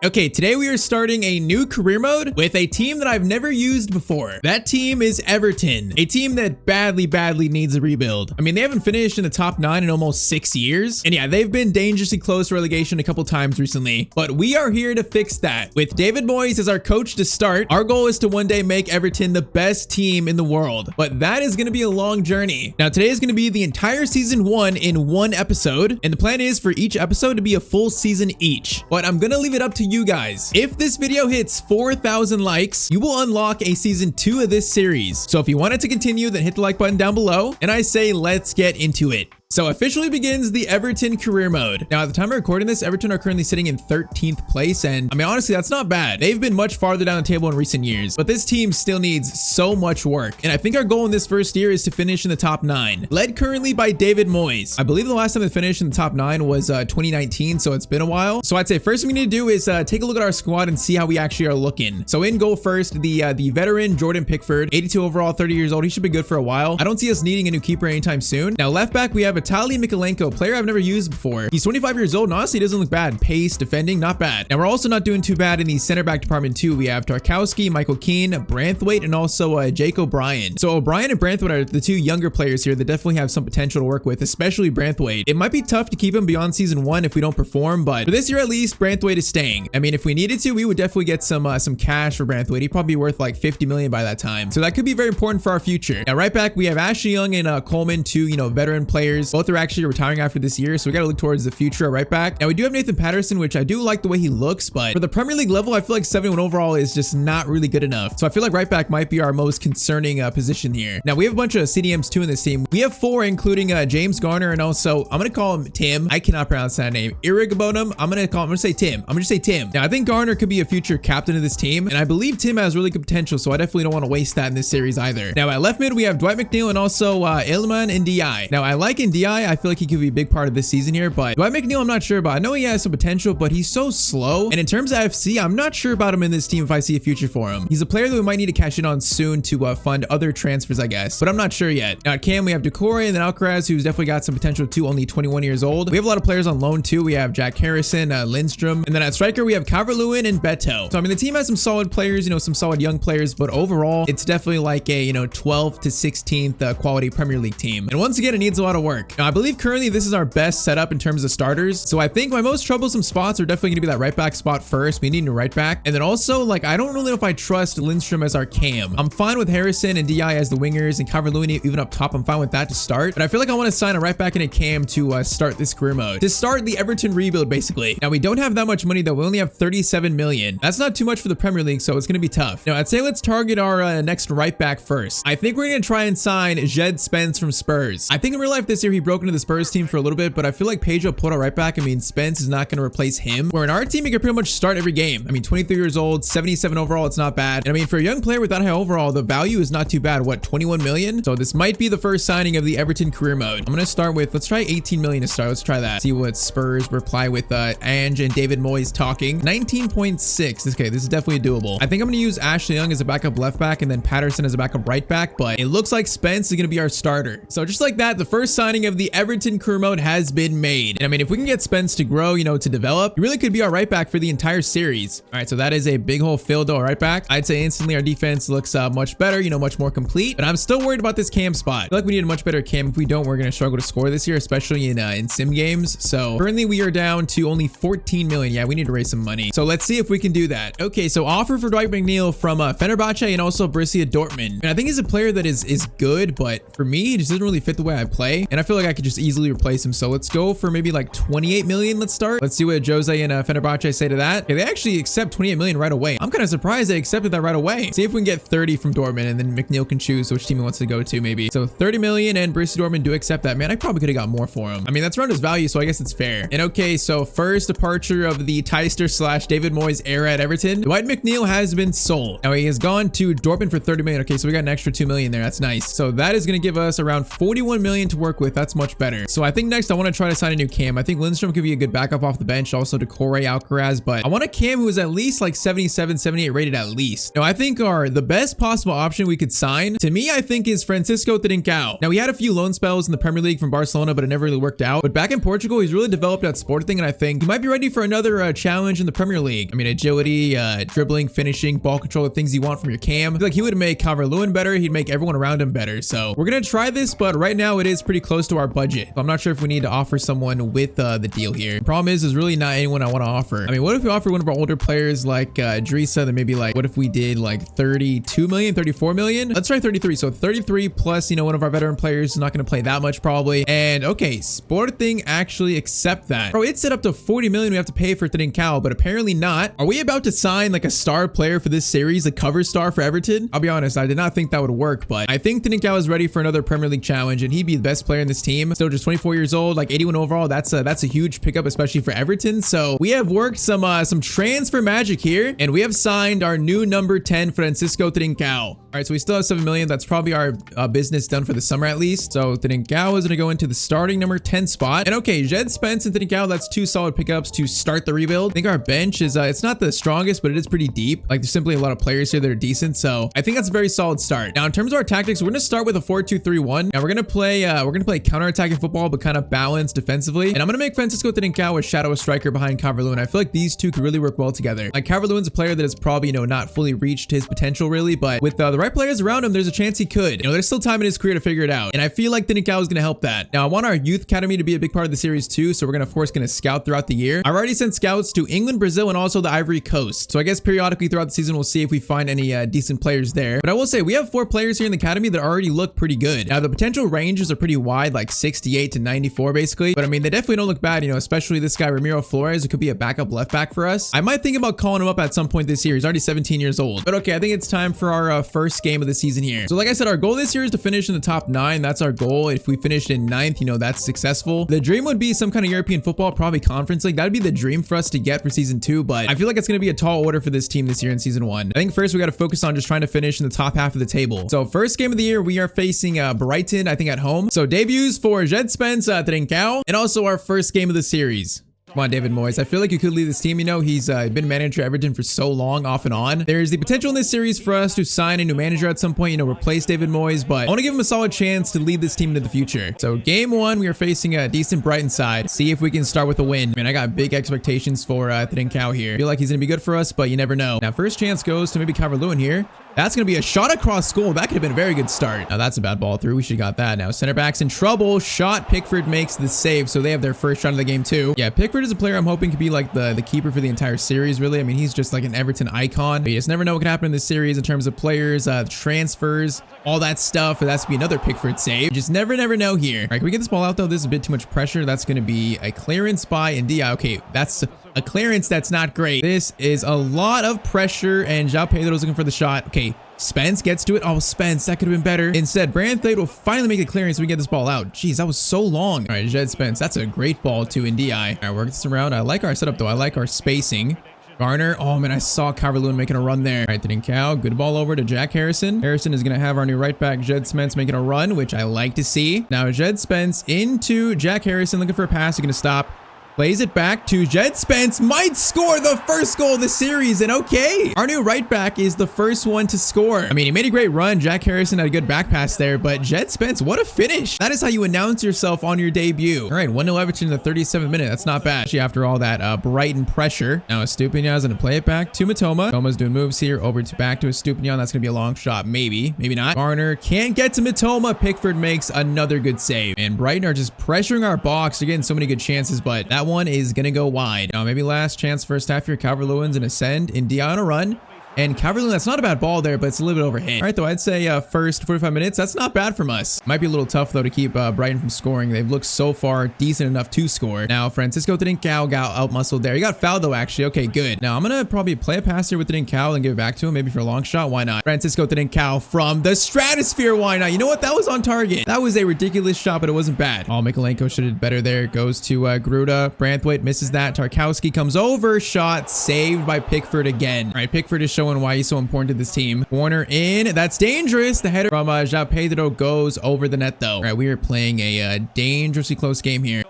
Okay, today we are starting a new career mode with a team that I've never used before. That team is Everton, a team that badly needs a rebuild. I mean, they haven't finished in the top 9 in almost 6 years. And yeah, they've been dangerously close to relegation a couple times recently, but we are here to fix that. With David Moyes as our coach to start, our goal is to one day make Everton the best team in the world, but that is going to be a long journey. Now, today is going to be the entire season 1 in one episode, and the plan is for each episode to be a full season each, but I'm going to leave it up to you guys. If this video hits 4,000 likes, you will unlock a season 2 of this series. So if you want it to continue, then hit the like button down below, and I say let's get into it. So officially begins the Everton Career Mode. Now, at the time of recording this, Everton are currently sitting in 13th place, and I mean, honestly, that's not bad. They've been much farther down the table in recent years, but this team still needs so much work. And I think our goal in this first year is to finish in the top 9, led currently by David Moyes. I believe the last time they finished in the top 9 was 2019, so it's been a while. So I'd say first thing we need to do is take a look at our squad and see how we actually are looking. So in goal first, the veteran Jordan Pickford, 82 overall, 30 years old. He should be good for a while. I don't see us needing a new keeper anytime soon. Now, left back, we have Vitaly Mikalenko, player I've never used before. He's 25 years old and honestly doesn't look bad. Pace, defending, not bad. Now, we're also not doing too bad in the center back department too. We have Tarkowski, Michael Keane, Branthwaite, and also Jake O'Brien. So O'Brien and Branthwaite are the two younger players here that definitely have some potential to work with, especially Branthwaite. It might be tough to keep him beyond season 1 if we don't perform, but for this year at least, Branthwaite is staying. I mean, if we needed to, we would definitely get some cash for Branthwaite. He'd probably be worth like 50 million by that time. So that could be very important for our future. Now, right back, we have Ashley Young and Coleman, two, veteran players. Both are actually retiring after this year, so we got to look towards the future at right back. Now, we do have Nathan Patterson, which I do like the way he looks, but for the Premier League level, I feel like 71 overall is just not really good enough. So I feel like right back might be our most concerning position here. Now, we have a bunch of CDMs too in this team. We have 4, including James Garner, and also I'm going to call him Tim. I cannot pronounce that name. Irigabonum. I'm going to say Tim. I'm going to say Tim. Now, I think Garner could be a future captain of this team, and I believe Tim has really good potential, so I definitely don't want to waste that in this series either. Now, at left mid, we have Dwight McNeil and also Ilman and DI. Now, I like Ndi. I feel like he could be a big part of this season here, but Dwight McNeil, I'm not sure about. I know he has some potential, but he's so slow. And in terms of FC, I'm not sure about him in this team if I see a future for him. He's a player that we might need to cash in on soon to fund other transfers, I guess, but I'm not sure yet. Now, at Cam, we have Decore and then Alcaraz, who's definitely got some potential too, only 21 years old. We have a lot of players on loan too. We have Jack Harrison, Lindstrom, and then at striker, we have Calvert-Lewin and Beto. So, I mean, the team has some solid players, some solid young players, but overall, it's definitely like a, 12th to 16th quality Premier League team. And once again, it needs a lot of work. Now, I believe currently this is our best setup in terms of starters. So I think my most troublesome spots are definitely gonna be that right back spot first. We need a right back. And then also, like, I don't really know if I trust Lindstrom as our cam. I'm fine with Harrison and DI as the wingers and Calvert-Lewin even up top. I'm fine with that to start. But I feel like I want to sign a right back and a cam to start this career mode. To start the Everton rebuild, basically. Now, we don't have that much money though. We only have 37 million. That's not too much for the Premier League, so it's gonna be tough. Now, I'd say let's target our next right back first. I think we're gonna try and sign Jed Spence from Spurs. I think in real life this year he broke into the Spurs team for a little bit, but I feel like Pedro Porto right back. I mean, Spence is not going to replace him. Where in our team, he can pretty much start every game. I mean, 23 years old, 77 overall, it's not bad. And I mean, for a young player with that high overall, the value is not too bad. What, 21 million? So this might be the first signing of the Everton career mode. I'm going to start with, let's try 18 million to start. Let's try that. See what Spurs reply with Ange and David Moyes talking. 19.6. Okay, this is definitely doable. I think I'm going to use Ashley Young as a backup left back and then Patterson as a backup right back, but it looks like Spence is going to be our starter. So just like that, the first signing of the Everton career mode has been made. And I mean, if we can get Spence to grow, to develop, he really could be our right back for the entire series. All right, so that is a big hole filled though, right back. I'd say instantly our defense looks much better, much more complete, but I'm still worried about this cam spot. I feel like we need a much better cam. If we don't, we're going to struggle to score this year, especially in sim games. So currently we are down to only 14 million. Yeah, we need to raise some money. So let's see if we can do that. Okay, so offer for Dwight McNeil from Fenerbahce and also Borussia Dortmund. And I think he's a player that is good, but for me, he just doesn't really fit the way I play. And I feel like I could just easily replace him. So let's go for maybe like 28 million. Let's start. Let's see what Jose and Fenerbahce say to that. Okay, they actually accept 28 million right away. I'm kind of surprised they accepted that right away. See if we can get 30 from Dortmund, and then McNeil can choose which team he wants to go to maybe. So 30 million and Borussia Dortmund do accept that. Man, I probably could have got more for him. I mean, that's around his value, so I guess it's fair. And okay, so first departure of the Tyztir / David Moyes era at Everton. Dwight McNeil has been sold. Now he has gone to Dortmund for 30 million. Okay, so we got an extra 2 million there. That's nice. So that is going to give us around 41 million to work with. That's much better. So I think next I want to try to sign a new cam. I think Lindstrom could be a good backup off the bench. Also Decore, Alcaraz, but I want a cam who is at least like 77, 78 rated at least. Now I think the best possible option we could sign, to me, I think is Francisco Trincao. Now he had a few loan spells in the Premier League from Barcelona, but it never really worked out. But back in Portugal, he's really developed at Sporting, and I think he might be ready for another challenge in the Premier League. I mean, agility, dribbling, finishing, ball control, the things you want from your cam. I feel like he would make Calvert-Lewin better. He'd make everyone around him better. So we're gonna try this, but right now it is pretty close to our budget. So I'm not sure if we need to offer someone with the deal here. The problem is, there's really not anyone I want to offer. I mean, what if we offer one of our older players like Drisa, then maybe like, what if we did like 32 million, 34 million? Let's try 33. So 33 plus, you know, one of our veteran players is not going to play that much probably. And okay, Sporting actually accept that. Bro, it's set up to 40 million we have to pay for Trincao, but apparently not. Are we about to sign like a star player for this series, a cover star for Everton? I'll be honest, I did not think that would work, but I think Trincao is ready for another Premier League challenge, and he'd be the best player in this team. Still just 24 years old, like 81 overall. That's a huge pickup, especially for Everton. So we have worked some transfer magic here, and we have signed our new number 10, Francisco Trincao. All right, so we still have 7 million. That's probably our business done for the summer at least. So Trincao is going to go into the starting number 10 spot. And okay, Jed Spence and Trincao, that's two solid pickups to start the rebuild. I think our bench is, it's not the strongest, but it is pretty deep. Like there's simply a lot of players here that are decent. So I think that's a very solid start. Now, in terms of our tactics, we're going to start with a 4-2-3-1. Now we're going to play counter-attacking football, but kind of balanced defensively. And I'm going to make Francisco Trincao a shadow striker behind Calvert-Lewin. I feel like these two could really work well together. Like Calvert-Lewin's a player that has probably, you know, not fully reached his potential really, but with the right players around him, there's a chance he could. You know, there's still time in his career to figure it out. And I feel like Trincao is going to help that. Now, I want our youth academy to be a big part of the series too. So we're going to scout throughout the year. I've already sent scouts to England, Brazil, and also the Ivory Coast. So I guess periodically throughout the season, we'll see if we find any decent players there. But I will say we have 4 players here in the academy that already look pretty good. Now, the potential ranges are pretty wide, like 68 to 94 basically. But I mean, they definitely don't look bad, you know, especially this guy, Ramiro Flores, who could be a backup left back for us. I might think about calling him up at some point this year. He's already 17 years old. But okay, I think it's time for our first game of the season here. So like I said, our goal this year is to finish in the top 9. That's our goal. If we finished in 9th, you know, that's successful. The dream would be some kind of European football, probably Conference League. That'd be the dream for us to get for season 2, but I feel like it's going to be a tall order for this team this year in season 1. I think first we got to focus on just trying to finish in the top half of the table. So first game of the year, we are facing Brighton, I think at home. So debuts for Jed Spence, Trincao, and also our first game of the series. Come on, David Moyes. I feel like you could lead this team. You know, he's been manager of Everton for so long, off and on. There's the potential in this series for us to sign a new manager at some point, you know, replace David Moyes, but I want to give him a solid chance to lead this team into the future. So game 1, we are facing a decent Brighton side. See if we can start with a win. Man, I got big expectations for Trincao here. I feel like he's going to be good for us, but you never know. Now, first chance goes to maybe Calvert-Lewin here. That's going to be a shot across goal. That could have been a very good start. Now, that's a bad ball through. We should have got that. Now, center back's in trouble. Shot. Pickford makes the save, so they have their first shot of the game, too. Yeah, Pickford is a player I'm hoping could be like the keeper for the entire series, really. I mean, he's just like an Everton icon. But you just never know what can happen in this series in terms of players, transfers, all that stuff. But that's to be another Pickford save. You just never know here. All right, can we get this ball out, though? This is a bit too much pressure. That's going to be a clearance by India. Okay, that's a clearance that's not great. This is a lot of pressure, and João Pedro's looking for the shot. Okay, Spence gets to it. Oh, Spence, that could have been better. Instead, Branthwaite will finally make a clearance so we can get this ball out. Jeez, that was so long. All right, Jed Spence, that's a great ball to India. All right, work this around. I like our setup, though. I like our spacing. Garner. Oh, man, I saw Calvert-Lewin making a run there. All right, Trincao. Good ball over to Jack Harrison. Harrison is going to have our new right back, Jed Spence, making a run, which I like to see. Now, Jed Spence into Jack Harrison, looking for a pass. He's going to stop. Plays it back to Jed Spence, might score the first goal of the series, and okay, our new right back is the first one to score. I mean, he made a great run. Jack Harrison had a good back pass there, but Jed Spence, what a finish. That is how you announce yourself on your debut. All right, 1-0 Everton in the 37th minute. That's not bad. Actually, after all that Brighton pressure. Now, Estupinian is going to play it back to Mitoma. Mitoma's doing moves here, over to back to Estupinian. That's going to be a long shot, maybe not. Garner can't get to Mitoma. Pickford makes another good save, and Brighton are just pressuring our box. They're getting so many good chances, but that one is gonna go wide. Now maybe last chance first half here. Calvert-Lewin's gonna send India on a run. And Calvert-Lewin, that's not a bad ball there, but it's a little bit overhit. All right, though, I'd say first 45 minutes, that's not bad from us. Might be a little tough, though, to keep Brighton from scoring. They've looked so far decent enough to score. Now, Francisco Trincao got out-muscled there. He got fouled, though, actually. Okay, good. Now, I'm going to probably play a pass here with Trincao and give it back to him, maybe for a long shot. Why not? Francisco Trincao from the stratosphere. Why not? You know what? That was on target. That was a ridiculous shot, but it wasn't bad. Oh, Mikolenko should have did better there. Goes to Gruda. Branthwaite misses that. Tarkowski comes over. Shot saved by Pickford again. All right, Pickford is showing why he's so important to this team. Corner in. That's dangerous. The header from João Pedro goes over the net, though. All right, we are playing a dangerously close game here.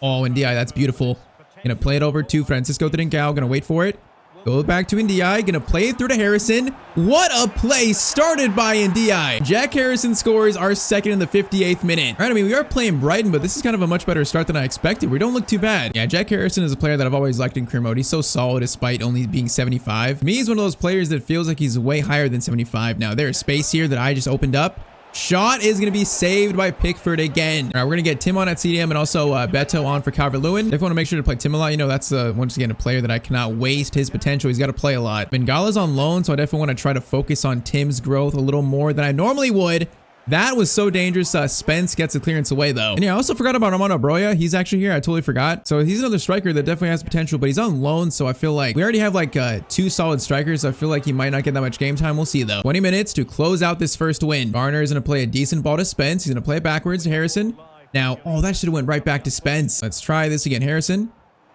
Oh, Ndiaye, that's beautiful. Gonna play it over to Francisco Trincao. Gonna wait for it. Go back to Ndiaye. Gonna play it through to Harrison. What a play started by Ndiaye. Jack Harrison scores our second in the 58th minute. All right, I mean, we are playing Brighton, but this is kind of a much better start than I expected. We don't look too bad. Yeah, Jack Harrison is a player that I've always liked in career mode. He's so solid despite only being 75. To me, he's one of those players that feels like he's way higher than 75. Now, there's space here that I just opened up. Shot is going to be saved by Pickford again. All right, we're going to get Tim on at CDM and also Beto on for Calvert-Lewin. Definitely want to make sure to play Tim a lot. You know, that's once again a player that I cannot waste his potential. He's got to play a lot. Bengala's on loan, so I definitely want to try to focus on Tim's growth a little more than I normally would. That was so dangerous. Spence gets the clearance away, though. And yeah, I also forgot about Armando Broya. He's actually here. I totally forgot. So he's another striker that definitely has potential, but he's on loan. So I feel like we already have like 2 solid strikers. I feel like he might not get that much game time. We'll see, though. 20 minutes to close out this first win. Garner is going to play a decent ball to Spence. He's going to play it backwards to Harrison. Now, oh, that should have went right back to Spence. Let's try this again. Harrison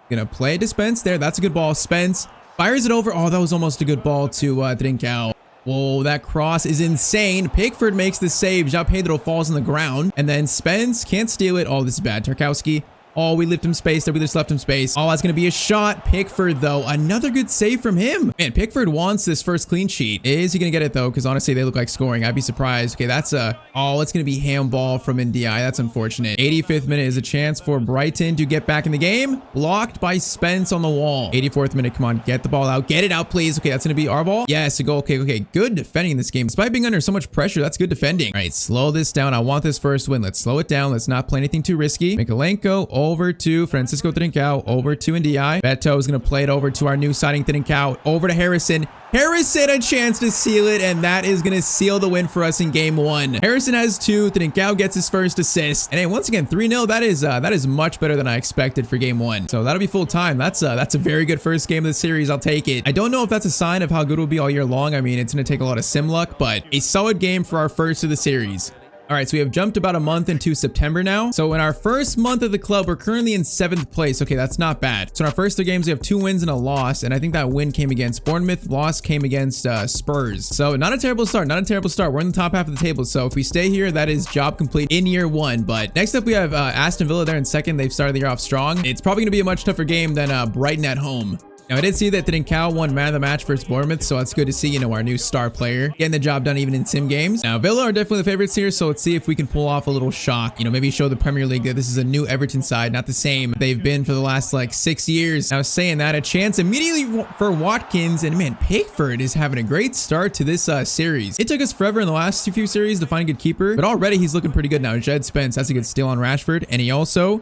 going to play it to Spence there. That's a good ball. Spence fires it over. Oh, that was almost a good ball to Trincao. Whoa, that cross is insane. Pickford makes the save. João Pedro falls on the ground. And then Spence can't steal it. Oh, this is bad. Tarkowski. Oh, we left him space there. We just left him space. Oh, that's going to be a shot. Pickford, though. Another good save from him. Man, Pickford wants this first clean sheet. Is he going to get it, though? Because honestly, they look like scoring. I'd be surprised. Okay, that's oh, it's going to be handball from Ndiaye. That's unfortunate. 85th minute is a chance for Brighton to get back in the game. Blocked by Spence on the wall. 84th minute. Come on, get the ball out. Get it out, please. Okay, that's going to be our ball. Yes, a goal. Okay. Good defending in this game. Despite being under so much pressure, that's good defending. All right, slow this down. I want this first win. Let's slow it down. Let's not play anything too risky. Mikalenko over to Francisco Trincao, over to Ndiaye. Beto is going to play it over to our new signing Trincao, over to Harrison. Harrison a chance to seal it, and that is going to seal the win for us in game 1. Harrison has 2. Trincao gets his first assist. And hey, once again, 3-0. That is much better than I expected for game 1. So that'll be full time. That's a very good first game of the series. I'll take it. I don't know if that's a sign of how good we'll be all year long. I mean, it's going to take a lot of sim luck, but a solid game for our first of the series. All right, so we have jumped about a month into September now. So in our first month of the club, we're currently in 7th place. Okay, that's not bad. So in our first 3 games, we have 2 wins and a loss. And I think that win came against Bournemouth, loss came against Spurs. So not a terrible start, not a terrible start. We're in the top half of the table. So if we stay here, that is job complete in year 1. But next up, we have Aston Villa there in 2nd. They've started the year off strong. It's probably going to be a much tougher game than Brighton at home. Now, I did see that Trincao won man of the match versus Bournemouth, so it's good to see, you know, our new star player getting the job done even in sim games. Now, Villa are definitely the favorites here, so let's see if we can pull off a little shock. You know, maybe show the Premier League that this is a new Everton side, not the same they've been for the last, like, 6 years. Now, saying that, a chance immediately for Watkins, and man, Pickford is having a great start to this series. It took us forever in the last few series to find a good keeper, but already he's looking pretty good now. Jed Spence, that's a good steal on Rashford, and he also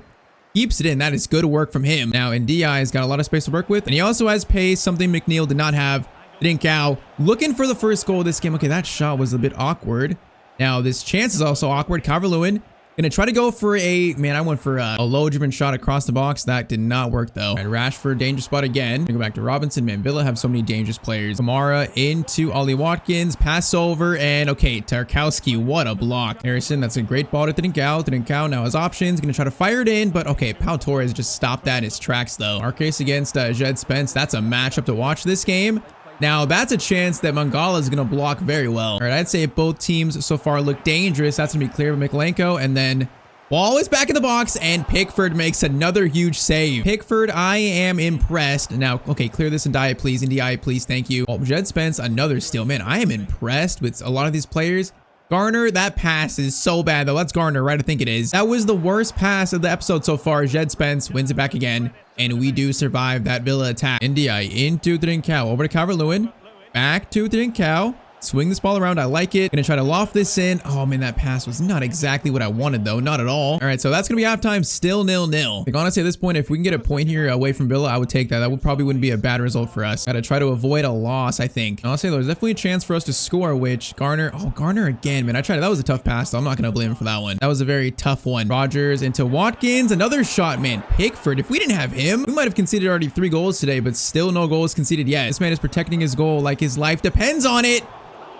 keeps it in. That is good work from him. Now, Ndiaye has got a lot of space to work with, and he also has pace, something McNeil did not have. Trincao looking for the first goal of this game. Okay, that shot was a bit awkward. Now, this chance is also awkward. Calvert-Lewin gonna try to go for I went for a low-driven shot across the box. That did not work, though. All right, Rashford, danger spot again. Go back to Robinson. Man, Villa have so many dangerous players. Kamara into Ollie Watkins. Pass over, and okay, Tarkowski, what a block. Harrison, that's a great ball to Trincao. Trincao now has options. Gonna try to fire it in, but okay, Pau Torres just stopped that in his tracks, though. Marquez against Jed Spence. That's a matchup to watch this game. Now, that's a chance that Mangala is going to block very well. All right, I'd say both teams so far look dangerous. That's going to be clear by Mikalenko. And then ball is back in the box, and Pickford makes another huge save. Pickford, I am impressed. Now, okay, clear this Ndiaye, please. Ndiaye, please. Thank you. Oh, Jed Spence, another steal. Man, I am impressed with a lot of these players. Garner, that pass is so bad, though. That's Garner, right? I think it is. That was the worst pass of the episode so far. Jed Spence wins it back again, and we do survive that Villa attack. Ndiaye into Trincao, over to Calvert-Lewin, back to Trincao. Swing this ball around. I like it. Gonna try to loft this in. Oh, man, that pass was not exactly what I wanted, though. Not at all. All right, so that's gonna be halftime. Still 0-0. Like, honestly, at this point, if we can get a point here away from Villa, I would take that. That would probably wouldn't be a bad result for us. Gotta try to avoid a loss, I think. Honestly, there's definitely a chance for us to score, which Garner... Oh, Garner again, man. I tried it. That was a tough pass, though. I'm not gonna blame him for that one. That was a very tough one. Rogers into Watkins. Another shot, man. Pickford. If we didn't have him, we might have conceded already 3 goals today, but still no goals conceded yet. This man is protecting his goal like his life depends on it.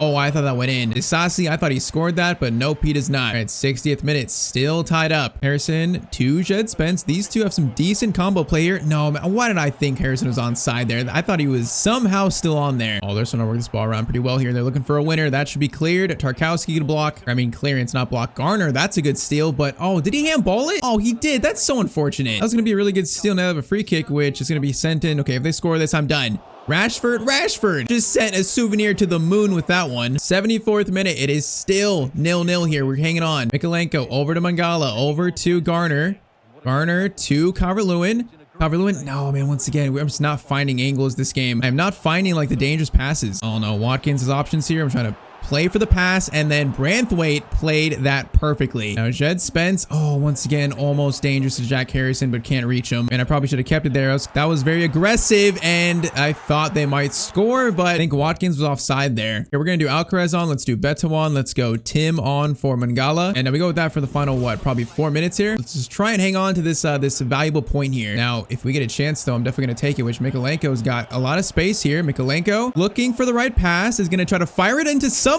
Oh, I thought that went in. Isasi, I thought he scored that, but nope, he does not. All right, 60th minute, still tied up. Harrison to Jed Spence. These two have some decent combo play here. No, man, why did I think Harrison was onside there? I thought he was somehow still on there. Oh, they're starting to work this ball around pretty well here. They're looking for a winner. That should be cleared. Tarkowski to block. I mean, clearance, not block. Garner, that's a good steal, but oh, did he handball it? Oh, he did. That's so unfortunate. That was going to be a really good steal. Now they have a free kick, which is going to be sent in. Okay, if they score this, I'm done. Rashford just sent a souvenir to the moon with that one. 74th minute. It is still 0-0 here. We're hanging on. Mikolenko over to Mangala, over to Garner. Garner to Calvert-Lewin. Calvert-Lewin. No, man, once again, I'm just not finding angles this game. I'm not finding like the dangerous passes. Oh no, Watkins' options here. I'm trying to play for the pass, and then Branthwaite played that perfectly. Now Jed Spence, oh, once again, almost dangerous to Jack Harrison, but can't reach him. And I probably should have kept it there. That was very aggressive, and I thought they might score, but I think Watkins was offside there. Here, we're going to do Alcaraz on. Let's do Beto on. Let's go Tim on for Mangala. And we go with that for the final, what, probably 4 minutes here. Let's just try and hang on to this this valuable point here. Now, if we get a chance, though, I'm definitely going to take it, which Mikolenko's got a lot of space here. Mikolenko looking for the right pass, is going to try to fire it into someone.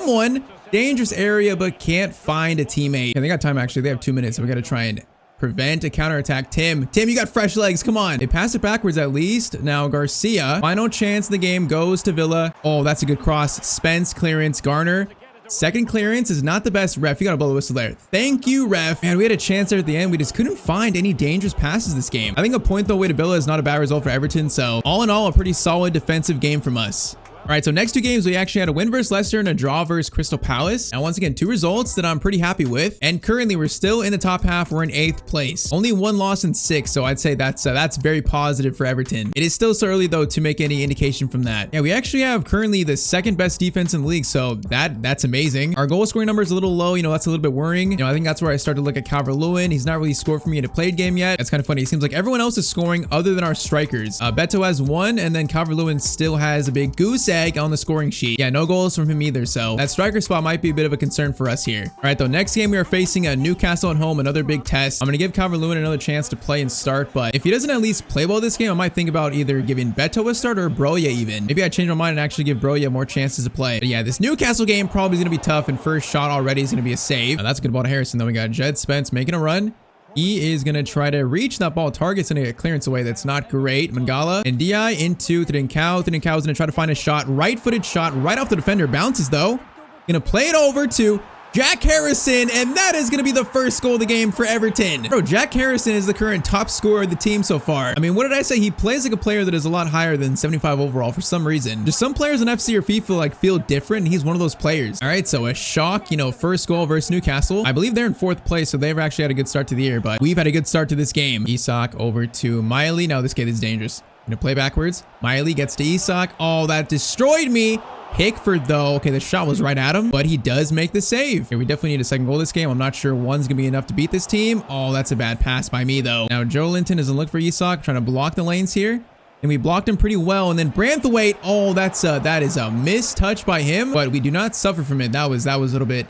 Dangerous area, but can't find a teammate. They got time, actually. They have 2 minutes, so we got to try and prevent a counterattack. Tim, you got fresh legs. Come on. They pass it backwards at least. Now Garcia, final chance of the game, goes to Villa. Oh, that's a good cross. Spence, clearance. Garner, second clearance is not the best. Ref, you got to blow the whistle there. Thank you, ref. Man, we had a chance there at the end. We just couldn't find any dangerous passes this game. I think a point though way to Villa is not a bad result for Everton. So all in all, a pretty solid defensive game from us. All right, so next 2 games, we actually had a win versus Leicester and a draw versus Crystal Palace. Now, once again, 2 results that I'm pretty happy with. And currently, we're still in the top half. We're in 8th place. Only 1 loss in 6, so I'd say that's very positive for Everton. It is still so early, though, to make any indication from that. Yeah, we actually have currently the 2nd best defense in the league, so that's amazing. Our goal scoring number is a little low. You know, that's a little bit worrying. You know, I think that's where I started to look at Calvert-Lewin. He's not really scored for me in a played game yet. That's kind of funny. It seems like everyone else is scoring other than our strikers. Beto has 1, and then Calvert-Lewin still has a big goose egg on the scoring sheet. Yeah, no goals from him either, so that striker spot might be a bit of a concern for us here. All right, though, next game we are facing a Newcastle at home, another big test. I'm going to give Calvert-Lewin another chance to play and start, but if he doesn't at least play well this game, I might think about either giving Beto a start or Broya even. Maybe I change my mind and actually give Broya more chances to play. But yeah, this Newcastle game probably is going to be tough, and first shot already is going to be a save. That's a good ball to Harrison. Then we got Jed Spence making a run. He is going to try to reach that ball. Target's going to get clearance away. That's not great. Mangala and Di into Trincao. Trincao is going to try to find a shot. Right-footed shot right off the defender. Bounces, though. Going to play it over to Jack Harrison, and that is going to be the first goal of the game for Everton. Bro, Jack Harrison is the current top scorer of the team so far. I mean, what did I say? He plays like a player that is a lot higher than 75 overall for some reason. Just some players in FC or FIFA like feel different, and he's one of those players. All right, so a shock, you know, first goal versus Newcastle. I believe they're in 4th place, so they've actually had a good start to the year, but we've had a good start to this game. Isak over to Miley. Now this kid is dangerous. Gonna play backwards. Miley gets to Isak. Oh, that destroyed me. Pickford, though, okay, the shot was right at him, but he does make the save. Here, we definitely need a second goal this game. I'm not sure one's gonna be enough to beat this team. Oh, that's a bad pass by me, though. Now, Joe Linton doesn't look for Isak, trying to block the lanes here. And we blocked him pretty well. And then Branthwaite, oh, that is a missed touch by him, but we do not suffer from it. That was a little bit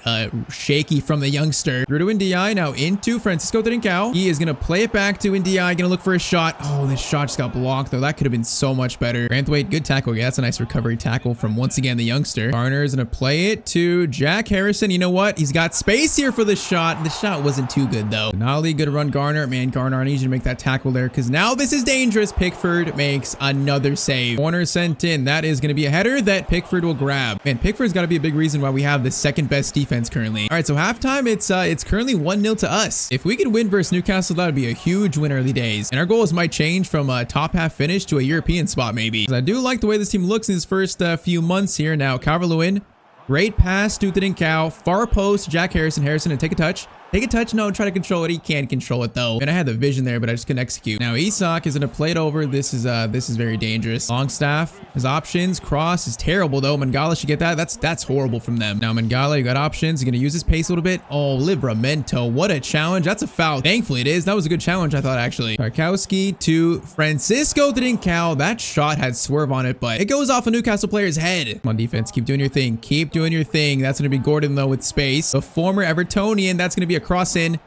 shaky from the youngster. Through to Ndiaye, now into Francisco Trincao. He is going to play it back to Ndiaye, going to look for a shot. Oh, this shot just got blocked, though. That could have been so much better. Branthwaite, good tackle. Yeah, that's a nice recovery tackle from, once again, the youngster. Garner is going to play it to Jack Harrison. You know what? He's got space here for the shot. The shot wasn't too good, though. Denali, good run, Garner. Man, Garner, I need you to make that tackle there, because now this is dangerous. Pickford makes another save. Corner sent in. That is going to be a header that Pickford will grab. Man, Pickford's got to be a big reason why we have the 2nd best defense currently. All right, so halftime, it's currently 1-0 to us. If we could win versus Newcastle, that would be a huge win early days. And our goals might change from a top half finish to a European spot maybe. I do like the way this team looks in his first few months here. Now, Calvert-Lewin, great pass to Trincao, far post, Jack Harrison. Harrison, and take a touch. Take a touch. No, try to control it. He can't control it though. And I had the vision there, but I just couldn't execute. Now Isak is going to play it over. This is very dangerous. Longstaff, his options. Cross is terrible though. Mangala should get that. That's horrible from them. Now Mangala, you got options. He's going to use his pace a little bit. Oh, Livramento. What a challenge. That's a foul. Thankfully it is. That was a good challenge, I thought, actually. Tarkowski to Francisco Trincao. That shot had swerve on it, but it goes off a Newcastle player's head. Come on, defense. Keep doing your thing. Keep doing your thing. That's going to be Gordon though with space. The former Evertonian. That's going to be a cross in.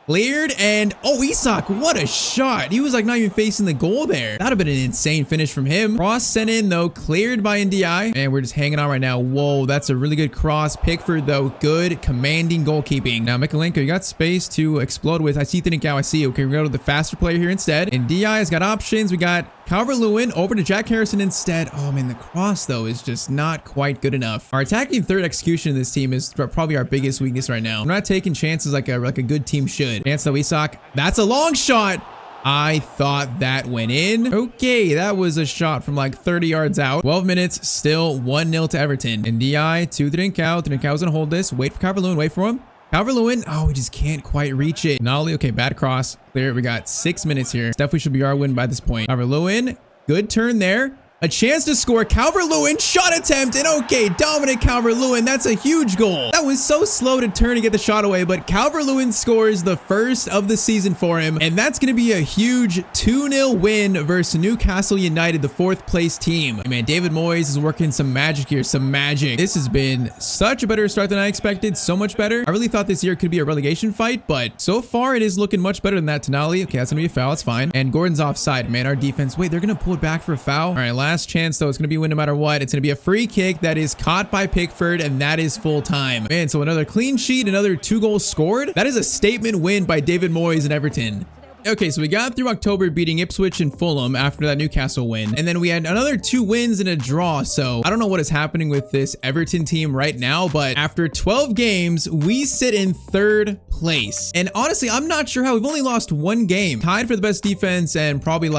Cleared, and oh, Isak, what a shot. He was like not even facing the goal there. That would have been an insane finish from him. Cross sent in though, cleared by NDI, and we're just hanging on right now. Whoa, that's a really good cross. Pickford though, good commanding goalkeeping. Now Mikalenko, you got space to explode with. I see Thinkau, I see. Okay, we're going to go to the faster player here instead. And NDI has got options. We got Calvert-Lewin over to Jack Harrison instead. Oh man, the cross though is just not quite good enough. Our attacking third execution in this team is probably our biggest weakness right now. We're not taking chances like a good team should. Chance though, Isak. That's a long shot. I thought that went in. Okay, that was a shot from like 30 yards out. 12 minutes, still 1-0 to Everton. NDI to Thinkau. Thinkau's gonna hold this. Wait for Calvert-Lewin. Wait for him. Calvert-Lewin, oh, we just can't quite reach it. Nolly, okay, bad cross. Clear, we got 6 minutes here. Definitely should be our win by this point. Calvert-Lewin, good turn there. A chance to score. Calvert-Lewin, shot attempt, and okay, Dominic Calvert-Lewin, that's a huge goal. That was so slow to turn to get the shot away, but Calvert-Lewin scores the first of the season for him, and that's going to be a huge 2-0 win versus Newcastle United, the 4th place team. Man, David Moyes is working some magic here, some magic. This has been such a better start than I expected, so much better. I really thought this year could be a relegation fight, but so far it is looking much better than that. Tonali, okay, that's going to be a foul, it's fine. And Gordon's offside, man, our defense. Wait, they're going to pull it back for a foul? All right, last chance though. It's going to be a win no matter what. It's going to be a free kick that is caught by Pickford, and that is full time. Man, so another clean sheet, another 2 goals scored. That is a statement win by David Moyes and Everton. Okay, so we got through October beating Ipswich and Fulham after that Newcastle win. And then we had another 2 wins and a draw. So I don't know what is happening with this Everton team right now, but after 12 games, we sit in 3rd place. And honestly, I'm not sure how. We've only lost 1 game. Tied for the best defense and probably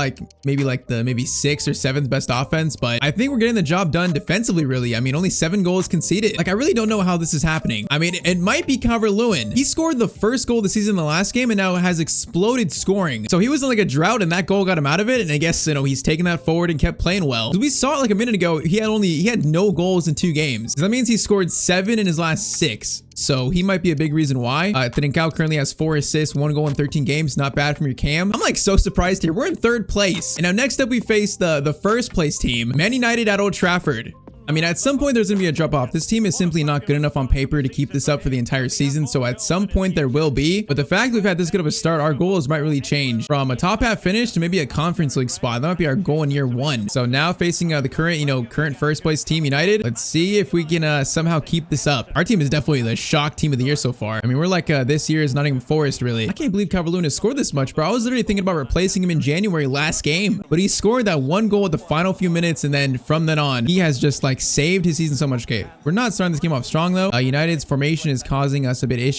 maybe the 6th or 7th best offense. But I think we're getting the job done defensively, really. I mean, only 7 goals conceded. Like, I really don't know how this is happening. I mean, it might be Calvert-Lewin. He scored the first goal of the season in the last game and now has exploded scoring. So he was in like a drought and that goal got him out of it. And I guess, you know, he's taken that forward and kept playing well. We saw it like a minute ago. He had no goals in 2 games. So that means he scored 7 in his last 6. So he might be a big reason why. Thinkau currently has 4 assists, 1 goal in 13 games. Not bad from your cam. I'm like so surprised here. We're in 3rd place. And now next up we face the 1st place team, Man United at Old Trafford. I mean, at some point there's gonna be a drop off. This team is simply not good enough on paper to keep this up for the entire season. So at some point there will be, but the fact we've had this good of a start, our goals might really change from a top half finish to maybe a conference league spot. That might be our goal in year 1. So now facing the current first place team United, let's see if we can somehow keep this up. Our team is definitely the shock team of the year so far. I mean, we're like this year's Nottingham Forest, really. I can't believe Calvert-Lewin has scored this much, bro. I was literally thinking about replacing him in January last game, but he scored that 1 goal at the final few minutes, and then from then on, he has just like saved his season so much. Okay, we're not starting this game off strong though. United's formation is causing us a bit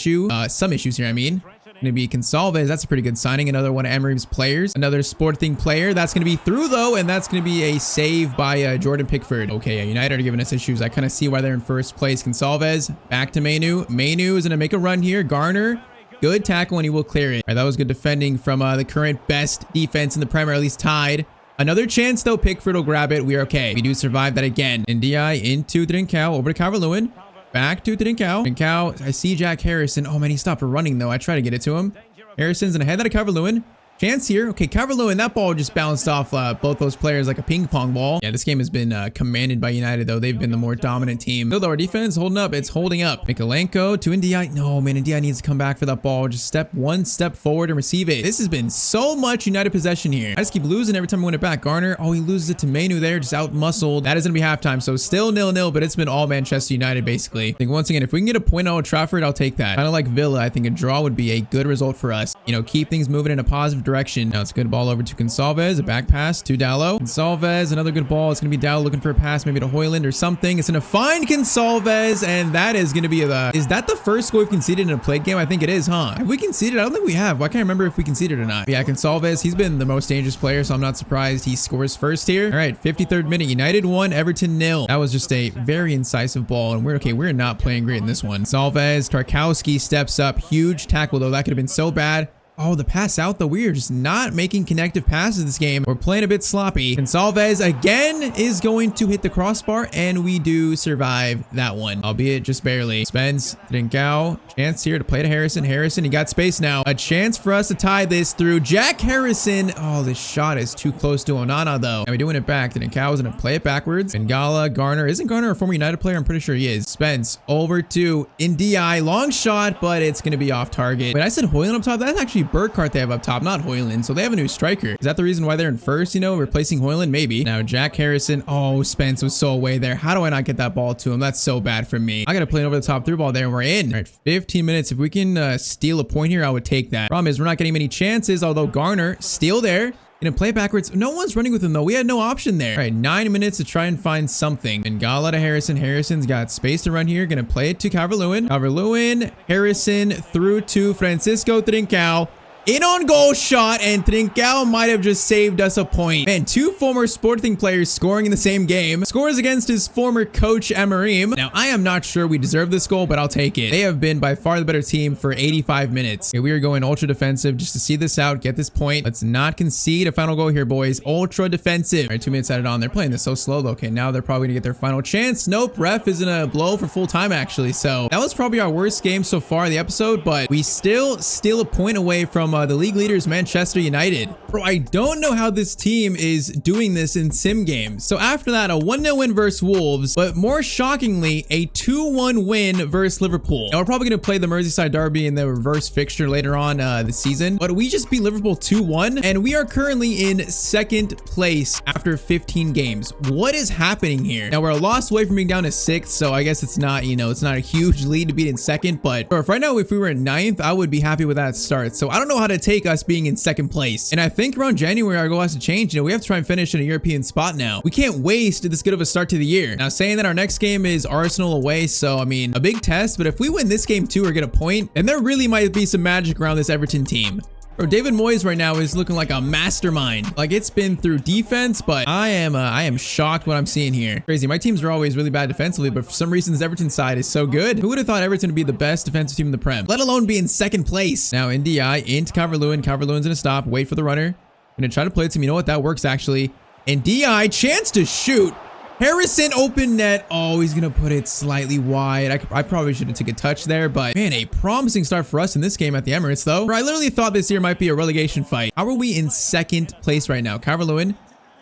some issues here. I mean, gonna be Consalves. That's a pretty good signing. Another one of Emery's players. Another Sporting player. That's gonna be through though, and that's gonna be a save by Jordan Pickford. Okay, United are giving us issues. I kind of see why they're in 1st place. Consalves back to Mainu. Mainu is gonna make a run here. Garner. Good tackle, and he will clear it. All right, that was good defending from the current best defense in the Premier, at least tied. Another chance though, Pickford will grab it. We are okay. We do survive that again. NDI into Thinkau, over to Calvert-Lewin. Back to Thinkau. Thinkau, I see Jack Harrison. Oh man, he stopped running though. I try to get it to him. Harrison's gonna head that to Calvert-Lewin. Chance here. Okay, Calvert-Lewin, that ball just bounced off both those players like a ping pong ball. Yeah, this game has been commanded by United, though. They've been the more dominant team. Though our defense holding up, it's holding up. Mikalenko to NDI. No, man, NDI needs to come back for that ball. Just one step forward and receive it. This has been so much United possession here. I just keep losing every time we win it back. Garner, oh, he loses it to Mainu there, just out-muscled. That is going to be halftime, so still 0-0, but it's been all Manchester United, basically. I think once again, if we can get a point on Old Trafford, I'll take that. Kind of like Villa, I think a draw would be a good result for us. You know, keep things moving in a positive direction. Now it's good ball over to Consalves, a back pass to Dallo. Consalves, another good ball. It's going to be Dallo looking for a pass, maybe to Højlund or something. It's going to find Consalves, and that is going to be is that the first goal we've conceded in a played game? I think it is, huh? Have we conceded? I don't think we have. I can't remember if we conceded or not. But yeah, Consalves, he's been the most dangerous player, so I'm not surprised he scores first here. All right, 53rd minute, United 1, Everton 0. That was just a very incisive ball, and we're not playing great in this one. Consalves, Tarkowski steps up, huge tackle though. That could have been so bad. Oh, the pass out though. We are just not making connective passes this game. We're playing a bit sloppy. Gonçalves again is going to hit the crossbar, and we do survive that one, albeit just barely. Spence, Trincao, chance here to play to Harrison. Harrison, he got space now. A chance for us to tie this through Jack Harrison. Oh, this shot is too close to Onana though. And we're doing it back. Trincao is going to play it backwards. Bengala, Garner. Isn't Garner a former United player? I'm pretty sure he is. Spence over to Ndiaye. Long shot, but it's going to be off target. But I said Hoyland up top. That's actually Burkhart they have up top, not Hoyland. So they have a new striker. Is that the reason why they're in first, you know, replacing Hoyland? Maybe. Now Jack Harrison. Oh, Spence was so away there. How do I not get that ball to him? That's so bad for me. I got to play it over the top through ball there, and we're in. All right, 15 minutes. If we can steal a point here, I would take that. Problem is we're not getting many chances, although Garner still there. Gonna play backwards. No one's running with him though. We had no option there. All right, 9 minutes to try and find something. Bengala to Harrison. Harrison's got space to run here. Gonna play it to Calvert-Lewin. Calvert-Lewin, Harrison through to Francisco Trincao. In on goal shot, and Trincao might have just saved us a point. Man, two former Sporting players scoring in the same game. Scores against his former coach, Amorim. Now, I am not sure we deserve this goal, but I'll take it. They have been by far the better team for 85 minutes. Okay, we are going ultra defensive just to see this out, get this point. Let's not concede a final goal here, boys. Ultra defensive. All right, 2 minutes added on. They're playing this so slow, though. Okay, now they're probably gonna get their final chance. Nope, ref is gonna blow for full time, actually. So that was probably our worst game so far in the episode, but we still a point away from the league leaders, Manchester United. Bro, I don't know how this team is doing this in sim games. So after that, a 1-0 win versus Wolves, but more shockingly, a 2-1 win versus Liverpool. Now we're probably going to play the Merseyside derby in the reverse fixture later on this season, but we just beat Liverpool 2-1, and we are currently in second place after 15 games. What is happening here? Now we're a loss away from being down to 6th, so I guess it's not, you know, it's not a huge lead to be in second, but bro, right now, if we were in 9th, I would be happy with that start. So I don't know how to take us being in second place. And I think around January, our goal has to change. You know, we have to try and finish in a European spot now. We can't waste this good of a start to the year. Now, saying that our next game is Arsenal away, so I mean, a big test, but if we win this game too or get a point, then there really might be some magic around this Everton team. Or David Moyes right now is looking like a mastermind. Like, it's been through defense, but I am shocked what I'm seeing here. Crazy. My teams are always really bad defensively, but for some reason, this Everton side is so good. Who would have thought Everton would be the best defensive team in the Prem, let alone be in second place? Now, Ndiaye into Calvert-Lewin. Calvert-Lewin's gonna stop, wait for the runner. Gonna try to play it to him. You know what? That works actually. Ndiaye, chance to shoot. Harrison, open net. Oh, he's gonna put it slightly wide. I probably should have taken a touch there, but man, a promising start for us in this game at the Emirates though. I literally thought this year might be a relegation fight. How are we in second place right now? Calvert-Lewin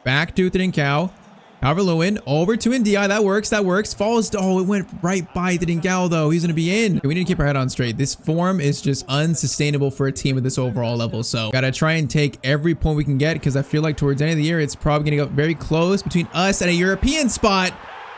back to Trincao. Calvert-Lewin over to Ndiaye. That works. Falls. Oh, it went right by Trincao though. He's gonna be in. We need to keep our head on straight. This form is just unsustainable for a team at this overall level. So gotta try and take every point we can get, because I feel like towards the end of the year, it's probably gonna go very close between us and a European spot,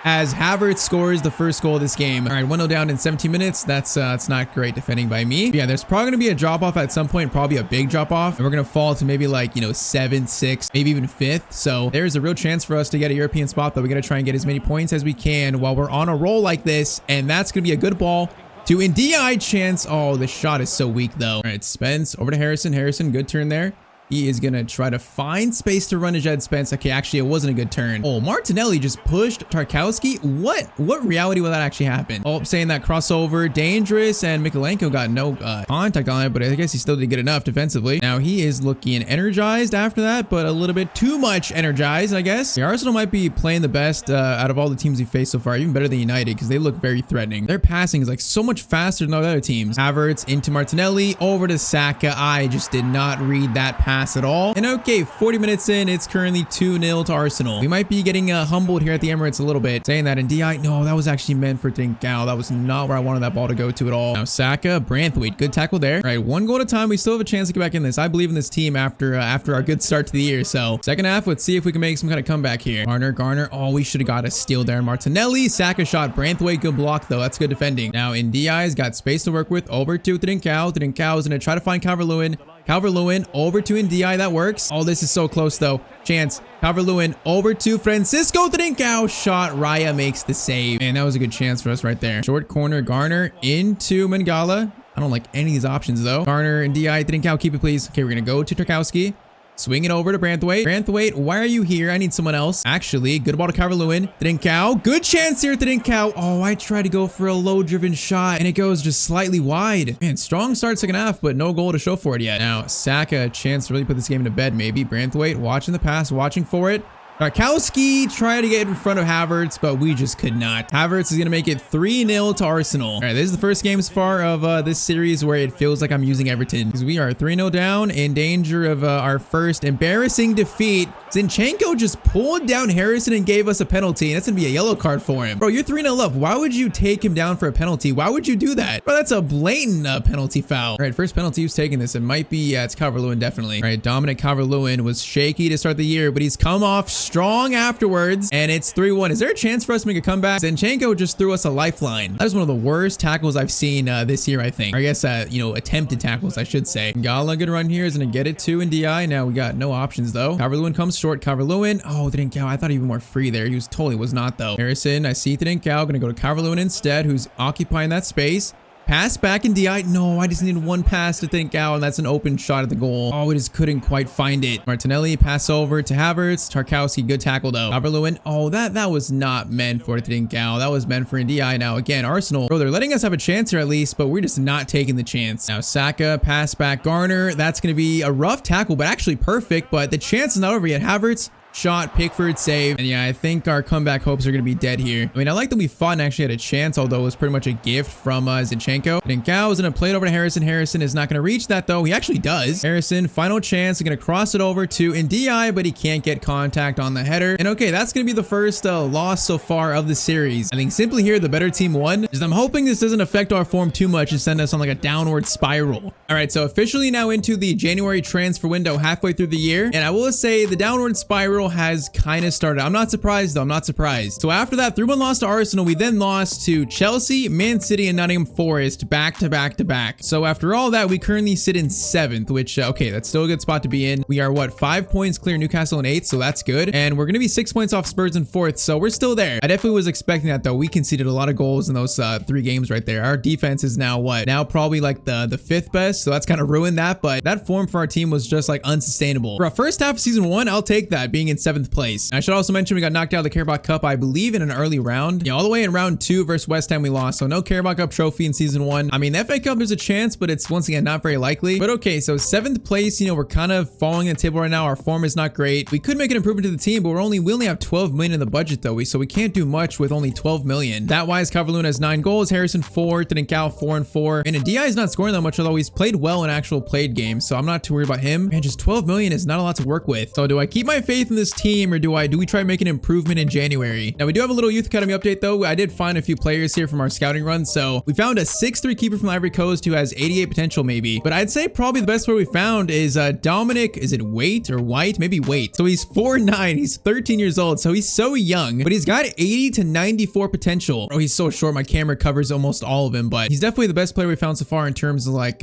as Havertz scores the first goal of this game. All right, 1-0 down in 17 minutes. That's not great defending by me. But yeah, there's probably going to be a drop off at some point, probably a big drop off. And we're going to fall to maybe like, you know, 7th, 6th, maybe even 5th. So there's a real chance for us to get a European spot, but we got to try and get as many points as we can while we're on a roll like this. And that's going to be a good ball to Ndiaye. Chance. Oh, the shot is so weak though. All right, Spence over to Harrison. Harrison, good turn there. He is going to try to find space to run ahead Spence. Okay, actually, it wasn't a good turn. Oh, Martinelli just pushed Tarkowski. What reality will that actually happen? Oh, saying that crossover, dangerous, and Mikolenko got no contact on it, but I guess he still did good enough defensively. Now, he is looking energized after that, but a little bit too much energized, I guess. The Arsenal might be playing the best out of all the teams we faced so far, even better than United, because they look very threatening. Their passing is like so much faster than all the other teams. Havertz into Martinelli, over to Saka. I just did not read that pass at all. And okay, 40 minutes in, it's currently 2-0 to Arsenal. We might be getting humbled here at the Emirates a little bit. Saying that, Ndiaye, no, that was actually meant for Trincao. That was not where I wanted that ball to go to at all. Now Saka, Branthwaite, good tackle there. All right, 1 goal at a time. We still have a chance to get back in this. I believe in this team after our good start to the year. So second half, let's see if we can make some kind of comeback here. Garner. Oh, we should have got a steal there. Martinelli, Saka shot. Branthwaite, good block though. That's good defending. Now Ndiaye's got space to work with. Over to Trincao. Trincao is going to try to find Calvert-Lewin. Calvert-Lewin over to Ndiaye. That works. Oh, this is so close though. Chance. Calvert-Lewin over to Francisco Trincao. Shot. Raya makes the save. Man, that was a good chance for us right there. Short corner. Garner into Mangala. I don't like any of these options though. Garner, Ndiaye, Trincao, keep it please. Okay, we're going to go to Tarkowski. Swing it over to Branthwaite. Branthwaite, why are you here? I need someone else. Actually, good ball to Calvert-Lewin. Thidinkau. Good chance here at Thidinkau. Oh, I tried to go for a low-driven shot, and it goes just slightly wide. Man, strong start second half, but no goal to show for it yet. Now, Saka, a chance to really put this game into bed, maybe. Branthwaite, watching the pass, watching for it. Tarkowski tried to get in front of Havertz, but we just could not. Havertz is going to make it 3-0 to Arsenal. All right, this is the first game so far of this series where it feels like I'm using Everton, because we are 3-0 down, in danger of our first embarrassing defeat. Zinchenko just pulled down Harrison and gave us a penalty, and that's going to be a yellow card for him. Bro, you're 3-0 up. Why would you take him down for a penalty? Why would you do that? Bro, that's a blatant penalty foul. All right, first penalty who's taking this. It might be, it's Calvert-Lewin, definitely. All right, Dominic Calvert-Lewin was shaky to start the year, but he's come off strong afterwards, and it's 3-1. Is there a chance for us to make a comeback? Zinchenko just threw us a lifeline. That was one of the worst tackles I've seen this year, I think. Or I guess, attempted tackles, I should say. Gala, good run here, is going to get it to NDI. Now we got no options, though. Calvert-Lewin comes short. Calvert-Lewin. Oh, Thidinkau. I thought he was more free there. He was not, though. Harrison, I see Thidinkau. Going to go to Calvert-Lewin instead, who's occupying that space. Pass back in DI. No, I just needed one pass to Thidinkau, and that's an open shot at the goal. Oh, we just couldn't quite find it. Martinelli, pass over to Havertz. Tarkowski, good tackle though. Calvert-Lewin. Oh, that was not meant for Thidinkau. That was meant for NDI. Now again, Arsenal. Bro, they're letting us have a chance here at least, but we're just not taking the chance. Now Saka, pass back Garner. That's going to be a rough tackle, but actually perfect. But the chance is not over yet. Havertz. Shot, Pickford, save. And yeah, I think our comeback hopes are going to be dead here. I mean, I like that we fought and actually had a chance, although it was pretty much a gift from Zinchenko. Thidinkau is going to play it over to Harrison. Harrison is not going to reach that, though. He actually does. Harrison, final chance. He's going to cross it over to NDI, but he can't get contact on the header. And okay, that's going to be the first loss so far of the series. I think simply here, the better team won. Just I'm hoping this doesn't affect our form too much and send us on like a downward spiral. All right, so officially now into the January transfer window halfway through the year. And I will say the downward spiral has kind of started. I'm not surprised though. I'm not surprised. So after that 3-1 loss to Arsenal, we then lost to Chelsea, Man City, and Nottingham Forest back to back. So after all that, we currently sit in 7th, which okay, that's still a good spot to be in. We are what, 5 points clear Newcastle in 8th, so that's good. And we're gonna be 6 points off Spurs in 4th, so we're still there. I definitely was expecting that though. We conceded a lot of goals in those 3 games right there. Our defense is now what? Now probably like the 5th best, so that's kind of ruined that. But that form for our team was just like unsustainable. For our first half of season 1, I'll take that, being in 7th place. I should also mention we got knocked out of the Carabao Cup, I believe, in an early round. Yeah, all the way in round 2 versus West Ham we lost. So no Carabao Cup trophy in season 1. I mean, the FA Cup there's a chance, but it's once again not very likely. But okay, so 7th place, we're kind of following the table right now. Our form is not great. We could make an improvement to the team, but we only have 12 million in the budget though. So we can't do much with only 12 million. That wise, Calvert-Lewin has 9 goals, Harrison 4, Thidinkau 4 and 4. And DI is not scoring that much, although he's played well in actual played games. So I'm not too worried about him. Man, just 12 million is not a lot to work with. So do I keep my faith in this team, or do we try making an improvement in January? Now we do have a little youth academy update though. I did find a few players here from our scouting run. So we found a 6'3" keeper from Ivory Coast who has 88 potential maybe. But I'd say probably the best player we found is Dominic, is it Waite or White? Maybe Waite. So he's 4'9", he's 13 years old. So he's so young, but he's got 80 to 94 potential. Oh, he's so short. My camera covers almost all of him, but he's definitely the best player we found so far in terms of like,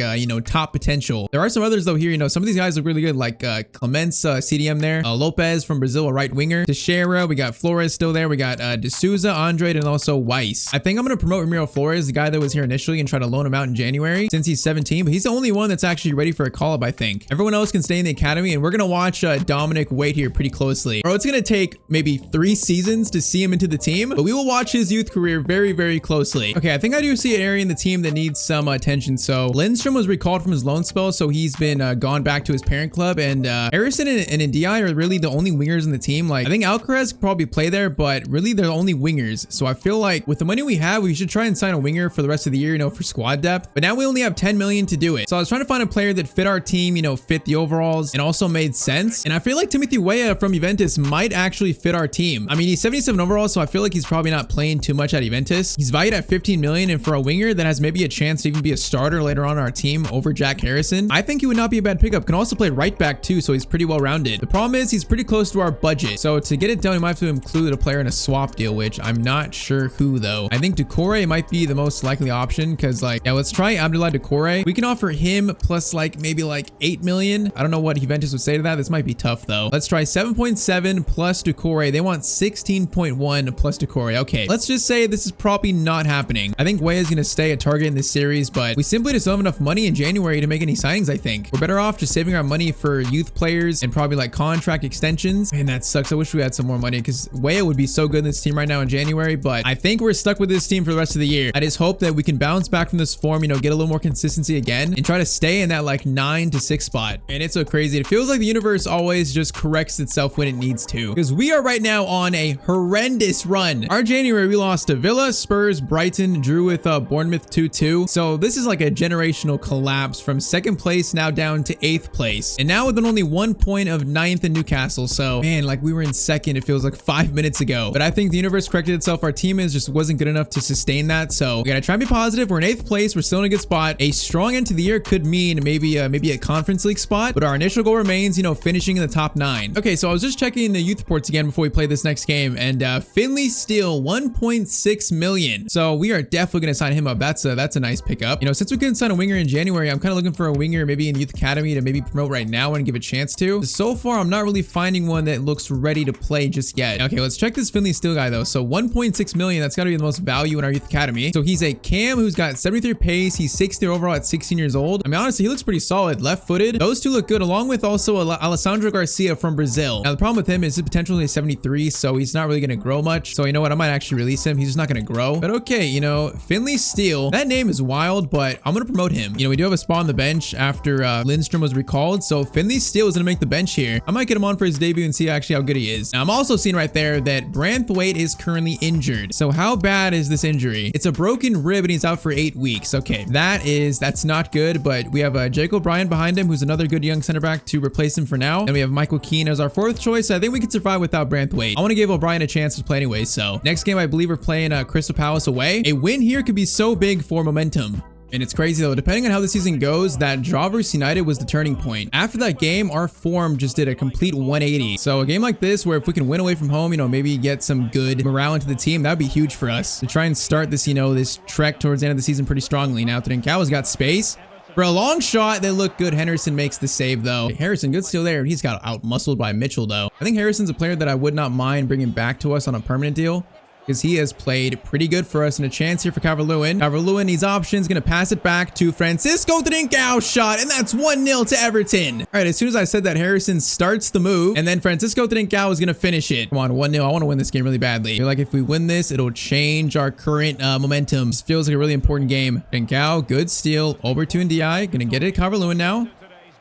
top potential. There are some others though here, some of these guys look really good, like Clements, CDM there, Lopez from Brazil, a right winger, Teixeira, we got Flores still there, we got D'Souza, Andrade, and also Weiss. I think I'm going to promote Ramiro Flores, the guy that was here initially, and try to loan him out in January since he's 17, but he's the only one that's actually ready for a call-up, I think. Everyone else can stay in the academy, and we're going to watch Dominic Waite here pretty closely. Bro, it's going to take maybe 3 seasons to see him into the team, but we will watch his youth career very, very closely. Okay, I think I do see an area in the team that needs some attention. So Lindstrom was recalled from his loan spell, so he's been gone back to his parent club, and Harrison and Ndiaye are really the only wingers in the team. Like, I think Alcaraz could probably play there, but really they're the only wingers. So I feel like with the money we have, we should try and sign a winger for the rest of the year, for squad depth. But now we only have 10 million to do it. So I was trying to find a player that fit our team, fit the overalls and also made sense. And I feel like Timothy Weah from Juventus might actually fit our team. I mean, he's 77 overall, so I feel like he's probably not playing too much at Juventus. He's valued at 15 million, and for a winger that has maybe a chance to even be a starter later on our team over Jack Harrison, I think he would not be a bad pickup. Can also play right back too, so he's pretty well rounded. The problem is he's pretty close close to our budget. So to get it done, we might have to include a player in a swap deal, which I'm not sure who though. I think Doucouré might be the most likely option because like, yeah, let's try Abdoulaye Doucouré. We can offer him plus like maybe like 8 million. I don't know what Juventus would say to that. This might be tough though. Let's try 7.7 plus Doucouré. They want 16.1 plus Doucouré. Okay, let's just say this is probably not happening. I think Weah is going to stay a target in this series, but we simply just don't have enough money in January to make any signings. I think we're better off just saving our money for youth players and probably like contract extensions. Man, that sucks. I wish we had some more money because Weah would be so good in this team right now in January, but I think we're stuck with this team for the rest of the year. I just hope that we can bounce back from this form, you know, get a little more consistency again and try to stay in that like 9 to 6 spot. And it's so crazy. It feels like the universe always just corrects itself when it needs to, because we are right now on a horrendous run. Our January, we lost to Villa, Spurs, Brighton, drew with Bournemouth 2-2. So this is like a generational collapse from 2nd place now down to 8th place. And now with only 1 point of 9th in Newcastle. So man, like we were in 2nd, it feels like 5 minutes ago. But I think the universe corrected itself. Our team just wasn't good enough to sustain that. So we gotta try and be positive. We're in 8th place. We're still in a good spot. A strong end to the year could mean maybe a conference league spot, but our initial goal remains, you know, finishing in the top 9. Okay, so I was just checking the youth reports again before we play this next game, and Finley Steele, 1.6 million. So we are definitely gonna sign him up. That's a nice pickup. You know, since we couldn't sign a winger in January, I'm kind of looking for a winger maybe in youth academy to maybe promote right now and give a chance to. So far, I'm not really finding one that looks ready to play just yet. Okay, let's check this Finley Steele guy though. So 1.6 million, that's gotta be the most value in our youth academy. So he's a cam who's got 73 pace. He's 60 overall at 16 years old. I mean, honestly, he looks pretty solid. Left-footed. Those two look good, along with also Alessandro Garcia from Brazil. Now, the problem with him is his potential is 73, so he's not really going to grow much. So, you know what? I might actually release him. He's just not going to grow. But okay, you know, Finley Steele, that name is wild, but I'm going to promote him. You know, we do have a spot on the bench after Lindstrom was recalled, so Finley Steele is going to make the bench here. I might get him on for his debut and see actually how good he is. Now, I'm also seeing right there that Branthwaite is currently injured. So how bad is this injury? It's a broken rib and he's out for 8 weeks. Okay, that's not good, but we have Jake O'Brien behind him, who's another good young center back to replace him for now. And we have Michael Keane as our 4th choice. I think we can survive without Branthwaite. I want to give O'Brien a chance to play anyway. So next game, I believe we're playing Crystal Palace away. A win here could be so big for momentum. And it's crazy though, depending on how the season goes, that draw versus United was the turning point. After that game, our form just did a complete 180. So a game like this, where if we can win away from home, you know, maybe get some good morale into the team, that would be huge for us to try and start this, you know, this trek towards the end of the season pretty strongly. Now, Trincão's got space. For a long shot, they look good. Henderson makes the save, though. Harrison, good steal there. He's got out-muscled by Mitchell, though. I think Harrison's a player that I would not mind bringing back to us on a permanent deal, because he has played pretty good for us. And a chance here for Calvert-Lewin. Calvert-Lewin needs options. Going to pass it back to Francisco Trincão shot. And that's 1-0 to Everton. All right, as soon as I said that, Harrison starts the move. And then Francisco Trincão is going to finish it. Come on, 1-0. I want to win this game really badly. I feel like if we win this, it'll change our current momentum. This feels like a really important game. Trincão, good steal. Over to Ndiaye. Going to get it. Calvert-Lewin now.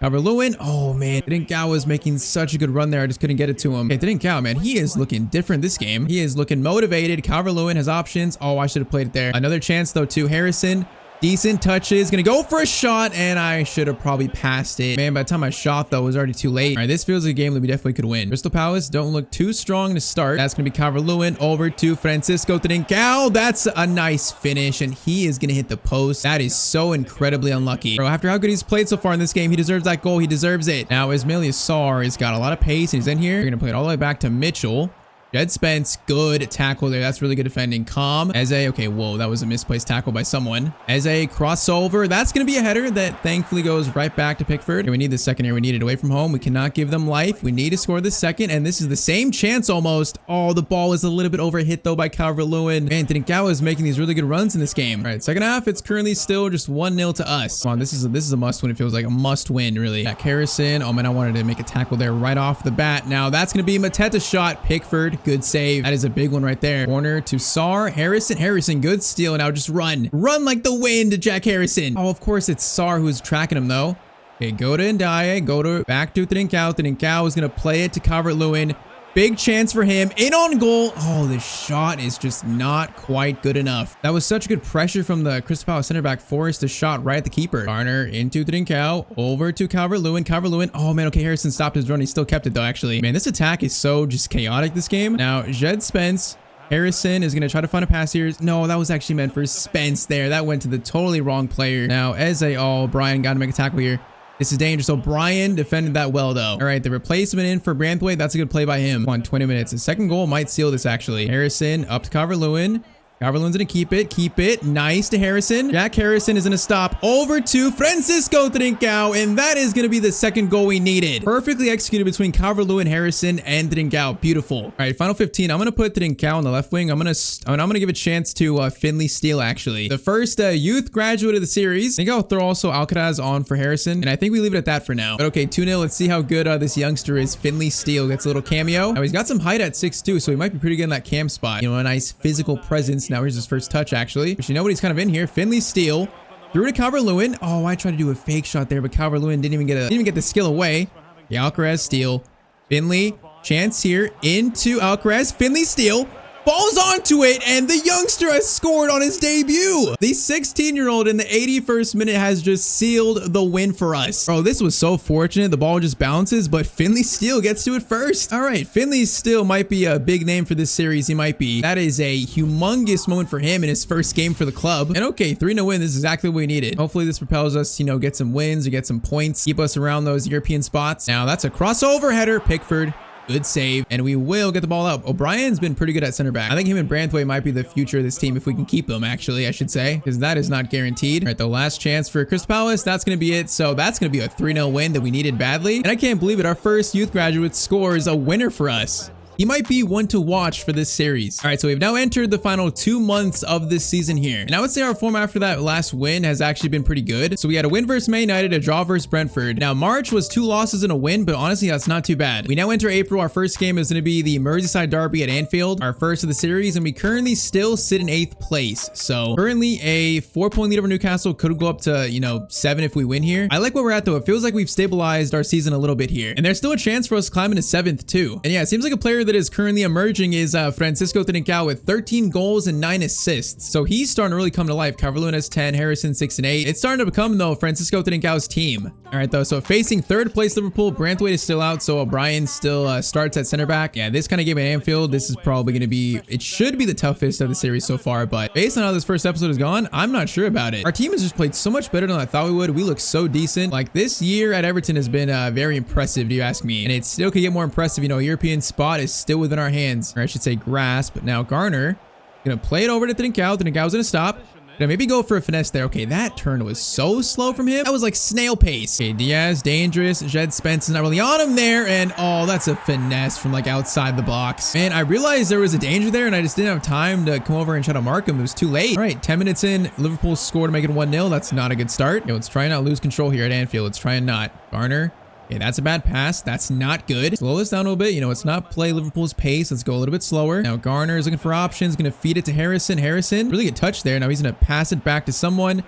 Calvert-Lewin. Oh, man. Trincão was making such a good run there. I just couldn't get it to him. Okay, Trincão, man. He is looking different this game. He is looking motivated. Calvert-Lewin has options. Oh, I should have played it there. Another chance, though, to Harrison. Decent touches. Gonna go for a shot, and I should have probably passed it. Man, by the time I shot, though, it was already too late. All right, this feels like a game that we definitely could win. Crystal Palace don't look too strong to start. That's gonna be Calvert-Lewin over to Francisco Trincão. That's a nice finish, and he is gonna hit the post. That is so incredibly unlucky. Bro, after how good he's played so far in this game, he deserves that goal. He deserves it. Now, Ismail Sarr has got a lot of pace, and he's in here. We're gonna play it all the way back to Mitchell. Jed Spence, good tackle there. That's really good defending. Calm. Eze, okay, whoa, that was a misplaced tackle by someone. Eze, crossover. That's going to be a header that thankfully goes right back to Pickford. Okay, we need the second here. We need it away from home. We cannot give them life. We need to score the second, and this is the same chance almost. Oh, the ball is a little bit overhit, though, by Calvert-Lewin. Man, Trincão is making these really good runs in this game. All right, second half, it's currently still just 1-0 to us. Come on, this is a must-win. It feels like a must-win, really. Jack Harrison. Oh, man, I wanted to make a tackle there right off the bat. Now, that's going to be Mateta's shot. Pickford, good save. That is a big one right there. Corner to Sarr. Harrison, good steal. Now just run. Run like the wind, Jack Harrison. Oh, of course, it's Sarr who's tracking him, though. Okay, go to Ndiaye. Back to Trincão. Trincão is going to play it to Calvert-Lewin. Big chance for him. In on goal. Oh, the shot is just not quite good enough. That was such good pressure from the Crystal Palace center back Forrest to shot right at the keeper. Garner into Trincão. Over to Calvert-Lewin. Oh, man. Okay, Harrison stopped his run. He still kept it, though, actually. Man, this attack is so just chaotic this game. Now, Jed Spence. Harrison is going to try to find a pass here. No, that was actually meant for Spence there. That went to the totally wrong player. Now, Eze, oh, Brian got to make a tackle here. This is dangerous. O'Brien defended that well, though. All right, the replacement in for Branthwaite. That's a good play by him. Come on, 20 minutes. The second goal might seal this, actually. Harrison up to Calvert-Lewin. Calvert-Lewin's going to keep it. Keep it. Nice to Harrison. Jack Harrison is going to stop over to Francisco Trincao, and that is going to be the second goal we needed. Perfectly executed between Calvert-Lewin, Harrison, and Trincao. Beautiful. All right, final 15. I'm going to put Trincao on the left wing. I'm going to give a chance to Finley Steele, actually. The first youth graduate of the series. I think I'll throw also Alcaraz on for Harrison, and I think we leave it at that for now. But okay, 2-0. Let's see how good this youngster is. Finley Steele gets a little cameo. Now, he's got some height at 6'2", so he might be pretty good in that cam spot. You know, a nice physical presence. Now here's his first touch, actually. But you know what? He's kind of in here. Finley Steele threw to Calvert-Lewin. Oh, I tried to do a fake shot there, but Calvert-Lewin didn't even get the skill away. Yeah, Alcaraz, Steele. Finley, chance here into Alcaraz. Finley Steele falls onto it, and the youngster has scored on his debut. The 16-year-old in the 81st minute has just sealed the win for us. Bro, this was so fortunate. The ball just bounces, but Finley Steele gets to it first. All right, Finley Steele might be a big name for this series. He might be. That is a humongous moment for him in his first game for the club. And okay, 3-0 win. This is exactly what we needed. Hopefully this propels us, you know, get some wins or get some points, keep us around those European spots. Now that's a crossover header. Pickford. Good save, and we will get the ball up. O'Brien's been pretty good at center back. I think him and Branthwaite might be the future of this team if we can keep them, actually, I should say, because that is not guaranteed. All right, the last chance for Crystal Palace. That's going to be it. So that's going to be a 3-0 win that we needed badly. And I can't believe it. Our first youth graduate scores a winner for us. He might be one to watch for this series. All right, so we've now entered the final 2 months of this season here. And I would say our form after that last win has actually been pretty good. So we had a win versus Man United, a draw versus Brentford. Now, March was 2 losses and a win, but honestly, that's not too bad. We now enter April. Our first game is going to be the Merseyside Derby at Anfield, our first of the series, and we currently still sit in 8th place. So currently a 4-point lead over Newcastle. Could go up to, you know, 7 if we win here. I like where we're at, though. It feels like we've stabilized our season a little bit here. And there's still a chance for us climbing to 7th, too. And yeah, it seems like a player that is currently emerging is Francisco Trincao with 13 goals and 9 assists. So he's starting to really come to life. Calvert-Lewin has 10, Harrison 6 and 8. It's starting to become, though, Francisco Trincao's team. All right, though. So facing 3rd place Liverpool, Branthwaite is still out. So O'Brien still starts at center back. Yeah, this kind of game at Anfield, this is probably going to be, it should be the toughest of the series so far. But based on how this first episode has gone, I'm not sure about it. Our team has just played so much better than I thought we would. We look so decent. Like this year at Everton has been very impressive, do you ask me? And it still could get more impressive. You know, European spot is still within our hands. Or I should say grasp. Now Garner gonna play it over to Trincao. Trincao gonna stop. Gonna maybe go for a finesse there. Okay, that turn was so slow from him. That was like snail pace. Okay, Diaz, dangerous. Jed Spence is not really on him there. And oh, that's a finesse from like outside the box. Man, I realized there was a danger there and I just didn't have time to come over and try to mark him. It was too late. All right, 10 minutes in, Liverpool scored to make it 1-0. That's not a good start. Yo, let's try and not lose control here at Anfield. Let's try and not. Garner. Okay, that's a bad pass. That's not good. Slow this down a little bit. You know, let's not play Liverpool's pace. Let's go a little bit slower. Now Garner is looking for options. Going to feed it to Harrison. Harrison, really good touch there. Now he's going to pass it back to someone.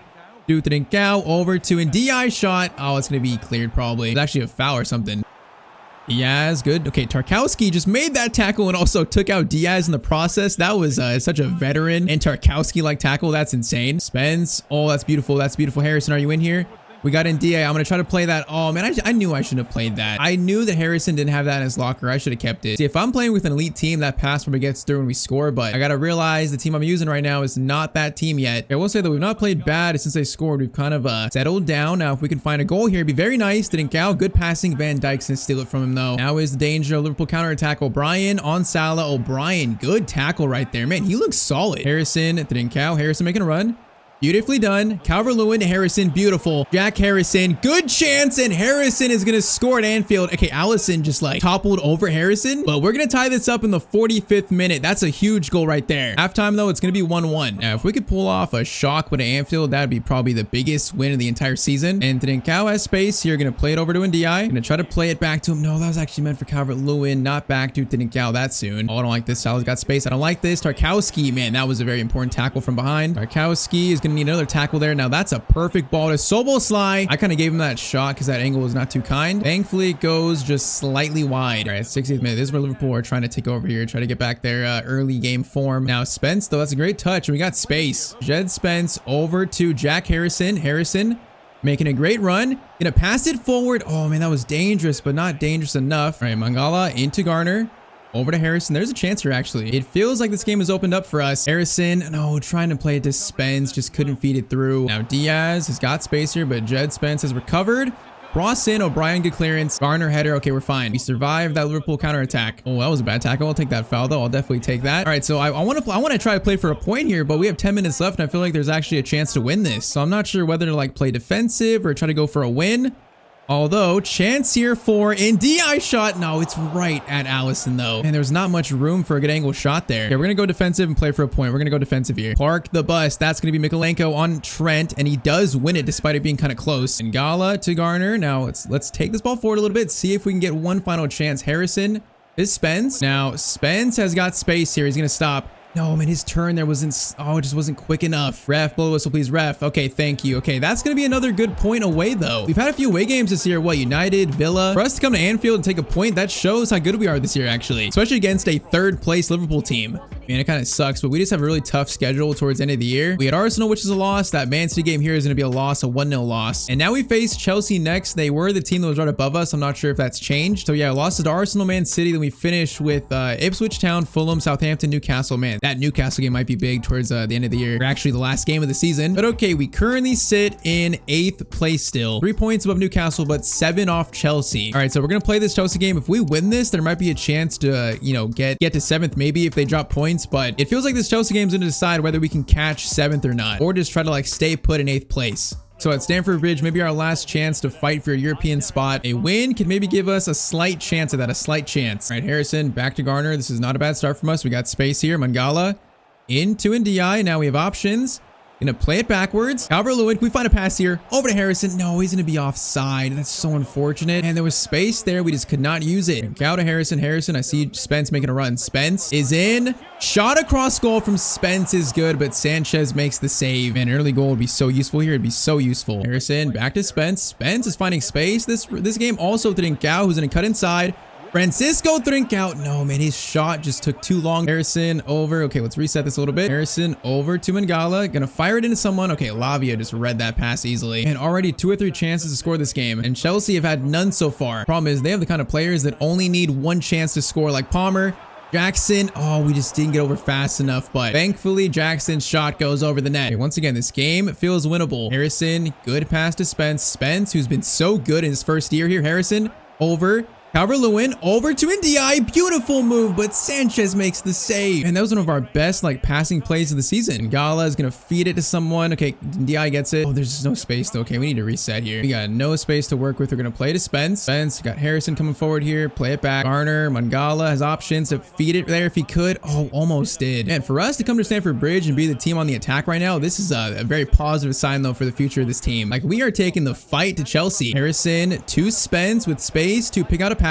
Do Trincao over to Ndiaye shot. Oh, it's going to be cleared probably. It's actually a foul or something. Diaz, good. Okay, Tarkowski just made that tackle and also took out Diaz in the process. That was such a veteran and Tarkowski-like tackle. That's insane. Spence. Oh, that's beautiful. That's beautiful. Harrison, are you in here? We got Ndiaye. I'm going to try to play that. Oh, man, I knew I shouldn't have played that. I knew that Harrison didn't have that in his locker. I should have kept it. See, if I'm playing with an elite team, that pass probably gets through when we score, but I got to realize the team I'm using right now is not that team yet. I will say that we've not played bad since they scored. We've kind of settled down. Now, if we can find a goal here, it'd be very nice. Trincao, good passing. Van Dijk's going to steal it from him, though. Now is the danger of Liverpool counterattack. O'Brien on Salah. O'Brien, good tackle right there. Man, he looks solid. Harrison, Trincao. Harrison making a run. Beautifully done. Calvert-Lewin to Harrison. Beautiful. Jack Harrison. Good chance. And Harrison is going to score at Anfield. Okay, Allison just like toppled over Harrison. But we're going to tie this up in the 45th minute. That's a huge goal right there. Halftime, though, it's going to be 1-1. Now, if we could pull off a shock with Anfield, that would be probably the biggest win of the entire season. And Trincao has space here. Going to play it over to Ndiaye. Going to try to play it back to him. No, that was actually meant for Calvert-Lewin, not back to Trincao that soon. Oh, I don't like this. Salah's got space. I don't like this. Tarkowski, man, that was a very important tackle from behind. Tarkowski is going to need another tackle there. Now that's a perfect ball to Szoboszlai. I kind of gave him that shot because that angle was not too kind. Thankfully, it goes just slightly wide. All right, 60th minute. This is where Liverpool are trying to take over here, try to get back their early game form. Now Spence, though, that's a great touch. And we got space. Jed Spence over to Jack Harrison. Harrison making a great run. Gonna pass it forward. Oh, man, that was dangerous, but not dangerous enough. All right, Mangala into Garner. Over to Harrison. There's a chance here, actually. It feels like this game has opened up for us. Harrison, no, trying to play it to Spence. Just couldn't feed it through. Now Diaz has got space here, but Jed Spence has recovered. Cross in, O'Brien, good clearance. Garner, header. Okay, we're fine. We survived that Liverpool counterattack. Oh, that was a bad tackle. I'll take that foul though. I'll definitely take that. All right, so I want to try to play for a point here, but we have 10 minutes left and I feel like there's actually a chance to win this. So I'm not sure whether to like play defensive or try to go for a win. Although, chance here for NDI shot. No, it's right at Allison though. And there's not much room for a good angle shot there. Okay, we're going to go defensive and play for a point. We're going to go defensive here. Park the bus. That's going to be Mikolenko on Trent. And he does win it despite it being kind of close. And Ngala to Garner. Now, let's take this ball forward a little bit. See if we can get one final chance. Harrison is Spence. Now, Spence has got space here. He's going to stop. No, man, his turn there wasn't, oh, it just wasn't quick enough. Ref, blow whistle, please, ref. Okay, thank you. Okay, that's going to be another good point away, though. We've had a few away games this year. What, United, Villa? For us to come to Anfield and take a point, that shows how good we are this year, actually. Especially against a third-place Liverpool team. Man, it kind of sucks, but we just have a really tough schedule towards the end of the year. We had Arsenal, which is a loss. That Man City game here is going to be a loss, a 1-0 loss. And now we face Chelsea next. They were the team that was right above us. I'm not sure if that's changed. So yeah, losses to Arsenal, Man City. Then we finish with Ipswich Town, Fulham, Southampton, Newcastle. Man, that Newcastle game might be big towards the end of the year. Or actually the last game of the season. But okay, we currently sit in 8th place still. 3 points above Newcastle, but 7 off Chelsea. All right, so we're going to play this Chelsea game. If we win this, there might be a chance to, you know, get to 7th maybe if they drop points. But it feels like this Chelsea game is going to decide whether we can catch 7th or not. Or just try to like stay put in 8th place. So at Stamford Bridge, maybe our last chance to fight for a European spot. A win could maybe give us a slight chance at that, a slight chance. All right, Harrison, back to Garner. This is not a bad start from us. We got space here. Mangala into NDI. Now we have options. Gonna play it backwards. Calvert-Lewin, can we find a pass here? Over to Harrison. No, he's gonna be offside. That's so unfortunate. And there was space there. We just could not use it. Cow to Harrison. Harrison, I see Spence making a run. Spence is in. Shot across goal from Spence is good, but Sanchez makes the save. And an early goal would be so useful here. It'd be so useful. Harrison, back to Spence. Spence is finding space. This game also to Trincao, who's gonna cut inside. Francisco Trincao. No, man, his shot just took too long. Harrison over. Okay, let's reset this a little bit. Harrison over to Mangala. Gonna fire it into someone. Okay, Lavia just read that pass easily. And already 2 or 3 chances to score this game. And Chelsea have had none so far. Problem is they have the kind of players that only need 1 chance to score, like Palmer, Jackson. Oh, we just didn't get over fast enough, but thankfully Jackson's shot goes over the net. Okay, once again, this game feels winnable. Harrison, good pass to Spence. Spence, who's been so good in his first year here. Harrison over. Calvert-Lewin over to NDI. Beautiful move, but Sanchez makes the save. And that was one of our best like passing plays of the season. Gala is going to feed it to someone. Okay, NDI gets it. Oh, there's just no space though. Okay, we need to reset here. We got no space to work with. We're going to play to Spence. Spence, got Harrison coming forward here. Play it back. Garner, Mangala has options to feed it there if he could. Oh, almost did. And for us to come to Stamford Bridge and be the team on the attack right now, this is a very positive sign though for the future of this team. Like we are taking the fight to Chelsea. Harrison to Spence with space to pick out a pass.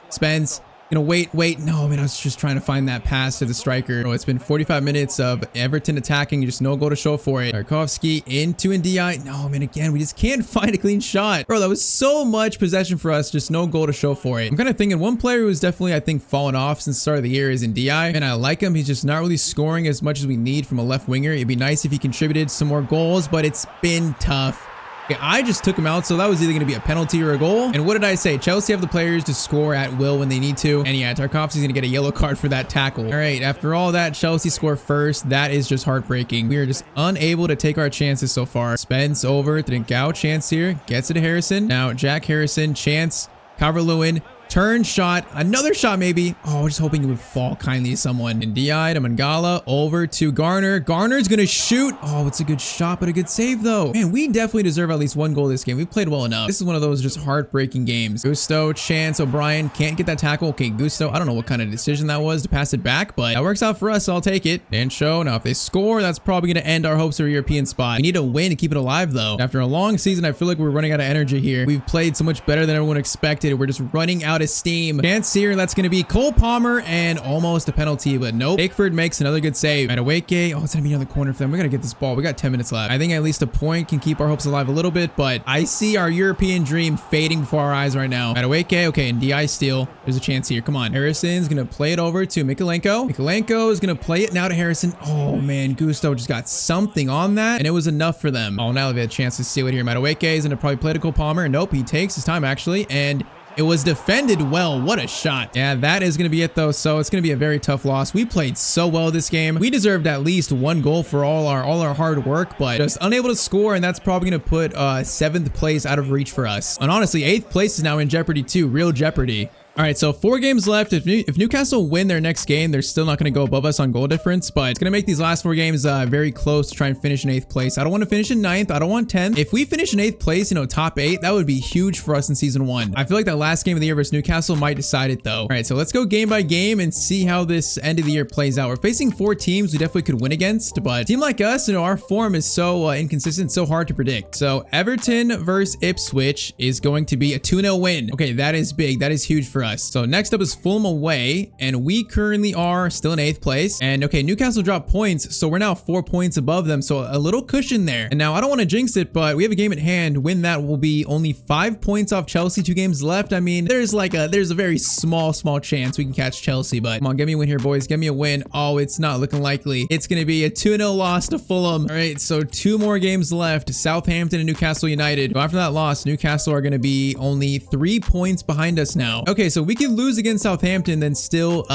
Spence gonna wait. No, man, I was just trying to find that pass to the striker. Oh, it's been 45 minutes of Everton attacking, just no goal to show for it. Tarkovsky into NDI. No, man, again, we just can't find a clean shot. Bro, that was so much possession for us, just no goal to show for it. I'm kind of thinking one player who's definitely, I think, fallen off since the start of the year is NDI, and I like him. He's just not really scoring as much as we need from a left winger. It'd be nice if he contributed some more goals, but it's been tough. Okay, I just took him out, so that was either going to be a penalty or a goal. And what did I say? Chelsea have the players to score at will when they need to. And yeah, Tarkovsky's going to get a yellow card for that tackle. All right, after all that, Chelsea score first. That is just heartbreaking. We are just unable to take our chances so far. Spence over, Trincao, chance here. Gets it to Harrison. Now, Jack Harrison, chance. Calvert-Lewin. Turn shot, another shot maybe. Oh, just hoping it would fall kindly to someone. And DI to Mangala over to Garner. Garner's gonna shoot. Oh, it's a good shot, but a good save though. Man, we definitely deserve at least 1 goal this game. We played well enough. This is one of those just heartbreaking games. Gusto, chance, O'Brien can't get that tackle. Okay, Gusto, I don't know what kind of decision that was to pass it back, but that works out for us, so I'll take it. Dan Show, now if they score, that's probably gonna end our hopes of a European spot. We need a win to keep it alive though. After a long season, I feel like we're running out of energy here. We've played so much better than everyone expected. We're just running out of steam. Chance here, that's going to be Cole Palmer and almost a penalty, but nope. Pickford makes another good save. Madueke, oh, it's going to be another corner for them. We got to get this ball. We got 10 minutes left. I think at least a point can keep our hopes alive a little bit, but I see our European dream fading before our eyes right now. Madueke, okay, and DI steal. There's a chance here. Come on. Harrison's going to play it over to Mikolenko. Mikolenko is going to play it now to Harrison. Oh, man, Gusto just got something on that, and it was enough for them. Oh, now they've had a chance to steal it here. Madueke is going to probably play to Cole Palmer. Nope, he takes his time, actually, and It was defended well. What a shot. Yeah, that is going to be it though. So it's going to be a very tough loss. We played so well this game. We deserved at least 1 goal for all our hard work, but just unable to score, and that's probably going to put 7th place out of reach for us. And honestly, 8th place is now in jeopardy too. Real jeopardy. All right, so 4 games left. If Newcastle win their next game, they're still not going to go above us on goal difference, but it's going to make these last 4 games very close to try and finish in 8th place. I don't want to finish in 9th. I don't want 10th. If we finish in 8th place, you know, top 8, that would be huge for us in season 1. I feel like that last game of the year versus Newcastle might decide it though. All right, so let's go game by game and see how this end of the year plays out. We're facing 4 teams we definitely could win against, but a team like us, you know, our form is so inconsistent, so hard to predict. So Everton versus Ipswich is going to be a 2-0 win. Okay, that is big. That is huge for us. So next up is Fulham away, and we currently are still in 8th place. And okay, Newcastle dropped points, so we're now 4 points above them, so a little cushion there. And now I don't want to jinx it, but we have a game at hand. Win that will be only 5 points off Chelsea. 2 games left. I mean, there's a very small chance we can catch Chelsea, but come on, give me a win here, boys. Give me a win. Oh, it's not looking likely. It's gonna be a 2-0 loss to Fulham. All right, so 2 more games left. Southampton and Newcastle United. So after that loss, Newcastle are gonna be only 3 points behind us now. Okay, so we can lose against Southampton, then still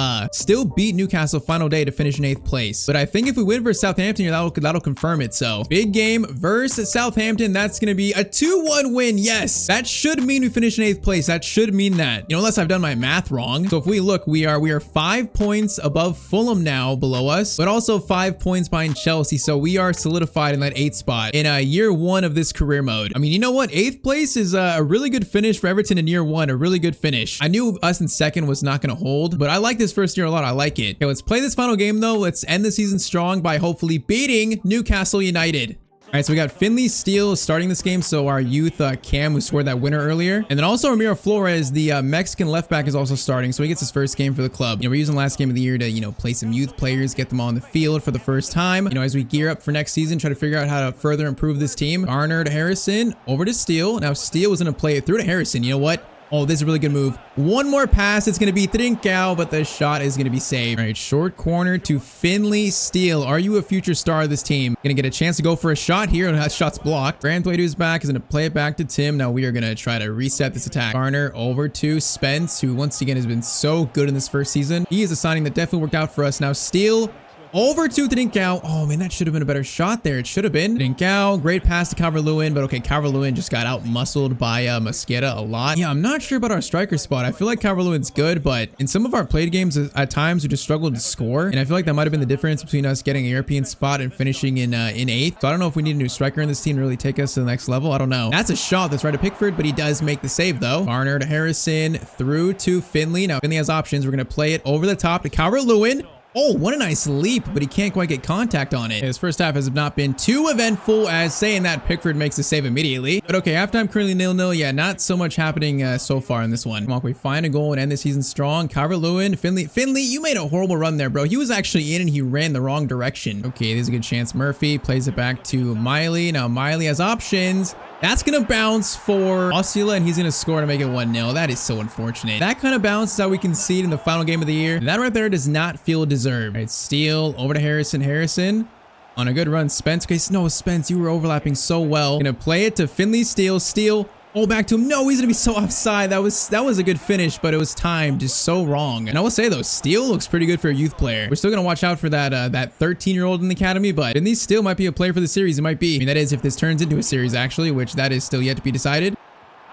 beat Newcastle final day to finish in 8th place. But I think if we win versus Southampton, that'll confirm it. So big game versus Southampton. That's gonna be a 2-1 win. Yes, that should mean we finish in 8th place. That should mean that, you know, unless I've done my math wrong. So if we look, we are 5 points above Fulham now, below us, but also 5 points behind Chelsea. So we are solidified in that 8th spot in year 1 of this career mode. I mean, you know what? 8th place is a really good finish for Everton in year 1. A really good finish. I knew us in 2nd was not going to hold, but I like this first year a lot. I like it. Okay, let's play this final game though. Let's end the season strong by hopefully beating Newcastle United. All right, so we got Finley Steele starting this game. So our youth Cam, who scored that winner earlier. And then also Ramiro Flores, the Mexican left back, is also starting. So he gets his first game for the club. You know, we're using last game of the year to, you know, play some youth players, get them on the field for the first time. You know, as we gear up for next season, try to figure out how to further improve this team. Garner to Harrison, over to Steele. Now Steele was going to play it through to Harrison. You know what? Oh, this is a really good move. One more pass. It's going to be Trincao, but the shot is going to be saved. All right, short corner to Finley Steele. Are you a future star of this team? Going to get a chance to go for a shot here, and that shot's blocked. Brandway to his back is going to play it back to Tim. Now we are going to try to reset this attack. Garner over to Spence, who once again has been so good in this first season. He is a signing that definitely worked out for us. Now Steele over to Trincao. Oh man, that should have been a better shot there. It should have been. Trincao, great pass to Calvert-Lewin, but okay, Calvert-Lewin just got out muscled by Mosqueda a lot. Yeah, I'm not sure about our striker spot. I feel like Calvert-Lewin's good, but in some of our played games at times we just struggled to score, and I feel like that might have been the difference between us getting a European spot and finishing in 8th. So I don't know if we need a new striker in this team to really take us to the next level. I don't know. That's a shot that's right to Pickford, but he does make the save though. Garner to Harrison, through to Finley. Now Finley has options. We're gonna play it over the top to Calvert-Lewin. Oh, what a nice leap, but he can't quite get contact on it. His first half has not been too eventful, as saying that Pickford makes the save immediately. But okay, halftime currently 0-0. Yeah, not so much happening so far in this one. Come on, can we find a goal and end the season strong? Calvert-Lewin, Finley, you made a horrible run there, bro. He was actually in and he ran the wrong direction. Okay, there's a good chance. Murphy plays it back to Miley. Now Miley has options. That's going to bounce for Osula, and he's going to score to make it 1-0. That is so unfortunate. That kind of bounce is how we concede in the final game of the year. That right there does not feel deserved. All right, Steele over to Harrison. Harrison on a good run. Spence. Okay, no, Spence, you were overlapping so well. Going to play it to Finley Steele. Steele. Oh, back to him. No, he's going to be so offside. That was a good finish, but it was timed just so wrong. And I will say, though, Steele looks pretty good for a youth player. We're still going to watch out for that 13-year-old in the academy, but Finley Steele might be a player for the series. It might be. I mean, that is if this turns into a series, actually, which that is still yet to be decided.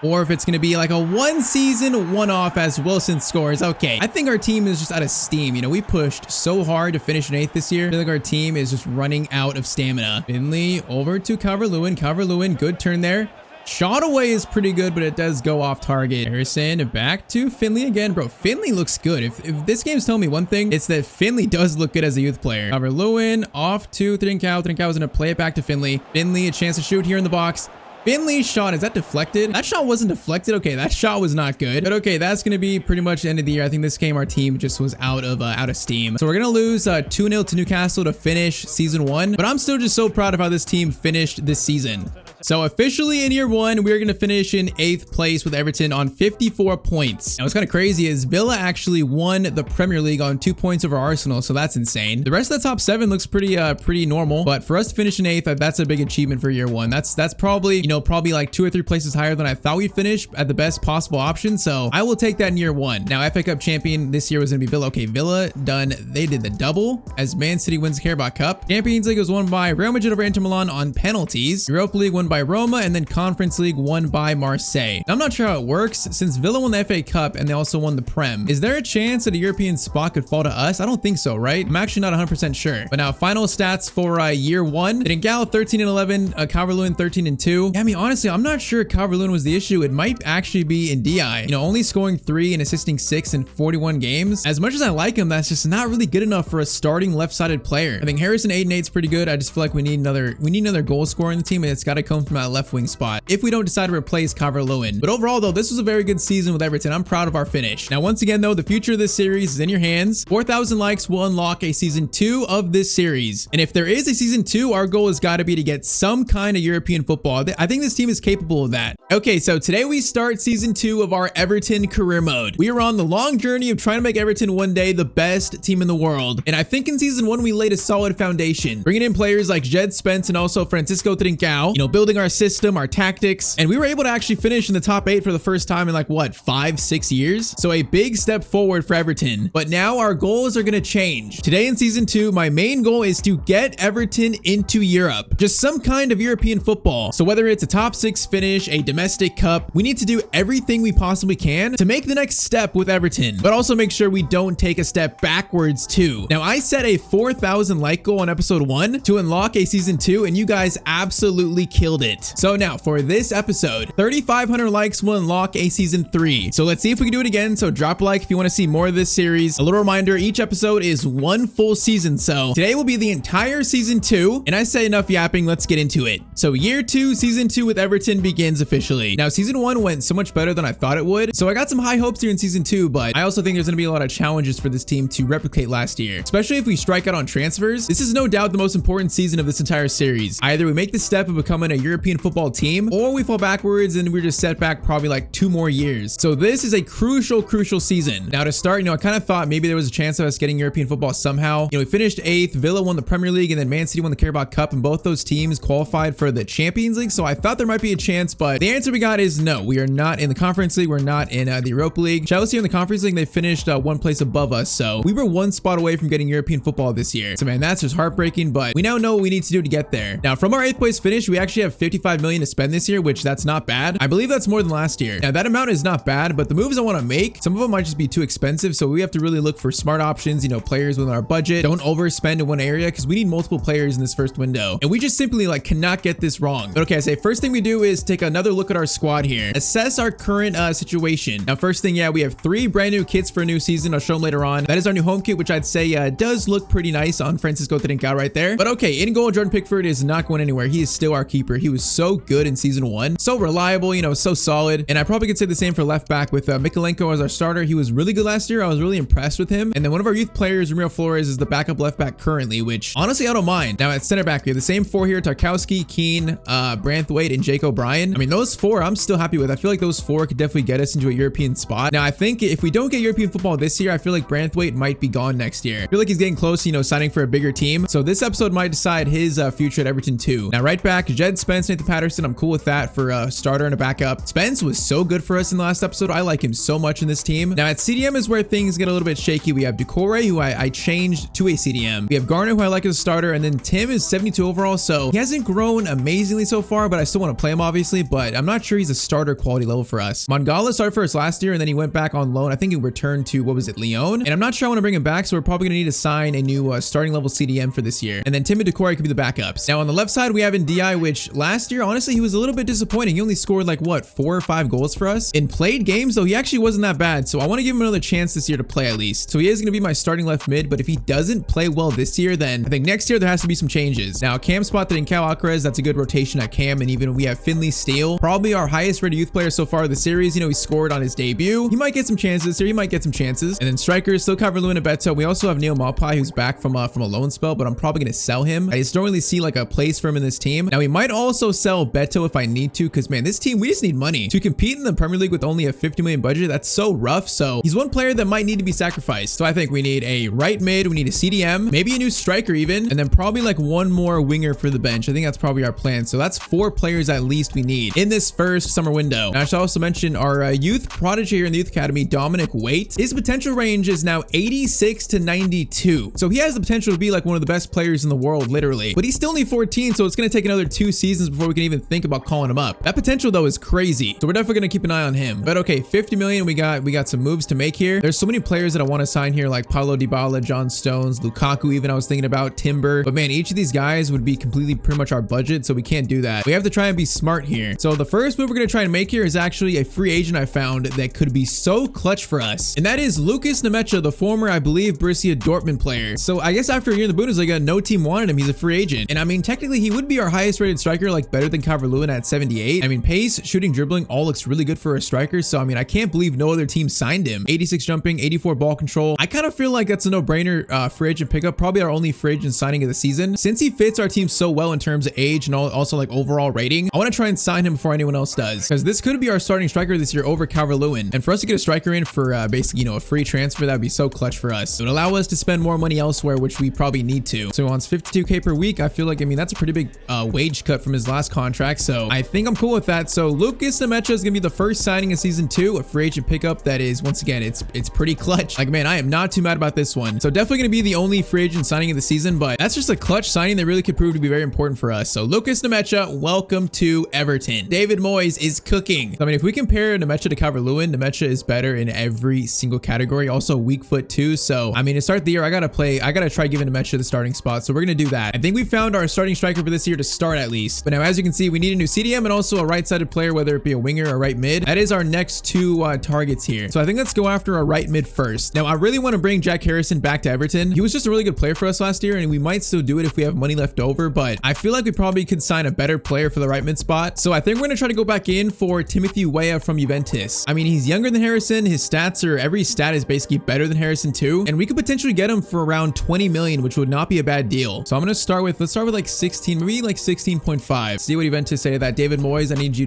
Or if it's going to be like a one-season one-off as Wilson scores. Okay, I think our team is just out of steam. You know, we pushed so hard to finish in 8th this year. I feel like our team is just running out of stamina. Finley over to Calvert-Lewin. Calvert-Lewin, good turn there. Shot away is pretty good, but it does go off target. Harrison back to Finley again. Bro, Finley looks good. If this game's telling me one thing, it's that Finley does look good as a youth player. Calvert-Lewin off to Trincao. Trincao is going to play it back to Finley. Finley, a chance to shoot here in the box. Finley's shot, is that deflected? That shot wasn't deflected. Okay, that shot was not good. But okay, that's going to be pretty much the end of the year. I think this game, our team just was out of steam. So we're going to lose 2-0 to Newcastle to finish season 1. But I'm still just so proud of how this team finished this season. So officially in year one, we're going to finish in 8th place with Everton on 54 points. Now what's kind of crazy is Villa actually won the Premier League on 2 points over Arsenal, so that's insane. The rest of the top 7 looks pretty normal, but for us to finish in 8th, that's a big achievement for year one. That's probably, you know, probably like 2 or 3 places higher than I thought we'd finish at the best possible option, so I will take that in year one. Now FA Cup champion this year was going to be Villa. Okay, Villa done. They did the double as Man City wins the Carabao Cup. Champions League was won by Real Madrid over Inter Milan on penalties. Europa League won by Roma, and then Conference League won by Marseille. Now, I'm not sure how it works since Villa won the FA Cup and they also won the Prem. Is there a chance that a European spot could fall to us? I don't think so, right? I'm actually not 100% sure. But now final stats for year one. Gal 13-11, Calvert-Lewin 13-2. Yeah, I mean, honestly, I'm not sure Calvert-Lewin was the issue. It might actually be Ndiaye. You know, only scoring 3 and assisting 6 in 41 games. As much as I like him, that's just not really good enough for a starting left-sided player. I think Harrison 8-8 is pretty good. I just feel like we need another goal scorer in the team, and it's got to come from that left wing spot if we don't decide to replace Calvert-Lewin. But overall, though, this was a very good season with Everton. I'm proud of our finish. Now, once again, though, the future of this series is in your hands. 4,000 likes will unlock a season 2 of this series. And if there is a season 2, our goal has got to be to get some kind of European football. I think this team is capable of that. Okay, so today we start season 2 of our Everton Career Mode. We are on the long journey of trying to make Everton one day the best team in the world. And I think in season 1, we laid a solid foundation, bringing in players like Jed Spence and also Francisco Trincao, you know, building our system, our tactics, and we were able to actually finish in the top 8 for the first time in like what, 5-6 years? So a big step forward for Everton. But now our goals are going to change. Today in season 2, my main goal is to get Everton into Europe, just some kind of European football. So whether it's a top 6 finish, a domestic cup, we need to do everything we possibly can to make the next step with Everton, but also make sure we don't take a step backwards too. Now I set a 4,000 like goal on episode 1 to unlock a season 2, and you guys absolutely killed it. So now for this episode, 3,500 likes will unlock a season 3. So let's see if we can do it again. So drop a like if you want to see more of this series. A little reminder, each episode is 1 full season. So today will be the entire season 2, and I say enough yapping, let's get into it. So year 2, season 2 with Everton begins officially. Now season 1 went so much better than I thought it would. So I got some high hopes here in season 2, but I also think there's going to be a lot of challenges for this team to replicate last year, especially if we strike out on transfers. This is no doubt the most important season of this entire series. Either we make the step of becoming a European football team, or we fall backwards and we're just set back probably like 2 more years. So this is a crucial season. Now to start, you know, I kind of thought maybe there was a chance of us getting European football somehow. You know, we finished 8th, Villa won the Premier League, and then Man City won the Carabao Cup, and both those teams qualified for the Champions League. So I thought there might be a chance, but the answer we got is no. We are not in the Conference League. We're not in the Europa League. Chelsea in the Conference League, they finished 1 place above us. So we were 1 spot away from getting European football this year. So man, that's just heartbreaking, but we now know what we need to do to get there. Now from our 8th place finish, we actually have 55 million to spend this year, which that's not bad. I believe that's more than last year. Now that amount is not bad, but the moves I want to make, some of them might just be too expensive. So we have to really look for smart options, you know, players within our budget. Don't overspend in one area because we need multiple players in this first window. And we just simply like cannot get this wrong. But okay, I say first thing we do is take another look at our squad here. Assess our current situation. Now first thing, yeah, we have 3 brand new kits for a new season. I'll show them later on. That is our new home kit, which I'd say does look pretty nice on Francisco Trincao right there. But okay, in goal, Jordan Pickford is not going anywhere. He is still our keeper. He was so good in season 1. So reliable, you know, so solid. And I probably could say the same for left back with Mikolenko as our starter. He was really good last year. I was really impressed with him. And then one of our youth players, Ramiro Flores, is the backup left back currently, which honestly, I don't mind. Now at center back, we have the same 4 here: Tarkowski, Keane, Branthwaite, and Jake O'Brien. I mean, those 4 I'm still happy with. I feel like those 4 could definitely get us into a European spot. Now I think if we don't get European football this year, I feel like Branthwaite might be gone next year. I feel like he's getting close, you know, signing for a bigger team. So this episode might decide his future at Everton too. Now right back, Jed Spence, Nathan Patterson. I'm cool with that for a starter and a backup. Spence was so good for us in the last episode. I like him so much in this team. Now at CDM is where things get a little bit shaky. We have Ducore, who I changed to a CDM. We have Garner, who I like as a starter, and then Tim is 72 overall. So he hasn't grown amazingly so far, but I still want to play him obviously, but I'm not sure he's a starter quality level for us. Mangala started for us last year, and then he went back on loan. I think he returned to, what was it, Lyon? And I'm not sure I want to bring him back, so we're probably going to need to sign a new starting level CDM for this year. And then Tim and Ducore could be the backups. Now on the left side, we have Ndiaye, which last year, honestly, he was a little bit disappointing. He only scored like what, 4 or 5 goals for us in played games, though he actually wasn't that bad. So I want to give him another chance this year to play at least. So he is going to be my starting left mid, but if he doesn't play well this year, then I think next year there has to be some changes. Now Cam spot that in Cal Alcaraz, that's a good rotation at Cam, and even we have Finley Steele. probably our highest rated youth player so far of the series. You know, he scored on his debut. He might get some chances here. He might get some chances. And then strikers, still Calvert-Lewin and Beto. We also have Neil Maupay, who's back from a loan spell, but I'm probably going to sell him. I just don't really see like a place for him in this team. Now, we might also sell Beto if I need to, because man, this team, we just need money to compete in the Premier League with only a 50 million budget. That's so rough. So he's one player that might need to be sacrificed. So I think we need a right mid, we need a CDM, maybe a new striker even, and then probably like one more winger for the bench. I think that's probably our plan. So that's 4 players at least we need in this first summer window. Now, I should also mention our youth prodigy here in the youth academy, Dominic Waite. His potential range is now 86 to 92. So he has the potential to be like one of the best players in the world, literally. But he's still only 14, so it's going to take another 2 seasons before we can even think about calling him up. That potential though is crazy. So we're definitely going to keep an eye on him. But okay, 50 million, we got some moves to make here. There's so many players that I want to sign here, like Paulo Dybala, John Stones, Lukaku, even I was thinking about Timber. But man, each of these guys would be completely pretty much our budget, so we can't do that. We have to try and be smart here. So the first move we're going to try and make here is actually a free agent I found that could be so clutch for us. And that is Lucas Nemecha, the former, I believe, Borussia Dortmund player. So I guess after a year in the Bundesliga, no team wanted him. He's a free agent. And I mean, technically he would be our highest rated striker, like better than Calvert-Lewin at 78. I mean, pace, shooting, dribbling, all looks really good for a striker. So I mean, I can't believe no other team signed him. 86 jumping, 84 ball control. I kind of feel like that's a no-brainer free agent pickup. Probably our only free agent signing of the season. Since he fits our team so well in terms of age and also like overall rating, I want to try and sign him before anyone else does, because this could be our starting striker this year over Calvert-Lewin. And for us to get a striker in for basically, you know, a free transfer, that would be so clutch for us. It would allow us to spend more money elsewhere, which we probably need to. So he wants 52K per week. I feel like, I mean, that's a pretty big wage cut from his last contract. So I think I'm cool with that. So Lucas Nemecha is going to be the first signing in season 2, a free agent pickup that is, once again, it's pretty clutch. Like, man, I am not too mad about this one. So definitely going to be the only free agent signing of the season, but that's just a clutch signing that really could prove to be very important for us. So Lucas Nemecha, welcome to Everton. David Moyes is cooking. I mean, if we compare Nemecha to Calvert-Lewin, Nemecha is better in every single category. Also weak foot too. So I mean, to start the year, I gotta try giving Nemecha the starting spot. So we're gonna do that. I think we found our starting striker for this year to start at least. But now, as you can see, we need a new CDM and also a right-sided player, whether it be a winger or right mid. That is our next 2 targets here. So I think let's go after a right mid first. Now, I really want to bring Jack Harrison back to Everton. He was just a really good player for us last year, and we might still do it if we have money left over, but I feel like we probably could sign a better player for the right mid spot. So I think we're gonna try to go back in for Timothy Weah from Juventus. I mean, he's younger than Harrison. His stats are, every stat is basically better than Harrison too, and we could potentially get him for around 20 million, which would not be a bad deal. So I'm gonna start with, let's start with like 16, maybe like 16.5. See what Juventus say to that. David Moyes, I need you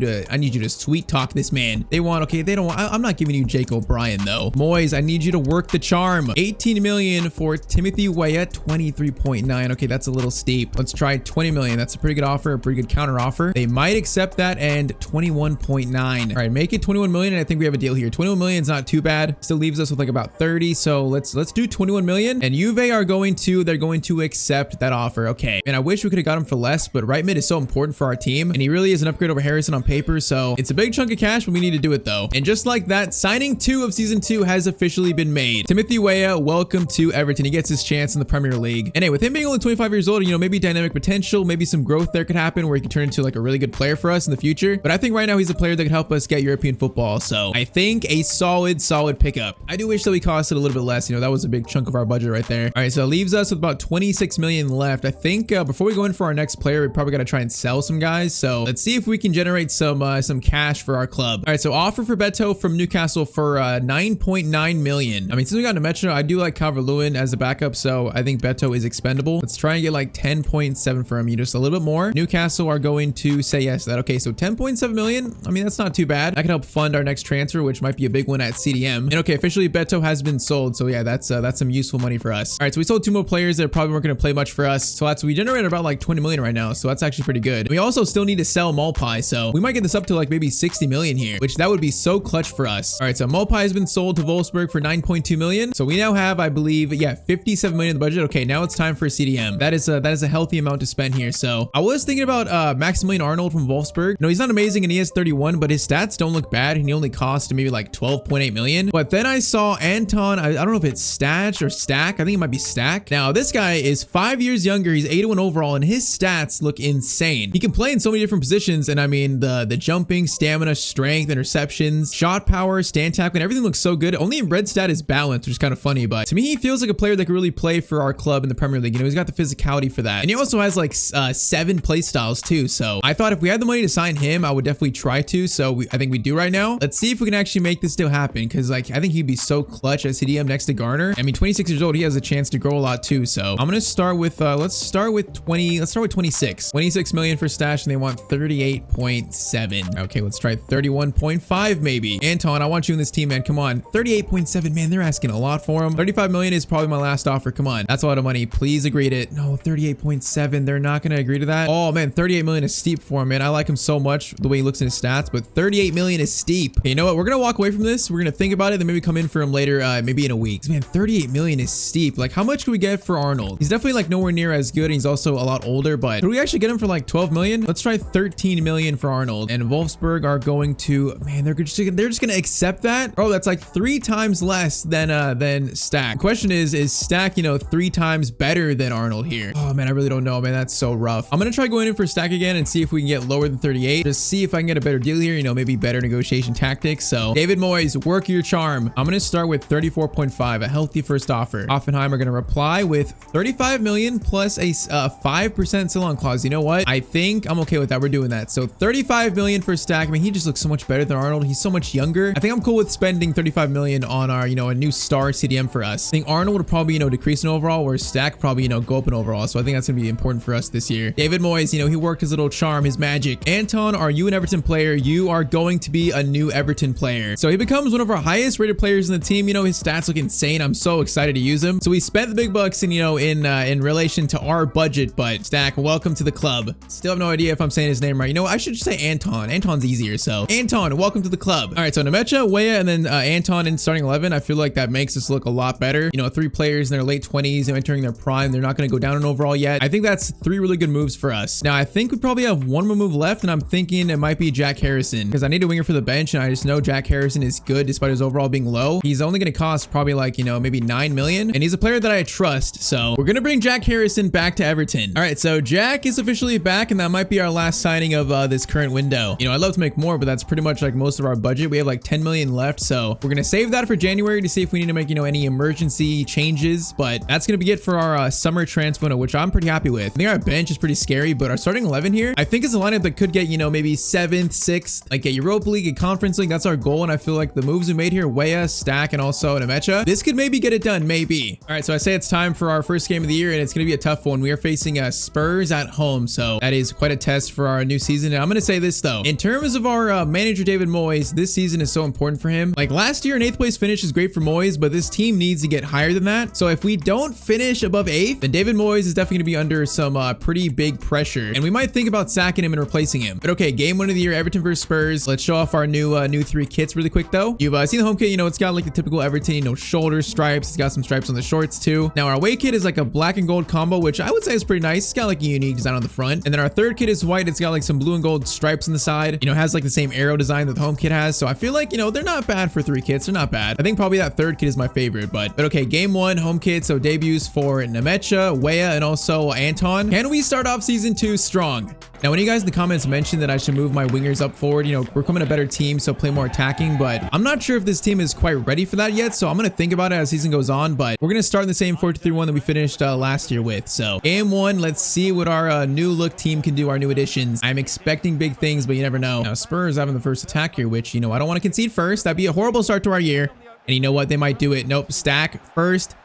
to sweet talk this man. They want, okay, they don't want, I'm not giving you Jake O'Brien though. Moyes, I need you to work the charm. 18 million for Timothy Weah, 23.9. Okay, that's a little steep. Let's try 20 million. That's a pretty good offer, a pretty good counter offer. They might accept that, and 21.9. All right, make it 21 million, and I think we have a deal here. 21 million is not too bad. Still leaves us with like about 30. So let's do 21 million, and Juve are going to accept that offer. Okay, and I wish we could have got him for less, but right mid is so important for our team, and he really is an upgrade over Harrison on paper. So it's a big chunk of cash, but we need to do it though. And just like that, signing 2 of season 2 has officially been made. Timothy Weah, welcome to Everton. He gets his chance in the Premier League. And hey, with him being only 25 years old, you know, maybe dynamic potential, maybe some growth there could happen where he could turn into like a really good player for us in the future. But I think right now he's a player that could help us get European football. So I think a solid pickup. I do wish that we costed a little bit less. You know, that was a big chunk of our budget right there. All right, so it leaves us with about 26 million left. I think before we go in for our next player, we probably got to try and sell some guys. So let's see if we can generate some cash for our club. All right, so offer for Beto from Newcastle for 9.9 million. I mean, since we got Nemecha, I do like Calvert-Lewin as a backup, so I think Beto is expendable. Let's try and get like 10.7 for him. You just a little bit more. Newcastle are going to say yes to that. Okay, so 10.7 million. I mean, that's not too bad. That could help fund our next transfer, which might be a big one at CDM. And okay, officially Beto has been sold. So yeah, that's some useful money for us. All right, so we sold 2 more players that probably weren't going to play much for us. So we generated about like 20 million right now. So that's actually pretty good. And we also still need to sell Maupay. So we might get this up to like maybe 60 million here, which that would be so clutch for us. All right, so Maupay has been sold to Wolfsburg for 9.2 million. So we now have, I believe, yeah, 57 million in the budget. Okay, now it's time for a CDM. That is a healthy amount to spend here. So I was thinking about Maximilian Arnold from Wolfsburg. No, he's not amazing and he has 31, but his stats don't look bad, and he only cost maybe like 12.8 million. But then I saw Anton, I don't know if it's Stash or Stack. I think it might be Stack. Now this guy is 5 years younger. He's 81 overall, and his stats look insane. He can play in so many different positions, and I mean the jumping, stamina, strength, interceptions, shot power, stand tackling, everything looks so good. Only in red stat is balance, which is kind of funny, but to me he feels like a player that could really play for our club in the Premier League. You know, he's got the physicality for that, and he also has like 7 play styles too. So I thought if we had the money to sign him him, I would definitely try to. So I think we do right now. Let's see if we can actually make this deal happen, because like I think he'd be so clutch as CDM next to Garner. I mean, 26 years old, he has a chance to grow a lot too. So I'm gonna start with let's start with 26 million for stash, and they want 38.7. Okay, let's try 31.5 maybe. Anton, I want you in this team, man. Come on. 38.7, man, they're asking a lot for him. 35 million is probably my last offer. Come on, that's a lot of money. Please agree to it. No, 38.7, they're not gonna agree to that. Oh man, 38 million is steep for him, man. I like him so much the way he looks in his stats, but 38 million is steep. Okay, you know what, we're gonna walk away from this. We're gonna think about it, then maybe come in for him later, maybe in a week. Man, 38 million is steep. Like, how much could we get for Arnold? He's definitely like nowhere near as good, and he's also a lot older, but could we actually get him for like 12 million? Let's try 13 million for Arnold. And Wolfsburg are going to, man, they're just gonna accept that. Oh, that's like 3 times less than Stack. The question is Stack, you know, 3 times better than Arnold here? Oh man, I really don't know, man. That's so rough. I'm gonna try going in for Stack again and see if we can get lower than 38. Just see if I can get a better deal here, you know, maybe better negotiation tactics. So David Moyes, work your charm. I'm gonna start with 34.5, a healthy first offer. Hoffenheim are gonna reply with 35 million plus a 5% sell-on clause. You know what, I think I'm okay with that. We're doing that. So 35 million for Stack. I mean, he just looks so much better than Arnold. He's so much younger. I think I'm cool with spending 35 million on our, you know, a new star CDM for us. I think Arnold would probably, you know, decrease in overall, where Stack probably, you know, go up in overall. So I think that's gonna be important for us this year. David Moyes, you know, he worked his little charm, his magic. Anton, are you an Everton player? You are going to be a new Everton player. So he becomes one of our highest rated players in the team. You know, his stats look insane. I'm so excited to use him. So we spent the big bucks in, you know, in relation to our budget, but Stack, welcome to the club. Still have no idea if I'm saying his name right. You know what, I should just say Anton. Anton's easier. So Anton, welcome to the club. All right, so Nemecha, Weah, and then Anton in starting 11. I feel like that makes us look a lot better. You know, 3 players in their late 20s and entering their prime. They're not going to go down in overall yet. I think that's 3 really good moves for us. Now, I think we probably have one more move left, and I'm thinking it might be Jack Harrison, because I need a winger for the bench, and I just know Jack Harrison is good despite his overall being low. He's only going to cost probably like, you know, maybe 9 million, and he's a player that I trust. So we're going to bring Jack Harrison back to Everton. All right, so Jack is officially back, and that might be our last signing of this current window. You know, I'd love to make more, but that's pretty much like most of our budget. We have like 10 million left, so we're going to save that for January to see if we need to make, you know, any emergency changes. But that's going to be it for our summer transfer window, which I'm pretty happy with. I think our bench is pretty scary, but our starting 11 here, I think, is a lineup that could get, you know, maybe 7th, 6th, like a Europa League, a Conference League. That's our goal, and I feel like the moves we made here, Weah, Stack, and also Nemecha, this could maybe get it done, maybe. All right, so I say it's time for our first game of the year, and it's going to be a tough one. We are facing Spurs at home, so that is quite a test for our new season. And I'm going to say this though, in terms of our manager David Moyes, this season is so important for him. Like last year, an 8th place finish is great for Moyes, but this team needs to get higher than that. So if we don't finish above 8th, then David Moyes is definitely going to be under some pretty big pressure, and we might think about sacking him and replacing him. But okay, game 1 of the year, Everton versus Spurs. Let's show off our new 3 kits really quick though. You've seen the home kit. You know, it's got like the typical Everton, you know, shoulder stripes. It's got some stripes on the shorts too. Now our away kit is like a black and gold combo, which I would say is pretty nice. It's got like a unique design on the front. And then our third kit is white. It's got like some blue and gold stripes on the side. You know, has like the same arrow design that the home kit has. So I feel like, you know, they're not bad for 3 kits. They're not bad. I think probably that third kit is my favorite, but okay, game 1 home kit. So debuts for Nemecha, Weah, and also Anton. Can we start off season 2 strong? Now, when you guys in the comments mentioned that I should move my wingers up forward, you know, we're becoming a better team, so play more attacking, but I'm not sure if this team is quite ready for that yet, so I'm going to think about it as season goes on, but we're going to start in the same 4-2-3-1 that we finished last year with. So game 1, let's see what our new look team can do, our new additions. I'm expecting big things, but you never know. Now, Spurs having the first attack here, which, you know, I don't want to concede first. That'd be a horrible start to our year, and you know what? They might do it. Nope, Stack first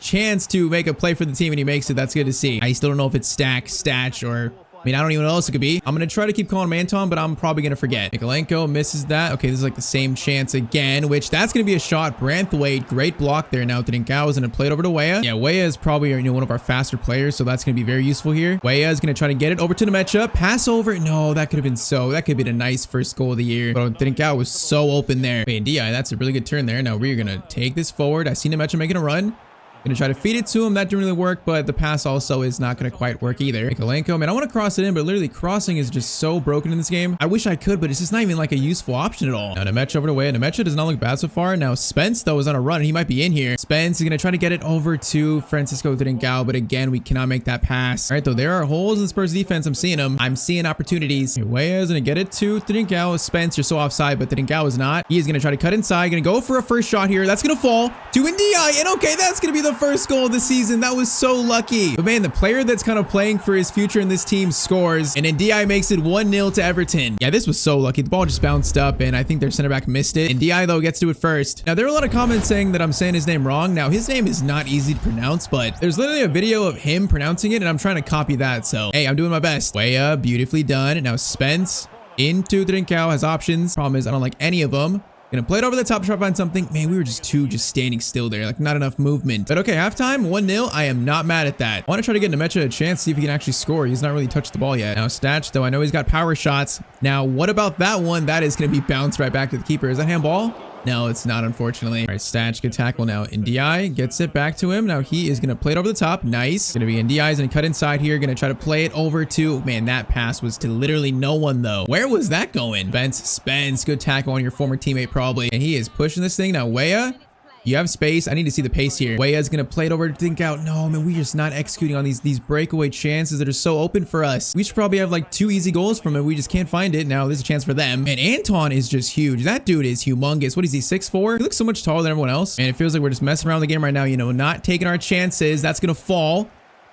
chance to make a play for the team, and he makes it. That's good to see. I still don't know if it's Stack, Statch, or I mean, I don't even know what else it could be. I'm going to try to keep calling him Anton, but I'm probably going to forget. Nikolenko misses that. Okay, this is like the same chance again, which that's going to be a shot. Branthwaite, great block there. Now Trincao is going to play it over to Weah. Yeah, Weah is probably, you know, one of our faster players, so that's going to be very useful here. Weah is going to try to get it over to Nemecha. Pass over. No, that could have been a nice first goal of the year. But Trincao was so open there. Wait, DI, that's a really good turn there. Now we're going to take this forward. I see Nemecha making a run. Gonna try to feed it to him. That didn't really work, but the pass also is not gonna quite work either. Nikolenko, man, I want to cross it in, but literally crossing is just so broken in this game. I wish I could, but it's just not even like a useful option at all. Now Nemecha over to Weah. Nemecha does not look bad so far. Now Spence though is on a run. He might be in here. Spence is gonna try to get it over to Francisco Trincao, but again, we cannot make that pass. All right, though, there are holes in Spurs defense. I'm seeing them. I'm seeing opportunities. Weah is gonna get it to Trincao. Spence, you're so offside, but Trincao is not. He is gonna try to cut inside. Gonna go for a first shot here. That's gonna fall to Ndiaye, and okay, that's gonna be the the first goal of the season. That was so lucky. But man, the player that's kind of playing for his future in this team scores, and Ndiaye makes it 1-0 to Everton. Yeah, this was so lucky. The ball just bounced up, and I think their center back missed it. Ndiaye, though, gets to it first. Now, there are a lot of comments saying that I'm saying his name wrong. Now, his name is not easy to pronounce, but there's literally a video of him pronouncing it, and I'm trying to copy that. So, hey, I'm doing my best. Weah, beautifully done. Now, Spence into Trincao has options. Problem is, I don't like any of them. Gonna play it over the top to try to find something. Man, we were just standing still there. Like, not enough movement. But okay, halftime, 1-0. I am not mad at that. I want to try to get Nemecha a chance, see if he can actually score. He's not really touched the ball yet. Now, Statch, though, I know he's got power shots. Now, what about that one? That is gonna be bounced right back to the keeper. Is that handball? No, it's not, unfortunately. All right, Statch, good tackle now. Ndiaye gets it back to him. Now he is going to play it over the top. Nice. Going to be Ndiaye's going to cut inside here. Going to try to play it over to... Man, that pass was to literally no one, though. Where was that going? Spence, good tackle on your former teammate, probably. And he is pushing this thing. Now, Weah, you have space. I need to see the pace here. Weah's going to play it over to Trincao. No, man, we're just not executing on these breakaway chances that are so open for us. We should probably have like 2 easy goals from it. We just can't find it. Now, there's a chance for them. And Anton is just huge. That dude is humongous. What is he, 6'4"? He looks so much taller than everyone else. And it feels like we're just messing around the game right now, you know, not taking our chances. That's going to fall.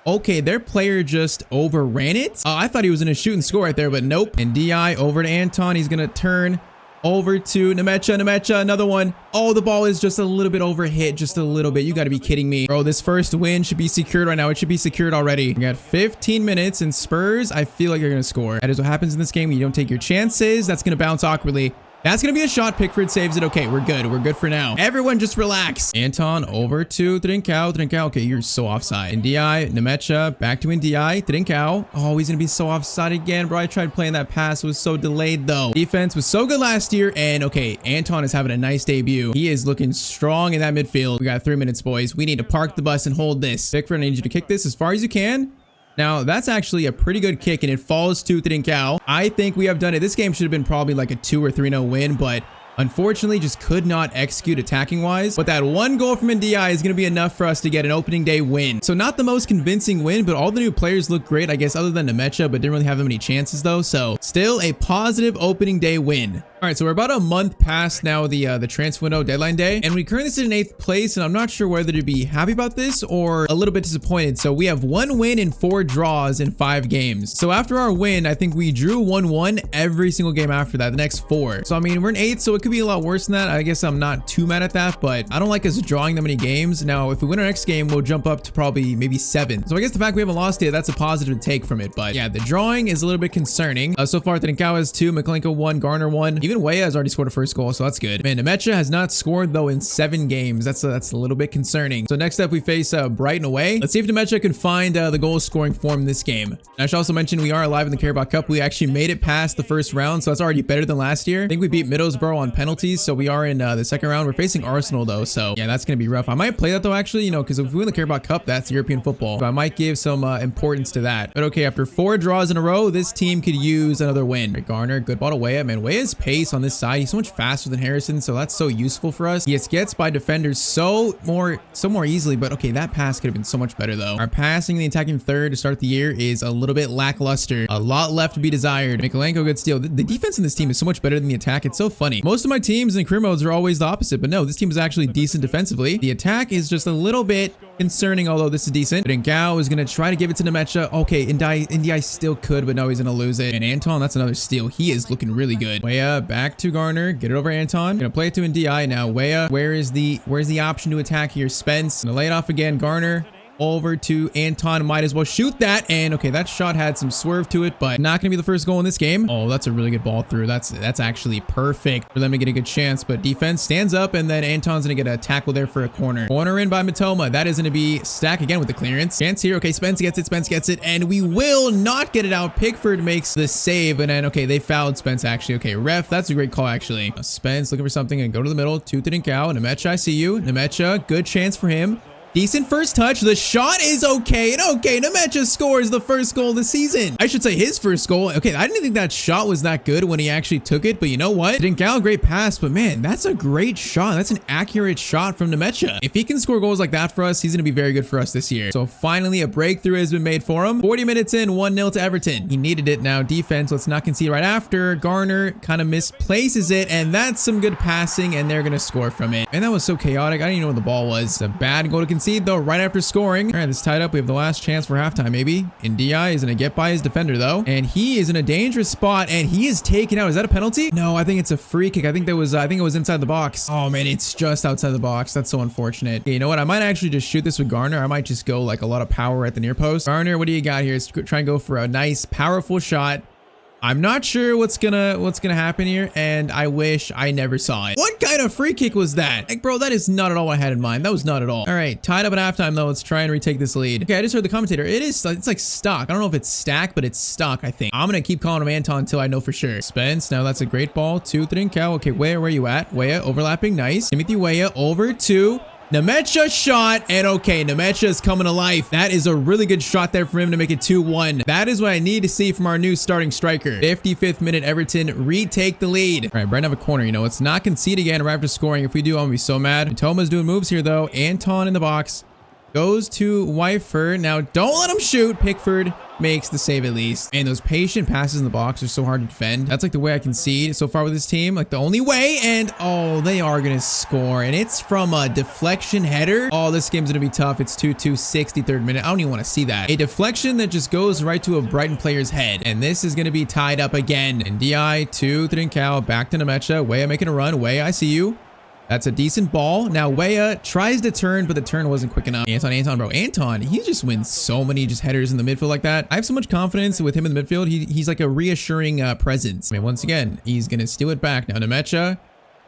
Okay, their player just overran it. I thought he was going to shoot and score right there, but nope. And Ndiaye over to Anton. He's going to turn over to Nemecha, another one. Oh, the ball is just a little bit overhit, just a little bit. You got to be kidding me. Bro, this first win should be secured right now. It should be secured already. We got 15 minutes, and Spurs, I feel like you're going to score. That is what happens in this game when you don't take your chances. That's going to bounce awkwardly. That's going to be a shot. Pickford saves it. Okay, we're good. We're good for now. Everyone just relax. Anton over to Trincao. Okay, you're so offside. Ndiaye, Nemecha, back to Ndiaye. Trincao. Oh, he's going to be so offside again, bro. I tried playing that pass. It was so delayed, though. Defense was so good last year. And okay, Anton is having a nice debut. He is looking strong in that midfield. We got 3 minutes, boys. We need to park the bus and hold this. Pickford, I need you to kick this as far as you can. Now, that's actually a pretty good kick, and it falls to Trincao. I think we have done it. This game should have been probably like a 2 or 3-0 win, but unfortunately just could not execute attacking wise. But that one goal from Ndiaye is going to be enough for us to get an opening day win. So not the most convincing win, but all the new players look great, I guess, other than Nemecha, but didn't really have that many chances though. So still a positive opening day win. All right, so we're about a month past now the transfer window deadline day, and we currently sit in 8th place, and I'm not sure whether to be happy about this or a little bit disappointed. So we have 1 win and 4 draws in 5 games. So after our win, I think we drew 1-1 every single game after that, the next 4. So I mean, we're in 8th, so it could be a lot worse than that. I guess I'm not too mad at that, but I don't like us drawing that many games. Now, if we win our next game, we'll jump up to probably maybe 7. So I guess the fact we haven't lost yet, that's a positive to take from it. But yeah, the drawing is a little bit concerning. So far, Trincao has 2, McClenko 1, Garner 1. Even Weah has already scored a first goal, so that's good. Man, Nemecha has not scored though in 7 games. That's a little bit concerning. So next up, we face Brighton away. Let's see if Nemecha can find the goal scoring form in this game. And I should also mention we are alive in the Carabao Cup. We actually made it past the first round, so that's already better than last year. I think we beat Middlesbrough on penalties, so we are in the second round. We're facing Arsenal though, so yeah, that's gonna be rough. I might play that though, actually, you know, because if we win the Carabao Cup, that's European football. So I might give some importance to that. But okay, after 4 draws in a row, this team could use another win. Right, Garner, good ball to Weah. Man, Weah's pace on this side, he's so much faster than Harrison, so that's so useful for us. He gets by defenders so more easily, but okay, that pass could have been so much better though. Our passing in the attacking third to start the year is a little bit lackluster. A lot left to be desired. McClenko, good steal. The defense in this team is so much better than the attack. It's so funny. Most of my teams in career modes are always the opposite, but no, this team is actually decent defensively. The attack is just a little bit concerning, although this is decent. But Ngao is going to try to give it to Nemecha. Okay, Ndiaye still could, but no, he's going to lose it. And Anton, that's another steal. He is looking really good. Weah back to Garner. Get it over Anton. Going to play it to Ndiaye now. Weah, where's the option to attack here? Spence. Going to lay it off again. Garner. Over to Anton, might as well shoot that. And okay, that shot had some swerve to it, but not gonna be the first goal in this game. Oh, that's a really good ball through. That's actually perfect for them to get a good chance. But defense stands up, and then Anton's gonna get a tackle there for a corner. Corner in by Matoma. That is gonna be Stack again with the clearance. Chance here. Okay, Spence gets it, and we will not get it out. Pickford makes the save, and then okay, they fouled Spence actually. Okay, ref, that's a great call actually. Spence looking for something and go to the middle. To Trincao. Nemecha, I see you. Nemecha, good chance for him. Decent first touch. The shot is okay. And okay, Nemecha scores the first goal of the season. I should say his first goal. Okay, I didn't think that shot was that good when he actually took it, but you know what? Trincao, great pass, but man, that's a great shot. That's an accurate shot from Nemecha. If he can score goals like that for us, he's going to be very good for us this year. So finally, a breakthrough has been made for him. 40 minutes in, 1-0 to Everton. He needed it now. Defense, let's not concede right after. Garner kind of misplaces it, and that's some good passing, and they're going to score from it. And that was so chaotic. I didn't even know where the ball was. It's a bad goal to concede. concede though right after scoring. All right, it's tied up. We have the last chance for halftime maybe. And DI is going to get by his defender though. And he is in a dangerous spot and he is taken out. Is that a penalty? No, I think it's a free kick. I think it was inside the box. Oh man, it's just outside the box. That's so unfortunate. Okay, you know what? I might actually just shoot this with Garner. I might just go like a lot of power at the near post. Garner, what do you got here? Let's try and go for a nice powerful shot. I'm not sure what's gonna happen here, and I wish I never saw it. What kind of free kick was that? Like, bro, that is not at all what I had in mind. That was not at all. All right, tied up at halftime though. Let's try and retake this lead. Okay, I just heard the commentator. It's like stuck. I don't know if it's stacked, but it's stuck, I think. I'm gonna keep calling him Anton until I know for sure. Spence, now that's a great ball to Trincao. Okay, where are you at? Weah overlapping, nice. Timothy Weah over to Nemecha shot, and okay, Nemecha is coming to life. That is a really good shot there for him to make it 2-1. That is what I need to see from our new starting striker. 55th minute, Everton retake the lead. All right, Brighton have a corner. You know, let's not concede again right after scoring. If we do, I'm gonna be so mad. Matoma's doing moves here though. Anton in the box. Goes to Wyfer. Now, don't let him shoot. Pickford makes the save at least. And those patient passes in the box are so hard to defend. That's like the way I concede so far with this team. Like the only way. And oh, they are going to score. And it's from a deflection header. Oh, this game's going to be tough. It's 2-2, 63rd minute. I don't even want to see that. A deflection that just goes right to a Brighton player's head. And this is going to be tied up again. And DI to Trincao. Back to Nemecha. Weah making a run. Weah, I see you. That's a decent ball. Now Weah tries to turn, but the turn wasn't quick enough. Anton, bro. Anton, he just wins so many just headers in the midfield like that. I have so much confidence with him in the midfield. He's like a reassuring presence. I mean, once again, he's going to steal it back. Now Nemecha,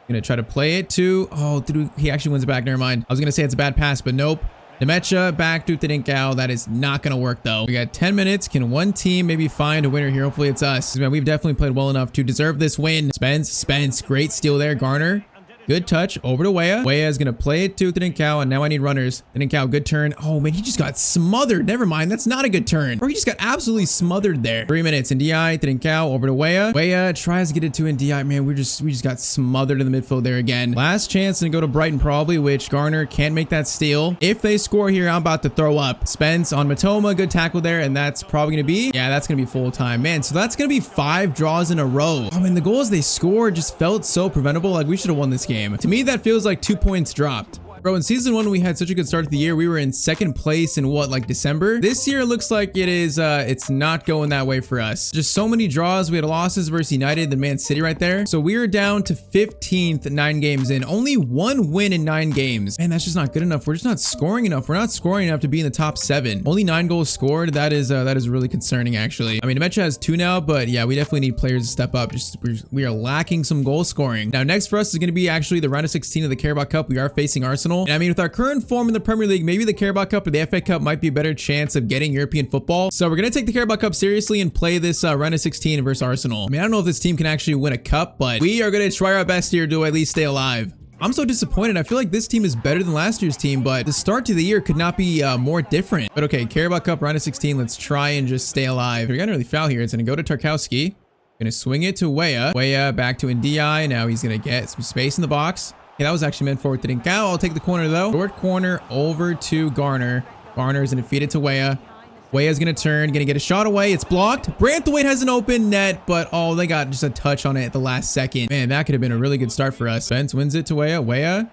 going to try to play it to... Oh, dude, he actually wins it back. Never mind. I was going to say it's a bad pass, but nope. Nemecha back to Trincao. That is not going to work though. We got 10 minutes. Can one team maybe find a winner here? Hopefully it's us. Man, we've definitely played well enough to deserve this win. Spence. Great steal there. Garner. Good touch over to Weah. Weah is going to play it to Trincao, and now I need runners. Trincao, good turn. Oh, man, he just got smothered. Never mind. That's not a good turn. Bro, he just got absolutely smothered there. 3 minutes. NDI, Trincao, over to Weah. Weah tries to get it to NDI. Man, we just got smothered in the midfield there again. Last chance to go to Brighton probably, which Garner can't make that steal. If they score here, I'm about to throw up. Spence on Matoma. Good tackle there, and that's probably going to be... Yeah, that's going to be full time. Man, so that's going to be 5 draws in a row. I mean, the goals they scored just felt so preventable. Like, we should have won this game. To me, that feels like 2 points dropped. Bro, in season 1, we had such a good start to the year. We were in 2nd place in what, like December? This year, it looks like it is, it's not going that way for us. Just so many draws. We had losses versus United and Man City right there. So we are down to 15th 9 games in. Only 1 win in 9 games. Man, that's just not good enough. We're just not scoring enough. We're not scoring enough to be in the top 7. Only 9 goals scored. That is really concerning, actually. I mean, Nemecha has 2 now, but yeah, we definitely need players to step up. We are lacking some goal scoring. Now, next for us is going to be actually the round of 16 of the Carabao Cup. We are facing Arsenal. And I mean, with our current form in the Premier League, maybe the Carabao Cup or the FA Cup might be a better chance of getting European football. So we're going to take the Carabao Cup seriously and play this round of 16 versus Arsenal. I mean, I don't know if this team can actually win a cup, but we are going to try our best here to at least stay alive. I'm so disappointed. I feel like this team is better than last year's team, but the start to the year could not be more different. But okay, Carabao Cup round of 16. Let's try and just stay alive. We're going to really foul here. It's going to go to Tarkowski. Going to swing it to Weah. Weah back to Ndiaye. Now he's going to get some space in the box. Yeah, that was actually meant for Trincao. I'll take the corner though. Short corner over to Garner. Garner is going to feed it to Weah. Weah is going to turn, going to get a shot away. It's blocked. Branthwaite has an open net, but oh, they got just a touch on it at the last second. Man, that could have been a really good start for us. Spence wins it to Weah. Weah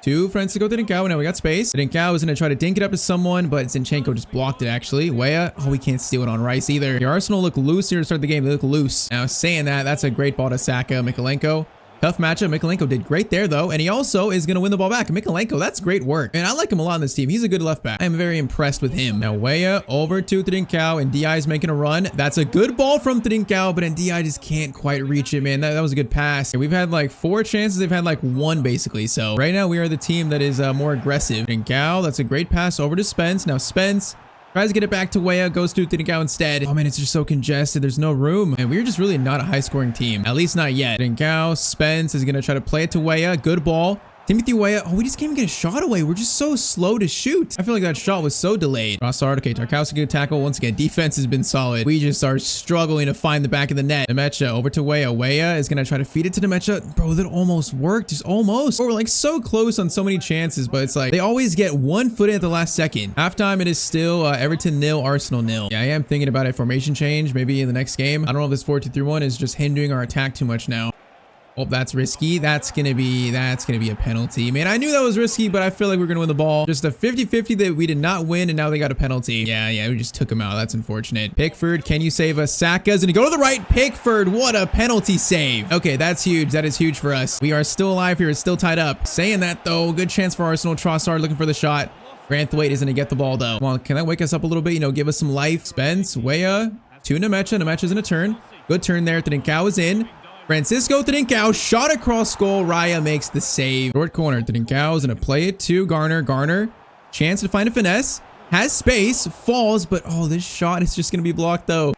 to Francisco Trincao. Now we got space. Trincao is going to try to dink it up to someone, but Zinchenko just blocked it actually. Weah, oh, we can't steal it on Rice either. The Arsenal look loose here to start the game. They look loose. Now saying that, that's a great ball to Saka. Mikalenko. Tough matchup. Mikalenko did great there, though. And he also is going to win the ball back. Mikalenko, that's great work. And I like him a lot in this team. He's a good left back. I'm very impressed with him. Now, Weah over to Trincao, and DI is making a run. That's a good ball from Trincao, but DI just can't quite reach it, man. That was a good pass. We've had like 4 chances. They've had like 1, basically. So right now, we are the team that is more aggressive. Trincao, that's a great pass over to Spence. Now, Spence tries to get it back to Weah, goes to Trincao instead. Oh man, it's just so congested. There's no room. And we're just really not a high-scoring team. At least not yet. Trincao, Spence is going to try to play it to Weah. Good ball. Timothy Weah. Oh, we just can't even get a shot away. We're just so slow to shoot. I feel like that shot was so delayed. Rossard. Okay, Tarkowski good tackle. Once again, defense has been solid. We just are struggling to find the back of the net. Nemecha over to Weah. Weah is going to try to feed it to Nemecha. Bro, that almost worked. Just almost. We're like so close on so many chances, but it's like they always get 1 foot in at the last second. Halftime, it is still Everton 0, Arsenal 0. Yeah, I am thinking about a formation change maybe in the next game. I don't know if this 4-2-3-1 is just hindering our attack too much now. Oh, that's risky. That's gonna be a penalty. Man, I knew that was risky, but I feel like we're gonna win the ball. Just a 50-50 that we did not win, and now they got a penalty. Yeah, we just took him out. That's unfortunate. Pickford, can you save us? Saka's gonna go to the right. Pickford, what a penalty save. Okay, that's huge. That is huge for us. We are still alive here. It's still tied up. Saying that though, good chance for Arsenal. Trossard looking for the shot. Branthwaite is gonna get the ball though. Come on, can that wake us up a little bit? You know, give us some life. Spence, Weah, to Nemecha. Nemecha's in a turn. Good turn there. Trincao is in. Francisco Trincao, shot across goal. Raya makes the save. Short corner. Trincao is going to play it to Garner. Garner, chance to find a finesse. Has space. Falls, but oh, this shot is just going to be blocked though.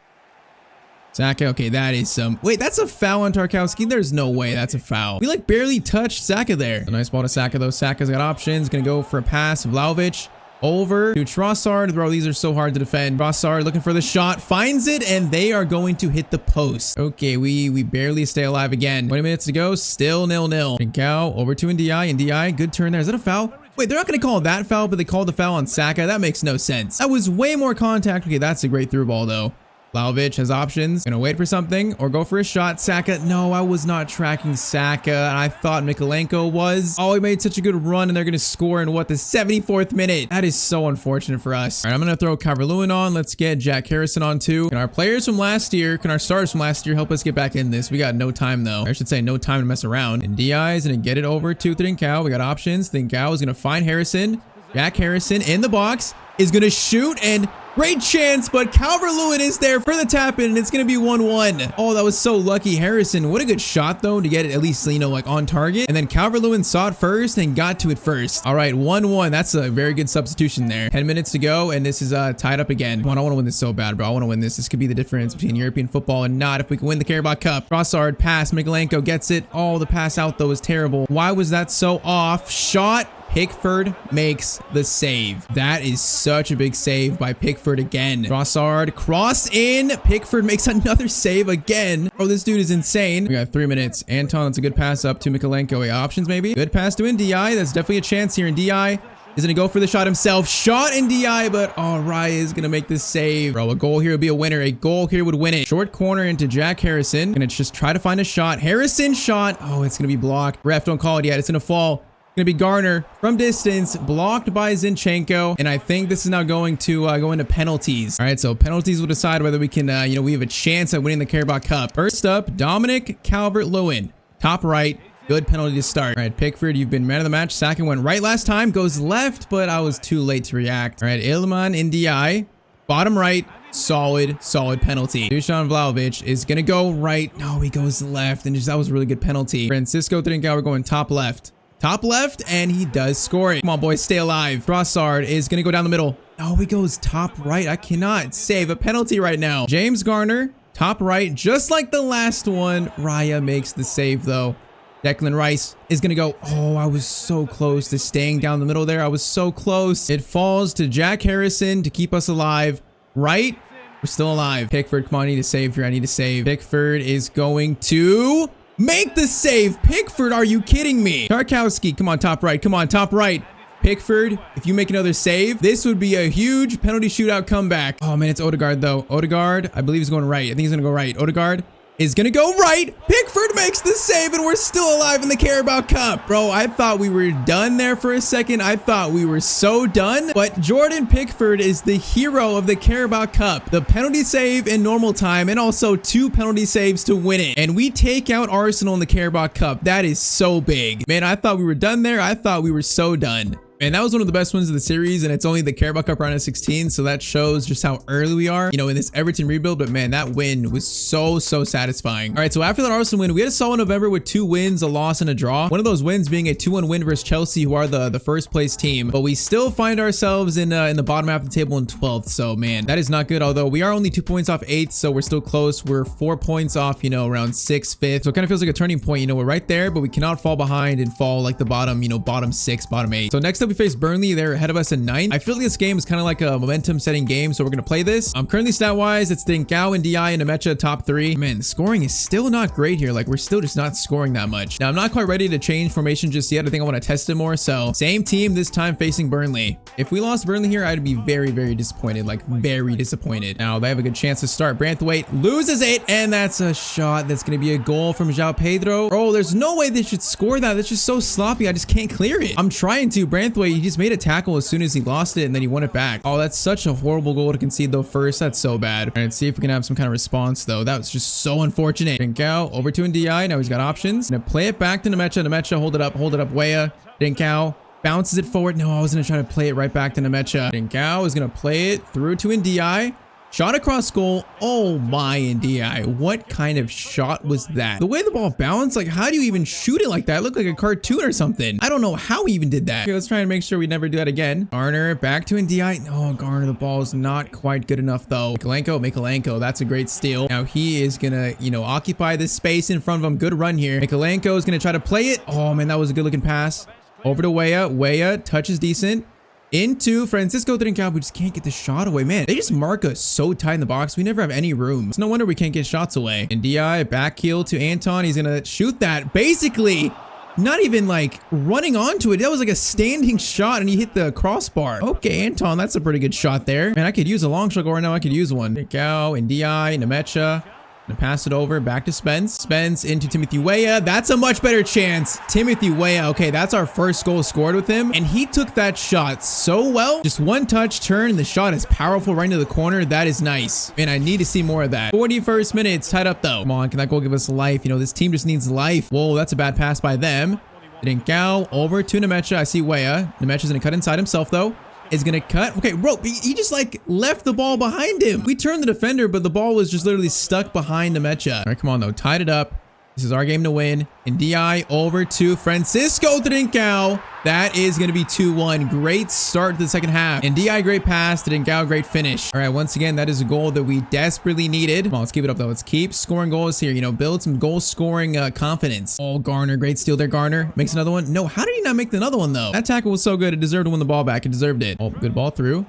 Saka, okay, that is some... Wait, that's a foul on Tarkowski? There's no way that's a foul. We like barely touched Saka there. A nice ball to Saka though. Saka's got options. Going to go for a pass. Vlahovic. Over to Trossard. Bro, these are so hard to defend. Trossard looking for the shot. Finds it, and they are going to hit the post. Okay, we barely stay alive again. 20 minutes to go. Still 0-0. Trincao over to Ndiaye. Ndiaye, good turn there. Is that a foul? Wait, they're not going to call that foul, but they called the foul on Saka. That makes no sense. That was way more contact. Okay, that's a great through ball, though. Vlahovic has options. Gonna wait for something or go for a shot. Saka. No, I was not tracking Saka. And I thought Mikalenko was. Oh, he made such a good run and they're gonna score in what, the 74th minute. That is so unfortunate for us. All right, I'm gonna throw Calvert-Lewin on. Let's get Jack Harrison on too. Can our players from last year, can our starters from last year help us get back in this? We got no time though. I should say no time to mess around. And Diaz is gonna get it over to Trincao. We got options. Trincao is gonna find Harrison. Jack Harrison in the box is gonna shoot, and great chance, but Calvert-Lewin is there for the tap in, and it's going to be 1-1. Oh, that was so lucky. Harrison, what a good shot, though, to get it at least, you know, like on target. And then Calvert-Lewin saw it first and got to it first. All right, 1-1. That's a very good substitution there. 10 minutes to go, and this is tied up again. Come on, I want to win this so bad, bro. I want to win this. This could be the difference between European football and not if we can win the Carabao Cup. Trossard, pass. Mikalenko gets it. Oh, the pass out, though, is terrible. Why was that so off? Shot. Pickford makes the save. That is such a big save by Pickford again. Trossard, cross in. Pickford makes another save again. Oh, this dude is insane. We got 3 minutes. Anton, that's a good pass up to Mikalenko. Options maybe. Good pass to Ndiaye. That's definitely a chance here. Ndiaye is going to go for the shot himself. Shot Ndiaye, but oh, Raya is going to make this save. Bro, a goal here would be a winner. A goal here would win it. Short corner into Jack Harrison. Gonna just try to find a shot. Harrison shot. Oh, it's going to be blocked. Ref, don't call it yet. It's going to fall. Gonna be Garner from distance, blocked by Zinchenko, and I think this is now going to go into penalties. All right, so penalties will decide whether we can, you know, we have a chance at winning the Carabao Cup. First up, Dominic Calvert-Lewin, top right. Good penalty to start. All right, Pickford, you've been man of the match. Saka went right last time, goes left, but I was too late to react. All right, Iliman Ndiaye, bottom right. Solid penalty. Dusan Vlahovic is gonna go right. No, he goes left, and just that was a really good penalty. Francisco Trincao, we're going top left. Top left, and he does score it. Come on, boys, stay alive. Trossard is going to go down the middle. Oh, he goes top right. I cannot save a penalty right now. James Garner, top right, just like the last one. Raya makes the save, though. Declan Rice is going to go. Oh, I was so close to staying down the middle there. I was so close. It falls to Jack Harrison to keep us alive. Right? We're still alive. Pickford, come on, I need to save here. I need to save. Pickford is going to... make the save. Pickford, are you kidding me? Tarkowski, come on, top right. Come on, top right. Pickford, if you make another save, this would be a huge penalty shootout comeback. Oh, man, it's Odegaard, though. Odegaard, I believe he's going right. I think he's going to go right. Odegaard is going to go right. Pickford makes the save, and we're still alive in the Carabao Cup. Bro, I thought we were done there for a second. I thought we were so done. But Jordan Pickford is the hero of the Carabao Cup. The penalty save in normal time, and also 2 penalty saves to win it. And we take out Arsenal in the Carabao Cup. That is so big. Man, I thought we were done there. I thought we were so done. And that was one of the best wins of the series, and it's only the Carabao Cup round of 16, so that shows just how early we are, you know, in this Everton rebuild. But man, that win was so satisfying. All right, so after that Arsenal win, we had a solid November with 2 wins, a loss, and a draw. One of those wins being a 2-1 win versus Chelsea, who are the first place team. But we still find ourselves in the bottom half of the table in 12th. So man, that is not good. Although we are only 2 points off 8th, so we're still close. We're 4 points off, you know, around 6th, 5th. So it kind of feels like a turning point. You know, we're right there, but we cannot fall behind and fall like the bottom, you know, bottom 6, bottom 8. So next up we face Burnley. They're ahead of us in 9th. I feel like this game is kind of like a momentum setting game, so we're going to play this. Currently stat wise, it's Trincao and DI and Nemecha top 3. Man, the scoring is still not great here. Like, we're still just not scoring that much. Now, I'm not quite ready to change formation just yet. I think I want to test it more. So same team this time facing Burnley. If we lost Burnley here, I'd be very, very disappointed. Like, very disappointed. Now, they have a good chance to start. Branthwaite loses it, and that's a shot. That's going to be a goal from João Pedro. Oh, there's no way they should score that. That's just so sloppy. I just can't clear it. I'm trying to. Branthwaite, he just made a tackle as soon as he lost it, and then he won it back. Oh, that's such a horrible goal to concede though first. That's so bad. All right, let's see if we can have some kind of response though. That was just so unfortunate. Trincao over to NDI. Now he's got options. Gonna play it back to Nemecha. Nemecha, hold it up, Weah. Trincao bounces it forward. No, I was gonna try to play it right back to Nemecha. Trincao is gonna play it through to NDI. Shot across goal. Oh my, NDI. What kind of shot was that? The way the ball bounced, like, how do you even shoot it like that? It looked like a cartoon or something. I don't know how he even did that. Okay, let's try and make sure we never do that again. Garner back to NDI. Oh, Garner, the ball is not quite good enough though. Mikalenko, that's a great steal. Now he is gonna, occupy this space in front of him. Good run here. Mikalenko is gonna try to play it. Oh man, that was a good looking pass. Over to Weah. Weah, touch is decent. Into Francisco Trincao. We just can't get the shot away. Man, they just mark us so tight in the box. We never have any room. It's no wonder we can't get shots away. And DI back heel to Anton. He's gonna shoot that. Basically, not even like running onto it. That was like a standing shot and he hit the crossbar. Okay, Anton, that's a pretty good shot there. Man, I could use a long shot goal right now. I could use one. Trincao and DI, Nemecha. Gonna pass it over back to Spence. Spence into Timothy Weah. That's a much better chance. Timothy Weah. Okay, that's our first goal scored with him. And he took that shot so well. Just one touch turn and the shot is powerful right into the corner. That is nice. And I need to see more of that. 41st minute. It's tied up though. Come on, can that goal give us life? This team just needs life. Whoa, that's a bad pass by them. Trincao over to Nemecha. I see Weah. Nemecha's gonna cut inside himself though. Is gonna cut. Okay, bro, he just like left the ball behind him. We turned the defender, but the ball was just literally stuck behind Nemecha. All right, come on though, tied it up. This is our game to win. And DI over to Francisco Trincao. That is going to be 2-1. Great start to the second half. And DI, great pass. Trincao, great finish. All right, once again, that is a goal that we desperately needed. Come on, let's keep it up though. Let's keep scoring goals here. Build some goal scoring confidence. Oh, Garner, great steal there. Garner makes another one. No, how did he not make another one though? That tackle was so good. It deserved to win the ball back. It deserved it. Oh, good ball through.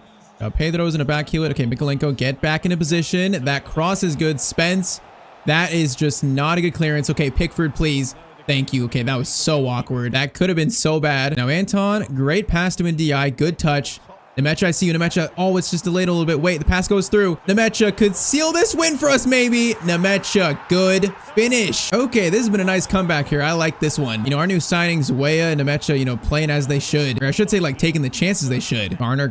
Pedro's in a back heel it. Okay, Mikalenko, get back into position. That cross is good. Spence. That is just not a good clearance. Okay, Pickford, please. Thank you. Okay, that was so awkward. That could have been so bad. Now, Anton, great pass to NDI. Good touch. Nemecha, I see you. Nemecha. Oh, it's just delayed a little bit. Wait, the pass goes through. Nemecha could seal this win for us, maybe. Nemecha, good finish. Okay, this has been a nice comeback here. I like this one. Our new signings, Weah and Nemecha, playing as they should. Or I should say, like, taking the chances they should. Garner,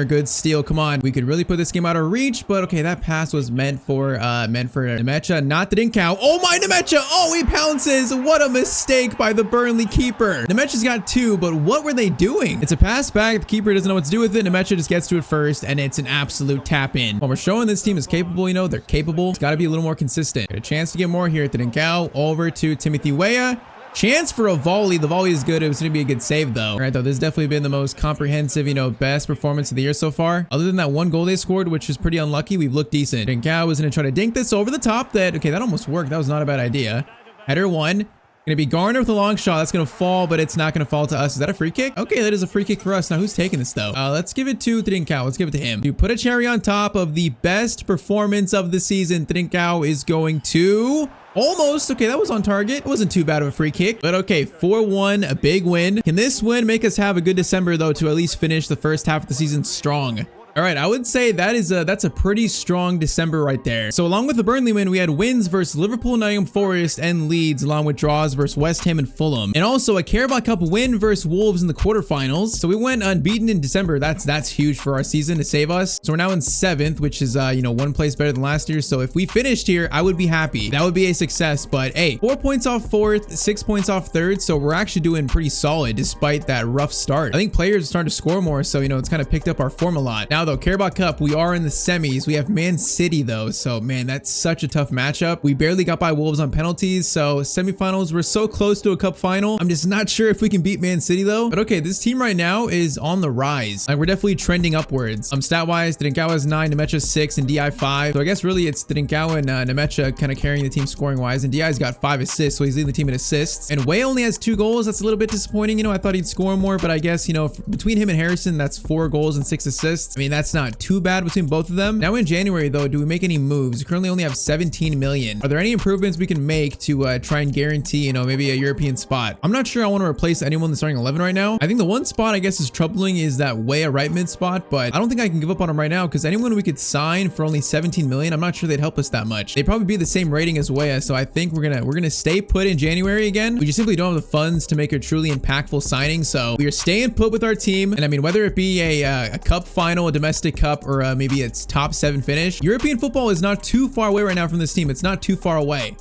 good steal. Come on. We could really put this game out of reach, but okay, that pass was meant for Nemecha, not the Trincao. Oh my, Nemecha. Oh, he pounces. What a mistake by the Burnley keeper. Nemecha's got 2, but what were they doing? It's a pass back. The keeper doesn't know what to do with it. Nemecha just gets to it first, and it's an absolute tap in. While we're showing this team is capable, they're capable. It's got to be a little more consistent. Got a chance to get more here. Trincao over to Timothy Weah. Chance for a volley. The volley is good. It was going to be a good save though. All right, though, this has definitely been the most comprehensive, best performance of the year so far. Other than that one goal they scored, which is pretty unlucky, we've looked decent. Trincao was going to try to dink this over the top. Okay, that almost worked. That was not a bad idea. Header 1. Gonna be Garner with a long shot. That's gonna fall, but it's not gonna fall to us. Is that a free kick? Okay, that is a free kick for us. Now, who's taking this though? Let's give it to Trincao. Let's give it to him. To put a cherry on top of the best performance of the season, Trincao is going to... Almost. Okay, that was on target. It wasn't too bad of a free kick, but okay, 4-1, a big win. Can this win make us have a good December though, to at least finish the first half of the season strong? All right, I would say that's a pretty strong December right there. So along with the Burnley win, we had wins versus Liverpool, Nottingham Forest, and Leeds, along with draws versus West Ham and Fulham. And also a Carabao Cup win versus Wolves in the quarterfinals. So we went unbeaten in December. That's huge for our season to save us. So we're now in 7th, which is, one place better than last year. So if we finished here, I would be happy. That would be a success. But hey, 4 points off 4th, 6 points off 3rd. So we're actually doing pretty solid despite that rough start. I think players are starting to score more. So, it's kind of picked up our form a lot. Now, though, Carabao Cup, we are in the semis. We have Man City though. So man, that's such a tough matchup. We barely got by Wolves on penalties. So semifinals, we're so close to a cup final. I'm just not sure if we can beat Man City though. But okay, this team right now is on the rise. Like we're definitely trending upwards. Stat wise, Trincao has 9, Nemecha 6, and DI 5. So I guess really it's Trincao and Nemecha kind of carrying the team scoring wise. And DI's got 5 assists. So he's leading the team in assists. And Way only has 2 goals. That's a little bit disappointing. You know, I thought he'd score more, but I guess, you know, between him and Harrison, that's 4 goals and 6 assists. I mean, that's not too bad between both of them. Now in January though, do we make any moves? We currently only have 17 million. Are there any improvements we can make to try and guarantee, you know, maybe a European spot? I'm not sure I want to replace anyone in the starting 11 right now. I think the one spot I guess is troubling is that Way a right mid spot, but I don't think I can give up on him right now because anyone we could sign for only 17 million, I'm not sure they'd help us that much. They'd probably be the same rating as Weah, so I think we're gonna stay put in January again. We just simply don't have the funds to make a truly impactful signing, so we are staying put with our team. And I mean, whether it be a cup final, a domestic cup, or maybe it's top 7 finish, European football is not too far away right now from this team. It's not too far away.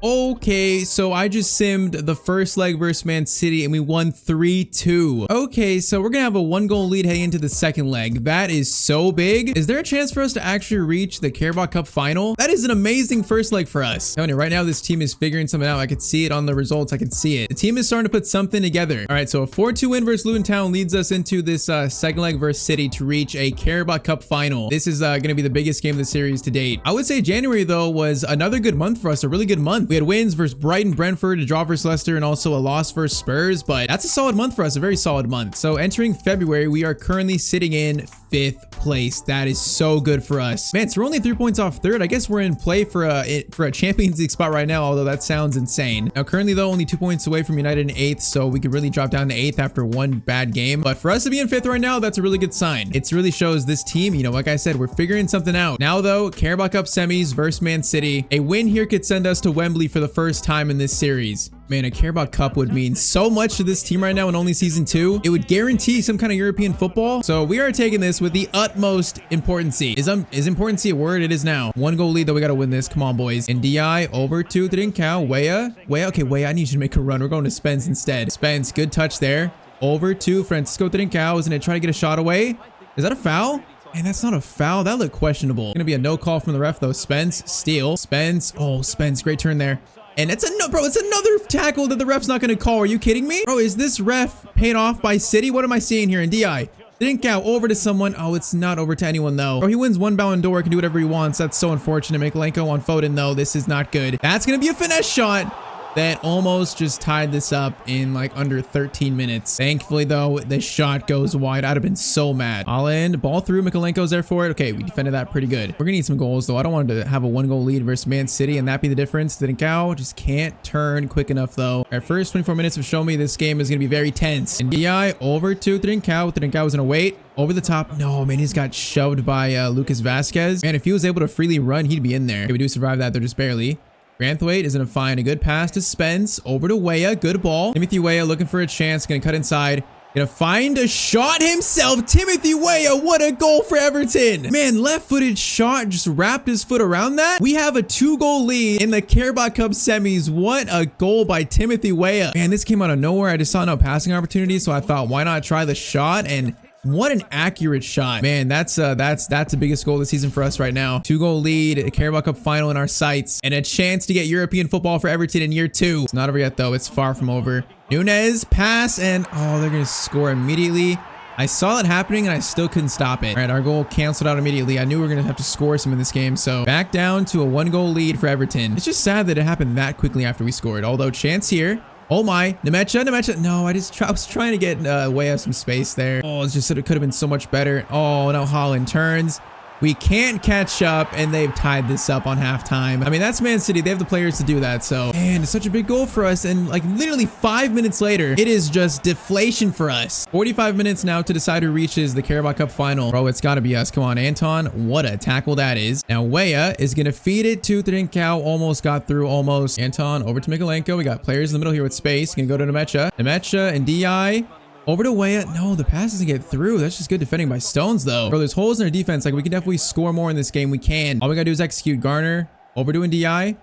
Okay, so I just simmed the first leg versus Man City and we won 3-2. Okay, so we're gonna have a 1-goal lead heading into the second leg. That is so big. Is there a chance for us to actually reach the Carabao Cup final? That is an amazing first leg for us. Now, right now this team is figuring something out. I can see it on the results. I can see it. The team is starting to put something together. All right, so a 4-2 win versus Luton Town leads us into this second leg versus City to reach a Carabao Cup final. This is gonna be the biggest game of the series to date. I would say January though was another good month for us, a really good month. We had wins versus Brighton, Brentford, a draw versus Leicester, and also a loss versus Spurs, but that's a solid month for us, a very solid month. So entering February, we are currently sitting in 5th place. That is so good for us. Man, so we're only 3 points off 3rd. I guess we're in play for a Champions League spot right now, although that sounds insane. Now, currently though, only 2 points away from United in 8th, so we could really drop down to 8th after one bad game. But for us to be in 5th right now, that's a really good sign. It really shows this team, you know, like I said, we're figuring something out. Now though, Carabao Cup semis versus Man City. A win here could send us to Wembley for the first time in this series. Man, a Carabao Cup would mean so much to this team right now in only season 2. It would guarantee some kind of European football. So we are taking this with the utmost importancy. Is importancy a word? It is now. 1-goal lead though. We got to win this. Come on, boys. And DI over to Trincao. Weah. Okay, Weah, I need you to make a run. We're going to Spence instead. Spence, good touch there. Over to Francisco Trincao. Isn't it? Try to get a shot away. Is that a foul? Man, that's not a foul. That looked questionable. Gonna be a no call from the ref though. Spence, steal. Spence. Oh, Spence, great turn there. And it's another tackle that the ref's not going to call. Are you kidding me? Bro, is this ref paid off by City? What am I seeing here in DI? Trincao over to someone. Oh, it's not over to anyone though. Bro, he wins 1 Ballon d'Or, can do whatever he wants. That's so unfortunate. Mikalenko on Foden though. This is not good. That's going to be a finesse shot that almost just tied this up in like under 13 minutes. Thankfully though, this shot goes wide. I'd have been so mad. Holland, ball through. Mikalenko's there for it. Okay, we defended that pretty good. We're gonna need some goals though. I don't want to have a 1-goal lead versus Man City and that be the difference. Trincao just can't turn quick enough though. Our first 24 minutes have shown me this game is gonna be very tense. And DI over to Trincao. Trincao is gonna wait. Over the top. No, man, he's got shoved by Lucas Vasquez. Man, if he was able to freely run, he'd be in there. Okay, we do survive that. They're just barely. Granthwaite is going to find a good pass to Spence. Over to Weah. Good ball. Timothy Weah looking for a chance. Going to cut inside. Going to find a shot himself. Timothy Weah. What a goal for Everton. Man, left-footed shot. Just wrapped his foot around that. We have a 2-goal lead in the Carabao Cup semis. What a goal by Timothy Weah. Man, this came out of nowhere. I just saw no passing opportunity, so I thought, why not try the shot? And what an accurate shot. Man, that's the biggest goal of the season for us right now. 2-goal lead, a Carabao Cup final in our sights, and a chance to get European football for Everton in year 2. It's not over yet though. It's far from over. Nunez, pass, and oh, they're gonna score immediately. I saw it happening and I still couldn't stop it. All right, our goal canceled out immediately. I knew we were gonna have to score some in this game, so back down to a 1-goal lead for Everton. It's just sad that it happened that quickly after we scored, although chance here. Oh my, Nemecha. No, I was trying to get way out some space there. Oh, it's just that it could have been so much better. Oh, no, Holland turns. We can't catch up, and they've tied this up on halftime. I mean, that's Man City. They have the players to do that. So, man, it's such a big goal for us. And like literally 5 minutes later, it is just deflation for us. 45 minutes now to decide who reaches the Carabao Cup final. Bro, it's got to be us. Come on, Anton. What a tackle that is. Now, Weah is going to feed it to Trincao. Almost got through, almost. Anton over to Mikalenko. We got players in the middle here with space. Going to go to Nemecha. Nemecha and DI. Over to Weah. No, the pass doesn't get through. That's just good defending by Stones, though. Bro, there's holes in our defense. Like, we can definitely score more in this game. We can. All we gotta do is execute. Garner. Over to Ndiaye.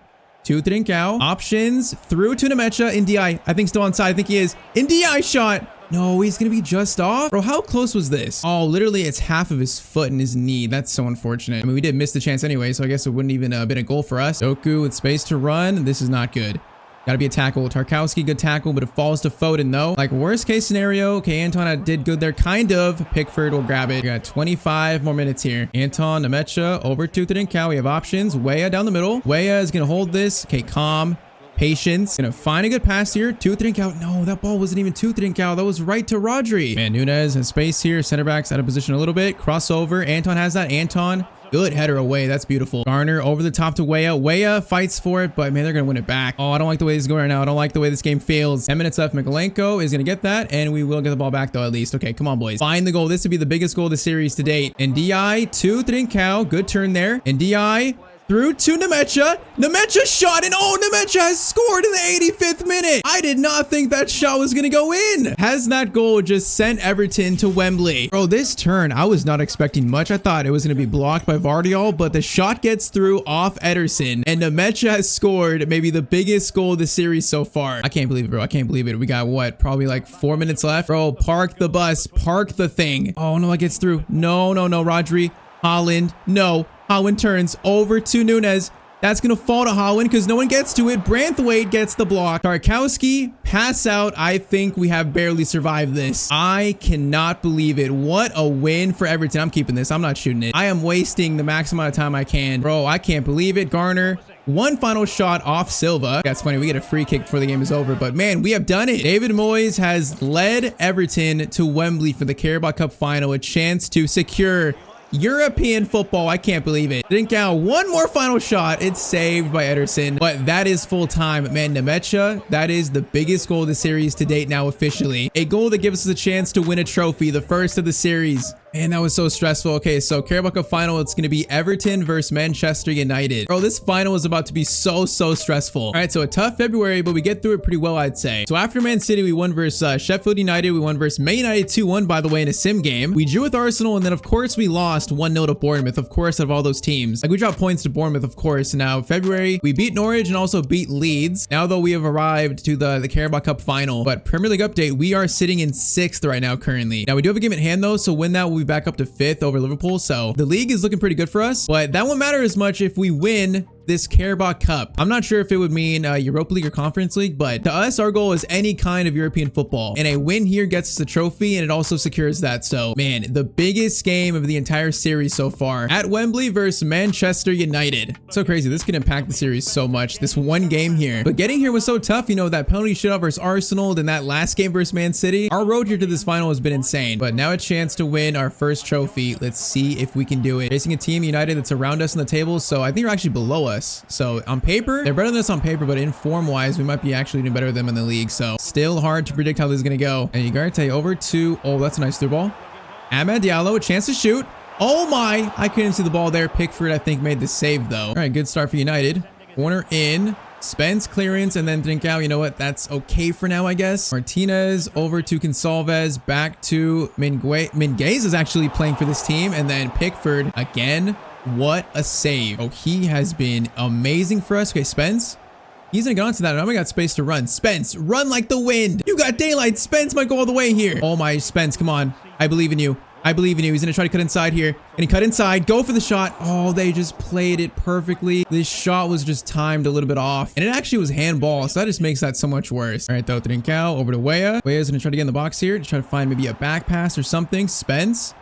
To Trincao. Options. Through to Nemecha. Ndiaye. I think still onside. I think he is. Ndiaye shot. No, he's gonna be just off. Bro, how close was this? Oh, literally it's half of his foot and his knee. That's so unfortunate. I mean, we did miss the chance anyway, so I guess it wouldn't even been a goal for us. Doku with space to run. This is not good. Gotta be a tackle. Tarkowski, good tackle, but it falls to Foden though. Like worst case scenario. Okay, Anton did good there, kind of. Pickford will grab it. We got 25 more minutes here. Anton, Nemecha, over to Trincao. We have options. Weah down the middle. Weah is gonna hold this. Okay, calm. Patience. Gonna find a good pass here to Trincao. No, that ball wasn't even to Trincao. That was right to Rodri. Man, Nunez has space here. Center back's out of position a little bit. Crossover. Anton has that. Anton. Good header away. That's beautiful. Garner over the top to Weah. Weah fights for it, but man, they're going to win it back. Oh, I don't like the way this is going right now. I don't like the way this game feels. 10 minutes left. Mikolenko is going to get that, and we will get the ball back though at least. Okay, come on, boys. Find the goal. This would be the biggest goal of the series to date. And DI to Trincao. Good turn there. And DI through to Nemecha. Nemecha shot, and oh, Nemecha has scored in the 85th minute. I did not think that shot was going to go in. Has that goal just sent Everton to Wembley? Bro, this turn, I was not expecting much. I thought it was going to be blocked by Vardiol, but the shot gets through off Ederson, and Nemecha has scored maybe the biggest goal of the series so far. I can't believe it, bro. I can't believe it. We got what? Probably like 4 minutes left. Bro, park the bus. Park the thing. Oh, no, it gets through. No, no, no. Rodri. Haaland. No. Haaland turns over to Nunez. That's going to fall to Haaland because no one gets to it. Branthwaite gets the block. Tarkowski, pass out. I think we have barely survived this. I cannot believe it. What a win for Everton. I'm keeping this. I'm not shooting it. I am wasting the max amount of time I can. Bro, I can't believe it. Garner. One final shot off Silva. That's funny. We get a free kick before the game is over. But man, we have done it. David Moyes has led Everton to Wembley for the Carabao Cup final. A chance to secure European football. I can't believe it. Trincao, one more final shot. It's saved by Ederson, but that is full time. Man, Nemecha, that is the biggest goal of the series to date now officially. A goal that gives us a chance to win a trophy, the first of the series. Man, that was so stressful. Okay, so Carabao Cup final, it's going to be Everton versus Manchester United. Bro, this final is about to be so stressful. All right, so a tough February, but we get through it pretty well, I'd say. So after Man City, we won versus Sheffield United. We won versus Man United 2-1, by the way, in a sim game. We drew with Arsenal, and then, of course, we lost 1-0 to Bournemouth, of course, out of all those teams. Like, we dropped points to Bournemouth, of course. Now, February, we beat Norwich and also beat Leeds. Now, though, we have arrived to the Carabao Cup final. But Premier League update, we are sitting in 6th right now, currently. Now, we do have a game at hand, though, so win that, we'll be back up to 5th over Liverpool. So the league is looking pretty good for us, but that won't matter as much if we win this Carabao Cup. I'm not sure if it would mean Europa League or Conference League, but to us, our goal is any kind of European football, and a win here gets us a trophy, and it also secures that. So man, the biggest game of the entire series so far at Wembley versus Manchester United. So crazy. This could impact the series so much, this one game here, but getting here was so tough. You know, that penalty shootout versus Arsenal, then that last game versus Man City. Our road here to this final has been insane, but now a chance to win our first trophy. Let's see if we can do it. Facing a team, United, that's around us in the table, so I think they're actually below us. So on paper, they're better than us on paper, but in form wise, we might be actually doing better than them in the league. So still hard to predict how this is going to go. And Ugarte over to, oh, that's a nice through ball. Amad Diallo, a chance to shoot. Oh my, I couldn't see the ball there. Pickford, I think, made the save though. All right, good start for United. Corner in. Spence clearance, and then Trincao. You know what? That's okay for now, I guess. Martinez over to Gonçalves, back to Minguez is actually playing for this team, and then Pickford again. What a save. Oh, he has been amazing for us. Okay, Spence. He's gonna get onto that. Now we got space to run. Spence, run like the wind. You got daylight. Spence might go all the way here. Oh my, Spence, come on. I believe in you. I believe in you. He's gonna try to cut inside here. And he cut inside. Go for the shot. Oh, they just played it perfectly. This shot was just timed a little bit off. And it actually was handball, so that just makes that so much worse. All right, though, Trincao over to Weah. Weah's gonna try to get in the box here to try to find maybe a back pass or something. Spence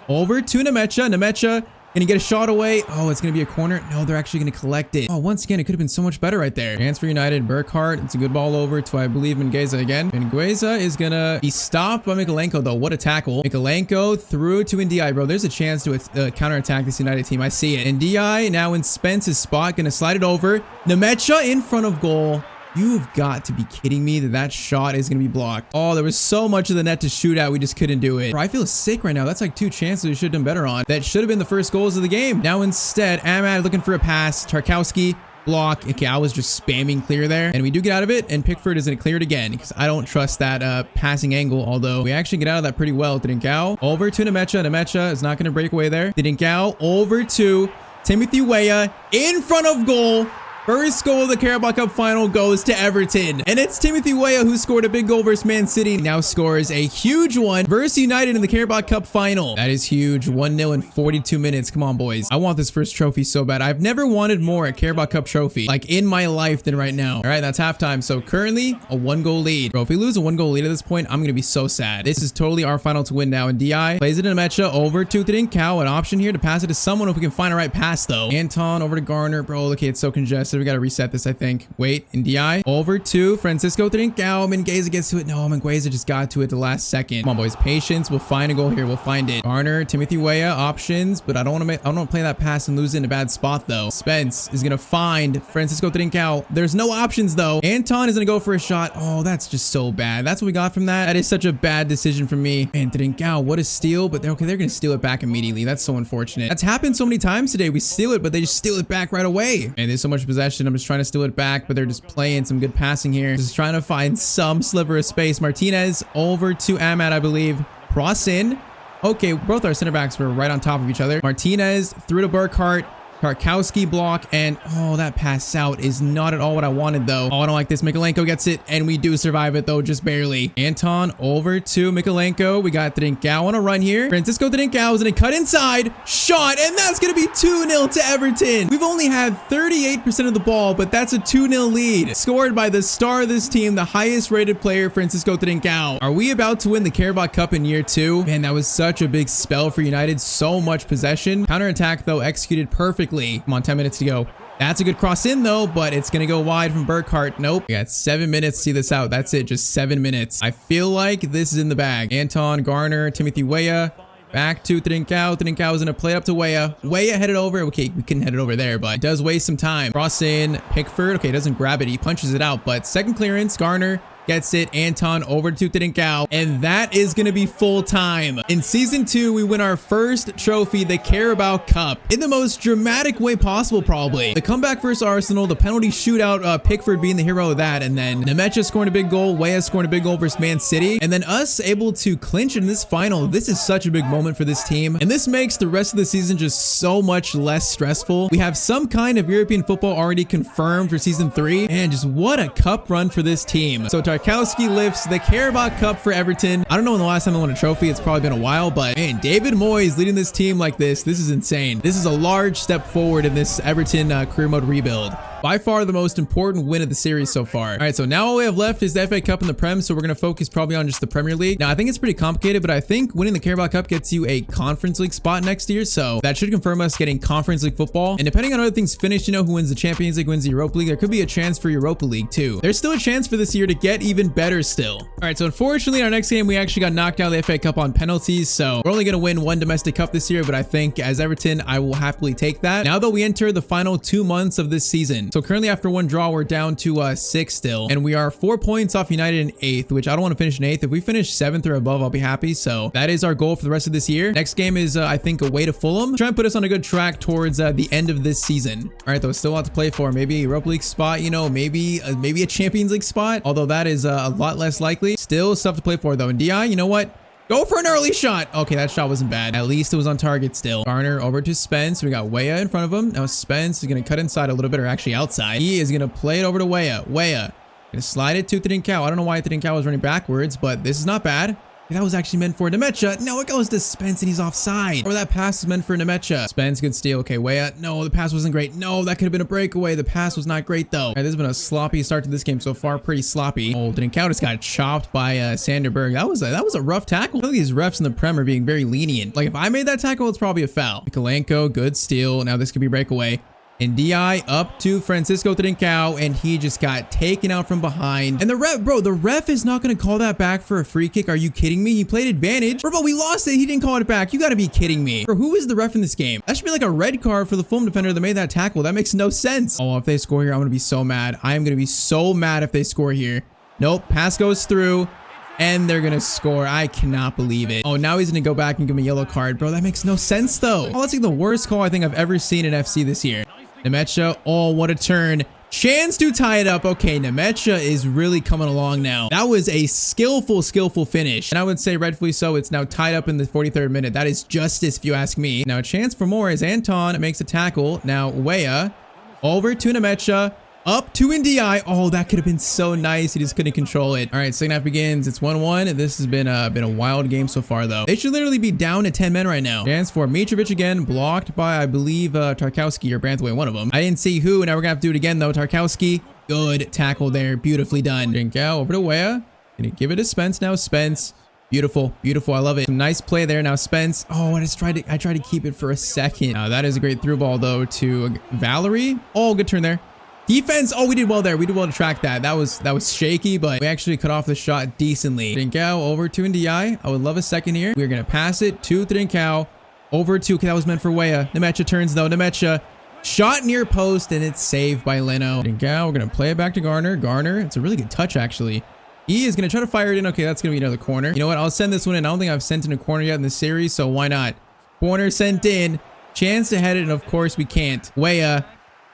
over to Nemecha. Nemecha. Can he get a shot away? Oh, it's going to be a corner. No, they're actually going to collect it. Oh, once again, it could have been so much better right there. Chance for United. Burkhart. It's a good ball over to, I believe, Mingueza again. Mingueza is going to be stopped by Mikolenko, though. What a tackle. Mikolenko through to Ndiaye, bro. There's a chance to counterattack this United team. I see it. Ndiaye now in Spence's spot. Going to slide it over. Nemecha in front of goal. You've got to be kidding me that shot is going to be blocked. Oh, there was so much of the net to shoot at. We just couldn't do it. Bro, I feel sick right now. That's like 2 chances we should have done better on. That should have been the first goals of the game. Now instead, Amad looking for a pass. Tarkowski, block. Okay, I was just spamming clear there. And we do get out of it. And Pickford is going to clear it again because I don't trust that passing angle. Although we actually get out of that pretty well. Trincao over to Nemecha. Nemecha is not going to break away there. Trincao over to Timothy Weah in front of goal. First goal of the Carabao Cup final goes to Everton. And it's Timothy Weah who scored a big goal versus Man City. Now scores a huge one versus United in the Carabao Cup final. That is huge. 1-0 in 42 minutes. Come on, boys. I want this first trophy so bad. I've never wanted more a Carabao Cup trophy, like in my life, than right now. All right, that's halftime. So currently a 1-goal lead. Bro, if we lose a 1-goal lead at this point, I'm going to be so sad. This is totally our final to win now. And DI plays it in Mecha over to Trincao. An option here to pass it to someone if we can find a right pass, though. Anton over to Garner. Bro, okay, it's so congested. We got to reset this, I think. Wait, and DI over to Francisco Trincao. Mingueza gets to it. No, Mingueza just got to it the last second. Come on, boys. Patience. We'll find a goal here. We'll find it. Garner, Timothy Weah, options, but I don't want to play that pass and lose it in a bad spot, though. Spence is going to find Francisco Trincao. There's no options, though. Anton is going to go for a shot. Oh, that's just so bad. That's what we got from that. That is such a bad decision from me. And Trincao, what a steal, but they're going to steal it back immediately. That's so unfortunate. That's happened so many times today. We steal it, but they just steal it back right away. And there's so much possession. I'm just trying to steal it back, but they're just playing some good passing here. Just trying to find some sliver of space. Martinez over to Ahmad, I believe. Cross in. Okay, both our center backs were right on top of each other. Martinez through to Burkhart. Tarkowski block, and oh, that pass out is not at all what I wanted, though. Oh, I don't like this. Mikolenko gets it, and we do survive it, though, just barely. Anton over to Mikolenko. We got Trincao on a run here. Francisco Trincao is going to cut inside. Shot, and that's going to be 2-0 to Everton. We've only had 38% of the ball, but that's a 2-0 lead. Scored by the star of this team, the highest rated player, Francisco Trincao. Are we about to win the Carabao Cup in year 2? Man, that was such a big spell for United. So much possession. Counterattack, though, executed perfectly. Come on, 10 minutes to go. That's a good cross in, though, but it's going to go wide from Burkhart. Nope. We got 7 minutes to see this out. That's it. Just 7 minutes. I feel like this is in the bag. Anton, Garner, Timothy Weah. Back to Trincao. Trincao is going to play up to Weah. Weah headed over. Okay, we couldn't head it over there, but it does waste some time. Cross in. Pickford. Okay, doesn't grab it. He punches it out, but second clearance. Garner gets it. Anton over to Trincao, and that is going to be full time. In season 2, we win our first trophy, the Carabao Cup, in the most dramatic way possible, probably. The comeback versus Arsenal, the penalty shootout, Pickford being the hero of that, and then Nemecha scoring a big goal, Weah scoring a big goal versus Man City, and then us able to clinch in this final. This is such a big moment for this team, and this makes the rest of the season just so much less stressful. We have some kind of European football already confirmed for season 3, and just what a cup run for this team. So Tarkowski lifts the Carabao Cup for Everton. I don't know when the last time they won a trophy. It's probably been a while, but man, David Moyes leading this team like this is insane. This is a large step forward in this Everton career mode rebuild. By far the most important win of the series so far. All right, so now all we have left is the FA Cup and the Prem, so we're going to focus probably on just the Premier League. Now, I think it's pretty complicated, but I think winning the Carabao Cup gets you a Conference League spot next year, so that should confirm us getting Conference League football. And depending on other things finished, you know, who wins the Champions League, wins the Europa League, there could be a chance for Europa League too. There's still a chance for this year to get even better still. All right, so unfortunately, in our next game, we actually got knocked out of the FA Cup on penalties, so we're only going to win one domestic cup this year, but I think as Everton, I will happily take that. Now that we enter the final 2 months of this season. So currently after one draw, we're down to 6 still, and we are 4 points off United in 8th, which I don't want to finish in 8th. If we finish 7th or above, I'll be happy. So that is our goal for the rest of this year. Next game is I think away to Fulham. Try and put us on a good track towards the end of this season. All right, though, still a lot to play for. Maybe a Europa League spot, you know, maybe a Champions League spot, although that is a lot less likely. Still stuff to play for, though. And DI, you know what? Go for an early shot. Okay, that shot wasn't bad. At least it was on target still. Garner over to Spence. We got Weah in front of him. Now Spence is going to cut inside a little bit, or actually outside. He is going to play it over to Weah. Weah going to slide it to Trincao. I don't know why Trincao was running backwards, but this is not bad. That was actually meant for Nemecha. No, it goes to Spence and he's offside. Or that pass is meant for Nemecha. Spence, good steal. Okay, Weah. No, the pass wasn't great. No, that could have been a breakaway. The pass was not great though. All right, this has been a sloppy start to this game so far. Pretty sloppy. Oh, Trincao just got chopped by Sanderberg. That was a rough tackle. I feel like these refs in the Prem are being very lenient. Like if I made that tackle, it's probably a foul. Mikolenko, good steal. Now this could be breakaway. And DI up to Francisco Trincao, and he just got taken out from behind. And the ref is not going to call that back for a free kick. Are you kidding me? He played advantage. Bro, we lost it. He didn't call it back. You got to be kidding me. Bro, who is the ref in this game? That should be like a red card for the Fulham defender that made that tackle. That makes no sense. Oh, if they score here, I'm going to be so mad. I am going to be so mad if they score here. Nope, pass goes through. And they're going to score. I cannot believe it. Oh, now he's going to go back and give me a yellow card. Bro, that makes no sense, though. Oh, that's like the worst call I think I've ever seen in FC this year. Nemecha, oh, what a turn. Chance to tie it up. Okay, Nemecha is really coming along now. That was a skillful finish. And I would say rightfully so. It's now tied up in the 43rd minute. That is justice if you ask me. Now a chance for more as Anton makes a tackle. Now Weah Over to Nemecha. Up to Ndiaye. Oh, that could have been so nice. He just couldn't control it. All right, second half begins. It's 1-1. This has been a wild game so far, though. They should literally be down to 10 men right now. Chance for Mitrovic again. Blocked by, I believe, Tarkowski or Branthwaite, one of them. I didn't see who. Now we're going to have to do it again, though. Tarkowski. Good tackle there. Beautifully done. Drinkau over to Weah. Gonna give it to Spence now. Spence. Beautiful. Beautiful. I love it. Some nice play there. Now Spence. Oh, I tried to keep it for a second. Now that is a great through ball, though, to Valerie. Oh, good turn there. Defense. Oh, we did well there. We did well to track that. That was shaky, but we actually cut off the shot decently. Drinkau over to Ndiaye. I would love a second here. We're going to pass it to Drinkau. Over to, okay, that was meant for Weah. Nemecha turns though. Nemecha shot near post and it's saved by Leno. Drinkau, we're going to play it back to Garner. Garner, it's a really good touch actually. He is going to try to fire it in. Okay, that's going to be another corner. You know what? I'll send this one in. I don't think I've sent in a corner yet in this series, so why not? Corner sent in. Chance to head it, and of course we can't. Weah.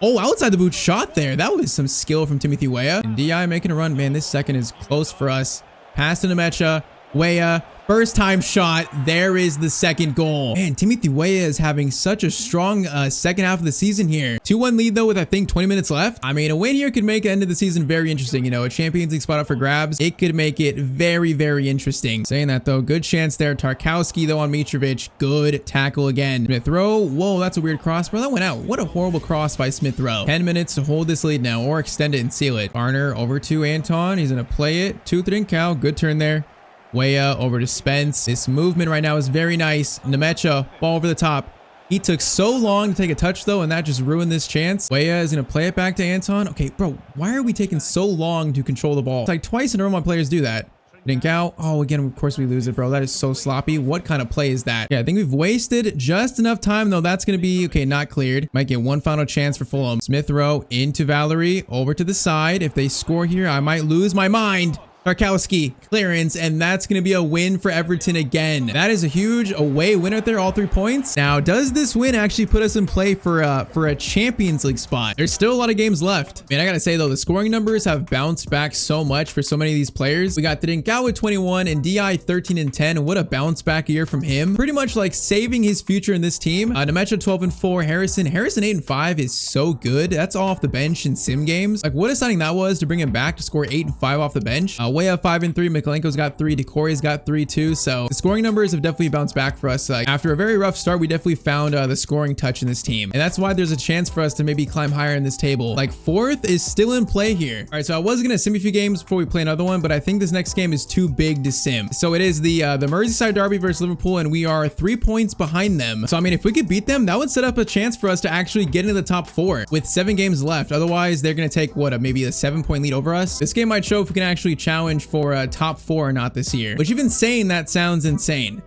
Oh, outside the boot shot there. That was some skill from Timothy Weah. And DI making a run. Man, this second is close for us. Pass to Nemecha. Weah. First time shot. There is the second goal. Man, Timothy Weah is having such a strong second half of the season here. 2-1 lead though with I think 20 minutes left. I mean, a win here could make the end of the season very interesting. You know, a Champions League spot up for grabs. It could make it very, very interesting. Saying that though, good chance there. Tarkowski though on Mitrovic. Good tackle again. Smith Rowe. Whoa, that's a weird cross. Bro, that went out. What a horrible cross by Smith Rowe. 10 minutes to hold this lead now or extend it and seal it. Garner over to Anton. He's going to play it to Trincao. Good turn there. Weah over to Spence. This movement right now is very nice. Nemecha, ball over the top. He took so long to take a touch though, and that just ruined this chance. Weah is going to play it back to Anton. Okay, bro, why are we taking so long to control the ball? It's like twice in a row my players do that. Trincao. Oh, again, of course we lose it, bro. That is so sloppy. What kind of play is that? Yeah, I think we've wasted just enough time though. That's going to be, okay, not cleared. Might get one final chance for Fulham. Smith Rowe into Valerie, over to the side. If they score here, I might lose my mind. Tarkowski, clearance, and that's going to be a win for Everton again. That is a huge away win right there, all 3 points. Now, does this win actually put us in play for a Champions League spot? There's still a lot of games left. Man, I got to say, though, the scoring numbers have bounced back so much for so many of these players. We got Trincao with 21 and DI 13 and 10. What a bounce back year from him. Pretty much like saving his future in this team. Nemecha 12 and 4. Harrison 8 and 5 is so good. That's all off the bench in sim games. Like, what a signing that was to bring him back to score 8 and 5 off the bench. Weah 5 and 3. Mikolenko's got 3. Decore's got 3 too. So the scoring numbers have definitely bounced back for us. Like, after a very rough start, we definitely found the scoring touch in this team. And that's why there's a chance for us to maybe climb higher in this table. Like, 4th is still in play here. All right, so I was going to sim a few games before we play another one, but I think this next game is too big to sim. So it is the Merseyside derby versus Liverpool, and we are 3 points behind them. So, I mean, if we could beat them, that would set up a chance for us to actually get into the top 4 with 7 games left. Otherwise, they're going to take, what, maybe a 7-point lead over us? This game might show if we can actually challenge for top 4 or not this year, which even saying that sounds insane.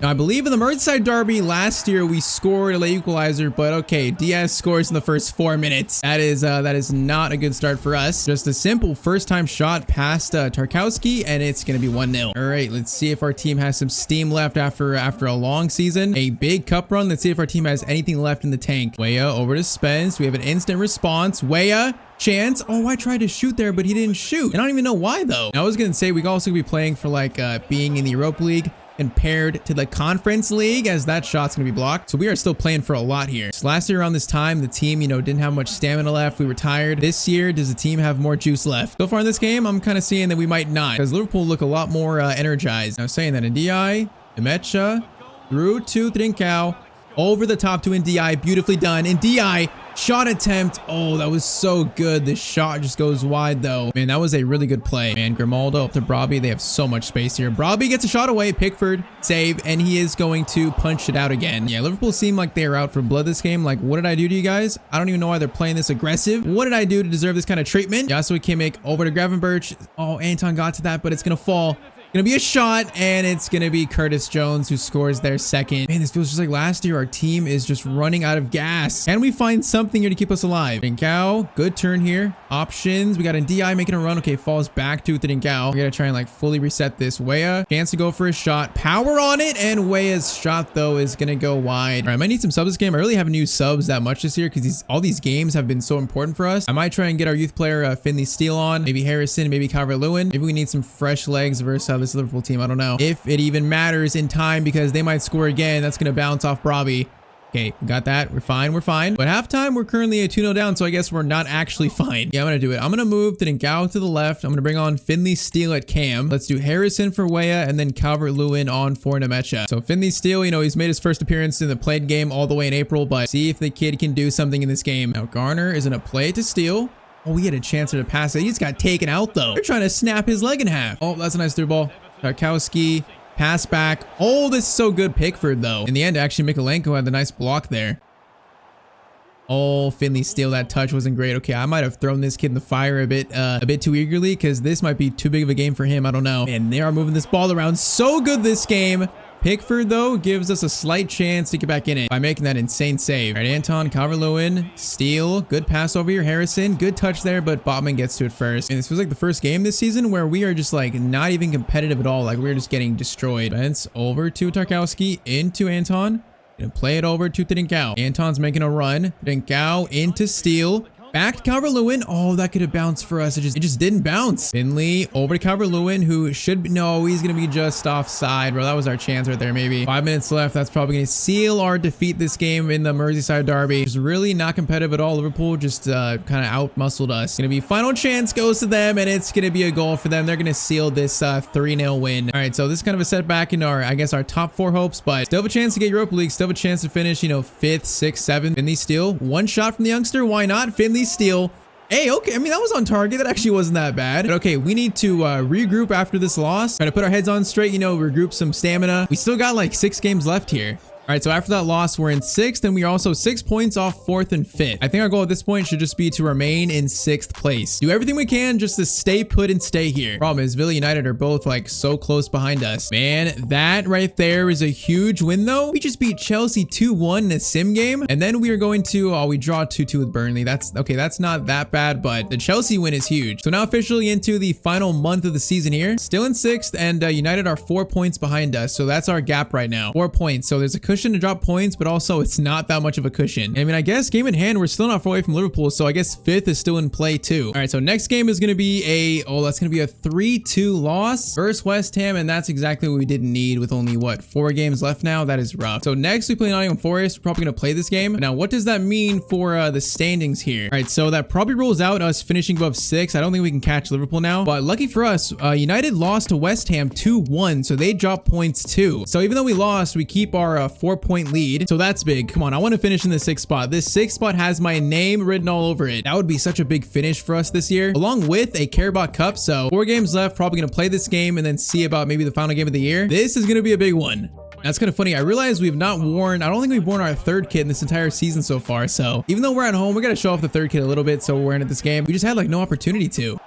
Now, I believe in the Merseyside derby last year we scored a late equalizer, but okay, Diaz scores in the first 4 minutes. That is not a good start for us. Just a simple first time shot past Tarkowski, and it's gonna be 1-0. All right, let's see if our team has some steam left after a long season, a big cup run. Let's see if our team has anything left in the tank. Weah over to Spence. We have an instant response. Weah. Chance. Oh, I tried to shoot there, but he didn't shoot. I don't even know why though. I was gonna say we could also be playing for like being in the Europa League compared to the Conference League, as that shot's gonna be blocked. So we are still playing for a lot here. So last year around this time, the team, you know, didn't have much stamina left. We were tired. This year, does the team have more juice left? So far in this game, I'm kind of seeing that we might not, because Liverpool look a lot more energized. I was saying that in DI, Nemecha, through to Trincao, over the top to Ndiaye, beautifully done. Ndiaye, shot attempt. Oh, that was so good. The shot just goes wide though. Man, that was a really good play. Man, Grimaldo up to Brobbey. They have so much space here. Brobbey gets a shot away. Pickford, save, and he is going to punch it out again. Yeah, Liverpool seem like they are out for blood this game. Like, what did I do to you guys? I don't even know why they're playing this aggressive. What did I do to deserve this kind of treatment? Yasuo Kimmich over to Gravenberch. Oh, Anton got to that, but it's gonna fall. Gonna be a shot, and it's gonna be Curtis Jones who scores their second. Man, this feels just like last year. Our team is just running out of gas. Can we find something here to keep us alive? Trincao, good turn here. Options. We got a DI making a run. Okay, falls back to Trincao. We gotta try and like fully reset this. Weah, chance to go for a shot. Power on it, and Weah's shot though is gonna go wide. All right, I might need some subs this game. I really haven't used subs that much this year because all these games have been so important for us. I might try and get our youth player Finley Steele on. Maybe Harrison, maybe Calvert-Lewin. Maybe we need some fresh legs versus this Liverpool team. I don't know if it even matters in time because they might score again. That's going to bounce off Brobbey. Okay, we got that. We're fine. We're fine. But halftime, we're currently a 2-0 down, so I guess we're not actually fine. Yeah, I'm going to do it. I'm going to move Tyztir to the left. I'm going to bring on Finley Steele at cam. Let's do Harrison for Weah and then Calvert-Lewin on for Nemecha. So Finley Steele, you know, he's made his first appearance in the played game all the way in April, but see if the kid can do something in this game. Now, Garner is going to play it to Steele. Oh, we had a chance to pass it. He just got taken out, though. They're trying to snap his leg in half. Oh, that's a nice through ball. Tarkowski. Pass back. Oh, this is so good. Pickford, though. In the end, actually, Mikolenko had the nice block there. Oh, Finley Steele, that touch wasn't great. Okay, I might have thrown this kid in the fire a bit too eagerly because this might be too big of a game for him. I don't know. And they are moving this ball around so good this game. Pickford, though, gives us a slight chance to get back in it by making that insane save. All right, Anton, Calvert-Lewin, Steele, good pass over here. Harrison, good touch there, but Botman gets to it first. And this feels like the first game this season where we are just like not even competitive at all. Like we're just getting destroyed. Benz over to Tarkowski, into Anton. Gonna play it over to Tyztir. Anton's making a run. Tyztir into Steele. Back to Calvert-Lewin. Oh, that could have bounced for us. It just didn't bounce. Finley over to Calvert-Lewin, who should be, no, he's going to be just offside, bro. That was our chance right there, maybe. 5 minutes left. That's probably going to seal our defeat this game in the Merseyside derby. It's really not competitive at all. Liverpool just kind of out-muscled us. Going to be final chance goes to them, and it's going to be a goal for them. They're going to seal this 3-0 win. All right, so this is kind of a setback in our, I guess, our top 4 hopes, but still have a chance to get Europa League. Still have a chance to finish, you know, 5th, 6th, 7th. Finley Steele. One shot from the youngster. Why not? Finley Steele. Hey, okay. I mean, that was on target. That actually wasn't that bad. But okay, we need to regroup after this loss. Try to put our heads on straight, you know, regroup some stamina. We still got like 6 games left here. All right, so after that loss, we're in 6th, and we are also 6 points off 4th and 5th. I think our goal at this point should just be to remain in 6th place. Do everything we can just to stay put and stay here. Problem is, Villa United are both like so close behind us. Man, that right there is a huge win, though. We just beat Chelsea 2-1 in a sim game, and then we are going to, we draw 2-2 with Burnley. That's okay. That's not that bad, but the Chelsea win is huge. So now officially into the final month of the season here. Still in 6th, and United are 4 points behind us. So that's our gap right now. 4 points. So there's a cushion to drop points, but also it's not that much of a cushion. I mean, I guess game in hand, we're still not far away from Liverpool, so I guess 5th is still in play too. All right, so next game is going to be that's going to be a 3-2 loss versus West Ham, and that's exactly what we didn't need with only, what, 4 games left now? That is rough. So next we play Nottingham Forest. We're probably going to play this game. Now, what does that mean for the standings here? All right, so that probably rules out us finishing above 6. I don't think we can catch Liverpool now, but lucky for us, United lost to West Ham 2-1, so they dropped points too. So even though we lost, we keep our 4-point lead. So that's big. Come on, I want to finish in the 6th spot. This 6th spot has my name written all over it. That would be such a big finish for us this year, along with a Carabao Cup. So 4 games left, probably going to play this game and then see about maybe the final game of the year. This is going to be a big one. That's kind of funny. I realize we've not worn, I don't think we've worn our 3rd kit in this entire season so far. So even though we're at home, we got to show off the 3rd kit a little bit. So we're wearing it this game. We just had like no opportunity to.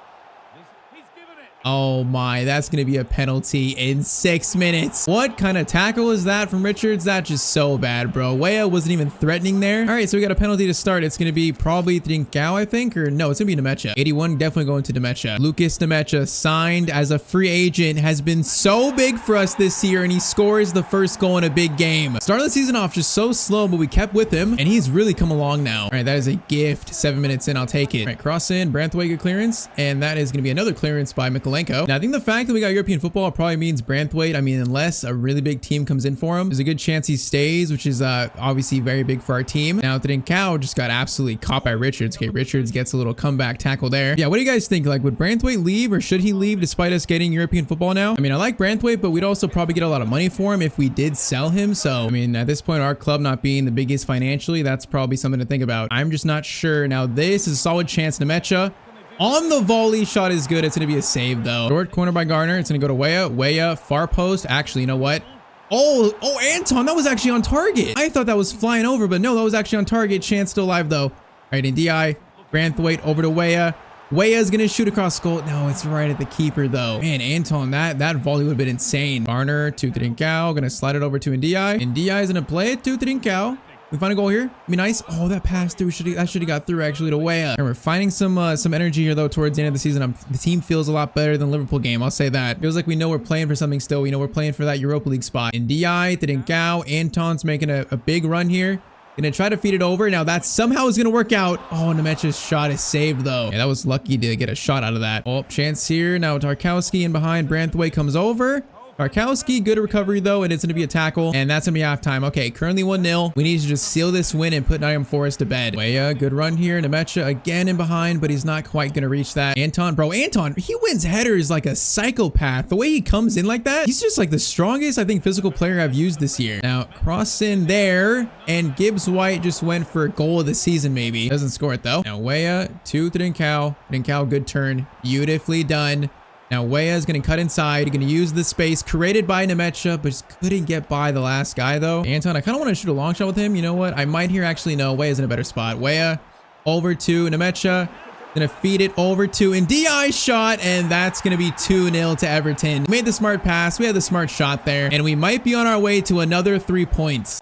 Oh my, that's going to be a penalty in 6 minutes. What kind of tackle is that from Richards? That's just so bad, bro. Weah wasn't even threatening there. All right, so we got a penalty to start. It's going to be probably Tyztir, I think, or no, it's going to be Nemecha. 81 definitely going to Nemecha. Lucas Nemecha, signed as a free agent, has been so big for us this year, and he scores the first goal in a big game. Starting the season off just so slow, but we kept with him, and he's really come along now. All right, that is a gift. 7 minutes in, I'll take it. All right, cross in, Branthwaite, good clearance, and that is going to be another clearance by Mikolenko. Now, I think the fact that we got European football probably means Branthwaite, I mean, unless a really big team comes in for him, there's a good chance he stays, which is obviously very big for our team. Now, Tyztir just got absolutely caught by Richards. Okay, Richards gets a little comeback tackle there. Yeah, what do you guys think? Like, would Branthwaite leave, or should he leave despite us getting European football now? I mean, I like Branthwaite, but we'd also probably get a lot of money for him if we did sell him. So, I mean, at this point, our club not being the biggest financially, that's probably something to think about. I'm just not sure. Now, this is a solid chance. Nemecha on the volley, shot is good. It's going to be a save, though. Short corner by Garner. It's going to go to Weah. Weah, far post. Actually, you know what? Oh, Anton, that was actually on target. I thought that was flying over, but no, that was actually on target. Chance still alive, though. All right, NDI. Branthwaite over to Weah. Weah's going to shoot across goal. No, it's right at the keeper, though. Man, Anton, that volley would have been insane. Garner to Tyztir. Going to slide it over to NDI. NDI is going to play it to Tyztir. We find a goal here. Be nice. Oh, that pass through. That should have got through actually to Weah. And we're finding some energy here though towards the end of the season. The team feels a lot better than the Liverpool game. I'll say that. Feels like we know we're playing for something still. We know we're playing for that Europa League spot. NDI, Tyztir, Anton's making a big run here. Gonna try to feed it over. Now that somehow is gonna work out. Oh, Nemecha's shot is saved though. Yeah, that was lucky to get a shot out of that. Oh, chance here. Now Tarkowski in behind. Branthwaite comes over. Barkowski, good recovery though, and it's going to be a tackle, and that's going to be halftime. Okay, currently 1-0. We need to just seal this win and put Nottingham Forest to bed. Weah, good run here. Nemecha again in behind, but he's not quite going to reach that. Anton, bro, Anton, he wins headers like a psychopath. The way he comes in like that, he's just like the strongest, I think, physical player I've used this year. Now, cross in there, and Gibbs White just went for a goal of the season, maybe. Doesn't score it though. Now, Weah to Trincao. Trincao, good turn. Beautifully done. Now, Weah is going to cut inside. Going to use the space created by Nemecha, but just couldn't get by the last guy, though. Anton, I kind of want to shoot a long shot with him. You know what? I might here actually no. Weah's in a better spot. Weah over to Nemecha. Going to feed it over to Ndiaye shot, and that's going to be 2-0 to Everton. We made the smart pass. We had the smart shot there, and we might be on our way to another 3 points.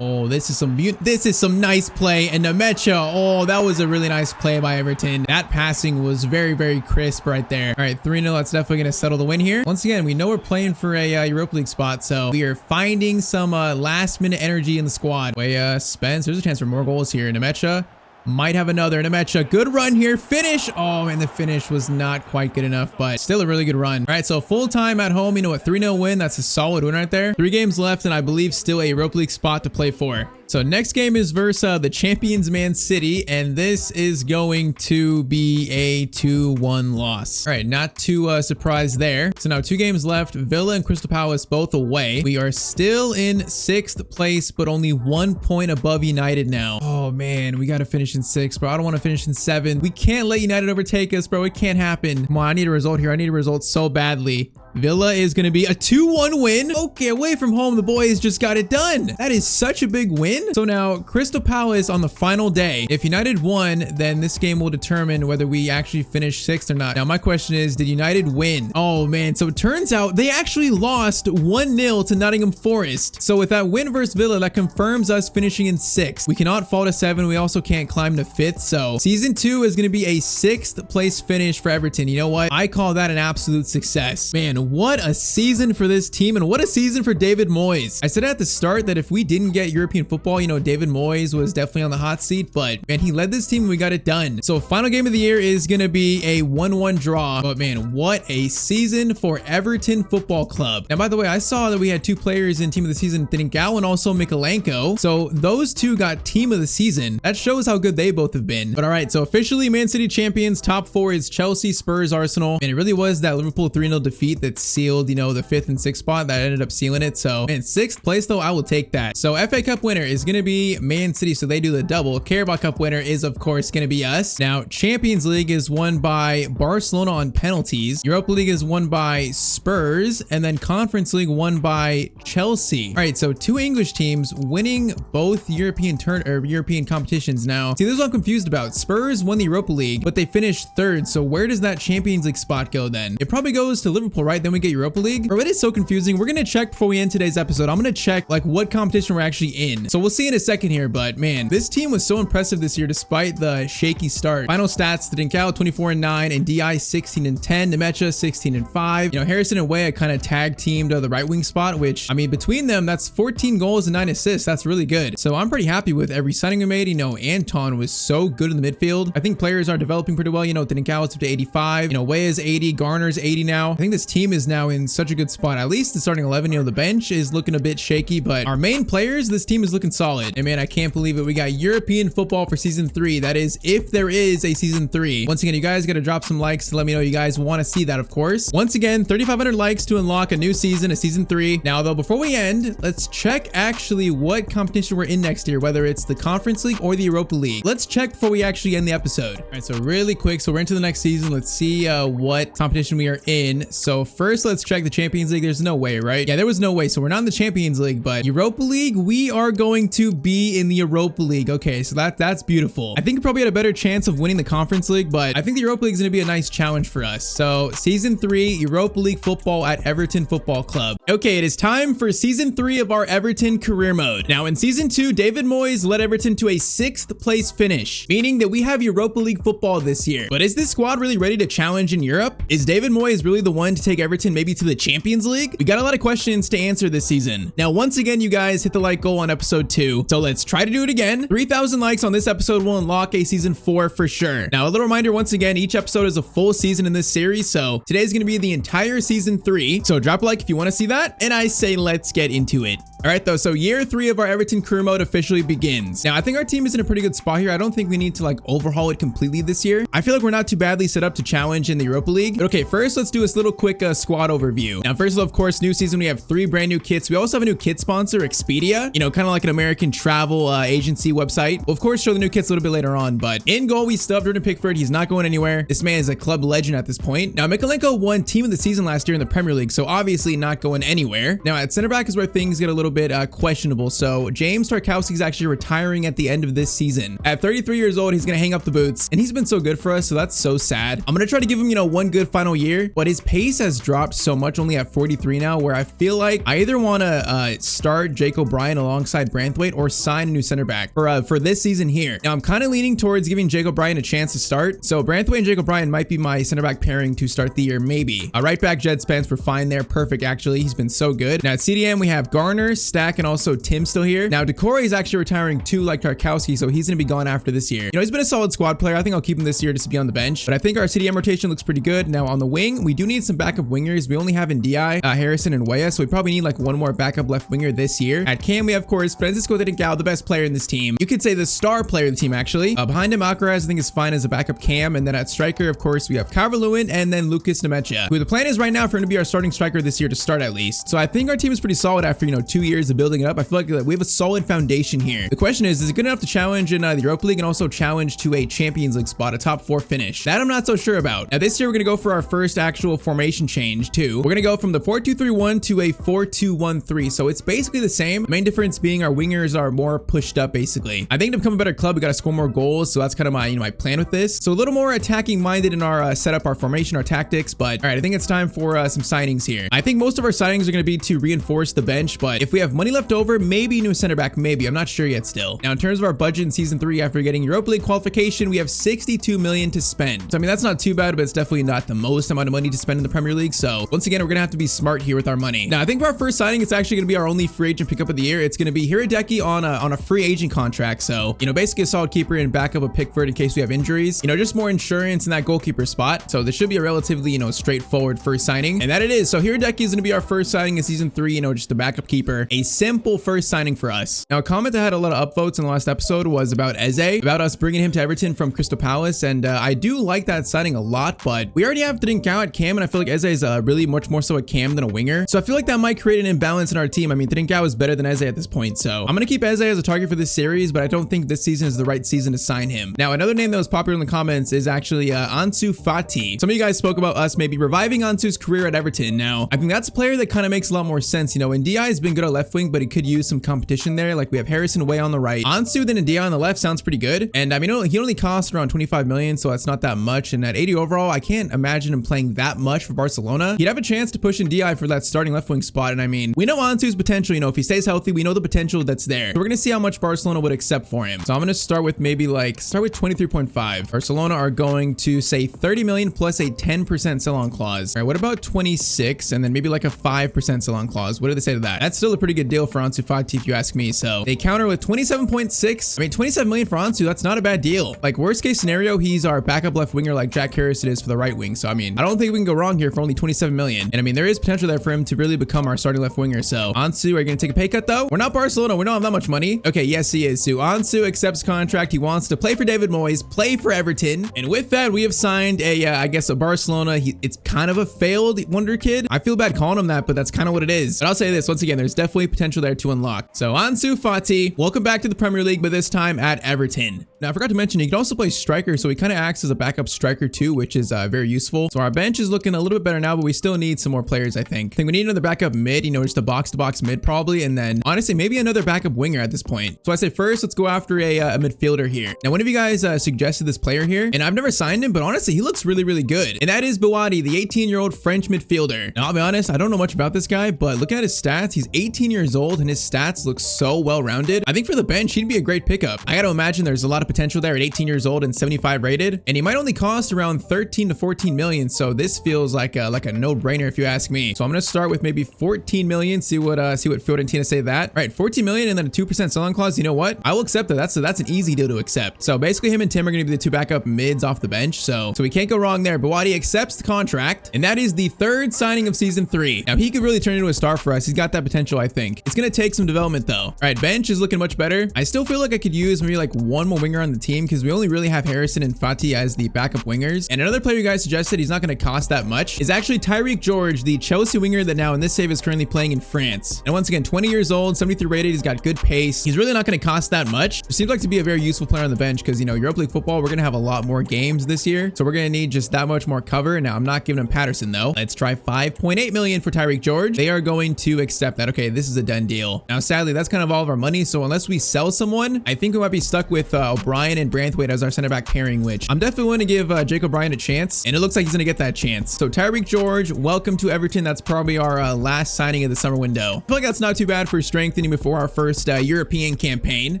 Oh, this is some nice play. And Nemecha, oh, that was a really nice play by Everton. That passing was very, very crisp right there. All right, 3-0. That's definitely going to settle the win here. Once again, we know we're playing for a Europa League spot, so we are finding some last-minute energy in the squad. Spence, there's a chance for more goals here. Nemecha might have another. Nemecha, good run here. Finish. Oh, and the finish was not quite good enough, but still a really good run. All right, so full time at home. You know what? 3-0 win. That's a solid win right there. 3 games left, and I believe still a Europa League spot to play for. So next game is versus the champions Man City, and this is going to be a 2-1 loss. All right, not too surprised there. So now 2 games left. Villa and Crystal Palace both away. We are still in 6th place, but only 1 point above United now. Oh man, we got to finish in 6th, bro. I don't want to finish in 7th. We can't let United overtake us, bro. It can't happen. Come on, I need a result here. I need a result so badly. Villa is going to be a 2-1 win. Okay, away from home, the boys just got it done. That is such a big win. So now Crystal Palace on the final day, if United won, then this game will determine whether we actually finish 6th or not. Now, my question is, did United win? Oh man, so it turns out they actually lost 1-0 to Nottingham Forest. So with that win versus Villa, that confirms us finishing in 6th. We cannot fall to 7. We also can't climb to 5th. So season 2 is going to be a 6th place finish for Everton. You know what? I call that an absolute success. Man, what a season for this team, and what a season for David Moyes. I said at the start that if we didn't get European football, you know, David Moyes was definitely on the hot seat, but man, he led this team and we got it done. So final game of the year is going to be a 1-1 draw, but man, what a season for Everton Football Club. Now, by the way, I saw that we had 2 players in team of the season, Trincao and also Mikalenko. So those 2 got team of the season. That shows how good they both have been. But all right, so officially Man City champions. Top 4 is Chelsea, Spurs, Arsenal, and it really was that Liverpool 3-0 defeat that sealed, you know, the 5th and 6th spot. That ended up sealing it. So man, 6th place though, I will take that. So FA Cup winner is going to be Man City, so they do the double. Carabao Cup winner is of course going to be us. Now Champions League is won by Barcelona on penalties. Europa League is won by Spurs, and then Conference League won by Chelsea. All right, so 2 English teams winning both European competitions. Now see, this is what I'm confused about. Spurs won the Europa League, but they finished 3rd. So where does that Champions League spot go then? It probably goes to Liverpool, right? Then we get Europa League. Bro, it is so confusing. We're gonna check before we end today's episode. I'm gonna check like what competition we're actually in. So we'll see in a second here, but man, this team was so impressive this year despite the shaky start. Final stats: Trincao 24-9, and DI 16-10, Nemecha 16-5. You know, Harrison and Weah kind of tag teamed the right wing spot, which I mean, between them, that's 14 goals and 9 assists. That's really good. So I'm pretty happy with every signing we made. You know, Anton was so good in the midfield. I think players are developing pretty well. You know, Trincao is up to 85. You know, Weah's 80, Garner's 80 now. I think this team is now in such a good spot. At least the starting 11. You know, the bench is looking a bit shaky, but our main players, this team is looking solid. And man, I can't believe it. We got European football for season 3. That is, if there is a season 3. Once again, you guys got to drop some likes to let me know you guys want to see that, of course. Once again, 3,500 likes to unlock a new season, a season 3. Now though, before we end, let's check actually what competition we're in next year, whether it's the Conference League or the Europa League. Let's check before we actually end the episode. All right, so really quick, so we're into the next season. Let's see what competition we are in. So first, let's check the Champions League. There's no way, right? Yeah, there was no way. So we're not in the Champions League, but Europa League, we are going to be in the Europa League. Okay, so that's beautiful. I think we probably had a better chance of winning the Conference League, but I think the Europa League is going to be a nice challenge for us. So season 3, Europa League football at Everton Football Club. Okay, it is time for season 3 of our Everton Career Mode. Now in season 2, David Moyes led Everton to a 6th place finish, meaning that we have Europa League football this year. But is this squad really ready to challenge in Europe? Is David Moyes really the one to take Everton maybe to the Champions League? We got a lot of questions to answer this season. Now, once again, you guys hit the like goal on episode 2, so let's try to do it again. 3,000 likes on this episode will unlock a season 4 for sure. Now, a little reminder once again, each episode is a full season in this series, so today's gonna be the entire season 3. So drop a like if you want to see that, and I say let's get into it. All right, though, so year 3 of our Everton Career Mode officially begins. Now, I think our team is in a pretty good spot here. I don't think we need to like overhaul it completely this year. I feel like we're not too badly set up to challenge in the Europa League. But okay, first let's do this little quick squad overview. Now, first of all, of course, new season, we have 3 brand new kits. We also have a new kit sponsor, Expedia, you know, kind of like an American travel agency website. We'll of course show the new kits a little bit later on, but in goal, we still have Jordan Pickford. He's not going anywhere. This man is a club legend at this point. Now, Mikalenko won team of the season last year in the Premier League, so obviously not going anywhere. Now, at center back is where things get a little bit questionable. So James Tarkowski is actually retiring at the end of this season. At 33 years old, he's going to hang up the boots, and he's been so good for us, so that's so sad. I'm going to try to give him, you know, one good final year, but his pace has dropped so much, only at 43 now, where I feel like I either want to start Jake O'Brien alongside Branthwaite or sign a new center back for this season here. Now, I'm kind of leaning towards giving Jake O'Brien a chance to start. So Branthwaite and Jake O'Brien might be my center back pairing to start the year, maybe. Right back, Jed Spence, we're fine there. Perfect, actually. He's been so good. Now, at CDM, we have Garner, Stack, and also Tim still here. Now, Decore is actually retiring too, like Tarkowski, so he's going to be gone after this year. You know, he's been a solid squad player. I think I'll keep him this year just to be on the bench, but I think our CDM rotation looks pretty good. Now, on the wing, we do need some backup wingers. We only have Ndiaye, Harrison, and Weah, so we probably need like one more backup left winger this year. At Cam, we have, of course, Francisco Trincao, the best player in this team. You could say the star player of the team, actually. Behind him, Alcaraz, I think, is fine as a backup cam, and then at striker, of course, we have Calvert-Lewin and then Lucas Nemecha, who the plan is right now for him to be our starting striker this year to start at least. So I think our team is pretty solid after, you know, 2 years of building it up. I feel like we have a solid foundation here. The question is it good enough to challenge in the Europa League and also challenge to a Champions League spot, a top 4 finish? That I'm not so sure about. Now, this year, we're going to go for our first actual formation change, too. We're going to go from the 4-2-3-1 to a 4-2-1-3. So it's basically the same. The main difference being our wingers are more pushed up, basically. I think to become a better club, we got to score more goals. So that's kind of my, my plan with this. So a little more attacking minded in our setup, our formation, our tactics. But all right, I think it's time for some signings here. I think most of our signings are going to be to reinforce the bench, but if we have money left over, maybe new center back, maybe. I'm not sure yet still. Now, in terms of our budget in season 3, after getting Europa League qualification, we have 62 million to spend. So I mean, that's not too bad, but it's definitely not the most amount of money to spend in the Premier League. So once again, we're gonna have to be smart here with our money. Now, I think for our first signing, it's actually gonna be our only free agent pickup of the year. It's gonna be Hiradeki on a free agent contract. So, you know, basically a solid keeper and backup of Pickford in case we have injuries. You know, just more insurance in that goalkeeper spot. So this should be a relatively, you know, straightforward first signing, and that it is. So Hiradeki is gonna be our first signing in season 3. You know, just a backup keeper, a simple first signing for us. Now, a comment that had a lot of upvotes in the last episode was about Eze, about us bringing him to Everton from Crystal Palace, and I do like that signing a lot, but we already have Trincao at cam, and I feel like Eze is really much more so a cam than a winger, so I feel like that might create an imbalance in our team. I mean, Trincao is better than Eze at this point, so I'm gonna keep Eze as a target for this series, but I don't think this season is the right season to sign him. Now, another name that was popular in the comments is actually Ansu Fati. Some of you guys spoke about us maybe reviving Ansu's career at Everton. Now, I think that's a player that kind of makes a lot more sense. You know, Ndiaye has been good at left wing, but he could use some competition there. Like, we have Harrison Way on the right, Ansu, then Ndiaye on the left sounds pretty good. And I mean, he only cost around 25 million, so that's not that much. And at 80 overall, I can't imagine him playing that much for Barcelona. He'd have a chance to push Ndiaye for that starting left wing spot. And I mean, we know Ansu's potential. You know, if he stays healthy, we know the potential that's there. So we're gonna see how much Barcelona would accept for him. So I'm gonna start with maybe start with 23.5. Barcelona are going to say 30 million plus a 10% sell-on clause. All right, what about 26 and then maybe like a 5% sell-on clause? What do they say to that? That's still a pretty good deal for Ansu Fati if you ask me. So they counter with 27.6. I mean, 27 million for Ansu, that's not a bad deal. Like, worst case scenario, he's our backup left winger like Jack Harrison is for the right wing. So I mean, I don't think we can go wrong here for only 27 million. And I mean, there is potential there for him to really become our starting left winger. So Ansu, are you gonna take a pay cut though? We're not Barcelona, we don't have that much money. Okay, yes he is. So Ansu accepts contract. He wants to play for David Moyes, play for Everton, and with that we have signed I guess a Barcelona. It's kind of a failed wonder kid. I feel bad calling him that, but that's kind of what it is. But I'll say this once again, there's definitely potential there to unlock. So Ansu Fati, welcome back to the Premier League, but this time at Everton. Now, I forgot to mention, he can also play striker, so he kind of acts as a backup striker too, which is very useful. So our bench is looking a little bit better now, but we still need some more players, I think. We need another backup mid, you know, just a box-to-box mid probably, and then honestly, maybe another backup winger at this point. So I say first, let's go after a midfielder here. Now, one of you guys suggested this player here, and I've never signed him, but honestly, he looks really, really good. And that is Bouadi, the 18-year-old French midfielder. Now, I'll be honest, I don't know much about this guy, but looking at his stats, he's 18 years old, and his stats look so well-rounded. I think for the bench, he'd he'd be a great pickup. I gotta imagine there's a lot of potential there at 18 years old and 75 rated, and he might only cost around 13 to 14 million. So this feels like a no-brainer if you ask me. So I'm gonna start with maybe 14 million. See what Fiorentina say that. All right, 14 million and then a 2% sell-on clause. You know what? I will accept that. That's an easy deal to accept. So basically, him and Tim are gonna be the two backup mids off the bench. So we can't go wrong there. Bawadi accepts the contract, and that is the third signing of season 3. Now he could really turn into a star for us. He's got that potential, I think. It's gonna take some development though. All right, bench is looking much better. I still feel like I could use maybe like one more winger on the team because we only really have Harrison and Fati as the backup wingers. And another player you guys suggested, he's not going to cost that much, is actually Tyztir George, the Chelsea winger that now in this save is currently playing in France. And once again, 20 years old, 73 rated. He's got good pace. He's really not going to cost that much. It seems like to be a very useful player on the bench because, you know, Europa League football, we're going to have a lot more games this year. So we're going to need just that much more cover. Now I'm not giving him Patterson though. Let's try 5.8 million for Tyztir George. They are going to accept that. Okay, this is a done deal. Now, sadly, that's kind of all of our money. So unless we sell someone, I think we might be stuck with O'Brien and Branthwaite as our center back pairing, which I'm definitely going to give Jake O'Brien a chance. And it looks like he's going to get that chance. So Tyztir George, welcome to Everton. That's probably our last signing of the summer window. I feel like that's not too bad for strengthening before our first European campaign.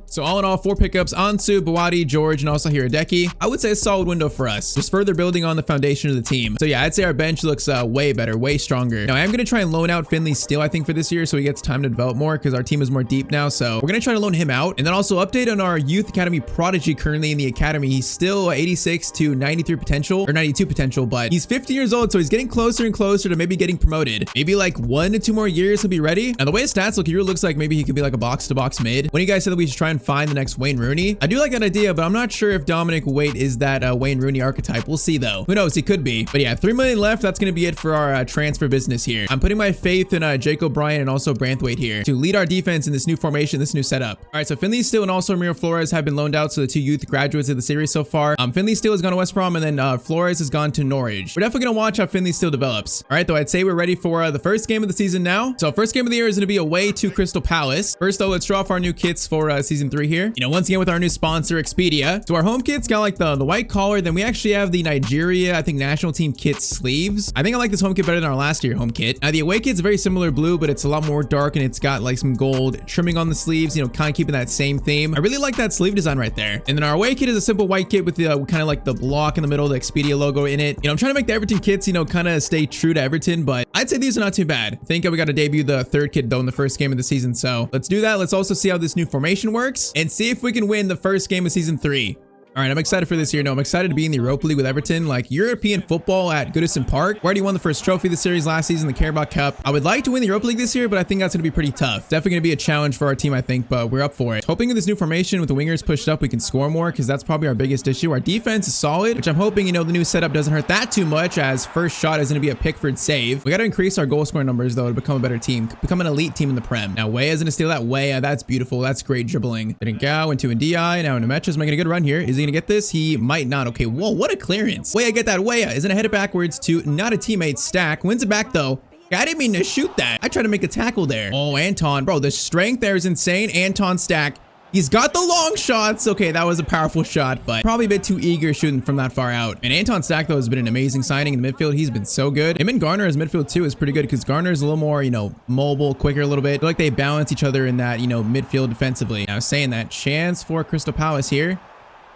So all in all, 4 pickups: Ansu, Bawadi, George, and also Hiradeki. I would say a solid window for us. Just further building on the foundation of the team. So yeah, I'd say our bench looks way better, way stronger. Now I am going to try and loan out Finley Steele, I think, for this year, so he gets time to develop more because our team is more deep now. So we're going to try to loan him out. And then also update on our youth academy prodigy currently in the academy. He's still 86 to 93 potential, or 92 potential, but he's 50 years old, so he's getting closer and closer to maybe getting promoted. Maybe like 1 to 2 more years he'll be ready. And the way his stats look, he really looks like maybe he could be like a box-to-box mid. When you guys said that we should try and find the next Wayne Rooney, I do like that idea, but I'm not sure if Dominic Waite is that Wayne Rooney archetype. We'll see though. Who knows? He could be. But yeah, 3 million left. That's going to be it for our transfer business here. I'm putting my faith in Jake O'Brien and also Branthwaite here to lead our defense in this new formation, this new setup. All right, so Finley Steele and also Ramiro Flores have been loaned out to the 2 youth graduates of the series so far. Finley Steele has gone to West Brom, and then Flores has gone to Norwich. We're definitely going to watch how Finley Steele develops. All right, though, I'd say we're ready for the first game of the season now. So first game of the year is going to be away to Crystal Palace. First, though, let's draw off our new kits for season 3 here. You know, once again with our new sponsor, Expedia. So our home kit's got like the white collar. Then we actually have the Nigeria, I think, national team kit sleeves. I think I like this home kit better than our last year home kit. Now the away kit's very similar blue, but it's a lot more dark, and it's got like some gold trimming on the sleeves, you know, kind of keeping that same theme. I really like that sleeve design right there. And then our away kit is a simple white kit with the kind of like the block in the middle, the Expedia logo in it. You know, I'm trying to make the Everton kits, you know, kind of stay true to Everton, but I'd say these are not too bad. I think we got to debut the 3rd kit though in the first game of the season. So let's do that. Let's also see how this new formation works and see if we can win the first game of season 3. All right, I'm excited for this year. No, I'm excited to be in the Europa League with Everton. Like European football at Goodison Park. We already won the first trophy of the series last season, the Carabao Cup. I would like to win the Europa League this year, but I think that's going to be pretty tough. Definitely going to be a challenge for our team, I think, but we're up for it. Hoping with this new formation with the wingers pushed up, we can score more because that's probably our biggest issue. Our defense is solid, which I'm hoping, you know, the new setup doesn't hurt that too much, as first shot is going to be a Pickford save. We got to increase our goal scoring numbers, though, to become a better team, become an elite team in the Prem. Now, Weah's going to steal that. Weah, that's beautiful. That's great dribbling. Didn't go into Ndiaye. Now, Nemecha's making a good run here. Is he going to get this? He might not. Okay, whoa, what a clearance. Weah, get that. Weah is gonna head it backwards to not a teammate. Stack wins it back though. I didn't mean to shoot that. I tried to make a tackle there. Oh, Anton, bro, the strength there is insane. Anton Stack, he's got the long shots. Okay, that was a powerful shot, but probably a bit too eager shooting from that far out. And Anton Stack, though, has been an amazing signing in the midfield. He's been so good. Him and Garner as midfield, too, is pretty good because Garner is a little more, you know, mobile, quicker a little bit. I feel like they balance each other in that, you know, midfield defensively. Now, saying that, chance for Crystal Palace here.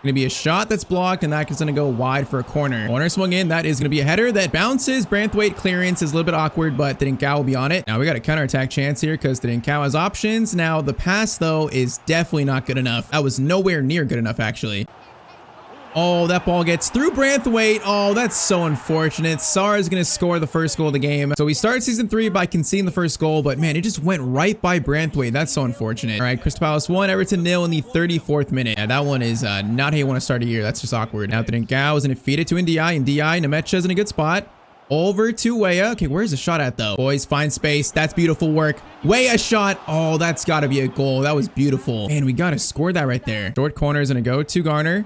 Gonna be a shot that's blocked, and that is gonna go wide for a corner. Corner swung in. That is gonna be a header that bounces. Branthwaite clearance is a little bit awkward, but Dinkau will be on it. Now we got a counterattack chance here because Dinkau has options. Now the pass though is definitely not good enough. That was nowhere near good enough actually. Oh, that ball gets through Branthwaite. Oh, that's so unfortunate. Sarr is going to score the first goal of the game. So we start season 3 by conceding the first goal, but man, it just went right by Branthwaite. That's so unfortunate. All right, Crystal Palace 1, Everton 0 in the 34th minute. Yeah, that one is not how you want to start a year. That's just awkward. Now Dinkau is going to feed it to Ndiaye. Ndiaye, Nemecha is in a good spot. Over to Weah. Okay, where's the shot at though? Boys, find space. That's beautiful work. Weah shot. Oh, that's got to be a goal. That was beautiful. Man, we got to score that right there. Short corner is going to go to Garner.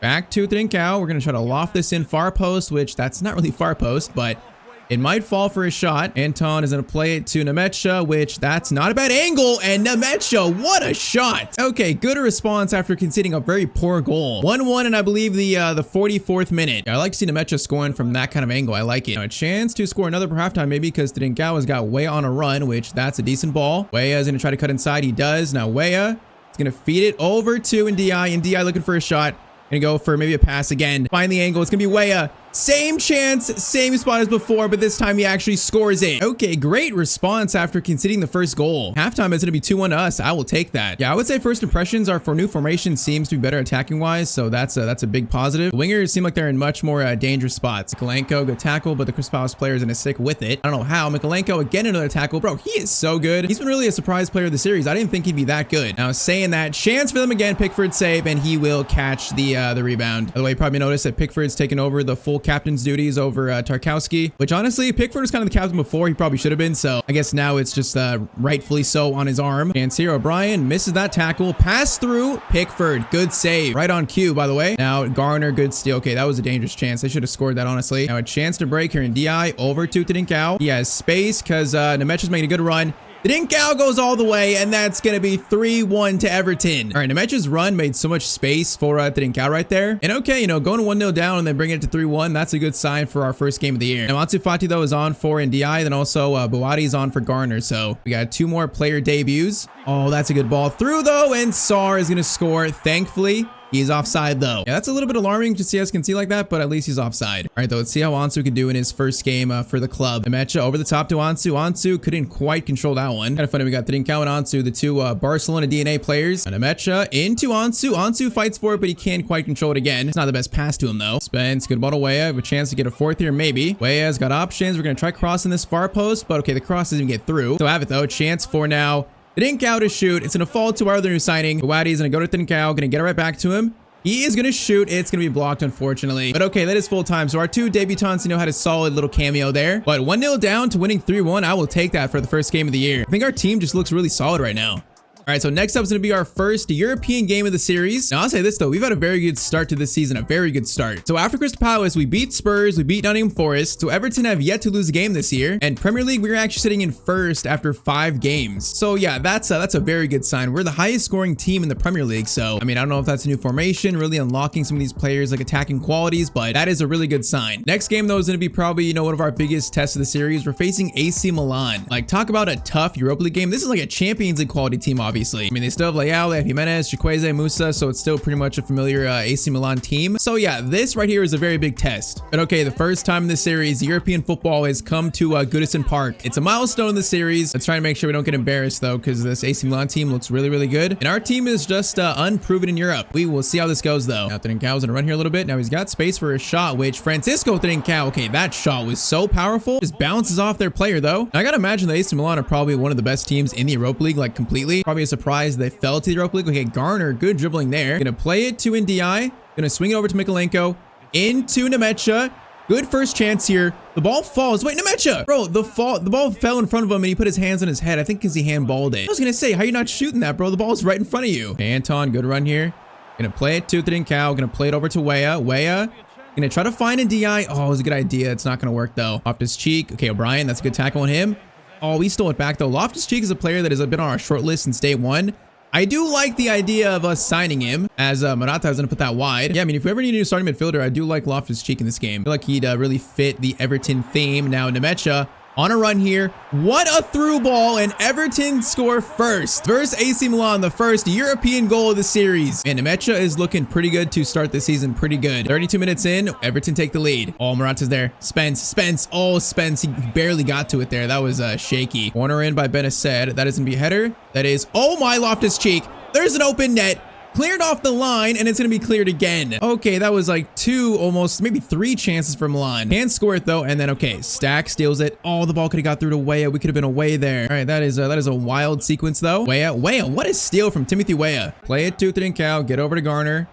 Back to Dinkau. We're going to try to loft this in far post, which that's not really far post, but it might fall for a shot. Anton is going to play it to Nemecha, which that's not a bad angle. And Nemecha, what a shot. Okay, good response after conceding a very poor goal. 1-1, and I believe the 44th minute. I like to see Nemecha scoring from that kind of angle. I like it. Now, a chance to score another for halftime, maybe, because Dinkau has got Weah on a run, which that's a decent ball. Weah is going to try to cut inside. He does. Now, Weah He's going to feed it over to Ndiaye. Ndiaye looking for a shot. Gonna go for maybe a pass again. Find the angle. It's gonna be Weah. Same chance, same spot as before, but this time he actually scores it. Okay, great response after conceding the first goal. Halftime is gonna be 2-1 to us. I will take that. Yeah, I would say first impressions are for new formation seems to be better attacking wise, so that's a big positive. The wingers seem like they're in much more dangerous spots. Mikolenko, good tackle, but the Crystal Palace player is gonna stick with it. I don't know how. Mikolenko again, another tackle. Bro, he is so good. He's been really a surprise player of the series. I didn't think he'd be that good. Now saying that, chance for them again. Pickford save, and he will catch the rebound. By the way, you probably noticed that Pickford's taken over the full captain's duties over Tarkowski, which honestly, Pickford was kind of the captain before. He probably should have been, so I guess now it's just rightfully so on his arm. Tyztir O'Brien misses that tackle. Pass through Pickford. Good save. Right on cue, by the way. Now Garner, good steal. Okay, that was a dangerous chance. They should have scored that, honestly. Now a chance to break here in DI over to Trincao. He has space because Nemec's making a good run. Trincao goes all the way, and that's going to be 3-1 to Everton. All right, Nemec's run made so much space for Trincao right there. And okay, you know, going 1-0 down and then bringing it to 3-1, that's a good sign for our first game of the year. Now, Ansu Fati, though, is on for Ndiaye, then also Bouhaddi is on for Garner. So we got 2 more player debuts. Oh, that's a good ball through, though, and Sarr is going to score, thankfully. He's offside, though. Yeah, that's a little bit alarming to see us concede like that, but at least he's offside. All right, though, let's see how Ansu can do in his first game for the club. Nemecha over the top to Ansu. Ansu couldn't quite control that one. Kind of funny, we got Trincao and Ansu, the 2 Barcelona DNA players. Nemecha into Ansu. Ansu fights for it, but he can't quite control it again. It's not the best pass to him, though. Spence, good ball to Weah. Have a chance to get a 4th here, maybe. Weah's got options. We're going to try crossing this far post, but okay, the cross doesn't even get through. So have it, though. Chance for now. Trincao to shoot. It's going to fall to our other new signing. Bouhaddi is going to go to Trincao. Going to get it right back to him. He is going to shoot. It's going to be blocked, unfortunately. But okay, that is full time. So our 2 debutants, you know, had a solid little cameo there. But 1-0 down to winning 3-1. I will take that for the first game of the year. I think our team just looks really solid right now. All right, so next up is going to be our first European game of the series. Now, I'll say this, though. We've had a very good start to this season, a very good start. So after Crystal Palace, we beat Spurs, we beat Nottingham Forest. So Everton have yet to lose a game this year. And Premier League, we're actually sitting in first after 5 games. So yeah, that's a very good sign. We're the highest scoring team in the Premier League. So, I mean, I don't know if that's a new formation, really unlocking some of these players like attacking qualities, but that is a really good sign. Next game, though, is going to be probably, you know, one of our biggest tests of the series. We're facing AC Milan. Like, talk about a tough Europa League game. This is like a Champions League quality team, obviously. I mean, they still have Leao, they have Jimenez, Chukwueze, Musa, so it's still pretty much a familiar AC Milan team. So yeah, this right here is a very big test. But okay, the first time in this series, European football has come to Goodison Park. It's a milestone in the series. Let's try to make sure we don't get embarrassed, though, because this AC Milan team looks really, really good. And our team is just unproven in Europe. We will see how this goes, though. Now, Trincao's gonna run here a little bit. Now he's got space for a shot, which Francisco Trincao, okay, that shot was so powerful. Just bounces off their player, though. Now, I gotta imagine that AC Milan are probably one of the best teams in the Europa League, like completely. Probably a surprise they fell to the Europa League. Okay, Garner, good dribbling there. Gonna play it to Ndiaye. Gonna swing it over to Mikolenko. Into Nemecha. Good first chance here. The ball falls. Wait, Nemecha! Bro, the ball fell in front of him and he put his hands on his head. I think because he handballed it. I was gonna say, how are you not shooting that, bro? The ball's right in front of you. Anton, good run here. Gonna play it to Trincao. Gonna play it over to Weah. Weah. Gonna try to find Ndiaye. Oh, it was a good idea. It's not gonna work, though. Loftus-Cheek. Okay, O'Brien, that's a good tackle on him. Oh, we stole it back, though. Loftus-Cheek is a player that has been on our short list since day 1. I do like the idea of us signing him, as Morata is going to put that wide. Yeah, I mean, if we ever need a new starting midfielder, I do like Loftus-Cheek in this game. I feel like he'd really fit the Everton theme. Now, Nemecha on a run here. What a through ball, and Everton score first. Versus AC Milan, the first European goal of the series. And Nemecha is looking pretty good to start the season. Pretty good. 32 minutes in, Everton take the lead. Oh, Morata's there. Spence. Oh, Spence. He barely got to it there. That was shaky. Corner in by Benased. That is going to be a header. That is, oh my, Loftus-Cheek. There's an open net. Cleared off the line, and it's going to be cleared again. Okay, that was like 2, almost maybe 3 chances for Milan. Can't score it, though, and then, okay, Stack steals it. Oh, the ball could have got through to Weah. We could have been away there. All right, that is a wild sequence, though. Weah, what a steal from Timothy Weah. Play it to Trincao. Get over to Garner.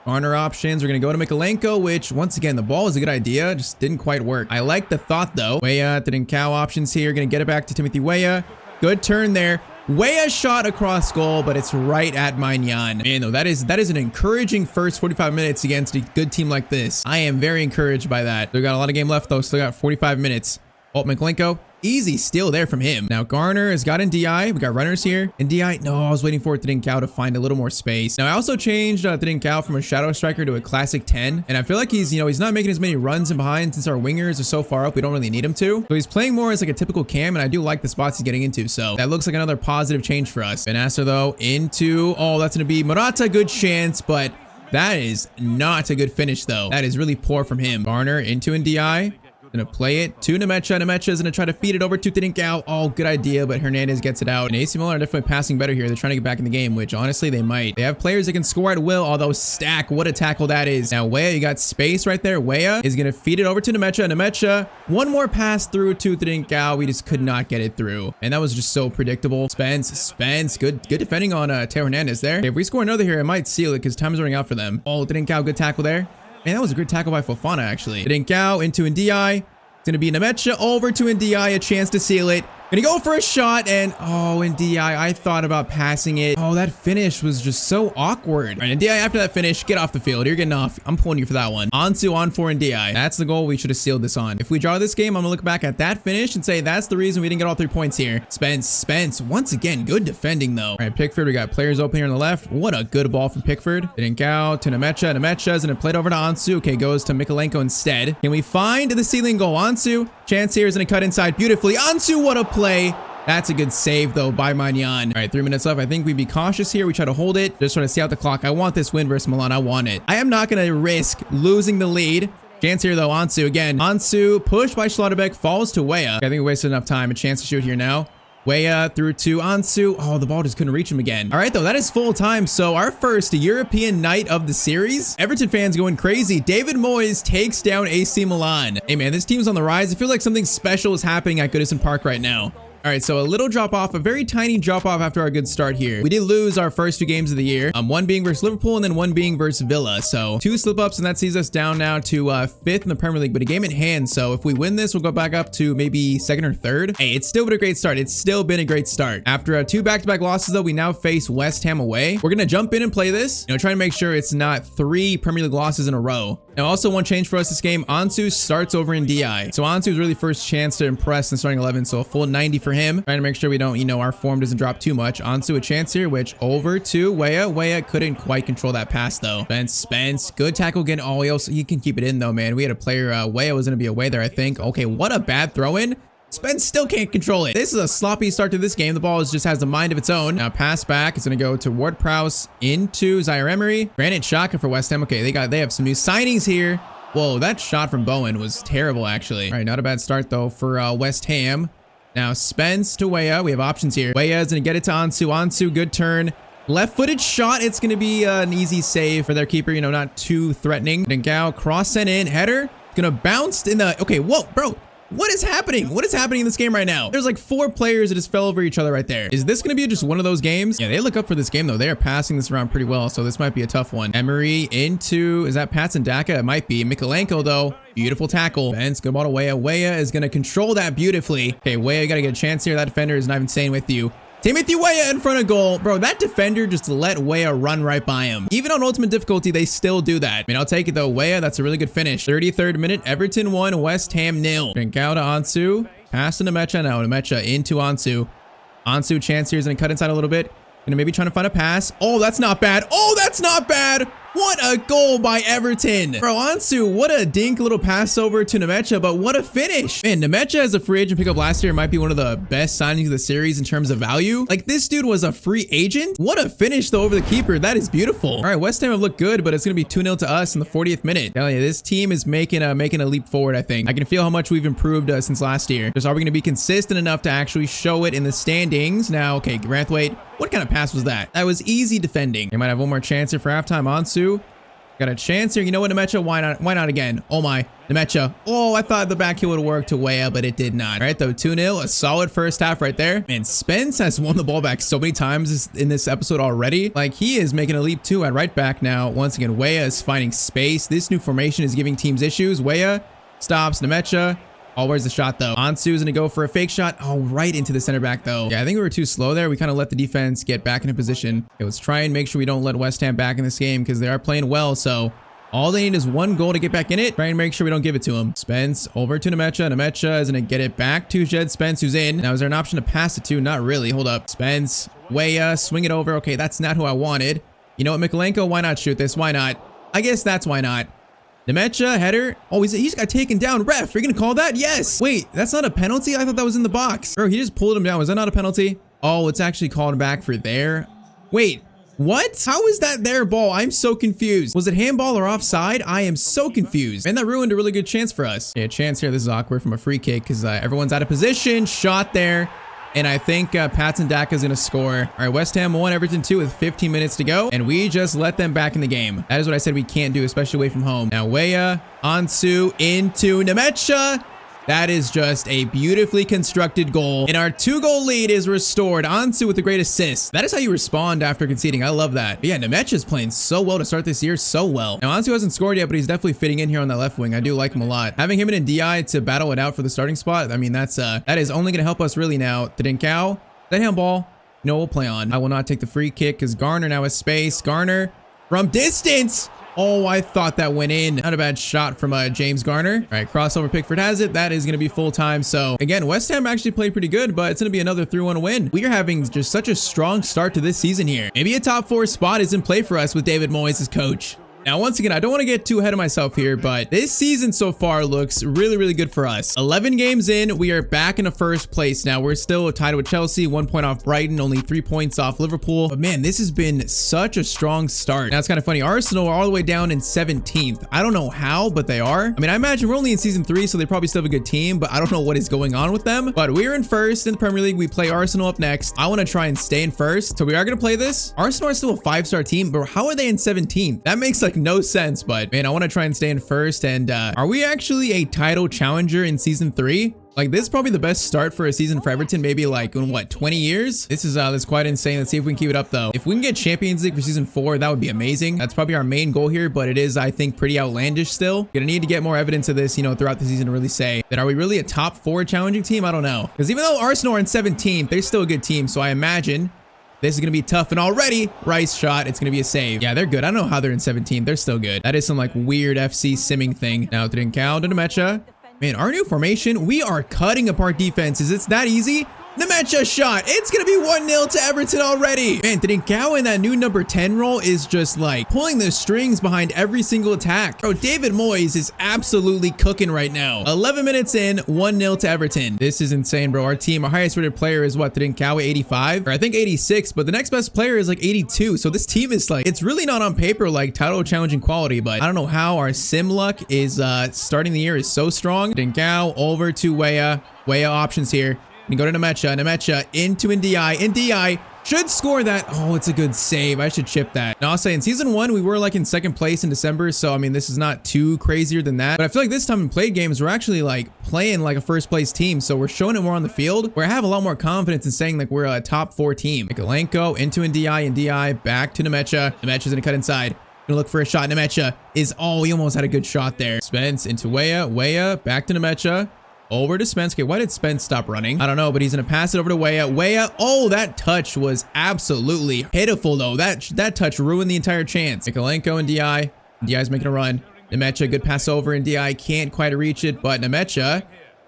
Garner options. We're going to go to Mikolenko, which, once again, the ball is a good idea. Just didn't quite work. I like the thought, though. Weah, Trincao options here. Going to get it back to Timothy Weah. Good turn there. Weah shot across goal, but it's right at Maignan. Man, though, that is an encouraging first 45 minutes against a good team like this. I am very encouraged by that. They got a lot of game left, though. Still got 45 minutes. Oh, Mikolenko Easy steal there from him. Now Garner has got in DI. We got runners here. In DI, no, I was waiting for Tyztir to find a little more space. Now I also changed Tyztir from a shadow striker to a classic 10. And I feel like he's, he's not making as many runs and behind since our wingers are so far up. We don't really need him to. So he's playing more as like a typical cam. And I do like the spots he's getting into. So that looks like another positive change for us. Benacer though into, oh, that's going to be Morata. Good chance, but that is not a good finish though. That is really poor from him. Garner into NDI. Gonna play it to Nemecha. Nemecha is gonna try to feed it over to Tyztir. Oh, good idea, but Hernandez gets it out. And AC Milan are definitely passing better here. They're trying to get back in the game, which honestly they might. They have players that can score at will, although Stack, what a tackle that is. Now Weah, you got space right there. Weah is gonna feed it over to Nemecha. Nemecha, one more pass through to Tyztir. We just could not get it through. And that was just so predictable. Spence, good defending on Teo Hernandez there. Okay, if we score another here, it might seal it because time is running out for them. Oh, Tyztir, good tackle there. Man, that was a good tackle by Fofana, actually. Tyztir into Ndiaye. It's going to be Nemecha over to Ndiaye, a chance to seal it. Gonna go for a shot, and oh, Ndiaye, I thought about passing it. Oh, that finish was just so awkward. All right, Ndiaye, after that finish, get off the field. You're getting off. I'm pulling you for that one. Ansu on for Ndiaye. That's the goal we should have sealed this on. If we draw this game, I'm gonna look back at that finish and say that's the reason we didn't get all 3 points here. Spence, once again, good defending though. All right, Pickford, we got players open here on the left. What a good ball from Pickford. Tyztir to Nemecha. Nemecha is gonna play it over to Ansu. Okay, goes to Mikolenko instead. Can we find the ceiling goal? Ansu, chance here is gonna cut inside beautifully. Ansu, what a play. That's a good save, though, by Magnan. All right, 3 minutes left. I think we'd be cautious here. We try to hold it. Just try to see out the clock. I want this win versus Milan. I want it. I am not going to risk losing the lead. Chance here, though. Ansu again. Ansu, pushed by Schlotterbeck, falls to Weah. Okay, I think we wasted enough time. A chance to shoot here now. Weah through to Ansu. Oh, the ball just couldn't reach him again. All right, though, that is full time. So our first European night of the series. Everton fans going crazy. David Moyes takes down AC Milan. Hey, man, this team's on the rise. I feel like something special is happening at Goodison Park right now. All right, so a little drop off, a very tiny drop off after our good start here. We did lose our first 2 games of the year, one being versus Liverpool and then one being versus Villa. So 2 slip ups, and that sees us down now to 5th in the Premier League, but a game in hand. So if we win this, we'll go back up to maybe 2nd or 3rd. Hey, it's still been a great start. It's still been a great start. After 2 back-to-back losses, though, we now face West Ham away. We're gonna jump in and play this, trying to make sure it's not 3 Premier League losses in a row. Now, also one change for us this game, Ansu starts over in DI. So Ansu's really first chance to impress in starting 11, so a full 90 for him. Trying to make sure we don't, our form doesn't drop too much. Ansu a chance here, which over to Weah. Weah couldn't quite control that pass, though. Spence, good tackle again. Oh, he can keep it in, though, man. We had a player, Weah was going to be away there, I think. Okay, what a bad throw-in. Spence still can't control it. This is a sloppy start to this game. The ball just has a mind of its own. Now pass back. It's going to go to Ward-Prowse into Zaire Emery. Granite Xhaka for West Ham. Okay, they have some new signings here. Whoa, that shot from Bowen was terrible, actually. All right, not a bad start, though, for West Ham. Now Spence to Weah. We have options here. Weah is going to get it to Ansu. Ansu, good turn. Left-footed shot. It's going to be an easy save for their keeper, not too threatening. Dengao cross sent in. Header. Going to bounce in the... Okay, whoa, bro. What is happening? What is happening in this game right now? There's like 4 players that just fell over each other right there. Is this going to be just one of those games? Yeah, they look up for this game, though. They are passing this around pretty well, so this might be a tough one. Emery into... Is that Patson Daka? It might be. Mikolenko, though. Beautiful tackle. Ben's good ball to Weah. Weah is going to control that beautifully. Okay, Weah, you got to get a chance here. That defender is not even staying with you. Timothy Weah in front of goal. Bro, that defender just let Weah run right by him. Even on ultimate difficulty, they still do that. I mean, I'll take it though. Weah, that's a really good finish. 33rd minute, Everton 1, West Ham 0. Drinkau to Ansu. Pass to Nemecha. Now Nemecha into Ansu. Ansu, chance here is going to cut inside a little bit. Gonna maybe trying to find a pass. Oh, that's not bad. Oh, that's not bad. What a goal by Everton. Bro, Ansu, what a dink little pass over to Nemecha, but what a finish. Man, Nemecha as a free agent pickup last year might be one of the best signings of the series in terms of value. Like, this dude was a free agent. What a finish, though, over the keeper. That is beautiful. All right, West Ham have looked good, but it's gonna be 2-0 to us in the 40th minute. Telling you, this team is making a leap forward, I think. I can feel how much we've improved since last year. Just are we gonna be consistent enough to actually show it in the standings? Now, okay, Granthwaite, what kind of pass was that? That was easy defending. They might have one more chance here for halftime. Ansu. Got a chance here. You know what, Nemecha? Why not? Why not again? Oh my, Nemecha. Oh, I thought the back heel would work to Weah, but it did not. All right, though, 2-0. A solid first half right there. Man, Spence has won the ball back so many times in this episode already. Like, he is making a leap too at right back now. Once again, Weah is finding space. This new formation is giving teams issues. Weah stops Nemecha. Oh, where's the shot, though? Ansu's gonna go for a fake shot. Oh, right into the center back, though. Yeah, I think we were too slow there. We kind of let the defense get back into position. Okay, let's try and make sure we don't let West Ham back in this game because they are playing well. So All they need is one goal to get back in it. Try and make sure we don't give it to him. Spence over to Nemecha. Nemecha is going to get it back to Jed Spence, who's in. Now, is there an option to pass it to? Not really. Hold up. Spence, Weah, swing it over. Okay, that's not who I wanted. You know what, Mikolenko? Why not shoot this? Why not? I guess that's why not. Nemecha, header. Oh, he's got taken down. Ref, you're going to call that? Yes. Wait, that's not a penalty? I thought that was in the box. Bro, he just pulled him down. Was that not a penalty? Oh, it's actually called back for there. Wait, what? How is that their ball? I'm so confused. Was it handball or offside? I am so confused. Man, that ruined a really good chance for us. Yeah, chance here. This is awkward from a free kick because everyone's out of position. Shot there. And I think Patson Daka is going to score. All right, West Ham 1, Everton 2 with 15 minutes to go. And we just let them back in the game. That is what I said we can't do, especially away from home. Now, Weah, Ansu, into Nemecha. That is just a beautifully constructed goal. And our 2-goal lead is restored. Ansu with a great assist. That is how you respond after conceding. I love that. But yeah, Nemecha is playing so well to start this year. So well. Now, Ansu hasn't scored yet, but he's definitely fitting in here on that left wing. I do like him a lot. Having him and DI to battle it out for the starting spot, I mean, that is only going to help us really now. Tidinkau, that handball, no, we'll play on. I will not take the free kick because Garner now has space. Garner from distance. Oh, I thought that went in. Not a bad shot from James Garner. All right, crossover. Pickford has it. That is going to be full time. So again, West Ham actually played pretty good, but it's going to be another 3-1 win. We are having just such a strong start to this season here. Maybe a top 4 spot is in play for us with David Moyes as coach. Now, once again, I don't want to get too ahead of myself here, but this season so far looks really, really good for us. 11 games in, we are back in a first place. Now, we're still tied with Chelsea, 1 point off Brighton, only 3 points off Liverpool. But man, this has been such a strong start. Now, it's kind of funny. Arsenal are all the way down in 17th. I don't know how, but they are. I mean, I imagine we're only in season 3, so they probably still have a good team, but I don't know what is going on with them. But we're in first in the Premier League. We play Arsenal up next. I want to try and stay in first. So we are going to play this. Arsenal are still a 5-star team, but how are they in 17th? That makes like no sense. But man, I want to try and stay in first. And are we actually a title challenger in season 3? Like, this is probably the best start for a season for Everton, maybe like in what, 20 years? This is that's quite insane. Let's see if we can keep it up though. If we can get Champions League for season 4, that would be amazing. That's probably our main goal here, but it is, I think, pretty outlandish still. Gonna need to get more evidence of this, you know, throughout the season to really say that are we really a top 4 challenging team? I don't know. Because even though Arsenal are in 17th, they're still a good team. So I imagine this is going to be tough, and already Rice shot. It's going to be a save. Yeah, they're good. I don't know how they're in 17. They're still good. That is some like weird FC simming thing. Now Tidinkau to Nemecha. Man, our new formation, we are cutting apart defenses. It's that easy. Nemecha shot. It's going to be 1-0 to Everton already. Man, Tidinkau in that new number 10 role is just like pulling the strings behind every single attack. Bro, David Moyes is absolutely cooking right now. 11 minutes in, 1-0 to Everton. This is insane, bro. Our team, our highest rated player is what? Tidinkau 85? Or I think 86, but the next best player is like 82. So this team is like, it's really not on paper like title challenging quality, but I don't know how our sim luck is starting the year is so strong. Tidinkau over to Weah. Weah options here. We go to Nemecha. Nemecha into Ndiaye. Ndiaye should score that. Oh, it's a good save. I should chip that. Now, I'll say in season 1, we were like in 2nd place in December. So, I mean, this is not too crazier than that. But I feel like this time in played games, we're actually like playing like a first place team. So we're showing it more on the field where I have a lot more confidence in saying like we're a top 4 team. Mikolenko into Ndiaye. Ndiaye back to Nemecha. Nemecha's going to cut inside. Gonna look for a shot. Nemecha is, oh, he almost had a good shot there. Spence into Weah. Weah back to Nemecha. Over to Spence. Okay, why did Spence stop running? I don't know, but he's gonna pass it over to Weah. Weah, oh, that touch was absolutely pitiful though. That touch ruined the entire chance. Mikolenko and DI. DI's making a run. Nemecha, good pass over, and DI can't quite reach it, but Nemecha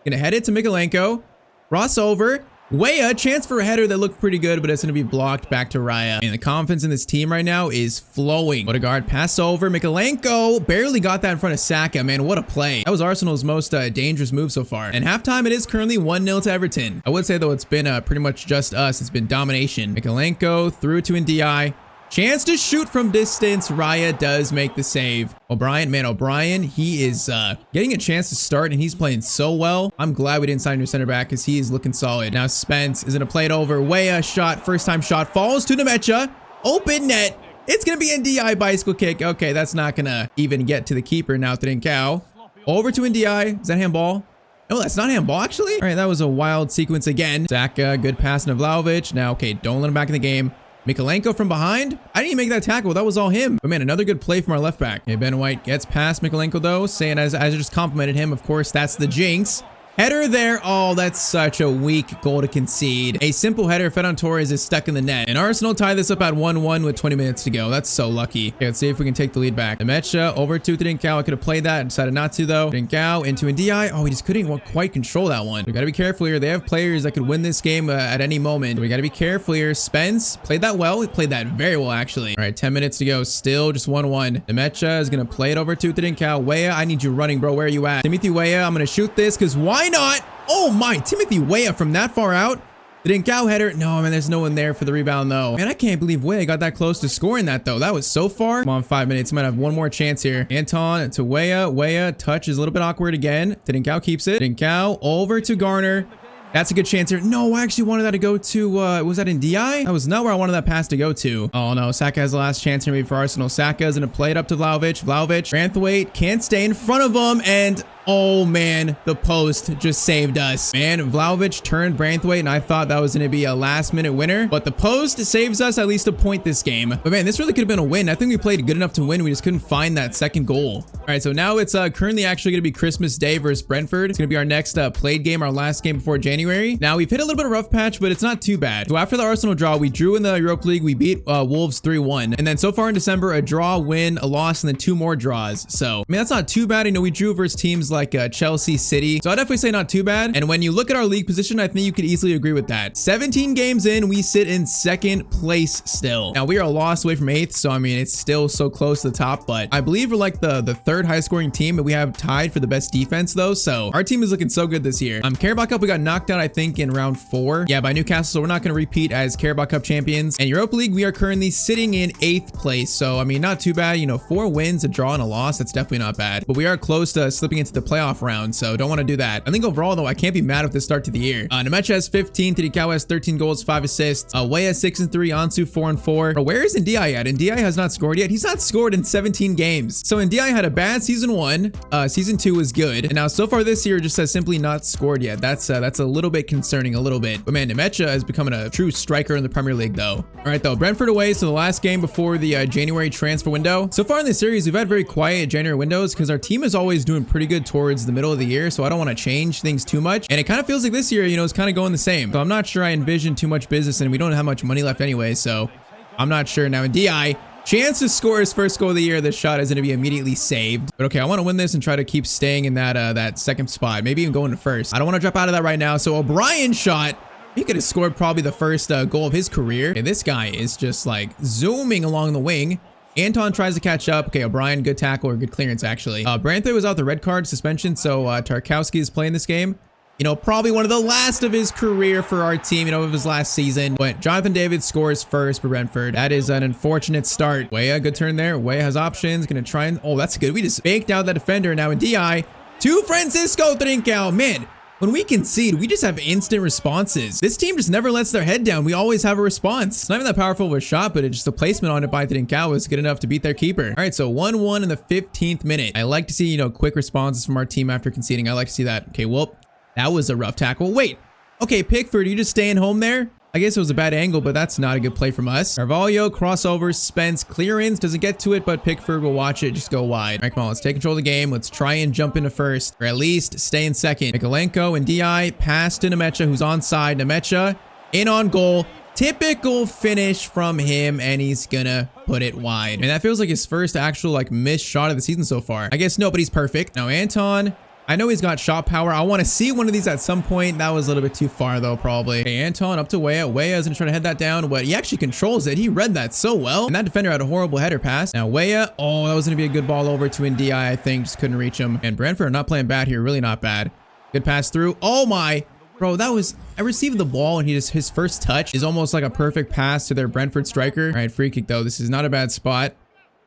gonna head it to Mikolenko. Cross over. Weah, chance for a header that looked pretty good, but it's going to be blocked back to Raya. And the confidence in this team right now is flowing. Odegaard, pass over. Mikolenko barely got that in front of Saka. Man, what a play. That was Arsenal's most dangerous move so far. And halftime, it is currently 1-0 to Everton. I would say, though, it's been pretty much just us. It's been domination. Mikolenko through to Ndiaye. Chance to shoot from distance. Raya does make the save. O'Brien, man, O'Brien, he is getting a chance to start, and he's playing so well. I'm glad we didn't sign your center back because he is looking solid. Now Spence is going to play it over. Weah shot, first time shot, falls to Nemecha. Open net. It's going to be Ndiaye bicycle kick. Okay, that's not going to even get to the keeper now. Tidinkau. Over to Ndiaye. Is that handball? No, that's not handball, actually. All right, that was a wild sequence again. Saka, good pass to Vlahovic. Now, okay, don't let him back in the game. Mikolenko from behind. I didn't even make that tackle. That was all him. But man, another good play from our left back. Okay, Ben White gets past Mikolenko though, saying as I just complimented him, of course, that's the jinx. Header there. Oh, that's such a weak goal to concede. A simple header. Ferran Torres is stuck in the net. And Arsenal tie this up at 1-1 with 20 minutes to go. That's so lucky. Okay, let's see if we can take the lead back. Nemecha over to Trincao. I could have played that. Decided not to, though. Trincao into Ndiaye. Oh, he just couldn't quite control that one. We got to be careful here. They have players that could win this game at any moment. We got to be careful here. Spence played that well. He played that very well, actually. All right, 10 minutes to go. Still just 1-1. Nemecha is going to play it over to Trincao. Weah, I need you running, bro. Where are you at? Timothy Weah, I'm going to shoot this because why not? Oh my, Timothy Weah from that far out. Trincao header. No, man, there's no one there for the rebound, though. Man, I can't believe Weah got that close to scoring that, though. That was so far. Come on, 5 minutes. Might have one more chance here. Anton to Weah. Weah, touch is a little bit awkward again. Trincao keeps it. Trincao over to Garner. That's a good chance here. No, I actually wanted that to go to, was that Ndiaye? That was not where I wanted that pass to go to. Oh, no. Saka has the last chance here maybe for Arsenal. Saka is going to play it up to Vlahovic. Vlahovic, Branthwaite can't stay in front of him, and oh man, the post just saved us. Man, Vlahovic turned Branthwaite, and I thought that was going to be a last-minute winner, but the post saves us at least a point this game. But man, this really could have been a win. I think we played good enough to win. We just couldn't find that second goal. All right, so now it's currently actually going to be Christmas Day versus Brentford. It's going to be our next played game, our last game before January. Now, we've hit a little bit of rough patch, but it's not too bad. So after the Arsenal draw, we drew in the Europa League. We beat Wolves 3-1. And then so far in December, a draw, win, a loss, and then 2 more draws. So, I mean, that's not too bad. You know, we drew versus teams like Chelsea, City. So I'd definitely say not too bad. And when you look at our league position, I think you could easily agree with that. 17 games in, we sit in 2nd place still. Now, we are a loss away from 8th. So, I mean, it's still so close to the top. But I believe we're like the 3rd highest scoring team, but we have tied for the best defense, though. So our team is looking so good this year. Carabao Cup, we got knocked out, I think, in round 4. Yeah, by Newcastle. So we're not going to repeat as Carabao Cup champions. And Europa League, we are currently sitting in 8th place. So, I mean, not too bad. You know, 4 wins, a draw, and a loss. That's definitely not bad. But we are close to slipping into the playoff round. So don't want to do that. I think overall, though, I can't be mad with the start to the year. Nemecha has 15. Trincao has 13 goals, 5 assists. Weah 6-3. Ansu 4-4. But where is Ndiaye at? Ndiaye has not scored yet. He's not scored in 17 games. So Ndiaye had a bad season 1. Season 2 was good. And now so far this year just has simply not scored yet. That's a little bit concerning, a little bit. But man, Nemecha is becoming a true striker in the Premier League, though. All right, though, Brentford away. So the last game before the January transfer window. So far in this series, we've had very quiet January windows because our team is always doing pretty good towards the middle of the year. So I don't want to change things too much. And it kind of feels like this year, you know, it's kind of going the same. So I'm not sure I envision too much business, and we don't have much money left anyway. So I'm not sure. Now, Ndiaye, chance to score his first goal of the year. This shot is going to be immediately saved. But okay, I want to win this and try to keep staying in that 2nd spot. Maybe even going to 1st. I don't want to drop out of that right now. So O'Brien shot. He could have scored probably the first goal of his career. Okay, this guy is just like zooming along the wing. Anton tries to catch up. Okay, O'Brien, good tackle or good clearance, actually. Branthwaite was out the red card suspension, so Tarkowski is playing this game. You know, probably one of the last of his career for our team, you know, of his last season. But Jonathan David scores first for Brentford. That is an unfortunate start. Weah, good turn there. Weah has options. Gonna try and... Oh, that's good. We just faked out that defender. Now Ndiaye to Francisco Trincao. Man, when we concede, we just have instant responses. This team just never lets their head down. We always have a response. It's not even that powerful of a shot, but it's just the placement on it by Trincao is good enough to beat their keeper. All right, so 1-1 in the 15th minute. I like to see, you know, quick responses from our team after conceding. I like to see that. Okay, well, that was a rough tackle. Wait, okay, Pickford, you just staying home there? I guess it was a bad angle, but that's not a good play from us. Carvalho, crossover, Spence, clearance, doesn't get to it, but Pickford will watch it just go wide. All right, come on, let's take control of the game. Let's try and jump into 1st, or at least stay in 2nd. Mikolenko and Ndiaye pass to Nemecha, who's onside. Nemecha in on goal. Typical finish from him, and he's gonna put it wide. And that feels like his first actual like missed shot of the season so far. I guess nobody's perfect. Now Anton, I know he's got shot power. I want to see one of these at some point. That was a little bit too far, though, probably. Okay, Anton up to Weah. Weah is going to try to head that down, but he actually controls it. He read that so well. And that defender had a horrible header pass. Now, Weah. Oh, that was going to be a good ball over to Ndiaye, I think. Just couldn't reach him. And Brentford not playing bad here. Really not bad. Good pass through. Oh, my. Bro, that was... I received the ball, and his first touch is almost like a perfect pass to their Brentford striker. All right, free kick, though. This is not a bad spot.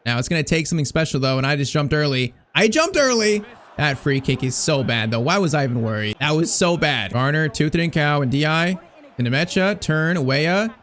Now, it's going to take something special, though, and I just jumped early. I jumped early! That free kick is so bad, though. Why was I even worried? That was so bad. Garner, Trincao, and Ndiaye. Nemecha, turn, Weah.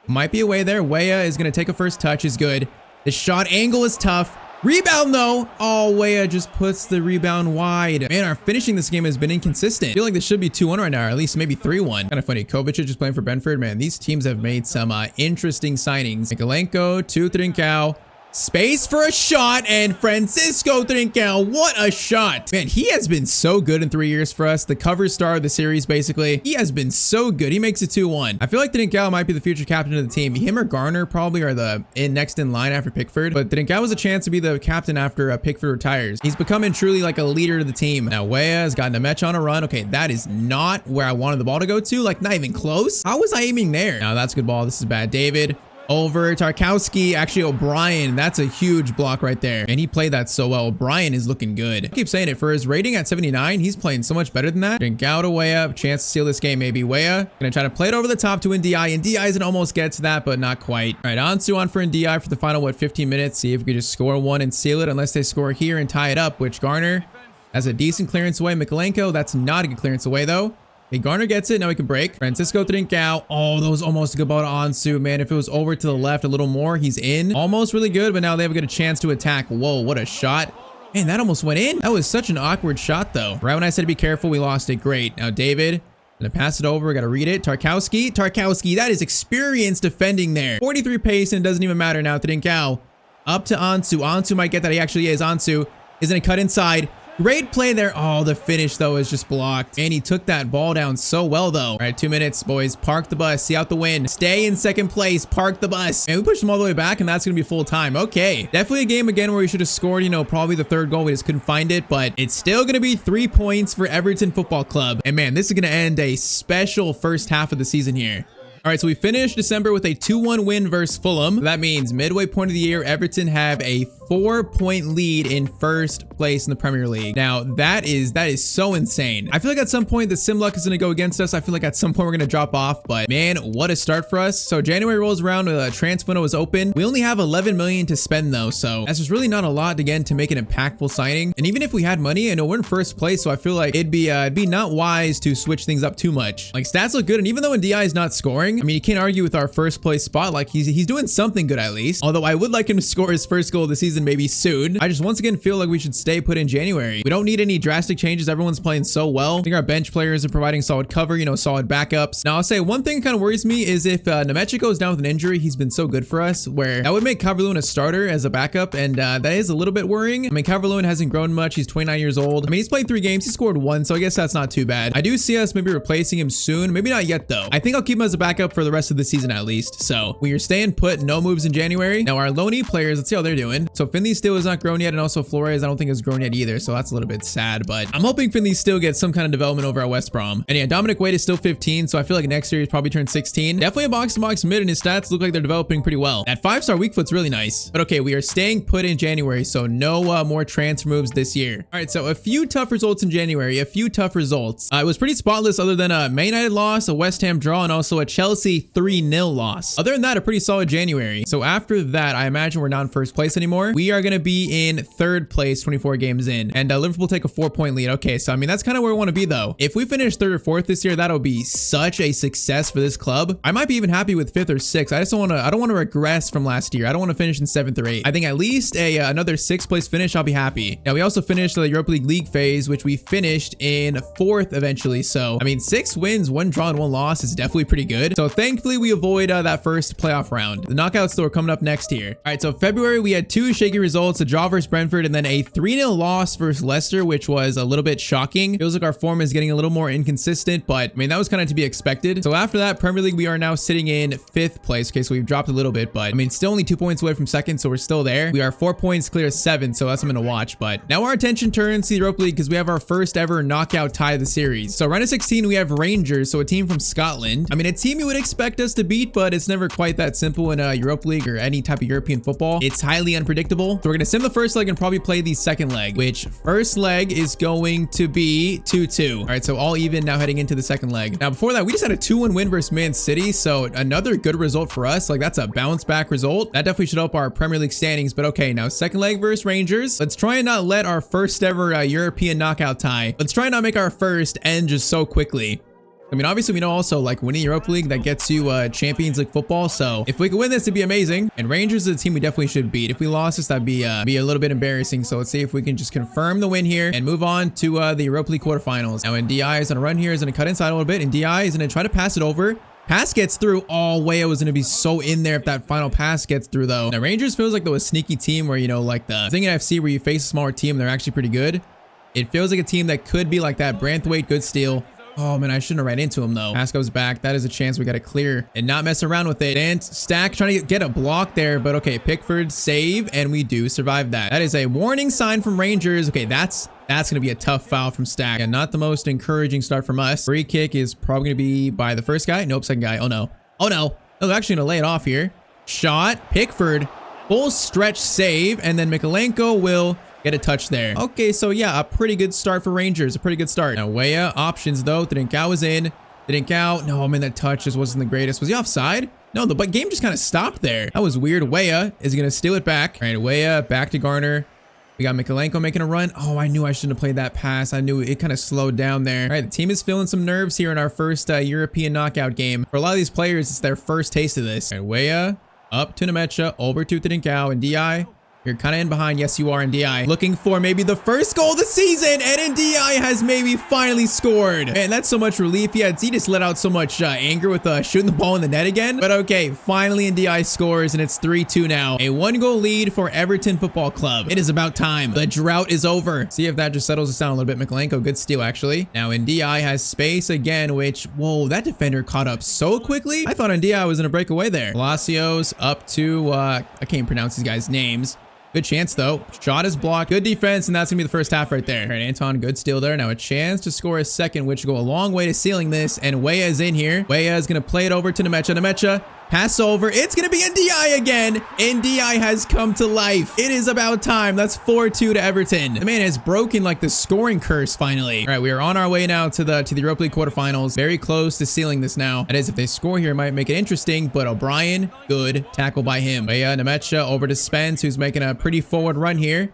Might be away there. Weah is going to take a first touch. Is good. The shot angle is tough. Rebound, though. Oh, Weah just puts the rebound wide. Man, our finishing this game has been inconsistent. I feel like this should be 2-1 right now, or at least maybe 3-1. Kind of funny. Kovacic is playing for Brentford. Man, these teams have made some interesting signings. Mikolenko to Trincao. Space for a shot, and Francisco Trincao, what a shot. Man, he has been so good in 3 years for us. The cover star of the series, basically. He has been so good. He makes it 2-1. I feel like Trincao might be the future captain of the team. Him or Garner probably are the next in line after Pickford, but Trincao has a chance to be the captain after Pickford retires. He's becoming truly like a leader of the team. Now, Weah has gotten a match on a run. Okay, that is not where I wanted the ball to go to. Like, not even close. How was I aiming there? Now, that's a good ball. This is bad. David. Over Tarkowski, actually O'Brien, that's a huge block right there. And he played that so well. O'Brien is looking good. I keep saying it, for his rating at 79, he's playing so much better than that. Trincao to Weah, chance to seal this game maybe. Weah, gonna try to play it over the top to NDI. NDI is gonna almost get to that, but not quite. All right, Ansu on for NDI for the final, 15 minutes. See if we could just score one and seal it, unless they score here and tie it up, which Garner has a decent clearance away. Mikolenko, that's not a good clearance away though. Okay, Garner gets it. Now we can break. Francisco Trincao. Oh, that was almost a good ball to Ansu. Man, if it was over to the left a little more, he's in. Almost really good, but now they have a good chance to attack. Whoa, what a shot. Man, that almost went in. That was such an awkward shot, though. Right when I said be careful, we lost it. Great. Now, David. Gonna pass it over. We gotta read it. Tarkowski. Tarkowski, that is experience defending there. 43 pace, and it doesn't even matter now. Trincao. Up to Ansu. Ansu might get that. He actually is. Ansu is gonna cut inside. Great play there. Oh, the finish, though, is just blocked. And he took that ball down so well, though. All right, 2 minutes, boys. Park the bus. See out the win. Stay in second place. Park the bus. And we pushed them all the way back, and that's going to be full time. Okay. Definitely a game, again, where we should have scored, you know, probably the third goal. We just couldn't find it. But it's still going to be 3 points for Everton Football Club. And, man, this is going to end a special first half of the season here. All right, so we finished December with a 2-1 win versus Fulham. That means midway point of the year, Everton have a 4-point lead in first place in the Premier League. Now, that is so insane. I feel like at some point the sim luck is going to go against us. I feel like at some point we're going to drop off, but man, what a start for us. So January rolls around, the transfer window is open. We only have 11 million to spend though, so that's just really not a lot again to make an impactful signing. And even if we had money, I know we're in first place, so I feel like it'd be not wise to switch things up too much. Like, stats look good, and even though NDI is not scoring, I mean, you can't argue with our first place spot. Like, he's doing something good at least. Although I would like him to score his first goal of the season maybe soon. I just once again feel like we should stay put in January. We don't need any drastic changes. Everyone's playing so well. I think our bench players are providing solid cover, you know, solid backups. Now, I'll say one thing kind of worries me is if Nemecha goes down with an injury. He's been so good for us, where that would make Calvert-Lewin a starter as a backup, and that is a little bit worrying. I mean, Calvert-Lewin hasn't grown much. He's 29 years old. I mean, he's played 3 games. He scored 1, so I guess that's not too bad. I do see us maybe replacing him soon. Maybe not yet, though. I think I'll keep him as a backup for the rest of the season at least. So we are staying put, no moves in January. Now our loanee players, let's see how they're doing. So Finley still is not grown yet, and also Flores I don't think is grown yet either, so that's a little bit sad, but I'm hoping Finley still gets some kind of development over at West Brom. And yeah, Dominic Wade is still 15, so I feel like next year he's probably turned 16. Definitely a box-to-box mid, and his stats look like they're developing pretty well. That 5-star weak foot's really nice. But okay, we are staying put in January, so no more transfer moves this year. All right, so a few tough results in January, a few tough results. It was pretty spotless other than a Man United loss, a West Ham draw, and also a Chelsea 3-0 loss. Other than that, a pretty solid January. So after that, I imagine we're not in first place anymore. We are going to be in third place 24 games in, and Liverpool take a 4-point lead. Okay, so I mean, that's kind of where we want to be though. If we finish 3rd or 4th this year, that'll be such a success for this club. I might be even happy with 5th or 6th. I don't want to regress from last year. I don't want to finish in 7th or 8th. I think at least another 6th place finish, I'll be happy. Now we also finished the Europa League phase, which we finished in 4th eventually. So I mean, 6 wins, 1 draw, and 1 loss is definitely pretty good. So thankfully we avoid that first playoff round. The knockouts still are coming up next year. All right, so February we had 2 shaky results, a draw versus Brentford, and then a 3-0 loss versus Leicester, which was a little bit shocking. Feels like our form is getting a little more inconsistent, but I mean, that was kind of to be expected. So after that, Premier League, we are now sitting in 5th place. Okay, so we've dropped a little bit, but I mean, still only 2 points away from 2nd, so we're still there. We are 4 points clear of 7th, so that's something to watch. But now our attention turns to the Europa League because we have our first ever knockout tie of the series. So round of 16, we have Rangers, so a team from Scotland. I mean, a team you would expect us to beat, but it's never quite that simple in Europa League or any type of European football. It's highly unpredictable. So we're gonna sim the first leg and probably play the second leg, which first leg is going to be 2-2. All right, so all even now heading into the second leg. Now before that, we just had a 2-1 win versus Man City, so another good result for us. Like, that's a bounce back result. That definitely should help our Premier League standings. But okay, now second leg versus Rangers. Let's try and not let our first ever European knockout tie. Let's try and not make our first end just so quickly. I mean, obviously we know also like winning Europa League, that gets you Champions League football. So if we could win this, it'd be amazing. And Rangers is a team we definitely should beat. If we lost this, that'd be a little bit embarrassing. So let's see if we can just confirm the win here and move on to the Europa League quarterfinals. Now, NDI is on a run here, is going to cut inside a little bit, and DI is going to try to pass it over. Pass gets through. Oh, Weah was going to be so in there if that final pass gets through, though. Now, Rangers feels like a sneaky team where, you know, like the thing in EAFC where you face a smaller team, they're actually pretty good. It feels like a team that could be like that. Branthwaite, good steal. Oh, man, I shouldn't have ran into him, though. Pass goes back. That is a chance we got to clear and not mess around with it. And Stack trying to get a block there, but okay, Pickford save, and we do survive that. That is a warning sign from Rangers. Okay, that's going to be a tough foul from Stack, and not the most encouraging start from us. Free kick is probably going to be by the first guy. Nope, second guy. Oh, no. Oh, no. Oh, they're actually going to lay it off here. Shot. Pickford. Full stretch save, and then Mikalenko will get a touch there. Okay, so yeah, a pretty good start for Rangers. A pretty good start. Now, Weah, options though. Trincao was in. Trincao, no, man, that touch just wasn't the greatest. Was he offside? No, the game just kind of stopped there. That was weird. Weah is going to steal it back. All right, Weah back to Garner. We got Mikalenko making a run. Oh, I knew I shouldn't have played that pass. I knew it kind of slowed down there. All right, the team is feeling some nerves here in our first European knockout game. For a lot of these players, it's their first taste of this. All right, Weah up to Nemecha, over to Trincao and DI. You're kind of in behind. Yes, you are, NDI. Looking for maybe the first goal of the season, and NDI has maybe finally scored. Man, that's so much relief. He just let out so much anger with shooting the ball in the net again. But okay, finally NDI scores, and it's 3-2 now. A 1-goal lead for Everton Football Club. It is about time. The drought is over. See if that just settles us down a little bit. Mikalenko, good steal, actually. Now, NDI has space again, which, whoa, that defender caught up so quickly. I thought NDI was going to break away there. Palacios up to, I can't pronounce these guys' names. Good chance, though. Shot is blocked. Good defense, and that's going to be the first half right there. All right, Anton, good steal there. Now a chance to score a second, which will go a long way to sealing this, and Weah is in here. Weah is going to play it over to Nemecha. Nemecha, pass over. It's going to be NDI again. NDI has come to life. It is about time. That's 4-2 to Everton. The man has broken, like, the scoring curse finally. All right, we are on our way now to the Europa League quarterfinals. Very close to sealing this now. That is, if they score here, it might make it interesting, but O'Brien, good tackle by him. Weah, Nemecha over to Spence, who's making a pretty forward run here.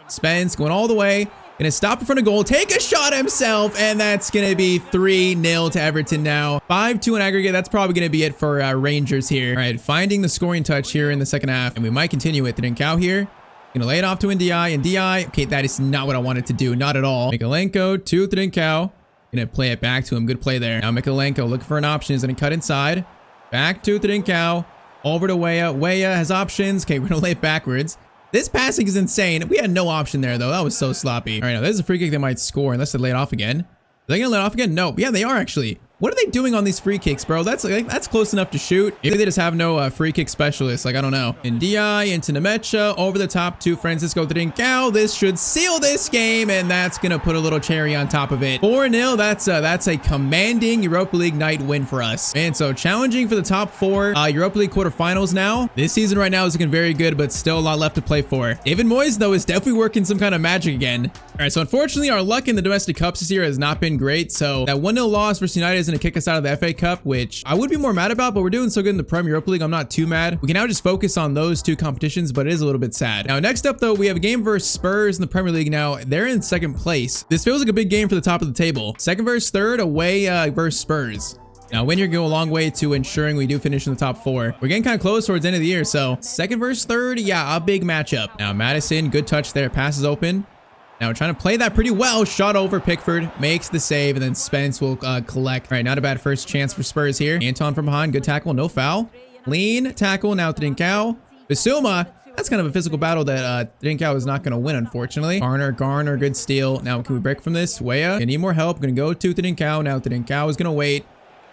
Spence going all the way. Gonna stop in front of goal, take a shot himself, and that's gonna be 3-0 to Everton now. 5-2 in aggregate. That's probably gonna be it for Rangers here. All right, finding the scoring touch here in the second half, and we might continue with Trincao here. Gonna lay it off to NDI. NDI, okay, that is not what I wanted to do, not at all. Mikalenko to Trincao. Gonna play it back to him. Good play there. Now Mikalenko looking for an option. He's gonna cut inside. Back to Trincao. Over to Weah. Weah has options. Okay, we're gonna lay it backwards. This passing is insane. We had no option there, though. That was so sloppy. All right, now there's a free kick they might score unless they lay it off again. Are they going to lay it off again? No. Yeah, they are actually. What are they doing on these free kicks, bro? That's close enough to shoot. Maybe they just have no free kick specialists. Like, I don't know. NDI into Nemecha, over the top to Francisco Trincao. This should seal this game, and that's going to put a little cherry on top of it. 4-0. That's a commanding Europa League night win for us. And so challenging for the top 4 Europa League quarterfinals now. This season right now is looking very good, but still a lot left to play for. David Moyes, though, is definitely working some kind of magic again. All right, so unfortunately, our luck in the domestic cups this year has not been great. So that 1-0 loss versus United is going to kick us out of the FA Cup, which I would be more mad about, but we're doing so good in the Premier Europa League. I'm not too mad. We can now just focus on those 2 competitions, but it is a little bit sad. Now, next up, though, we have a game versus Spurs in the Premier League. Now, they're in second place. This feels like a big game for the top of the table. Second versus third, away versus Spurs. Now, win here go a long way to ensuring we do finish in the top 4. We're getting kind of close towards the end of the year, so second versus third, yeah, a big matchup. Now, Madison, good touch there. Passes open. Now we're trying to play that pretty well. Shot over. Pickford makes the save, and then Spence will collect. All right, not a bad first chance for Spurs here. Anton from behind. Good tackle. No foul. Lean tackle now to Trincao. Bissouma. That's kind of a physical battle that Trincao is not going to win, unfortunately. Garner, good steal. Now, can we break from this? Weah, I need more help. Going to go to Trincao. Now Trincao is going to wait.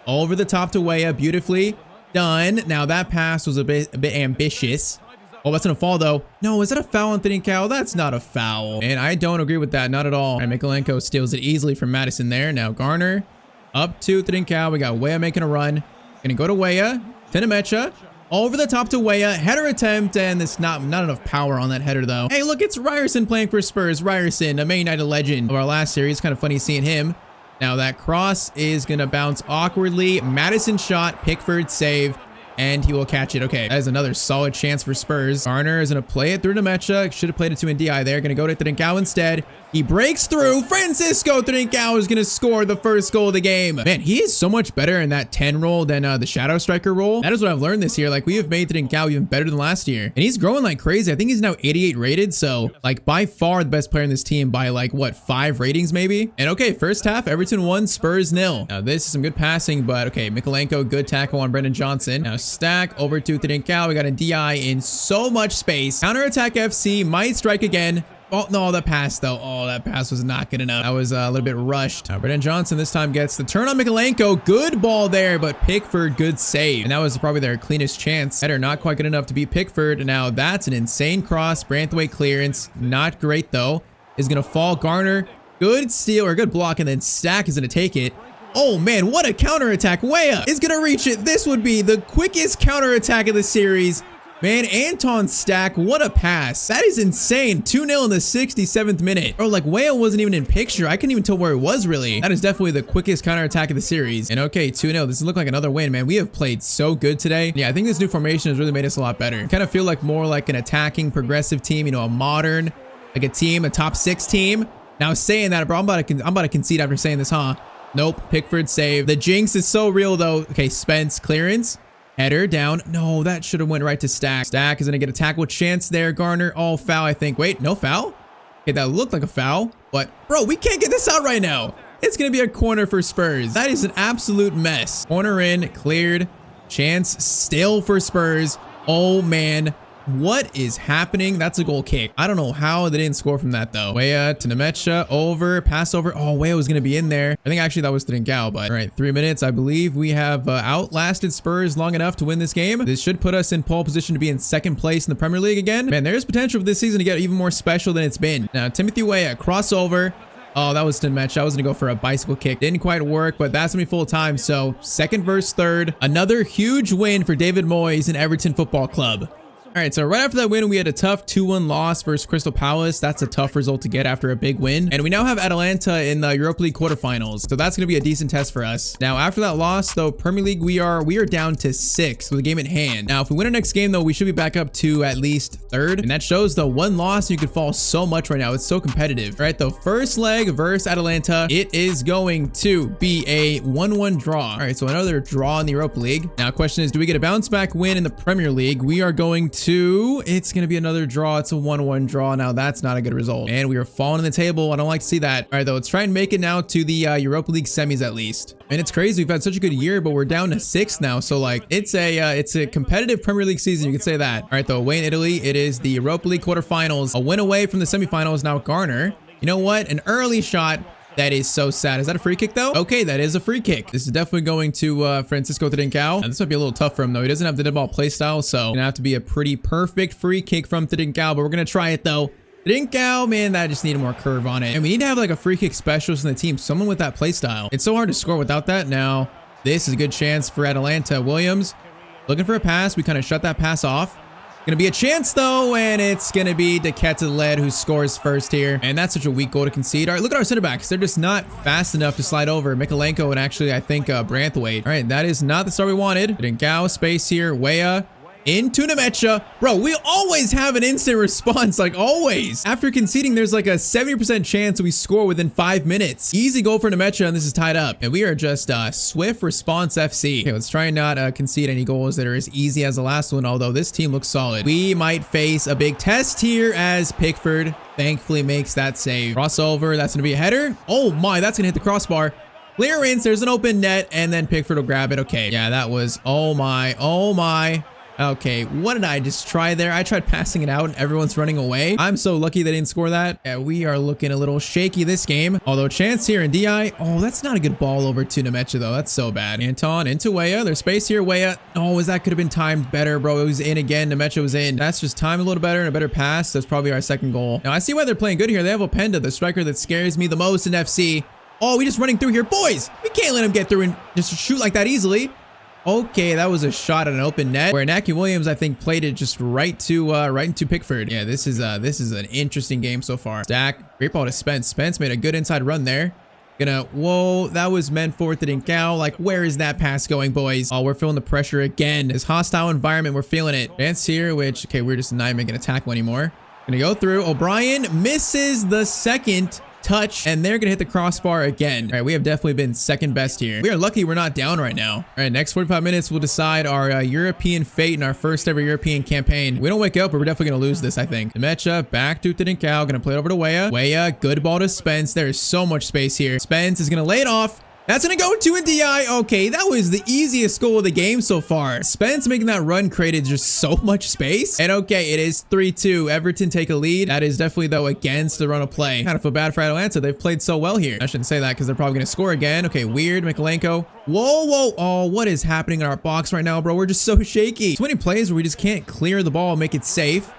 Over the top to Weah. Beautifully done. Now, that pass was a bit ambitious. Oh, that's going to fall, though. No, is that a foul on Trincao? That's not a foul. And I don't agree with that. Not at all. All right, Mikalenko steals it easily from Madison there. Now, Garner up to Trincao. We got Weah making a run. Going to go to Weah. To Nemecha. Over the top to Weah. Header attempt, and it's not enough power on that header, though. Hey, look, it's Ryerson playing for Spurs. Ryerson, a Man United legend of our last series. Kind of funny seeing him. Now, that cross is going to bounce awkwardly. Madison shot. Pickford save. And he will catch it. Okay, that is another solid chance for Spurs. Garner is going to play it through Nemecha. Should have played it to NDI there. Going to go to Trincao instead. He breaks through. Francisco Trincao is going to score the first goal of the game. Man, he is so much better in that 10 role than the shadow striker role. That is what I've learned this year. Like, we have made Trincao even better than last year. And he's growing like crazy. I think he's now 88 rated. So, like, by far the best player in this team by, like, what, 5 ratings maybe? And, okay, first half, Everton 1, Spurs 0. Now, this is some good passing, but, okay, Mikolenko, good tackle on Brendan Johnson. Now, stack over to Trincao. We got a DI in so much space. Counterattack FC might strike again. Oh, no, that pass, though. Oh, that pass was not good enough. That was a little bit rushed. Now, Brendan Johnson this time gets the turn on Mikolenko. Good ball there, but Pickford, good save. And that was probably their cleanest chance. Header not quite good enough to beat Pickford. Now, that's an insane cross. Branthwaite clearance. Not great, though. Is going to fall. Garner, good steal or good block, and then Stack is going to take it. Oh, man, what a counterattack. Weah is going to reach it. This would be the quickest counterattack of the series. Man, Anton Stack, what a pass. That is insane. 2-0 in the 67th minute. Or like Weah wasn't even in picture. I couldn't even tell where it was really. That is definitely the quickest counterattack of the series. And okay, 2-0. This looks like another win, man. We have played so good today. Yeah, I think this new formation has really made us a lot better. Kind of feel like more like an attacking, progressive team, you know, a modern, like a team, a top 6 team. Now saying that, bro, I'm about to concede after saying this, huh? Nope, Pickford save. The jinx is so real though. Okay, Spence clearance. Header down. No, that should have went right to Stack. Stack is going to get a tackle chance there. Garner. Oh, foul, I think. Wait, no foul? Okay, that looked like a foul. But, bro, we can't get this out right now. It's going to be a corner for Spurs. That is an absolute mess. Corner in. Cleared. Chance still for Spurs. Oh, man. What is happening? That's a goal kick. I don't know how they didn't score from that, though. Weah to Nemecha. Over. Pass over. Oh, Weah was going to be in there. I think actually that was Trincao, but all right, 3 minutes. I believe we have outlasted Spurs long enough to win this game. This should put us in pole position to be in 2nd place in the Premier League again. Man, there's potential for this season to get even more special than it's been. Now, Timothy Weah, crossover. Oh, that was Nemecha. I was going to go for a bicycle kick. Didn't quite work, but that's going to be full time. So, 2nd versus 3rd. Another huge win for David Moyes and Everton Football Club. All right, so right after that win, we had a tough 2-1 loss versus Crystal Palace. That's a tough result to get after a big win. And we now have Atalanta in the Europa League quarterfinals. So that's going to be a decent test for us. Now, after that loss, though, Premier League, we are down to 6 with a game at hand. Now, if we win our next game, though, we should be back up to at least 3rd. And that shows, though, 1 loss, you could fall so much right now. It's so competitive. All right, the first leg versus Atalanta, it is going to be a 1-1 draw. All right, so another draw in the Europa League. Now, question is, do we get a bounce back win in the Premier League? We are going to... It's going to be another draw. It's a 1-1 draw. Now, that's not a good result. And we are falling in the table. I don't like to see that. All right, though, let's try and make it now to the Europa League semis at least. And it's crazy. We've had such a good year, but we're down to 6th now. So, like, it's a competitive Premier League season. You could say that. All right, though, away in Italy, it is the Europa League quarterfinals. A win away from the semifinals. Now, Garner. You know what? An early shot. That is so sad. Is that a free kick, though? Okay, that is a free kick. This is definitely going to Francisco Trincao. This might be a little tough for him, though. He doesn't have the dead ball play style, so gonna have to be a pretty perfect free kick from Trincao, but we're gonna try it, though. Trincao, man, that just needed more curve on it. And we need to have, like, a free kick specialist in the team. Someone with that play style. It's so hard to score without that. Now, this is a good chance for Atalanta. Williams looking for a pass. We kind of shut that pass off. Gonna be a chance though, and it's gonna be Led who scores first here. And that's such a weak goal to concede. All right, look at our center backs. They're just not fast enough to slide over. Mikolenko and actually, I think, Branthwaite. All right, that is not the start we wanted. Trincao, space here. Weah into Nemecha. Bro, we always have an instant response, like always. After conceding, there's like a 70% chance we score within 5 minutes. Easy goal for Nemecha, and this is tied up. And we are just swift response FC. Okay, let's try and not concede any goals that are as easy as the last one, although this team looks solid. We might face a big test here as Pickford thankfully makes that save. Crossover, that's gonna be a header. Oh my, that's gonna hit the crossbar. Clearance, there's an open net, and then Pickford will grab it. Okay, yeah, that was, oh my, oh my. Okay, what did I just try there? I tried passing it out and everyone's running away. I'm so lucky they didn't score that. Yeah, we are looking a little shaky this game. Although chance here in DI. Oh, that's not a good ball over to Nemecha though. That's so bad. Anton into Weah. There's space here. Weah. Oh, that could have been timed better, bro. It was in again. Nemecha was in. That's just timed a little better and a better pass. That's probably our 2nd goal. Now I see why they're playing good here. They have Openda, the striker that scares me the most in FC. Oh, we just running through here. Boys, we can't let him get through and just shoot like that easily. Okay, that was a shot at an open net where Inaki Williams, I think, played it just right into Pickford. Yeah, this is an interesting game so far. Stack, great ball to Spence. Spence made a good inside run there. Whoa, that was meant for Trincao. Like, where is that pass going, boys? Oh, we're feeling the pressure again. This hostile environment, we're feeling it. Advance here, which, okay, we're just not making a tackle anymore. Gonna go through. O'Brien misses the second touch, and they're gonna hit the crossbar again. All right, we have definitely been second best here. We are lucky we're not down right now. All right, next 45 minutes will decide our European fate in our first ever European campaign. We don't wake up, but we're definitely gonna lose this, I think. Demecha back to Tidinkau, gonna play it over to Weah. Weah, good ball to Spence. There is so much space here. Spence is gonna lay it off. That's gonna go to NDI. Okay, that was the easiest goal of the game so far. Spence making that run created just so much space. And okay, it is 3-2. Everton take a lead. That is definitely, though, against the run of play. Kind of feel bad for Atalanta. They've played so well here. I shouldn't say that because they're probably gonna score again. Okay, weird. Mikalenko. Whoa, whoa. Oh, what is happening in our box right now, bro? We're just so shaky. So many plays where we just can't clear the ball and make it safe.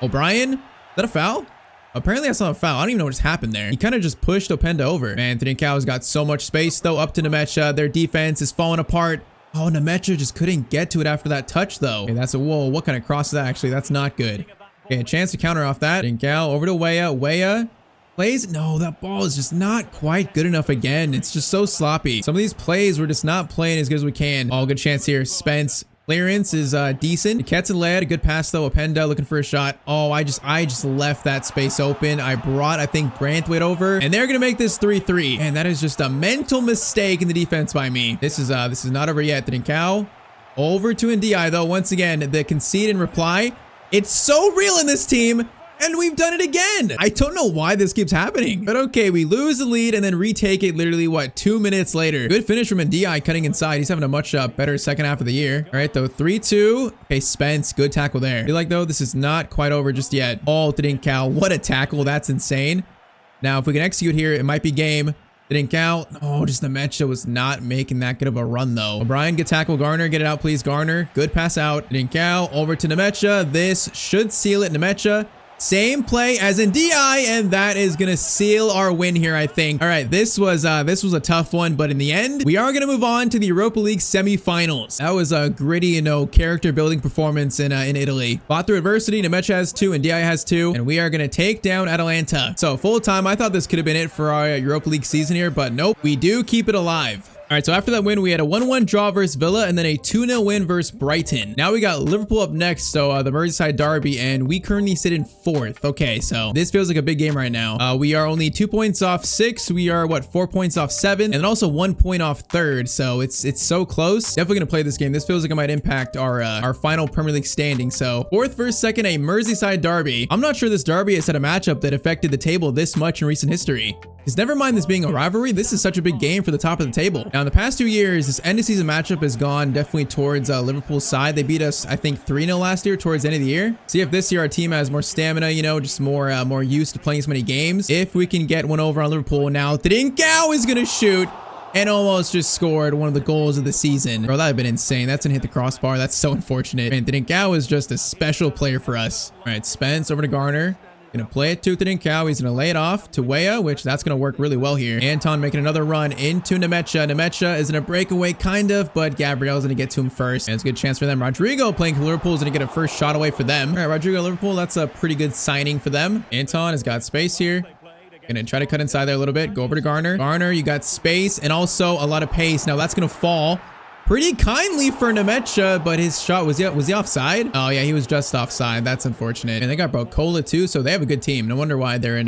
O'Brien? Is that a foul? Apparently that's not a foul. I don't even know what just happened there. He kind of just pushed Openda over. Man, Tidinkau's got so much space though. Up to Nemecha. Their defense is falling apart. Oh, Nemecha just couldn't get to it after that touch though. Okay, that's a whoa. What kind of cross is that actually? That's not good. Okay, a chance to counter off that. Tidinkau over to Weah. Weah plays. No, that ball is just not quite good enough again. It's just so sloppy. Some of these plays we're just not playing as good as we can. Oh, good chance here. Spence. Clearance is decent. Ketzeled, a good pass though. Openda looking for a shot. Oh, I just left that space open. I brought, I think, Brantwaite over, and they're gonna make this 3-3. And that is just a mental mistake in the defense by me. This is not over yet. Tidinkau over to NDI though. Once again, the concede and reply. It's so real in this team. And we've done it again. I don't know why this keeps happening. But okay, we lose the lead and then retake it literally, what, 2 minutes later. Good finish from NDI cutting inside. He's having a much better second half of the year. All right, though, 3-2. Okay, Spence, good tackle there. I feel like, though, this is not quite over just yet. Oh, Tidinkau, what a tackle. That's insane. Now, if we can execute here, it might be game. Tidinkau, oh, just Nemecha was not making that good of a run, though. O'Brien, good tackle. Garner, get it out, please. Garner, good pass out. Tidinkau, over to Nemecha. This should seal it. Nemecha. Same play as in DI, and that is gonna seal our win here, I think. All right, this was a tough one, but in the end, we are gonna move on to the Europa League semifinals. That was a gritty, you know, character building performance in Italy. Fought through adversity. Nemecha has 2 and DI has 2, and we are gonna take down Atalanta. So full time, I thought this could have been it for our Europa League season here, but nope, we do keep it alive. All right, so after that win, we had a 1-1 draw versus Villa and then a 2-0 win versus Brighton. Now we got Liverpool up next, so the Merseyside derby, and we currently sit in 4th. Okay, so this feels like a big game right now. We are only 2 points off 6. We are, what, 4 points off 7, and then also 1 point off 3rd, so it's so close. Definitely gonna play this game. This feels like it might impact our final Premier League standing. So 4th versus 2nd, a Merseyside derby. I'm not sure this derby has had a matchup that affected the table this much in recent history. Because never mind this being a rivalry, this is such a big game for the top of the table. Now, in the past 2 years, this end of season matchup has gone definitely towards Liverpool's side. They beat us, I think, 3-0 last year towards the end of the year. See if this year our team has more stamina, you know, just more used to playing so many games. If we can get one over on Liverpool now, Tidinkau is going to shoot and almost just scored one of the goals of the season. Bro, that would have been insane. That's gonna hit the crossbar. That's so unfortunate. And Tidinkau is just a special player for us. All right, Spence over to Garner. Gonna play it to Tidinkau. He's gonna lay it off to Weah, which that's gonna work really well here. Anton making another run into Nemecha. Nemecha is in a breakaway, kind of, but Gabriel's gonna get to him first. And it's a good chance for them. Rodrigo playing for Liverpool is gonna get a first shot away for them. All right, Rodrigo Liverpool, that's a pretty good signing for them. Anton has got space here. Gonna try to cut inside there a little bit. Go over to Garner. Garner, you got space and also a lot of pace. Now that's gonna fall pretty kindly for Nemecha, but his shot, was he offside? Oh yeah, he was just offside. That's unfortunate. And they got Barcola too, so they have a good team. No wonder why they're in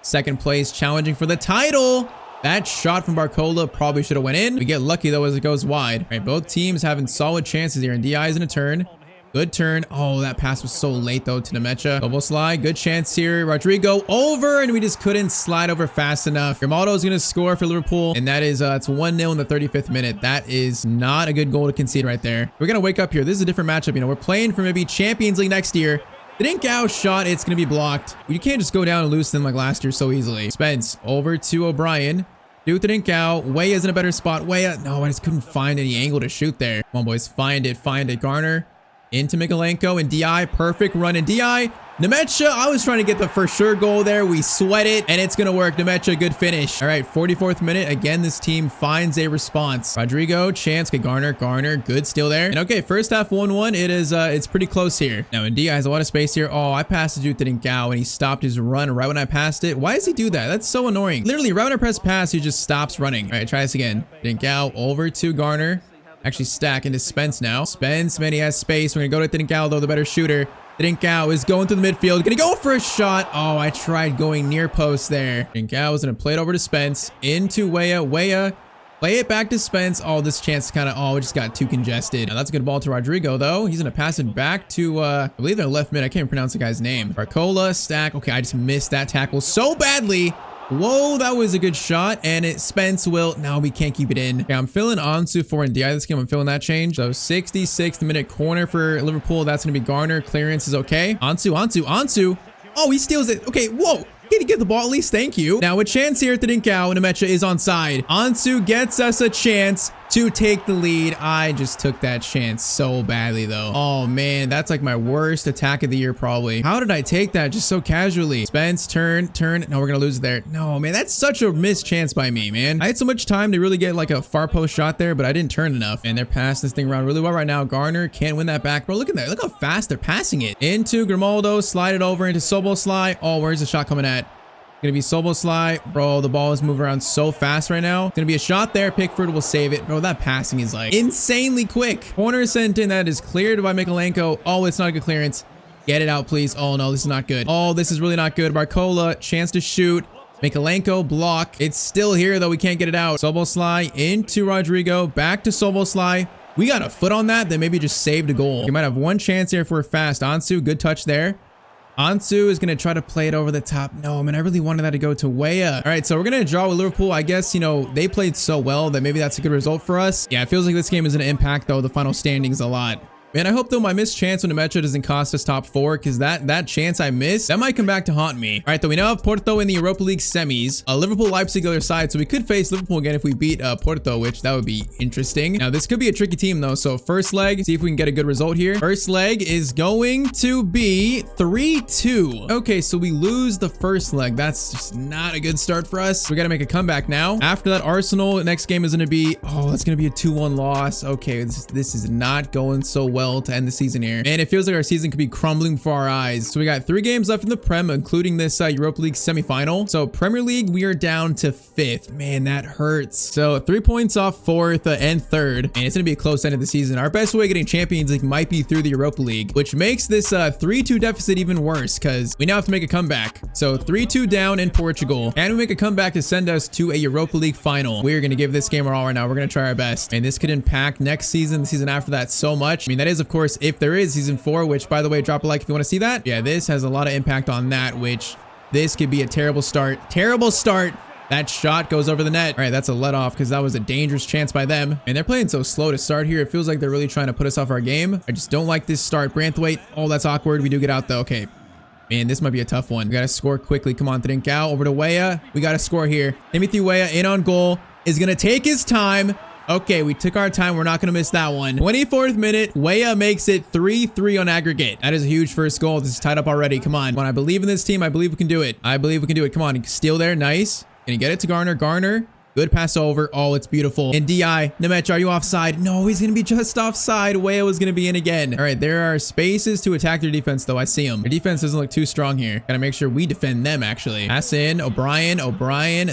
2nd place, challenging for the title. That shot from Barcola probably should have went in. We get lucky though as it goes wide. All right, both teams having solid chances here, and DI is in a turn. Good turn. Oh, that pass was so late though to Nemecha. Double slide. Good chance here. Rodrigo over, and we just couldn't slide over fast enough. Grimaldo is going to score for Liverpool, and that is it's 1-0 in the 35th minute. That is not a good goal to concede right there. We're going to wake up here. This is a different matchup. You know, we're playing for maybe Champions League next year. The Tidinkau shot, it's going to be blocked. You can't just go down and lose them like last year so easily. Spence over to O'Brien. Do Tidinkau. Weah is in a better spot. Weah, no, I just couldn't find any angle to shoot there. Come on, boys. Find it. Find it. Garner. Into Mikalenko and DI. Perfect run in DI. Nemecha, I was trying to get the for sure goal there. We sweat it, and it's going to work. Nemecha, good finish. All right, 44th minute. Again, this team finds a response. Rodrigo, chance. Okay, Garner, good steal there. And okay, first half 1-1. It is, it's pretty close here. Now, and DI has a lot of space here. Oh, I passed it to Tidinkau, and he stopped his run right when I passed it. Why does he do that? That's so annoying. Literally, right when I press pass, he just stops running. All right, try this again. Tidinkau over to Garner. Actually stack into Spence now. Spence, man, he has space. We're gonna go to Tidinkau, though, the better shooter. Trincao is going through the midfield. Gonna go for a shot. Oh, I tried going near post there. Trincao is gonna play it over to Spence. Into Weah. Weah. Play it back to Spence. Oh, this chance kind of, oh, it just got too congested. Now, that's a good ball to Rodrigo, though. He's going to pass it back to, I believe they're left mid. I can't even pronounce the guy's name. Barcola, Stack. Okay, I just missed that tackle so badly. Whoa, that was a good shot. And Spence will, no, we can't keep it in. Okay, I'm feeling Ansu for NDI this game. I'm feeling that change. So 66th minute corner for Liverpool. That's going to be Garner. Clearance is okay. Ansu. Oh, he steals it. Okay, whoa. Can he get the ball at least? Thank you. Now a chance here at the Trincao, and Nemecha is onside. Ansu gets us a chance to take the lead. I just took that chance so badly though. Oh man, that's like my worst attack of the year probably. How did I take that just so casually? Spence, turn. No, we're gonna lose there. No, man, that's such a missed chance by me, man. I had so much time to really get like a far post shot there, but I didn't turn enough. And they're passing this thing around really well right now. Garner can't win that back. Bro, look at that. Look how fast they're passing it. Into Grimaldo, slide it over into Szoboszlai. Oh, where's the shot coming at? Gonna be Szoboszlai. Bro, the ball is moving around so fast right now. Gonna be a shot there. Pickford will save it. Bro, that passing is like insanely quick. Corner sent in. That is cleared by Mikolenko. Oh, it's not a good clearance. Get it out, please. Oh, no, this is not good. Oh, this is really not good. Barcola, chance to shoot. Mikolenko, block. It's still here, though. We can't get it out. Szoboszlai into Rodrigo. Back to Szoboszlai. We got a foot on that. Then maybe just saved a goal. You might have one chance here if we're fast. Ansu, good touch there. Ansu is going to try to play it over the top. No, man, I really wanted that to go to Weah. All right, so we're going to draw with Liverpool. I guess, you know, they played so well that maybe that's a good result for us. Yeah, it feels like this game is going to impact, though, the final standings a lot. Man, I hope, though, my missed chance on Nemecha doesn't cost us top 4, because that chance I missed, that might come back to haunt me. All right, though, we now have Porto in the Europa League semis. Liverpool-Leipzig the other side, so we could face Liverpool again if we beat Porto, which that would be interesting. Now, this could be a tricky team, though, so first leg, see if we can get a good result here. First leg is going to be 3-2. Okay, so we lose the first leg. That's just not a good start for us. We got to make a comeback now. After that, Arsenal, next game is going to be, oh, that's going to be a 2-1 loss. Okay, this is not going so well to end the season here, and it feels like our season could be crumbling before our eyes. So we got 3 games left in the Prem, including this Europa League semi-final. So Premier League, we are down to 5th. Man, that hurts. So 3 points off 4th and 3rd, and it's gonna be a close end of the season. Our best way of getting Champions League might be through the Europa League, which makes this 3-2 deficit even worse because we now have to make a comeback. So 3-2 down in Portugal, and we make a comeback to send us to a Europa League final. We're gonna give this game our all right now. We're gonna try our best, and this could impact next season, the season after that, so much. I mean, that is, of course, if there is season 4, which, by the way, drop a like if you want to see that. Yeah, this has a lot of impact on that, which this could be a terrible start. Terrible start. That shot goes over the net. All right, that's a let off because that was a dangerous chance by them. And they're playing so slow to start here. It feels like they're really trying to put us off our game. I just don't like this start. Branthwaite. Oh, that's awkward. We do get out, though. Okay. Man, this might be a tough one. We got to score quickly. Come on, Trincao. Over to Weah. We got to score here. Timothy Weah in on goal. Is going to take his time. Okay, we took our time. We're not going to miss that one. 24th minute, Weah makes it 3-3 on aggregate. That is a huge first goal. This is tied up already. Come on. When I believe in this team, I believe we can do it. I believe we can do it. Come on. Steal there. Nice. Can you get it to Garner? Garner. Good pass over. Oh, it's beautiful. And DI. Nemecha, are you offside? No, he's going to be just offside. Weah was going to be in again. All right, there are spaces to attack their defense, though. I see them. Their defense doesn't look too strong here. Got to make sure we defend them, actually. Pass in. O'Brien.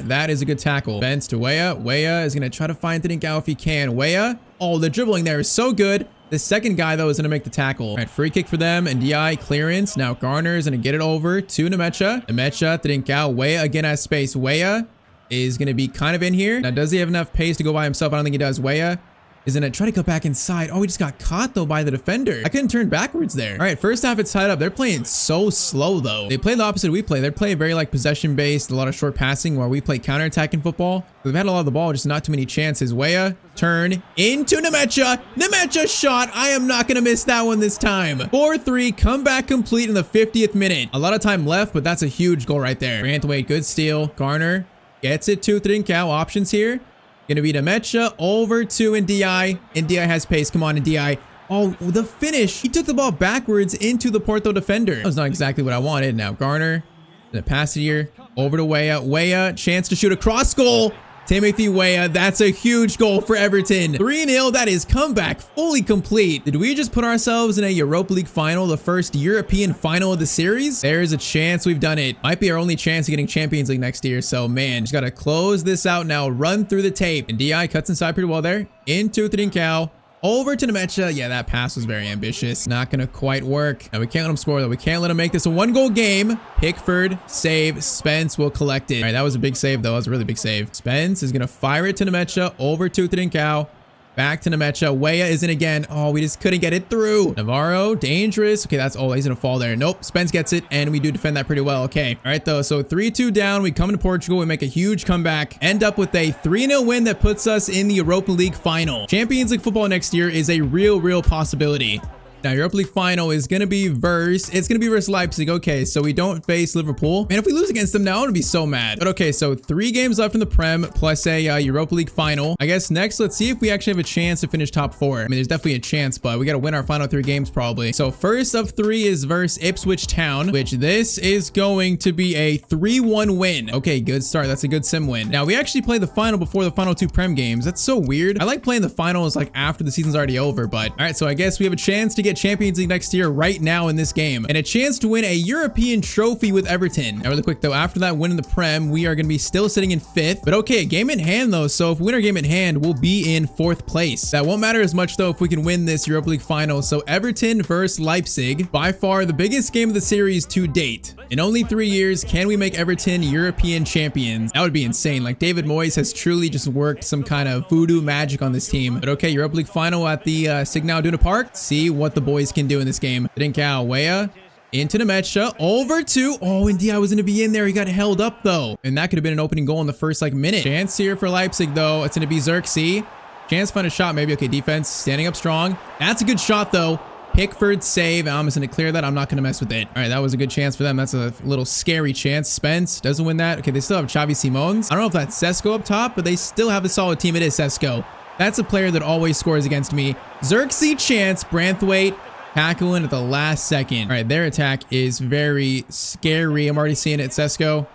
That is a good tackle. Benz to Weah. Weah is going to try to find Trincao if he can. Weah. Oh, the dribbling there is so good. The second guy, though, is going to make the tackle. All right, free kick for them, and DI clearance. Now Garner is going to get it over to Nemecha. Nemecha, Trincao. Weah again has space. Weah is going to be kind of in here. Now, does he have enough pace to go by himself? I don't think he does. Weah is going to try to go back inside. Oh, he just got caught, though, by the defender. I couldn't turn backwards there. All right, first half, it's tied up. They're playing so slow, though. They play the opposite we play. They play very, like, possession-based, a lot of short passing, while we play counter-attacking football. We've had a lot of the ball, just not too many chances. Weah, turn into Nemecha. Nemecha shot. I am not going to miss that one this time. 4-3, comeback complete in the 50th minute. A lot of time left, but that's a huge goal right there. Branthwaite, good steal. Garner gets it to Trincao. Options here. Gonna be Nemecha over to Ndiaye. Ndiaye has pace. Come on, Ndiaye. Oh, the finish. He took the ball backwards into the Porto defender. That was not exactly what I wanted. Now, Garner. Gonna pass it here. Over to Weah. Weah, chance to shoot a cross goal. Timothy Weah, that's a huge goal for Everton. 3-0, that is comeback fully complete. Did we just put ourselves in a Europa League final, the first European final of the series? There's a chance we've done it. Might be our only chance of getting Champions League next year. So, man, just got to close this out now. Run through the tape. And DI cuts inside pretty well there. Into Trincao. over to Nemecha. Yeah, that pass was very ambitious. Not gonna quite work. Now we can't let him score though. We can't let him make this a 1-goal game. Pickford, save. Spence will collect it. All right, that was a big save though. That was a really big save. Spence is gonna fire it to Nemecha. Over to Trincao. Back to Nemecha. Weah is in again. Oh, we just couldn't get it through. Navarro, dangerous. Okay, that's all. He's gonna fall there. Nope. Spence gets it, and we do defend that pretty well. Okay. All right, though. So 3-2 down. We come to Portugal. We make a huge comeback. End up with a 3-0 win that puts us in the Europa League final. Champions League football next year is a real possibility. Now, Europa League final is going to be versus Leipzig. Okay, so we don't face Liverpool. Man, if we lose against them now, I'm going to be so mad. But okay, so 3 games left in the Prem plus a Europa League final. I guess next, let's see if we actually have a chance to finish top 4. I mean, there's definitely a chance, but we got to win our final 3 games probably. So first of 3 is versus Ipswich Town, which this is going to be a 3-1 win. Okay, good start. That's a good sim win. Now, we actually play the final before the final 2 Prem games. That's so weird. I like playing the finals like after the season's already over, but all right, so I guess we have a chance to get Champions League next year right now in this game, and a chance to win a European trophy with Everton. Now, really quick though, after that win in the Prem, we are going to be still sitting in 5th, but okay, a game in hand though, so if we win our game in hand, we'll be in 4th place. That won't matter as much though if we can win this Europa League final. So Everton versus Leipzig, by far the biggest game of the series to date. In only 3 years, can we make Everton European champions? That would be insane. Like, David Moyes has truly just worked some kind of voodoo magic on this team. But okay, Europa League final at the Signal Iduna Park. See what the boys can do in this game. Trincao, Weah into Nemecha, over to, oh, and Dia was going to be in there. He got held up though, and that could have been an opening goal in the first like minute. Chance here for Leipzig though. It's going to be Xerxes. Chance to find a shot maybe. Okay, defense standing up strong. That's a good shot though. Pickford save. I'm just going to clear that. I'm not going to mess with it. All right, that was a good chance for them. That's a little scary chance. Spence doesn't win that. Okay, they still have Xavi Simons. I don't know if that's Sesko up top, but they still have a solid team. It is Sesko. That's a player that always scores against me. Xerxes chance. Branthwaite tackling at the last second. All right, their attack is very scary. I'm already seeing it. Sesko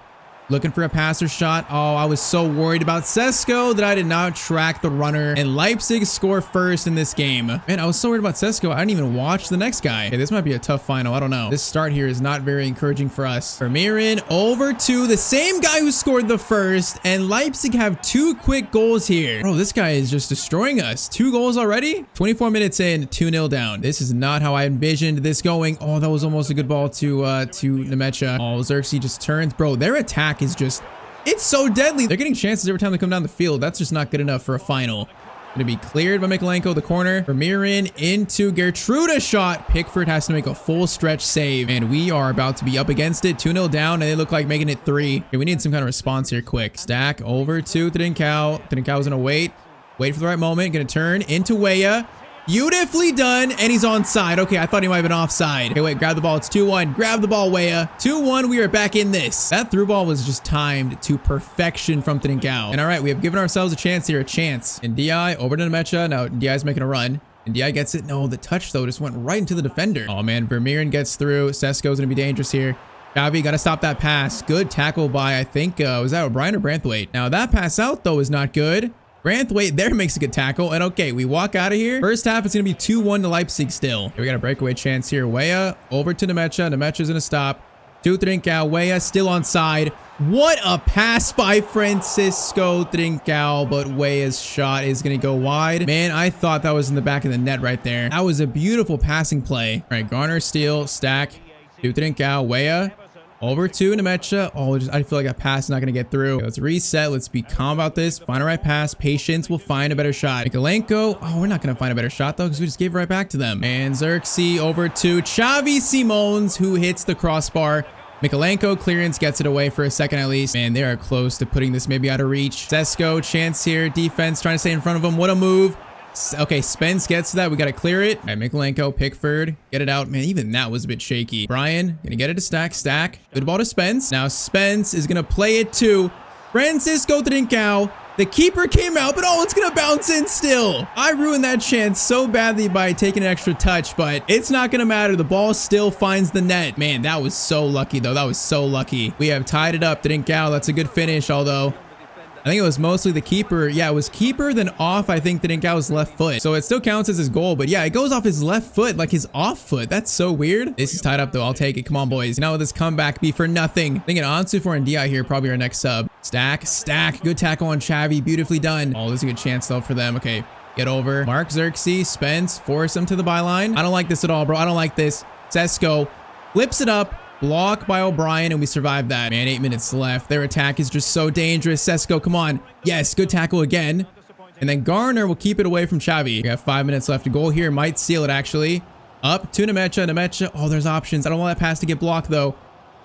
looking for a passer shot. Oh, I was so worried about Sesko that I did not track the runner. And Leipzig score first in this game. Man, I was so worried about Sesko, I didn't even watch the next guy. Okay, this might be a tough final. I don't know. This start here is not very encouraging for us. Vermeeren over to the same guy who scored the first. And Leipzig have 2 quick goals here. Bro, this guy is just destroying us. 2 goals already? 24 minutes in, 2-0 down. This is not how I envisioned this going. Oh, that was almost a good ball to Nemecha. Oh, Xerxes just turns. Bro, their attack is just, it's so deadly. They're getting chances every time they come down the field. That's just not good enough for a final. Gonna be cleared by Mikolenko, the corner. Vermeeren into Gertruda shot. Pickford has to make a full stretch save, and we are about to be up against it. 2-0 down, and they look like making it 3. Okay, we need some kind of response here quick. Stack over to Trincao. Trincao is gonna wait for the right moment. Gonna turn into Weah. Beautifully done, and he's onside. Okay, I thought he might have been offside. Okay, wait, grab the ball. It's 2-1. Grab the ball, Weah. 2-1, we are back in this. That through ball was just timed to perfection from Trincao. And all right, we have given ourselves a chance here, And Di over to Nemecha. Now, Di's making a run. And Di gets it. No, the touch, though, just went right into the defender. Oh, man, Vermeeren gets through. Sesko's going to be dangerous here. Xavi, got to stop that pass. Good tackle by, I think, was that O'Brien or Branthwaite? Now, that pass out, though, is not good. Branthwaite there makes a good tackle. And okay, we walk out of here. First half, it's going to be 2-1 to Leipzig still. Okay, we got a breakaway chance here. Weah over to Nemecha. Nemecha's going to stop. To Trincao. Weah still onside. What a pass by Francisco Trincao, but Weah's shot is going to go wide. Man, I thought that was in the back of the net right there. That was a beautiful passing play. All right, Garner, steal, stack. To Trincao. Weah over to Nemecha. Oh, I feel like that pass is not going to get through. Okay, let's reset. Let's be calm about this. Find a right pass. Patience will find a better shot. Mikolenko. Oh, we're not going to find a better shot, though, because we just gave it right back to them. And Xerxes over to Xavi Simons, who hits the crossbar. Mikolenko clearance gets it away for a second at least. Man, they are close to putting this maybe out of reach. Sesko, chance here. Defense trying to stay in front of him. What a move. Okay, Spence gets that. We got to clear it. All right, Mikolenko, Pickford, get it out. Man, even that was a bit shaky. Brian, gonna get it to Stack. Good ball to Spence. Now Spence is gonna play it to Francisco Trincao. The keeper came out, but oh, it's gonna bounce in still. I ruined that chance so badly by taking an extra touch, but it's not gonna matter. The ball still finds the net. Man, that was so lucky, though. That was so lucky. We have tied it up. Trincao, that's a good finish, although I think it was mostly the keeper. Yeah, it was keeper, then off, I think, Trincão's left foot. So it still counts as his goal, but yeah, it goes off his left foot, like his off foot. That's so weird. This is tied up, though. I'll take it. Come on, boys. Now will this comeback be for nothing? I think an Ansu for Ndiaye here, probably our next sub. Stack. Good tackle on Xavi. Beautifully done. Oh, there's a good chance, though, for them. Okay. Get over. Mark Xerxes, Spence, force him to the byline. I don't like this at all, bro. I don't like this. Sesko flips it up. Block by O'Brien, and we survived that. Man, 8 minutes left. Their attack is just so dangerous. Sesko, come on. Yes, good tackle again. And then Garner will keep it away from Xavi. We got 5 minutes left. A goal here might seal it, actually. Up to Nemecha. Nemecha. Oh, there's options. I don't want that pass to get blocked, though.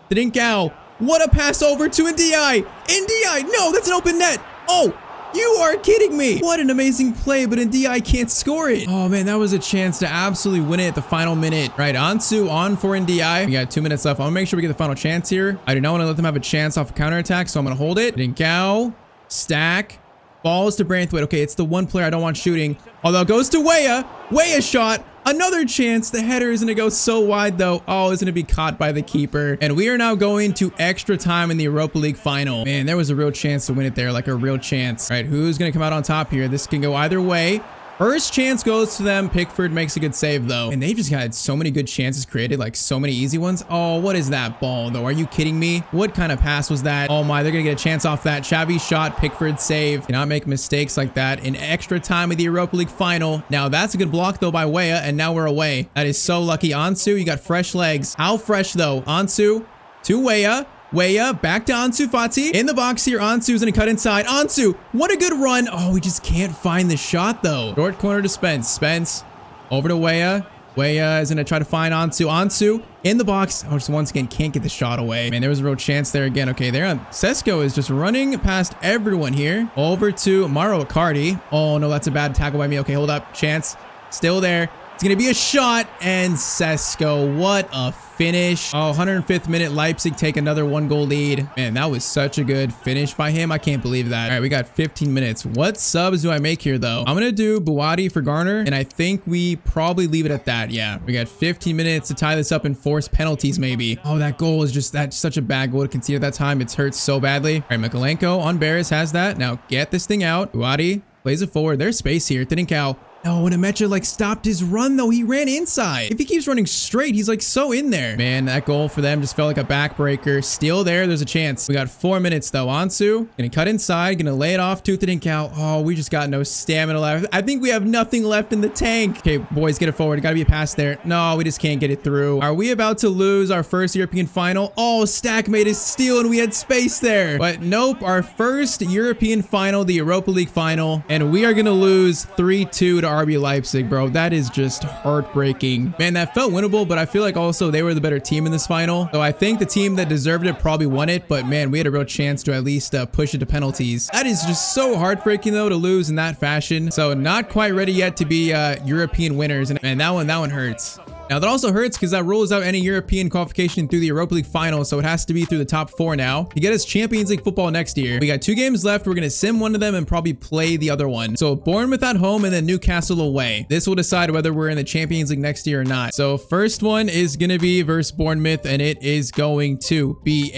Dinkau. What a pass over to Ndiaye. Ndiaye. No, that's an open net. Oh, you are kidding me. What an amazing play, but Ndiaye can't score it. Oh, man, that was a chance to absolutely win it at the final minute. Right, Ansu on for Ndiaye. We got 2 minutes left. I want to make sure we get the final chance here. I do not want to let them have a chance off a counterattack, so I'm going to hold it. Dinkau. Stack. Balls to Braithwaite. Okay, it's the one player I don't want shooting. Although it goes to Weah. Weah shot. Another chance. The header is going to go so wide, though. Oh, it's going to be caught by the keeper. And we are now going to extra time in the Europa League final. Man, there was a real chance to win it there. Like a real chance. All right, who's going to come out on top here? This can go either way. First chance goes to them. Pickford makes a good save, though. And they've just had so many good chances created, like so many easy ones. Oh, what is that ball, though? Are you kidding me? What kind of pass was that? Oh, my. They're going to get a chance off that. Xavi shot. Pickford save. Cannot make mistakes like that in extra time of the Europa League final. Now, that's a good block, though, by Weah. And now we're away. That is so lucky. Ansu, you got fresh legs. How fresh, though? Ansu to Weah. Weah back to Ansu Fati. In the box here, Ansu's gonna cut inside. Ansu, what a good run. Oh, we just can't find the shot, though. Short corner to Spence. Spence over to Weah. Weah is gonna try to find Ansu. Ansu in the box. Oh, just once again, can't get the shot away. Man, there was a real chance there again. Okay, there on Sesko is just running past everyone here. Over to Mauro Icardi. Oh, no, that's a bad tackle by me. Okay, hold up. Chance still there. It's going to be a shot, and Sesko, what a finish. Oh, 105th minute, Leipzig take another 1-goal lead. Man, that was such a good finish by him. I can't believe that. All right, we got 15 minutes. What subs do I make here, though? I'm going to do Buwadi for Garner, and I think we probably leave it at that. Yeah, we got 15 minutes to tie this up and force penalties, maybe. Oh, that goal is just that's such a bad goal to concede at that time. It's hurt so badly. All right, Mikolenko on Barris has that. Now get this thing out. Buwadi plays it forward. There's space here. Dinkau. No, when Nemecha like stopped his run, though, he ran inside. If he keeps running straight, he's like so in there. Man, that goal for them just felt like a backbreaker. Still there, there's a chance. We got 4 minutes, though. Ansu, gonna cut inside, gonna lay it off to Dinkau. Oh, we just got no stamina left. I think we have nothing left in the tank. Okay, boys, get it forward. Gotta be a pass there. No, we just can't get it through. Are we about to lose our first European final? Oh, Stack made a steal and we had space there. But nope, our first European final, the Europa League final, and we are gonna lose 3-2 to RB Leipzig, bro. That is just heartbreaking. Man, that felt winnable, but I feel like also they were the better team in this final. So I think the team that deserved it probably won it, but man, we had a real chance to at least push it to penalties. That is just so heartbreaking, though, to lose in that fashion. So not quite ready yet to be European winners, and man, that one hurts. Now, that also hurts because that rules out any European qualification through the Europa League final, so it has to be through the top 4 now to get us Champions League football next year. We got 2 games left. We're going to sim one of them and probably play the other one. So Bournemouth at home and then Newcastle away. This will decide whether we're in the Champions League next year or not. So first one is going to be versus Bournemouth, and it is going to be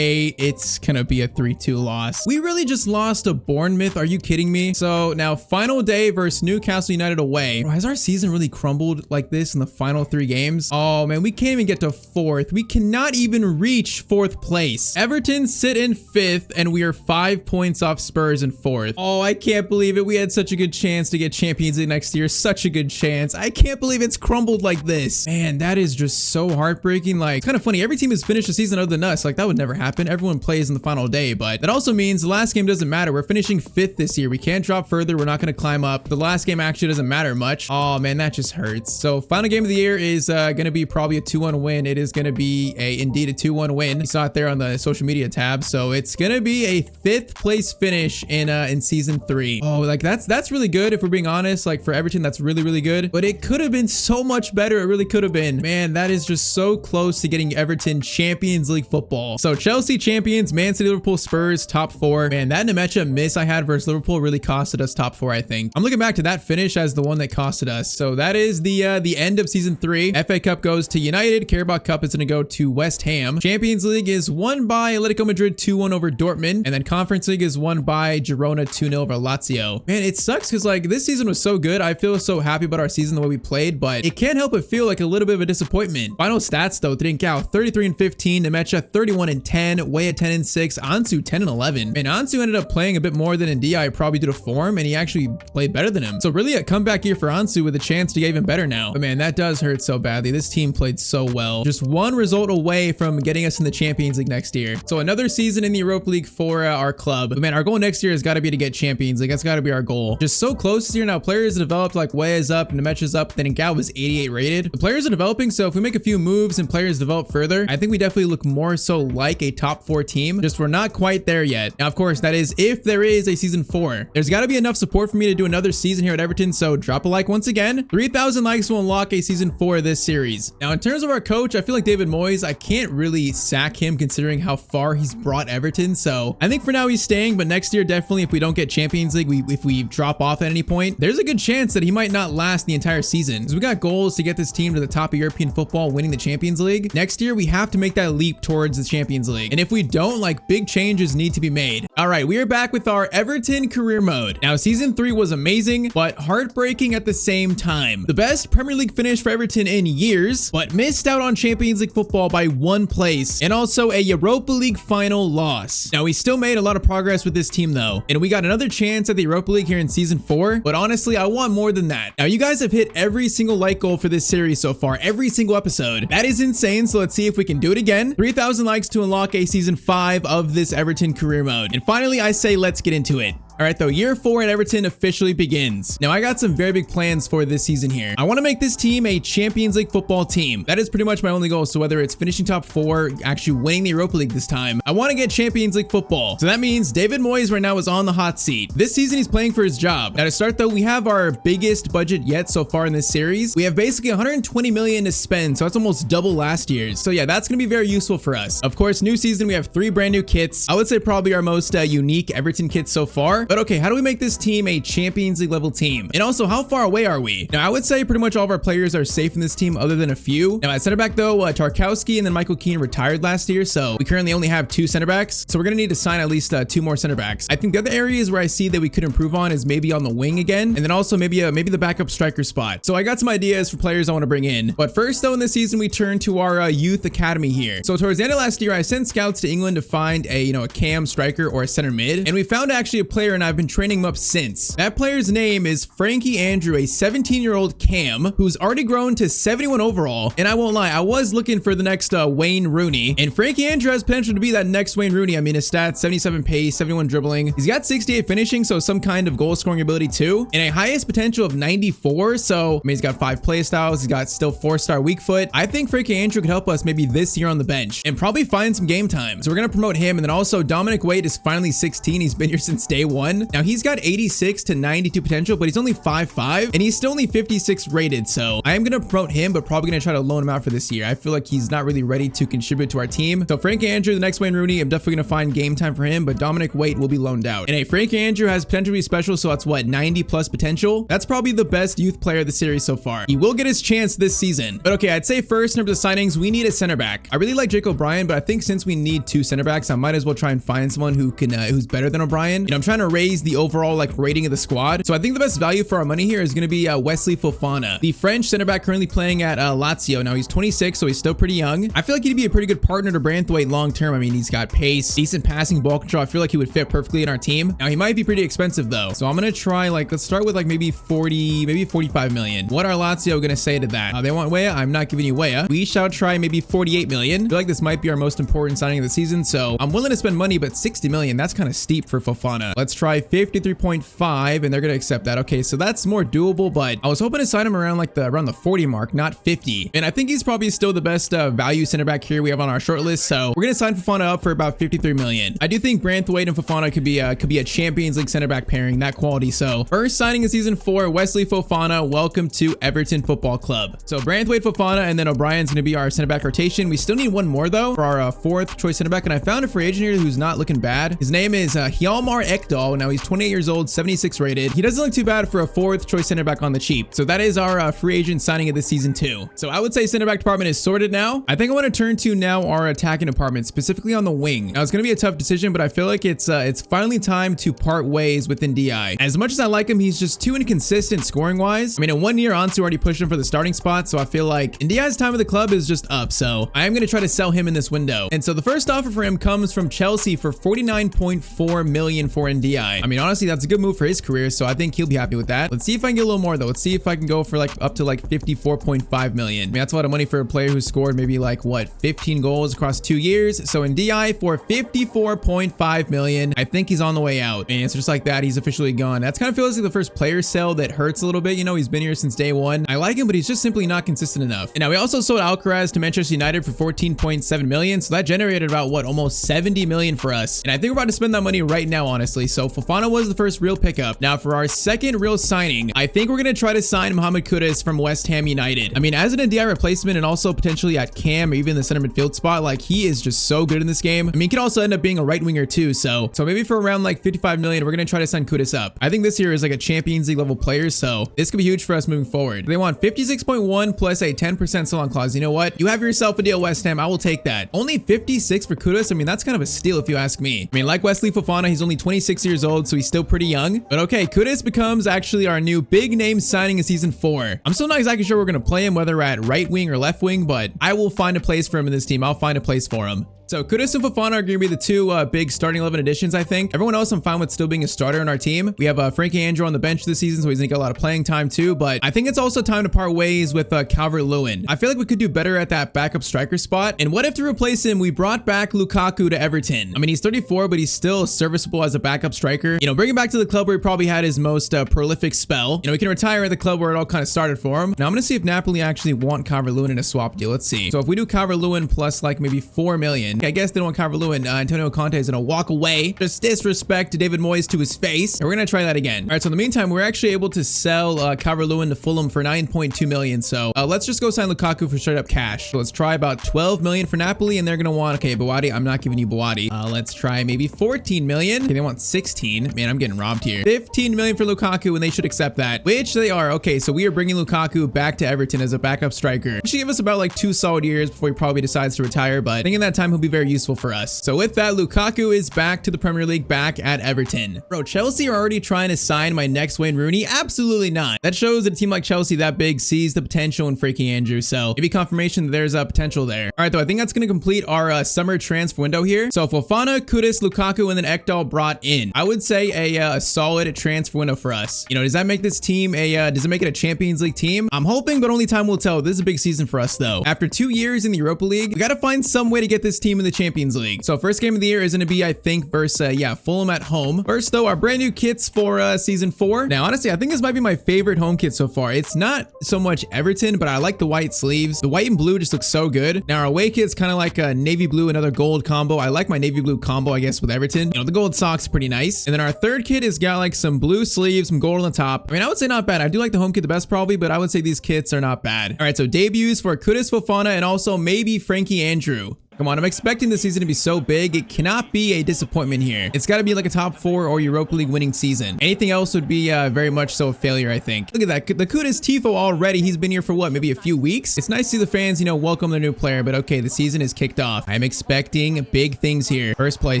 it's going to be a 3-2 loss. We really just lost to Bournemouth. Are you kidding me? So now final day versus Newcastle United away. Bro, has our season really crumbled like this in the final 3 games? Oh man, we can't even get to 4th. We cannot even reach 4th place. Everton sit in 5th and we are 5 points off Spurs in 4th. Oh, I can't believe it. We had such a good chance to get Champions League next year. Such a good chance. I can't believe it's crumbled like this. Man, that is just so heartbreaking. Like, it's kind of funny. Every team has finished the season other than us. Like, that would never happen. Everyone plays in the final day, but that also means the last game doesn't matter. We're finishing 5th this year. We can't drop further. We're not going to climb up. The last game actually doesn't matter much. Oh man, that just hurts. So final game of the year is going to be probably a 2-1 win. It is going to be indeed a 2-1 win. You saw it there on the social media tab. So it's going to be a 5th place finish in season 3. Oh, like that's really good. If we're being honest, like for Everton, that's really, really good, but it could have been so much better. It really could have been. Man, that is just so close to getting Everton Champions League football. So Chelsea champions, Man City, Liverpool, Spurs, top 4. Man, that Nemecha miss I had versus Liverpool really costed us top 4, I think. I'm looking back to that finish as the one that costed us. So that is the end of season 3. FA FA Cup goes to United. Carabao Cup is going to go to West Ham. Champions League is won by Atletico Madrid 2-1 over Dortmund. And then Conference League is won by Girona 2-0 over Lazio. Man, it sucks because like this season was so good. I feel so happy about our season, the way we played, but it can't help but feel like a little bit of a disappointment. Final stats though, Trincao 33-15, Nemecha 31-10, Weah 10-6, Ansu 10-11. And Ansu ended up playing a bit more than Ndiaye, probably due to form, and he actually played better than him. So really a comeback year for Ansu with a chance to get even better now. But man, that does hurt so badly. This team played so well. Just one result away from getting us in the Champions League next year. So another season in the Europa League for our club. But man, our goal next year has got to be to get Champions League. That's got to be our goal. Just so close this year now. Players developed, like Weah is up, Nemecha's up, then Ngao was 88 rated. The players are developing, so if we make a few moves and players develop further, I think we definitely look more so like a top 4 team. Just we're not quite there yet. Now, of course, that is if there is a season 4. There's got to be enough support for me to do another season here at Everton, so drop a like once again. 3,000 likes will unlock a season 4 of this series. Now, in terms of our coach, I feel like David Moyes, I can't really sack him considering how far he's brought Everton. So I think for now he's staying, but next year, definitely if we don't get Champions League, if we drop off at any point, there's a good chance that he might not last the entire season. Because we got goals to get this team to the top of European football, winning the Champions League. Next year, we have to make that leap towards the Champions League. And if we don't, like, big changes need to be made. All right, we are back with our Everton Career Mode. Now, season 3 was amazing, but heartbreaking at the same time. The best Premier League finish for Everton in years, but missed out on Champions League football by 1 place, and also a Europa League final loss. Now, we still made a lot of progress with this team though, and we got another chance at the Europa League here in season 4, but honestly, I want more than that. Now, you guys have hit every single like goal for this series so far, every single episode. That is insane, so let's see if we can do it again. 3,000 likes to unlock a season 5 of this Everton Career Mode. And finally, I say let's get into it. All right, though, year 4 at Everton officially begins. Now, I got some very big plans for this season here. I want to make this team a Champions League football team. That is pretty much my only goal. So whether it's finishing top 4, actually winning the Europa League this time, I want to get Champions League football. So that means David Moyes right now is on the hot seat. This season, he's playing for his job. Now, to start, though, we have our biggest budget yet so far in this series. We have basically 120 million to spend, so that's almost double last year's. So yeah, that's going to be very useful for us. Of course, new season, we have 3 brand new kits. I would say probably our most unique Everton kits so far. But okay, how do we make this team a Champions League level team? And also, how far away are we? Now, I would say pretty much all of our players are safe in this team other than a few. Now, at center back though, Tarkowski and then Michael Keane retired last year, so we currently only have 2 center backs. So we're gonna need to sign at least 2 more center backs. I think the other areas where I see that we could improve on is maybe on the wing again, and then also maybe the backup striker spot. So I got some ideas for players I want to bring in. But first though, in this season, we turn to our youth academy here. So towards the end of last year, I sent scouts to England to find a cam striker or a center mid, and we found actually a player, and I've been training him up since. That player's name is Frankie Andrew, a 17-year-old cam who's already grown to 71 overall. And I won't lie, I was looking for the next Wayne Rooney, and Frankie Andrew has potential to be that next Wayne Rooney. I mean, his stats, 77 pace, 71 dribbling. He's got 68 finishing, so some kind of goal scoring ability too, and a highest potential of 94. So I mean, he's got 5 play styles. He's got still 4-star weak foot. I think Frankie Andrew could help us maybe this year on the bench and probably find some game time. So we're gonna promote him. And then also Dominic Waite is finally 16. He's been here since day 1. Now he's got 86 to 92 potential, but he's only 5'5", and he's still only 56 rated. So I am gonna promote him, but probably gonna try to loan him out for this year. I feel like he's not really ready to contribute to our team. So Frankie Andrew, the next Wayne Rooney, I'm definitely gonna find game time for him, but Dominic Waite will be loaned out. And hey, Frankie Andrew has potential to be special, so that's what, 90 plus potential. That's probably the best youth player of the series so far. He will get his chance this season. But okay, I'd say first in terms of signings, we need a center back. I really like Jake O'Brien, but I think since we need 2 center backs, I might as well try and find someone who can who's better than O'Brien. I'm trying to raise the overall rating of the squad. So I think the best value for our money here is going to be Wesley Fofana, the French center back currently playing at Lazio. Now he's 26, so he's still pretty young. I feel like he'd be a pretty good partner to Branthwaite long term. I mean, he's got pace, decent passing, ball control. I feel like he would fit perfectly in our team. Now he might be pretty expensive though, so I'm gonna try let's start with maybe 40, maybe 45 million. What are Lazio gonna say to that? They want Weah. I'm not giving you Weah. We shall try maybe 48 million. I feel like this might be our most important signing of the season, so I'm willing to spend money, but 60 million, that's kind of steep for Fofana. Let's try 53.5, and they're gonna accept that. Okay, so that's more doable, but I was hoping to sign him around around the 40 mark, not 50. And I think he's probably still the best value center back here we have on our short list. So we're gonna sign Fofana up for about 53 million. I do think Branthwaite and Fofana could be a Champions League center back pairing, that quality. So first signing in season 4, Wesley Fofana. Welcome to Everton Football Club. So Branthwaite, Fofana, and then O'Brien's gonna be our center back rotation. We still need one more though for our 4th choice center back, and I found a free agent here who's not looking bad. His name is Hjalmar Ekdal. well. Now he's 28 years old, 76 rated. He doesn't look too bad for a fourth choice center back on the cheap. So that is our free agent signing of this season too. So I would say center back department is sorted now. I think I want to turn to now our attacking department, specifically on the wing. Now it's going to be a tough decision, but I feel like it's finally time to part ways with Ndiaye. As much as I like him, he's just too inconsistent scoring wise. I mean, in 1 year, Ansu already pushed him for the starting spot, so I feel like Ndiaye's time with the club is just up. So I am going to try to sell him in this window. And so the first offer for him comes from Chelsea for 49.4 million for Ndiaye. I mean, honestly, that's a good move for his career, so I think he'll be happy with that. Let's see if I can get a little more though. Let's see if I can go for like up to like 54.5 million. I mean, that's a lot of money for a player who scored maybe like what, 15 goals across 2 years. So Ndiaye for 54.5 million. I think he's on the way out. And it's just like that, he's officially gone. That's kind of feels like the first player sale that hurts a little bit. You know, he's been here since day one. I like him, but he's just simply not consistent enough. And now we also sold Alcaraz to Manchester United for 14.7 million. So that generated about what, almost 70 million for us. And I think we're about to spend that money right now, honestly. So Fofana was the first real pickup. Now for our second real signing, I think we're going to try to sign Mohamed Kudus from West Ham United. I mean, as an Ndiaye replacement and also potentially at cam or even the center midfield spot, like he is just so good in this game. I mean, he could also end up being a right winger too. So maybe for around like 55 million, we're going to try to sign Kudus up. I think this year is like a Champions League level player. So this could be huge for us moving forward. They want 56.1 plus a 10% sell-on clause. You know what? You have yourself a deal, West Ham. I will take that. Only 56 for Kudus. I mean, that's kind of a steal if you ask me. I mean, like Wesley Fofana, he's only 26 years old, so he's still pretty young. But okay, Kudus becomes actually our new big name signing in season 4. I'm still not exactly sure we're going to play him, whether at right wing or left wing, but I will find a place for him in this team. I'll find a place for him. So Kudus and Fofana are going to be the two big starting 11 additions, I think. Everyone else I'm fine with still being a starter in our team. We have Frankie Andrew on the bench this season, so he's going to get a lot of playing time too. But I think it's also time to part ways with Calvert-Lewin. I feel like we could do better at that backup striker spot. And what if to replace him, we brought back Lukaku to Everton? I mean, he's 34, but he's still serviceable as a backup striker. You know, bring him back to the club where he probably had his most prolific spell. You know, he can retire at the club where it all kind of started for him. Now I'm going to see if Napoli actually want Calvert-Lewin in a swap deal. Let's see. So if we do Calvert-Lewin plus like maybe 4 million, I guess they don't want Calvert-Lewin. Antonio Conte is gonna walk away. Just disrespect to David Moyes to his face. And we're gonna try that again. All right, so in the meantime, we're actually able to sell Calvert-Lewin to Fulham for 9.2 million. So let's just go sign Lukaku for straight up cash. So let's try about 12 million for Napoli, and they're gonna want, okay, Boadi, I'm not giving you Boadi. Let's try maybe 14 million. Okay, they want 16. Man, I'm getting robbed here. 15 million for Lukaku, and they should accept that, which they are. Okay, so we are bringing Lukaku back to Everton as a backup striker. He should give us about like 2 solid years before he probably decides to retire, but I think in that time he'll be very useful for us. So with that, Lukaku is back to the Premier League, back at Everton. Bro, Chelsea are already trying to sign my next Wayne Rooney? Absolutely not. That shows that a team like Chelsea that big sees the potential in Frankie Andrew. So maybe confirmation that there's a potential there. All right, though, I think that's going to complete our summer transfer window here. So Fofana, Kudus, Lukaku, and then Ekdal brought in. I would say a solid transfer window for us. You know, does that make this team does it make it a Champions League team? I'm hoping, but only time will tell. This is a big season for us though. After 2 years in the Europa League, we got to find some way to get this team in the Champions League. So first game of the year is going to be, I think, versus Fulham at home. First though, our brand new kits for season 4. Now honestly, I think this might be my favorite home kit so far. It's not so much Everton, but I like the white sleeves. The white and blue just looks so good. Now our away kit's kind of like a navy blue, another gold combo. I like my navy blue combo, I guess, with Everton. You know, the gold socks pretty nice. And then our third kit has got like some blue sleeves, some gold on the top. I mean, I would say not bad. I do like the home kit the best probably, but I would say these kits are not bad. All right, so debuts for Kudus, Fofana, and also maybe Frankie Andrew. Come on, I'm expecting this season to be so big. It cannot be a disappointment here. It's got to be like a top 4 or Europa League winning season. Anything else would be very much so a failure, I think. Look at that. The Kudus Tifo already. He's been here for what, maybe a few weeks? It's nice to see the fans, you know, welcome their new player. But okay, the season is kicked off. I'm expecting big things here. First play,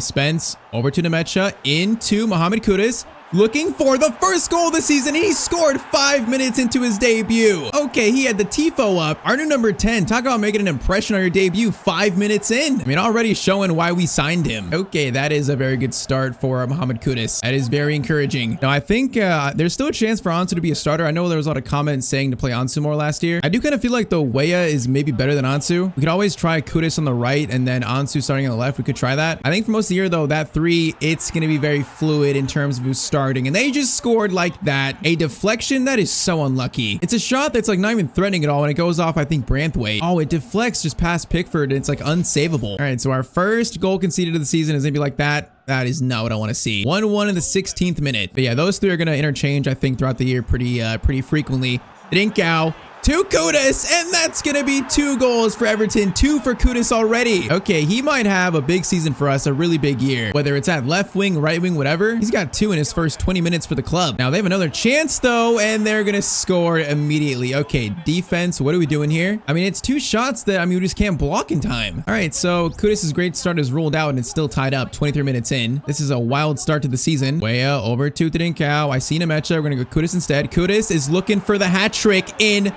Spence. Over to Nemecha. Into Mohamed Kudus. Looking for the first goal of the season. He scored 5 minutes into his debut. Okay, he had the Tifo up. Our new number 10. Talk about making an impression on your debut 5 minutes in. I mean, already showing why we signed him. Okay, that is a very good start for Mohamed Kudus. That is very encouraging. Now, I think there's still a chance for Ansu to be a starter. I know there was a lot of comments saying to play Ansu more last year. I do kind of feel like the Weah is maybe better than Ansu. We could always try Kudus on the right and then Ansu starting on the left. We could try that. I think for most of the year, though, that 3, it's going to be very fluid in terms of who's starting. And they just scored like that. A deflection that is so unlucky. It's a shot that's like not even threatening at all, and it goes off, I think, Branthwaite. Oh, it deflects just past Pickford, and it's like unsavable. All right, so our first goal conceded of the season is gonna be like that. That is not what I want to see. 1-1 in the 16th minute. But yeah, those 3 are going to interchange, I think, throughout the year pretty frequently. Trincao to Kudus, and that's gonna be 2 goals for Everton, 2 for Kudus already. Okay, he might have a big season for us, a really big year. Whether it's at left wing, right wing, whatever, he's got 2 in his first 20 minutes for the club. Now they have another chance though, and they're gonna score immediately. Okay, defense, what are we doing here? I mean, it's 2 shots that, I mean, we just can't block in time. All right, so Kudus' great start is ruled out and it's still tied up 23 minutes in. This is a wild start to the season. Weah over to Tyztir. I see Nemecha. We're gonna go Kudus instead. Kudus is looking for the hat trick in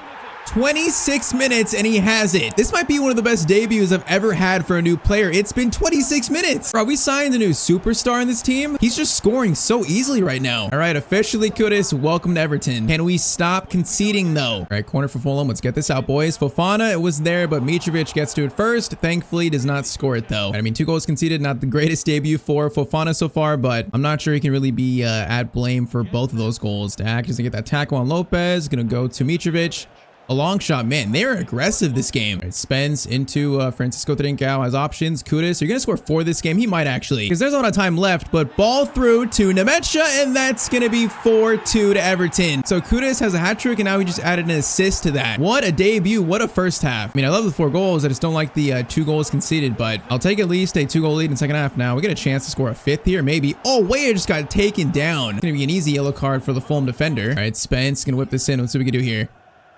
26 minutes, and he has it. This might be one of the best debuts I've ever had for a new player. It's been 26 minutes. Bro, we signed a new superstar in this team. He's just scoring so easily right now. All right, officially, Kudus, welcome to Everton. Can we stop conceding, though? All right, corner for Fulham. Let's get this out, boys. Fofana, it was there, but Mitrovic gets to it first. Thankfully, does not score it, though. I mean, 2 goals conceded. Not the greatest debut for Fofana so far, but I'm not sure he can really be at blame for both of those goals. Dak is going to get that tackle on Lopez. Going to go to Mitrovic. A long shot, man. They're aggressive this game. Right, Spence into Francisco Trincao has options. Kudus, you're gonna score 4 this game. He might actually, because there's a lot of time left. But ball through to Nemecha, and that's gonna be 4-2 to Everton. So Kudus has a hat trick, and now he just added an assist to that. What a debut! What a first half. I mean, I love the 4 goals. I just don't like the 2 goals conceded. But I'll take at least a 2-goal lead in the second half. Now we get a chance to score a 5th here, maybe. Oh, Weah just got taken down. It's gonna be an easy yellow card for the Fulham defender. All right, Spence gonna whip this in. Let's see what we can do here.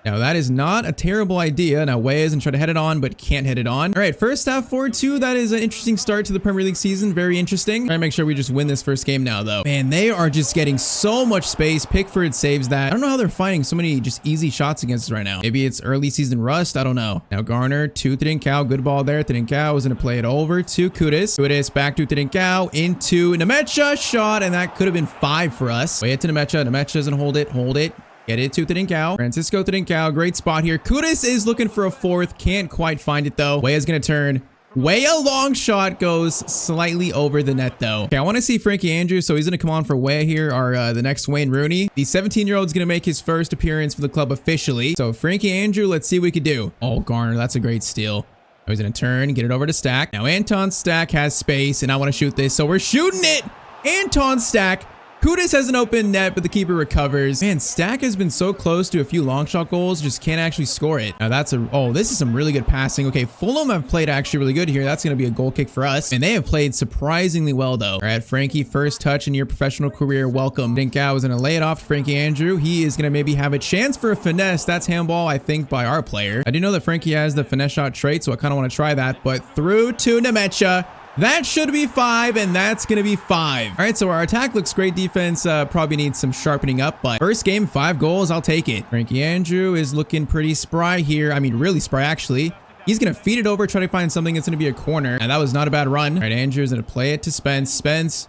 Now, that is not a terrible idea. Now, Weah is and try to head it on, but can't head it on. All right, first half 4-2. That is an interesting start to the Premier League season. Very interesting. Try to make sure we just win this first game now, though. Man, they are just getting so much space. Pickford saves that. I don't know how they're finding so many just easy shots against us right now. Maybe it's early season rust. I don't know. Now, Garner to Trincao. Good ball there. Trincao is going to play it over to Kudus. Kudus back to Trincao into Nemecha. Shot, and that could have been 5 for us. Weah to Nemecha. Nemecha doesn't hold it. Hold it. Get it to Trincao. Francisco Trincao. Great spot here. Kudus is looking for a 4th. Can't quite find it, though. Weah's going to turn. Weah long shot goes slightly over the net, though. Okay, I want to see Frankie Andrews, so he's going to come on for Weah here, the next Wayne Rooney. The 17-year-old is going to make his first appearance for the club officially. So Frankie Andrews, let's see what we could do. Oh, Garner, that's a great steal. He's going to turn, get it over to Stack. Now Anton Stack has space, and I want to shoot this, so we're shooting it. Anton Stack. Kudus has an open net, but the keeper recovers. Man, Stack has been so close to a few long shot goals, just can't actually score it. Now that's this is some really good passing. Okay, Fulham have played actually really good here. That's going to be a goal kick for us. And they have played surprisingly well, though. All right, Frankie, first touch in your professional career. Welcome. Trincao is going to lay it off to Frankie Andrews. He is going to maybe have a chance for a finesse. That's handball, I think, by our player. I do know that Frankie has the finesse shot trait, so I kind of want to try that. But through to Nemecha. That should be 5, and that's going to be 5. All right, so our attack looks great. Defense probably needs some sharpening up, but first game, 5 goals. I'll take it. Frankie Andrews is looking pretty spry here. I mean, really spry, actually. He's going to feed it over, try to find something that's going to be a corner, and that was not a bad run. All right, Andrews is going to play it to Spence. Spence,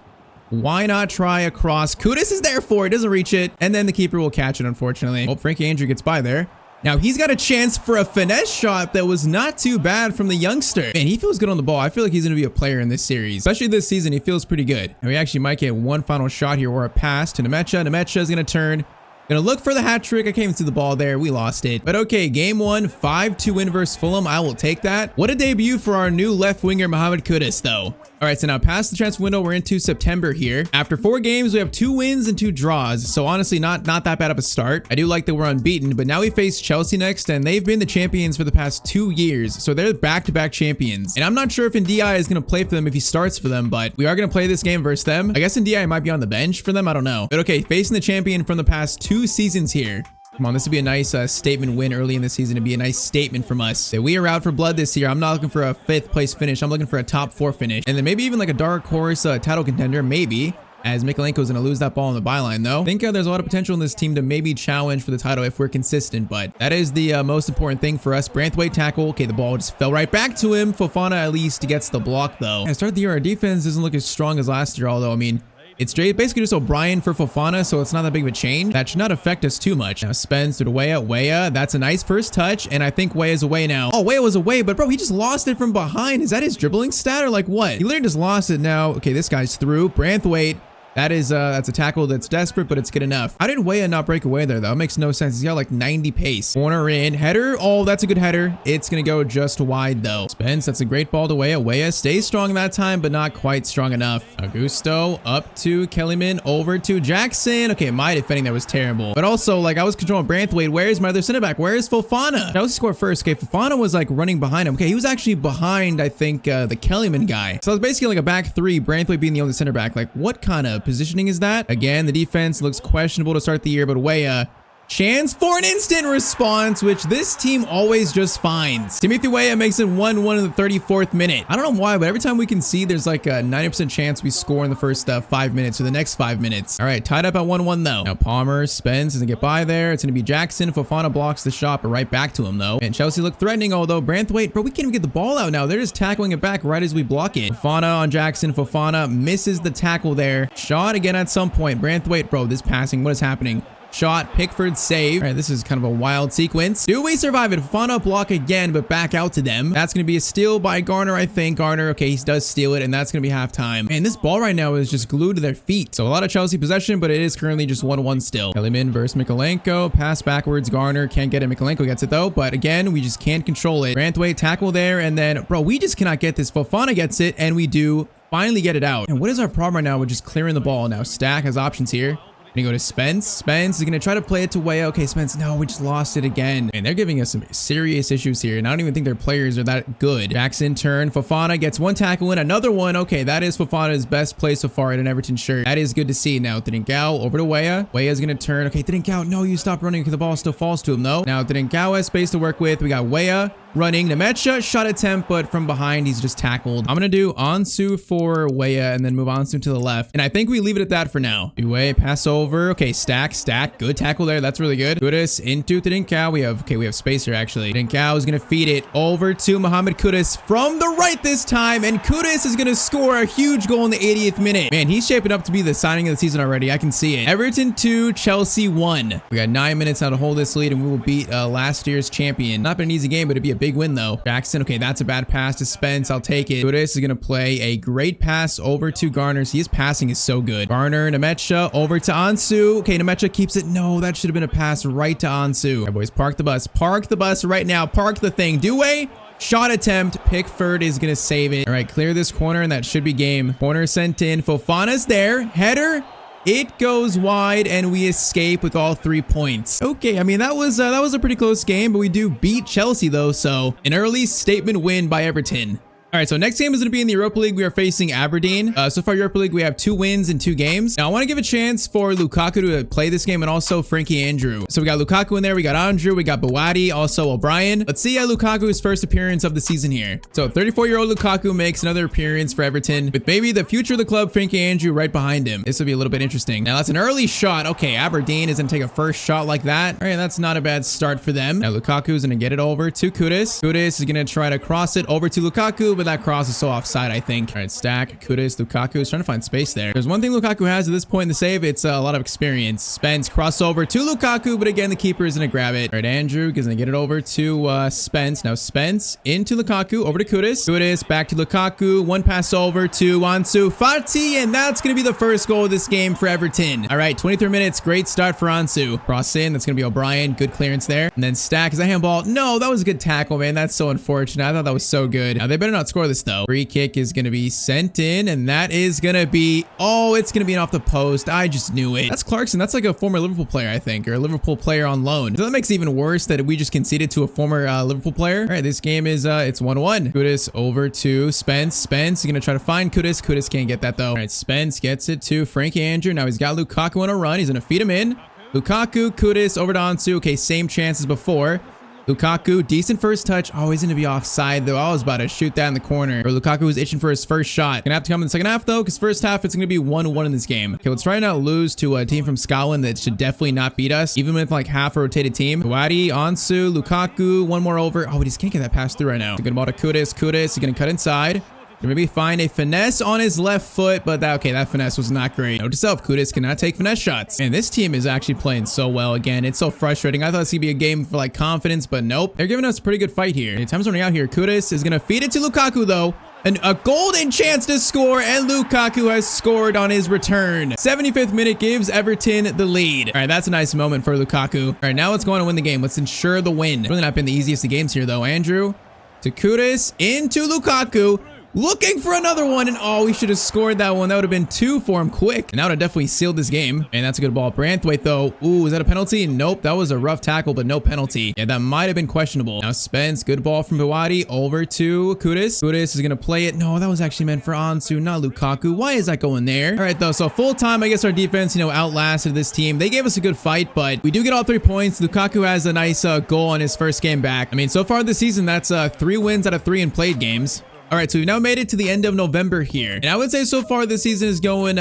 why not try a cross? Kudus is there for it. Doesn't reach it, and then the keeper will catch it, unfortunately. Oh, Frankie Andrews gets by there. Now, he's got a chance for a finesse shot that was not too bad from the youngster. Man, he feels good on the ball. I feel like he's going to be a player in this series. Especially this season, he feels pretty good. And we actually might get one final shot here or a pass to Nemecha. Nemecha is going to turn. Gonna look for the hat trick. I can't even see the ball there. We lost it. But okay, game 1, 5-2 win versus Fulham. I will take that. What a debut for our new left winger, Mohamed Kudus, though. All right, so now past the transfer window, we're into September here. After 4 games, we have 2 wins and 2 draws. So honestly, not that bad of a start. I do like that we're unbeaten, but now we face Chelsea next, and they've been the champions for the past 2 years. So they're back-to-back champions. And I'm not sure if Ndiaye is gonna play for them if he starts for them, but we are gonna play this game versus them. I guess Ndiaye might be on the bench for them. I don't know. But okay, facing the champion from the past 2 seasons here. Come on, this would be a nice statement win early in the season. It'd be a nice statement from us that we are out for blood this year. I'm not looking for a 5th place finish. I'm looking for a top 4 finish. And then maybe even like a dark horse title contender, maybe. As Mikalenko's going to lose that ball on the byline, though. I think there's a lot of potential in this team to maybe challenge for the title if we're consistent, but that is the most important thing for us. Branthwaite tackle. Okay, the ball just fell right back to him. Fofana at least gets the block, though. At start of the year, our defense doesn't look as strong as last year, although, I mean, it's basically just O'Brien for Fofana, so it's not that big of a change. That should not affect us too much. Now, Spence to the Weah. That's a nice first touch, and I think Weah is away now. Oh, Weah was away, but bro, he just lost it from behind. Is that his dribbling stat or like what? He literally just lost it now. Okay, this guy's through. Branthwaite That's a tackle that's desperate, but it's good enough. How did Weah not break away there, though? It makes no sense. He's got like 90 pace. Corner in. Header. Oh, that's a good header. It's going to go just wide, though. Spence, that's a great ball to Weah. Weah stays strong that time, but not quite strong enough. Augusto up to Kellyman, over to Jackson. Okay, my defending there was terrible. But also, like, I was controlling Branthwaite. Where's my other center back? Where's Fofana? Chelsea scored first. Okay, Fofana was like running behind him. Okay, he was actually behind, I think, the Kellyman guy. So it was basically like a back three, Branthwaite being the only center back. Like, what kind of positioning is that? Again, the defense looks questionable to start the year, but Weah, chance for an instant response, which this team always just finds. Timothy Weah makes it 1-1 in the 34th minute. I don't know why, but every time we can see, there's like a 90% chance we score in the first 5 minutes or the next 5 minutes. All right, tied up at 1-1 though. Now Palmer, Spence doesn't get by there. It's going to be Jackson. Fofana blocks the shot, but right back to him though. And Chelsea look threatening, although Branthwaite, bro, we can't even get the ball out now. They're just tackling it back right as we block it. Fofana on Jackson. Fofana misses the tackle there. Shot again at some point. Branthwaite, bro, this passing, what is happening? Shot, Pickford save. All right, this is kind of a wild sequence. Do we survive it? Fofana block again, but back out to them. That's going to be a steal by Garner, I think. Garner, okay, he does steal it, and that's going to be halftime. And this ball right now is just glued to their feet. So a lot of Chelsea possession, but it is currently just 1-1 still. Kellyman versus Mikolenko. Pass backwards. Garner can't get it. Mikolenko gets it, though. But again, we just can't control it. Branthwaite tackle there, and then, bro, we just cannot get this. Fofana gets it, and we do finally get it out. And what is our problem right now with just clearing the ball? Now, Stack has options here. Gonna go to Spence. Spence is gonna try to play it to Weah. Okay, Spence, no, we just lost it again. And they're giving us some serious issues here. And I don't even think their players are that good. Jackson turn. Fofana gets one tackle in, another one. Okay, that is Fofana's best play so far in an Everton shirt. That is good to see. Now, Thinkao over to Weah. Weah's gonna turn. Okay, Thinkao, no, you stop running because the ball still falls to him, though. Now, Thinkao has space to work with. We got Weah running. Nemecha, shot attempt, but from behind, he's just tackled. I'm gonna do Ansu for Weah and then move Ansu to the left. And I think we leave it at that for now. Weah, pass over. Okay, Stack. Good tackle there. That's really good. Kudus into Thinkao. We have space here, actually. Thinkao is gonna feed it over to Mohamed Kudus from the right this time. And Kudus is gonna score a huge goal in the 80th minute. Man, he's shaping up to be the signing of the season already. I can see it. Everton 2, Chelsea 1. We got 9 minutes now to hold this lead, and we will beat last year's champion. Not been an easy game, but it'd be a big win though. Jackson, okay, that's a bad pass to Spence. I'll take it. Kudus is gonna play a great pass over to Garner. See, his passing is so good. Garner, Nemecha over to Ansu. Okay, Nemecha keeps it. No, that should have been a pass right to Ansu. All right, boys, park the bus. Park the bus right now. Park the thing. Due. Shot attempt. Pickford is gonna save it. All right, clear this corner, and that should be game. Corner sent in. Fofana's there. Header. It goes wide, and we escape with all 3 points. Okay, I mean, that was a pretty close game, but we do beat Chelsea, though, so an early statement win by Everton. All right, so next game is going to be in the Europa League. We are facing Aberdeen. So far, Europa League, we have 2 wins in 2 games. Now, I want to give a chance for Lukaku to play this game and also Frankie Andrew. So we got Lukaku in there. We got Andrew. We got Bawadi, also O'Brien. Let's see Lukaku's first appearance of the season here. So 34-year-old Lukaku makes another appearance for Everton with maybe the future of the club, Frankie Andrew, right behind him. This will be a little bit interesting. Now, that's an early shot. Okay, Aberdeen is going to take a first shot like that. All right, that's not a bad start for them. Now, Lukaku is going to get it over to Kudus. Kudus is going to try to cross it over to Lukaku, but that cross is so offside, I think. All right, Stack, Kudus, Lukaku is trying to find space there. There's one thing Lukaku has at this point in the save. It's a lot of experience. Spence crossover to Lukaku, but again, the keeper is going to grab it. All right, Andrew is going to get it over to Spence. Now Spence into Lukaku, over to Kudus. Kudus back to Lukaku. One pass over to Ansu Fati, and that's going to be the first goal of this game for Everton. All right, 23 minutes. Great start for Ansu. Cross in. That's going to be O'Brien. Good clearance there. And then Stack, is that handball? No, that was a good tackle, man. That's so unfortunate. I thought that was so good. Now, they better not score this, though. Free kick is going to be sent in, and that is going to be, oh, it's going to be off the post. I just knew it. That's Clarkson. That's like a former Liverpool player, I think, or a Liverpool player on loan. So that makes it even worse that we just conceded to a former Liverpool player. All right, this game is, it's 1-1. Kudus over to Spence. Spence is going to try to find Kudus. Kudus can't get that, though. All right, Spence gets it to Frankie Andrew. Now he's got Lukaku on a run. He's going to feed him in. Lukaku, Kudus over to Ansu. Okay, same chance as before. Lukaku, decent first touch. Oh, he's going to be offside, though. I was about to shoot that in the corner. Or Lukaku was itching for his first shot. Gonna have to come in the second half, though, because first half, it's going to be 1-1 in this game. Okay, let's try not lose to a team from Scotland that should definitely not beat us, even with like half a rotated team. Bawadi, Ansu, Lukaku, one more over. Oh, we just can't get that pass through right now. It's a good ball to Kudus. Kudus is going to cut inside. Maybe find a finesse on his left foot, but that finesse was not great. Note to self, Kudus cannot take finesse shots. And this team is actually playing so well again. It's so frustrating. I thought this would be a game for like confidence, but nope. They're giving us a pretty good fight here. And time's running out here. Kudus is going to feed it to Lukaku, though. And a golden chance to score, and Lukaku has scored on his return. 75th minute gives Everton the lead. All right, that's a nice moment for Lukaku. All right, now let's go on and win the game. Let's ensure the win. Really not been the easiest of games here, though. Andrew to Kudus, into Lukaku. Looking for another one, and oh, we should have scored that one. That would have been 2 for him quick. And that would have definitely sealed this game. And that's a good ball. Branthwaite, though. Ooh, is that a penalty? Nope, that was a rough tackle, but no penalty. Yeah, that might have been questionable. Now Spence, good ball from Biwadi over to Kudus. Kudus is going to play it. No, that was actually meant for Ansu, not Lukaku. Why is that going there? All right, though, so full time, I guess our defense, outlasted this team. They gave us a good fight, but we do get all 3 points. Lukaku has a nice goal on his first game back. I mean, so far this season, that's 3 wins out of 3 in played games. All right, so we've now made it to the end of November here. And I would say so far this season is going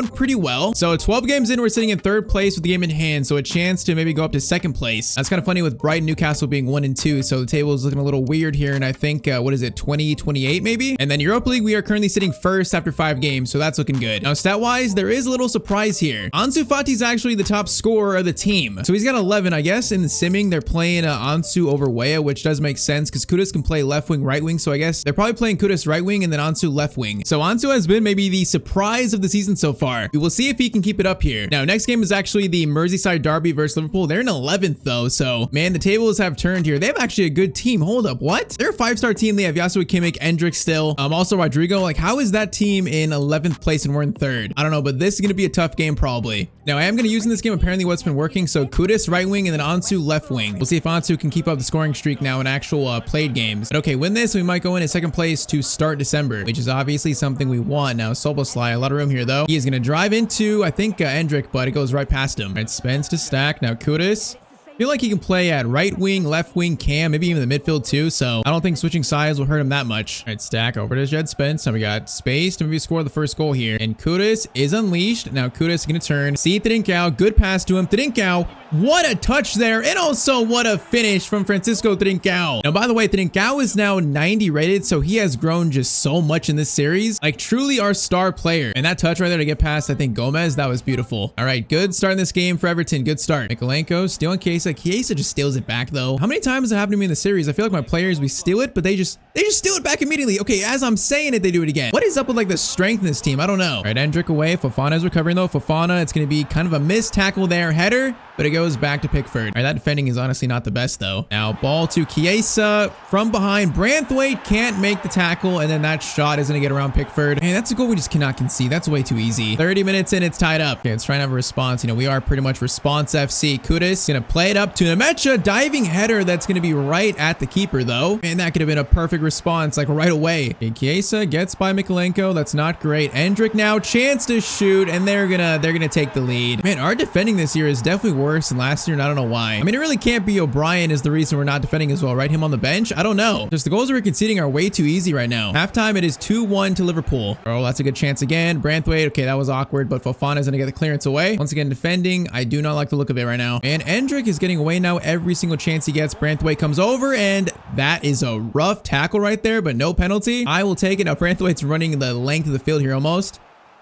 pretty well. So 12 games in, we're sitting in 3rd place with the game in hand. So a chance to maybe go up to 2nd place. That's kind of funny with Brighton, Newcastle being 1 and 2. So the table is looking a little weird here. And I think, what is it, 2028 maybe? And then Europa League, we are currently sitting 1st after 5 games. So that's looking good. Now, stat-wise, there is a little surprise here. Ansu Fati is actually the top scorer of the team. So he's got 11, I guess. In the simming, they're playing Ansu over Weah, which does make sense because Kudus can play left wing, right wing. So I guess they're probably playing Kudus right wing and then Ansu left wing. So Ansu has been maybe the surprise of the season so far. We will see if he can keep it up here. Now, next game is actually the Merseyside derby versus Liverpool. They're in 11th though. So man, the tables have turned here. They have actually a good team. Hold up. What? They're a 5-star team. They have Yasuo Kimmich, Endrick still. Also Rodrigo. Like, how is that team in 11th place and we're in 3rd? I don't know, but this is going to be a tough game probably. Now, I am going to use in this game apparently what's been working. So Kudus right wing and then Ansu left wing. We'll see if Ansu can keep up the scoring streak now in actual played games. But okay, win this, we might go in 2nd place to start December, which is obviously something we want. Now, Soboslai, a lot of room here though. He is going to drive into, I think, Endrick, but it goes right past him. All right, Spence to stack. Now Kudus. I feel like he can play at right wing, left wing, cam, maybe even the midfield too. So I don't think switching sides will hurt him that much. All right, stack over to Jed Spence. Now we got space to maybe score the first goal here. And Kudus is unleashed. Now Kudus is going to turn. See Trincao. Good pass to him. Trincao. What a touch there. And also what a finish from Francisco Trincao. Now, by the way, Trincao is now 90 rated. So he has grown just so much in this series. Like truly our star player. And that touch right there to get past, I think, Gomez, that was beautiful. All right, good start in this game for Everton. Good start. Mikolenko stealing Chiesa. Chiesa just steals it back though. How many times has it happened to me in the series? I feel like my players, we steal it, but they just steal it back immediately. Okay, as I'm saying it, they do it again. What is up with like the strength in this team? I don't know. All right, Endrick away. Fofana is recovering though. Fofana, it's going to be kind of a missed tackle there. Header, but it goes back to Pickford. All right, that defending is honestly not the best though. Now ball to Chiesa from behind. Branthwaite can't make the tackle, and then that shot is going to get around Pickford. Man, that's a goal we just cannot concede. That's way too easy. 30 minutes in, it's tied up. Okay, let's try and have a response. We are pretty much response FC. Kudus going to play it up to Nemecha. Diving header that's going to be right at the keeper though. And that could have been a perfect response like right away. Okay, Chiesa gets by Mikolenko. That's not great. Endrick now, chance to shoot, and they're gonna take the lead. Man, our defending this year is definitely worse than last year, and I don't know why. I mean, it really can't be O'Brien is the reason we're not defending as well, right? Him on the bench? I don't know. Just the goals we're conceding are way too easy right now. Halftime, it is 2-1 to Liverpool. Oh, that's a good chance again. Branthwaite, okay, that was awkward, but Fofana is gonna get the clearance away. Once again, defending. I do not like the look of it right now. And Endrick is getting away now every single chance he gets. Branthwaite comes over, and that is a rough tackle right there, but no penalty. I will take it. Now, Branthwaite's running the length of the field here almost.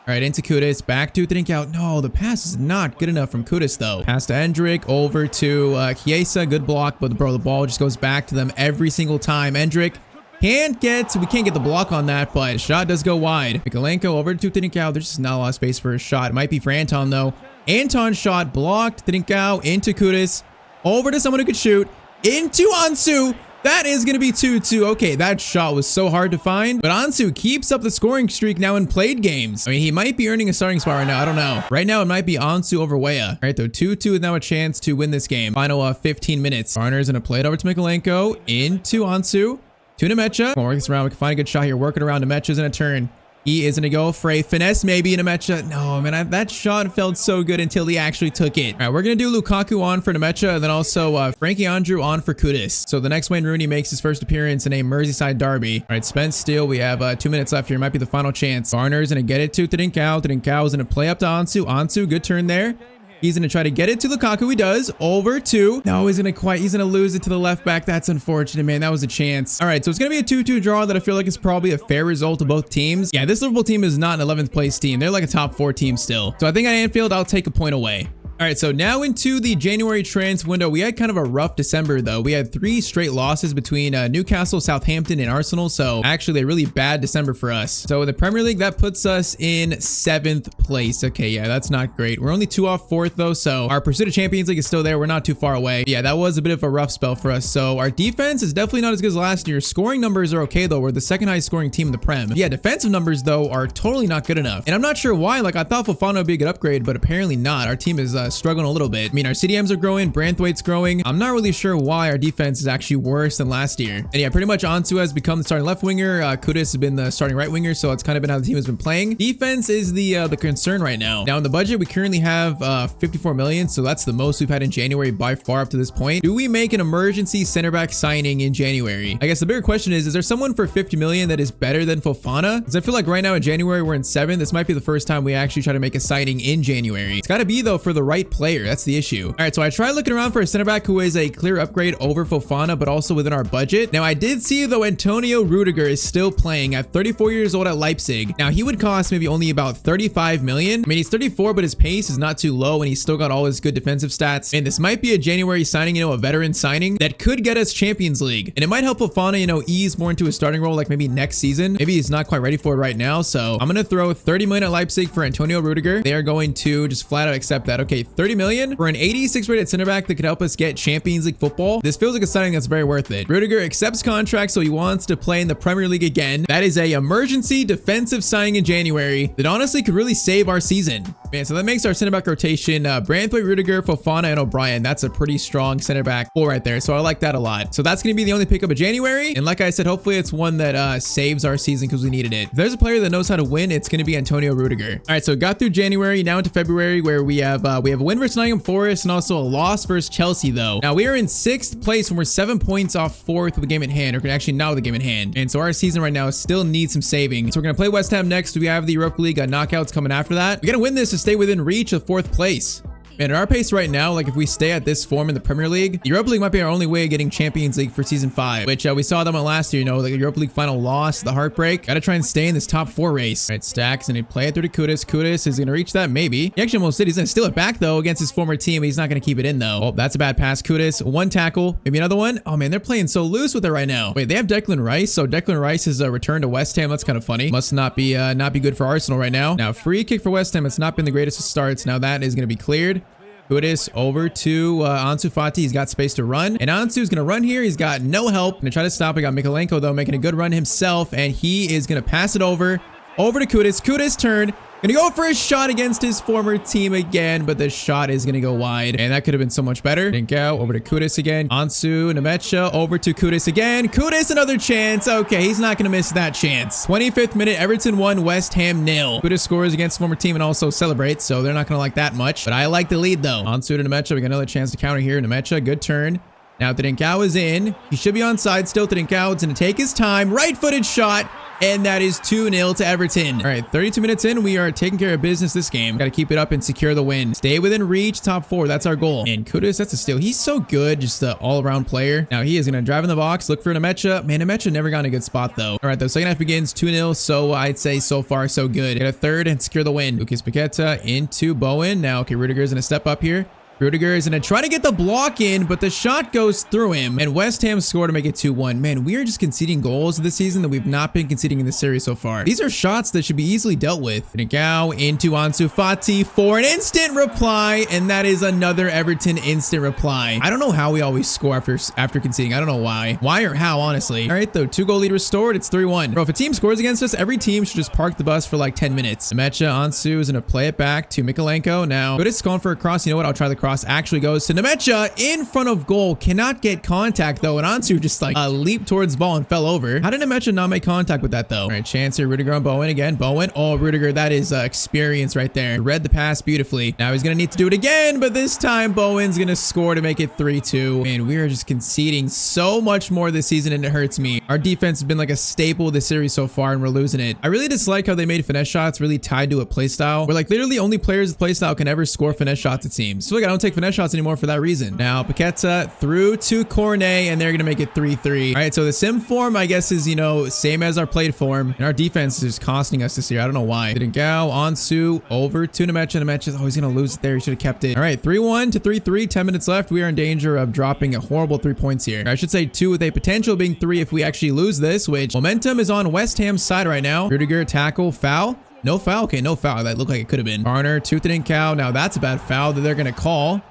All right, into Kudus, back to Trincao. No, the pass is not good enough from Kudus though. Pass to Endrick, over to Chiesa, good block, but bro, the ball just goes back to them every single time. Endrick we can't get the block on that, but shot does go wide. Mikolenko over to Trincao. There's just not a lot of space for a shot. It might be for Anton though. Anton's shot blocked. Trincao into Kudus, over to someone who could shoot, into Ansu. That is going to be 2-2. Okay, that shot was so hard to find, but Ansu keeps up the scoring streak now in played games. I mean, he might be earning a starting spot right now. I don't know. Right now, it might be Ansu over Weah. All right, though, 2-2 is now a chance to win this game. Final 15 minutes. Garner's going to play it over to Mikolenko, into Ansu, to Nemecha. Come on, work this around. We can find a good shot here. Working around. Nemecha's in a turn. He is going to go for a finesse, maybe, Nemecha. No, man, that shot felt so good until he actually took it. All right, we're going to do Lukaku on for Nemecha, and then also Frankie Andrew on for Kudus. So the next Wayne Rooney makes his first appearance in a Merseyside derby. All right, Spence still. We have 2 minutes left here. Might be the final chance. Garner's going to get it to Trincao. Trincao is going to play up to Ansu. Ansu, good turn there. He's going to try to get it to Lukaku. He does. Over to... No, he's going to lose it to the left back. That's unfortunate, man. That was a chance. All right, so it's going to be a 2-2 draw that I feel like is probably a fair result of both teams. Yeah, this Liverpool team is not an 11th place team. They're like a top 4 team still. So I think at Anfield, I'll take a point away. All right, so now into the January transfer window. We had kind of a rough December though. We had 3 straight losses between Newcastle, Southampton, and Arsenal. So actually a really bad December for us. So in the Premier League, that puts us in 7th place. Okay, yeah, that's not great. We're only 2 off 4th though, so our pursuit of Champions League is still there. We're not too far away. Yeah, that was a bit of a rough spell for us. So our defense is definitely not as good as last year. Scoring numbers are okay though. We're the 2nd highest scoring team in the Prem. Yeah, defensive numbers though are totally not good enough. And I'm not sure why. Like I thought Fofana would be a good upgrade, but apparently not. Our team is struggling a little bit. I mean, our CDMs are growing, Branthwaite's growing. I'm not really sure why our defense is actually worse than last year. And yeah, pretty much Ansu has become the starting left winger. Kudus has been the starting right winger, so it's kind of been how the team has been playing. Defense is the concern right now. Now in the budget, we currently have 54 million, so that's the most we've had in January by far up to this point. Do we make an emergency center back signing in January? I guess the bigger question is there someone for 50 million that is better than Fofana? Because I feel like right now in January, we're in 7th. This might be the first time we actually try to make a signing in January. It's got to be though for the right player. That's the issue. All right, so I tried looking around for a center back who is a clear upgrade over Fofana, but also within our budget. Now I did see though Antonio Rudiger is still playing at 34 years old at Leipzig. Now he would cost maybe only about 35 million. I mean, he's 34, but his pace is not too low and he's still got all his good defensive stats. And this might be a January signing, you know, a veteran signing that could get us Champions League. And it might help Fofana, you know, ease more into a starting role like maybe next season. Maybe he's not quite ready for it right now. So I'm going to throw 30 million at Leipzig for Antonio Rudiger. They are going to just flat out accept that. Okay, 30 million for an 86 rated center back that could help us get Champions League football. This feels like a signing that's very worth it. Rudiger accepts contract, so he wants to play in the Premier League again. That is a emergency defensive signing in January that honestly could really save our season. Man, so that makes our center back rotation Branthwaite, Rudiger, Fofana, and O'Brien. That's a pretty strong center back four right there. So I like that a lot. So that's going to be the only pickup of January. And like I said, hopefully it's one that saves our season because we needed it. If there's a player that knows how to win, it's going to be Antonio Rudiger. All right, so got through January, now into February, where we have a win versus Nottingham Forest and also a loss versus Chelsea though. Now we are in 6th place when we're 7 points off 4th with the game at hand, or actually not with the game at hand. And so our season right now still needs some saving. So we're going to play West Ham next. We have the Europa League knockouts coming after that. We got to win this to stay within reach of 4th place. And at our pace right now, like if we stay at this form in the Premier League, the Europa League might be our only way of getting Champions League for season 5, which we saw them on last year, you know, like the Europa League final loss, the heartbreak. Gotta try and stay in this top 4 race. All right, Stacks, and he play it through to Kudus. Kudus is gonna reach that, maybe. He actually almost did. He's gonna steal it back though against his former team. He's not gonna keep it in though. Oh, that's a bad pass. Kudus, one tackle, maybe another one. Oh man, they're playing so loose with it right now. Wait, they have Declan Rice. So Declan Rice is returned to West Ham. That's kind of funny. Must not be good for Arsenal right now. Now, free kick for West Ham. It's not been the greatest of starts. Now that is gonna be cleared. Kudus over to Ansu Fati. He's got space to run. And Ansu's going to run here. He's got no help. Going to try to stop. We got Mikalenko, though, making a good run himself. And he is going to pass it over to Kudus. Kudus turn. Going to go for a shot against his former team again, but the shot is going to go wide. And that could have been so much better. Dinkau over to Kudus again. Ansu, Nemecha over to Kudus again. Kudus, another chance. Okay, he's not going to miss that chance. 25th minute, Everton 1, West Ham 0. Kudus scores against former team and also celebrates, so they're not going to like that much. But I like the lead, though. Ansu to Nemecha. We got another chance to counter here. Nemecha, good turn. Now Dinkau is in. He should be onside still. Dinkau is going to take his time. Right-footed shot. And that is 2-0 to Everton. All right, 32 minutes in, we are taking care of business this game. Got to keep it up and secure the win. Stay within reach, top 4. That's our goal. And Kudus, that's a steal. He's so good, just an all-around player. Now he is going to drive in the box, look for Nemecha. Man, Nemecha never got in a good spot, though. All right, the second half begins 2-0, so I'd say so far so good. Get a third and secure the win. Lucas Paqueta into Bowen. Now, okay, Rudiger's going to step up here. Rudiger is going to try to get the block in, but the shot goes through him. And West Ham score to make it 2-1. Man, we are just conceding goals this season that we've not been conceding in this series so far. These are shots that should be easily dealt with. Dinkau into Ansu Fati for an instant reply. And that is another Everton instant reply. I don't know how we always score after conceding. I don't know why. Why or how, honestly. All right, though, 2-goal lead restored. It's 3-1. Bro, if a team scores against us, every team should just park the bus for like 10 minutes. Nemecha, Ansu is going to play it back to Mikalenko. Now, Kudus going for a cross. You know what? I'll try the cross. Actually goes to Nemecha in front of goal. Cannot get contact though, and Ansu just like leaped towards the ball and fell over. How did Nemecha not make contact with that though? All right, chance here. Rudiger on Bowen again. Bowen. Oh, Rudiger, that is experience right there. Read the pass beautifully. Now he's gonna need to do it again, but this time Bowen's gonna score to make it 3-2. Man, we are just conceding so much more this season, and it hurts me. Our defense has been like a staple of this series so far, and we're losing it. I really dislike how they made finesse shots really tied to a play style, where like literally only players with play style can ever score finesse shots, it seems. So like I don't take finesse shots anymore for that reason. Now, Paqueta through to Cornet, and they're going to make it 3-3. All right, so the sim form, I guess, is, you know, same as our played form. And our defense is costing us this year. I don't know why. Go Ansu over to Nemecha. Nemecha, oh, he's going to lose it there. He should have kept it. All right, 3-1 to 3-3. 10 minutes left. We are in danger of dropping a horrible 3 points here. Or I should say 2 with a potential being 3 if we actually lose this, which momentum is on West Ham's side right now. Rudiger, tackle, foul. No foul? Okay, no foul. That looked like it could have been. Garner, tooth and cow. Now that's a bad foul that they're going to call.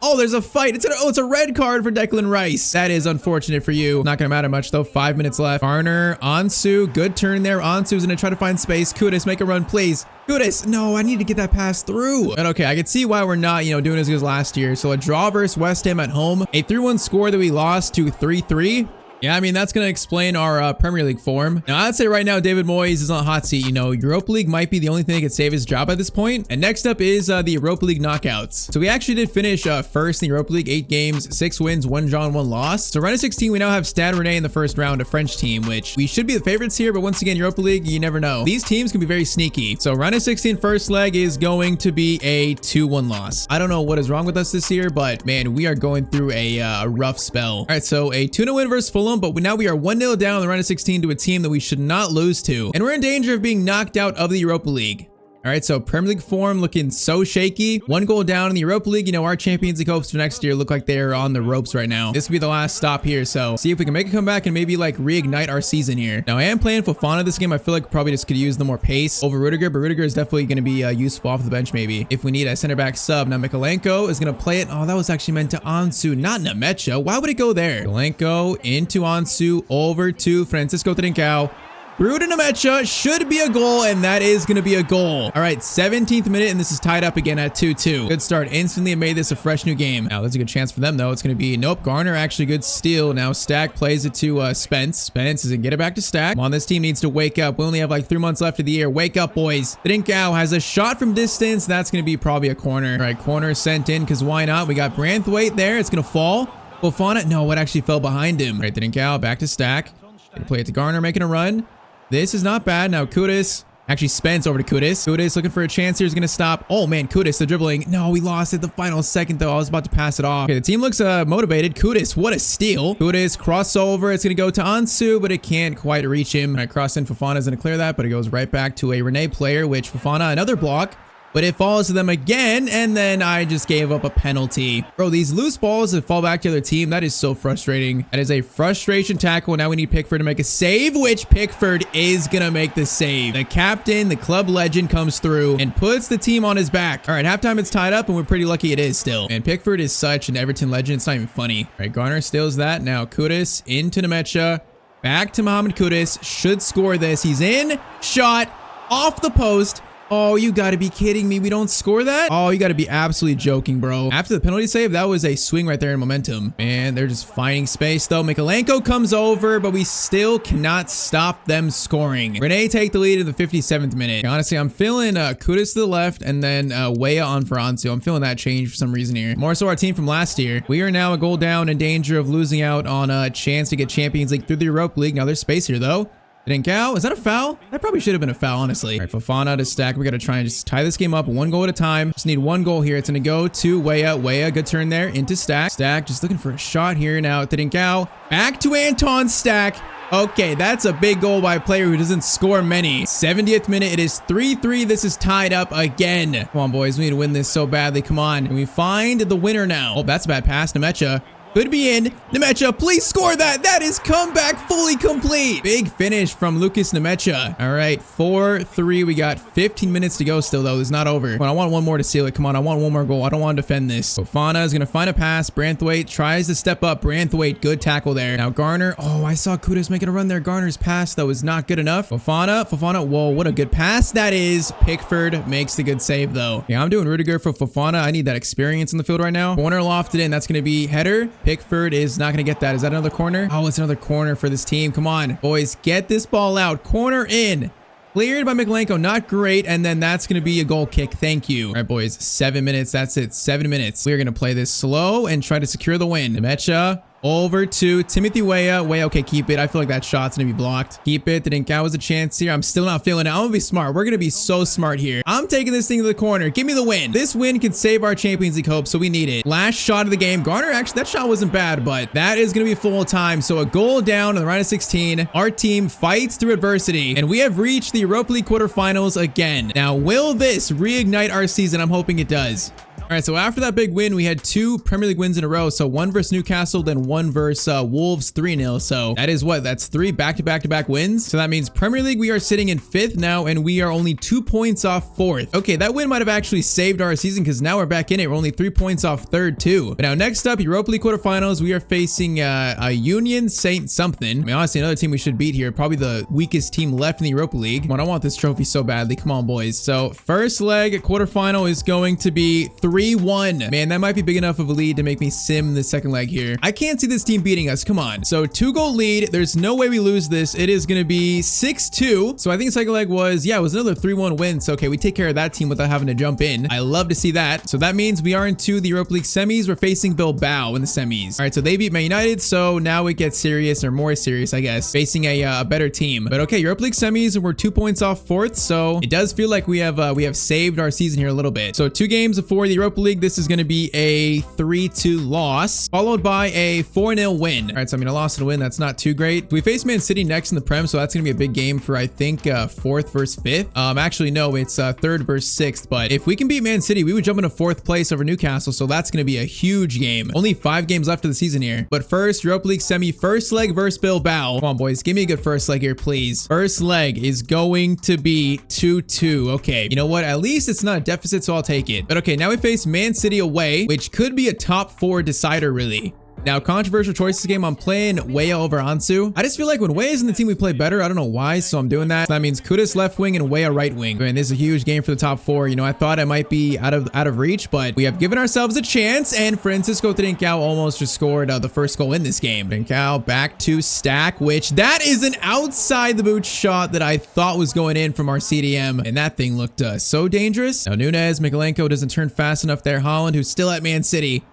Oh, there's a fight. It's a red card for Declan Rice. That is unfortunate for you. Not going to matter much, though. 5 minutes left. Garner, Ansu. Good turn there. Ansu's going to try to find space. Kudus, make a run, please. Kudus. No, I need to get that pass through. But okay, I can see why we're not, you know, doing as good as last year. So a draw versus West Ham at home. A 3-1 score that we lost to 3-3. Yeah, I mean, that's going to explain our Premier League form. Now, I'd say right now, David Moyes is on the hot seat. You know, Europa League might be the only thing that could save his job at this point. And next up is the Europa League knockouts. So we actually did finish first in the Europa League, 8 games, 6 wins, 1 draw, and 1 loss. So round of 16, we now have Stade Rennais in the first round, a French team, which we should be the favorites here. But once again, Europa League, you never know. These teams can be very sneaky. So round of 16, first leg is going to be a 2-1 loss. I don't know what is wrong with us this year, but man, we are going through a rough spell. All right, so a 2-0 win versus Fulham, but now we are 1-0 down in the round of 16 to a team that we should not lose to. And we're in danger of being knocked out of the Europa League. All right, so Premier League form looking so shaky. 1 goal down in the Europa League. You know, our Champions League hopes for next year look like they're on the ropes right now. This will be the last stop here. So see if we can make a comeback and maybe like reignite our season here. Now, I am playing Fofana this game. I feel like probably just could use the more pace over Rudiger, but Rudiger is definitely going to be useful off the bench maybe if we need a center back sub. Now, Mikalenko is going to play it. Oh, that was actually meant to Ansu, not Nemecha. Why would it go there? Mikalenko into Ansu over to Francisco Trincao. Through to Nemecha, should be a goal, and that is going to be a goal. All right, 17th minute, and this is tied up again at 2-2. Good start. Instantly made this a fresh new game. Now, there's a good chance for them, though. It's going to be, nope, Garner, actually good steal. Now, Stack plays it to Spence. Spence is going to get it back to Stack. Come on, this team needs to wake up. We only have like 3 months left of the year. Wake up, boys. Trincao has a shot from distance. That's going to be probably a corner. All right, corner sent in, because why not? We got Branthwaite there. It's going to fall. Fofana, no, it actually fell behind him. All right, Trincao back to Stack. Gonna play it to Garner, making a run. This is not bad. Now Kudus, actually Spence over to Kudus. Kudus looking for a chance here. Is going to stop. Oh man, Kudus, the dribbling. No, we lost at the final second though. I was about to pass it off. Okay, the team looks motivated. Kudus, what a steal. Kudus crossover. It's going to go to Ansu, but it can't quite reach him. I cross in. Fofana is going to clear that, but it goes right back to a Rennais player, which Fofana, another block. But it falls to them again, and then I just gave up a penalty. Bro, these loose balls that fall back to the other team, that is so frustrating. That is a frustration tackle. Now we need Pickford to make a save, which Pickford is going to make the save. The captain, the club legend, comes through and puts the team on his back. All right, halftime it's tied up, and we're pretty lucky it is still. And Pickford is such an Everton legend. It's not even funny. All right, Garner steals that. Now Kudus into Nemecha. Back to Mohamed Kudus. Should score this. He's in. Shot. Off the post. Oh, you gotta be kidding me. We don't score that? Oh, you gotta be absolutely joking, bro. After the penalty save, that was a swing right there in momentum. Man, they're just finding space, though. Mikalenko comes over, but we still cannot stop them scoring. Rennais take the lead in the 57th minute. Honestly, I'm feeling Kudus to the left and then Weah on for Ansu. I'm feeling that change for some reason here. More so our team from last year. We are now a goal down, in danger of losing out on a chance to get Champions League through the Europa League. Now there's space here, though. Trincao, is that a foul? That probably should have been a foul, honestly. All right, Fofana to Stack. We got to try and just tie this game up 1 goal at a time. Just need 1 goal here. It's going to go to Weah. Weah, good turn there into Stack. Stack just looking for a shot here now. Trincao, back to Anton Stack. Okay, that's a big goal by a player who doesn't score many. 70th minute, it is 3-3. This is tied up again. Come on, boys. We need to win this so badly. Come on. And we find the winner now. Oh, that's a bad pass. Nemecha. Could be in. Nemecha, please score that. That is comeback fully complete. Big finish from Lucas Nemecha. All right, 4-3. We got 15 minutes to go still, though. It's not over. But I want 1 more to seal it. Come on, I want 1 more goal. I don't want to defend this. Fofana is going to find a pass. Branthwaite tries to step up. Branthwaite, good tackle there. Now Garner. Oh, I saw Kudus making a run there. Garner's pass, though, is not good enough. Fofana. Whoa, what a good pass that is. Pickford makes the good save, though. Yeah, I'm doing Rudiger for Fofana. I need that experience in the field right now. Corner lofted in. That's going to be header. Pickford is not going to get that. Is that another corner? Oh, it's another corner for this team. Come on, boys. Get this ball out. Corner in. Cleared by Mikalenko. Not great. And then that's going to be a goal kick. Thank you. All right, boys. 7 minutes. That's it. 7 minutes. We're going to play this slow and try to secure the win. Nemecha Over to Timothy Weah. Weah, okay, keep it. I feel like that shot's gonna be blocked. Keep it. Didn't count as a chance here. I'm still not feeling it. I'm gonna be smart. We're gonna be so smart here. I'm taking this thing to the corner. Give me the win. This win can save our Champions League hopes, so we need it. Last shot of the game. Garner, actually, that shot wasn't bad, but that is gonna be full time. So a goal down in the round of 16. Our team fights through adversity, and we have reached the Europa League quarterfinals again. Now, will this reignite our season? I'm hoping it does. All right, so after that big win, we had 2 Premier League wins in a row. So 1 versus Newcastle, then 1 versus Wolves 3-0. So that is what? That's 3 back-to-back-to-back wins. So that means Premier League, we are sitting in 5th now, and we are only 2 points off 4th. Okay, that win might have actually saved our season because now we're back in it. We're only 3 points off 3rd too. But now next up, Europa League quarterfinals, we are facing a Union Saint something. I mean, honestly, another team we should beat here. Probably the weakest team left in the Europa League. Come on, I want this trophy so badly. Come on, boys. So first leg quarterfinal is going to be 3-1. Man, that might be big enough of a lead to make me sim the second leg here. I can't see this team beating us. Come on. So 2-goal lead. There's no way we lose this. It is going to be 6-2. So I think the second leg was, yeah, it was another 3-1 win. So, okay, we take care of that team without having to jump in. I love to see that. So that means we are into the Europa League semis. We're facing Bilbao in the semis. All right, so they beat Man United. So now it gets serious, or more serious, I guess, facing a better team. But okay, Europa League semis, and we're 2 points off 4th. So it does feel like we have saved our season here a little bit. So 2 games before the Europa League. This is going to be a 3-2 loss, followed by a 4-0 win. All right, so I mean, a loss and a win, that's not too great. We face Man City next in the Prem, so that's going to be a big game for, I think, 4th versus 5th. Actually, no, it's 3rd versus 6th, but if we can beat Man City, we would jump into 4th place over Newcastle, so that's going to be a huge game. Only 5 games left of the season here. But first, Europa League semi, first leg versus Bilbao. Come on, boys, give me a good first leg here, please. First leg is going to be 2-2. Okay, you know what? At least it's not a deficit, so I'll take it. But okay, now we face Man City away, which could be a top 4 decider, really. Now, controversial choices game, I'm playing Weah over Ansu. I just feel like when Weah's in the team, we play better. I don't know why, so I'm doing that. So that means Kudus left wing and Weah right wing. Man, this is a huge game for the top 4. You know, I thought I might be out of reach, but we have given ourselves a chance, and Francisco Trincao almost just scored the first goal in this game. Trincao back to Stack, which that is an outside the boot shot that I thought was going in from our CDM, and that thing looked so dangerous. Now, Nunez, Mikalenko doesn't turn fast enough there. Holland, who's still at Man City,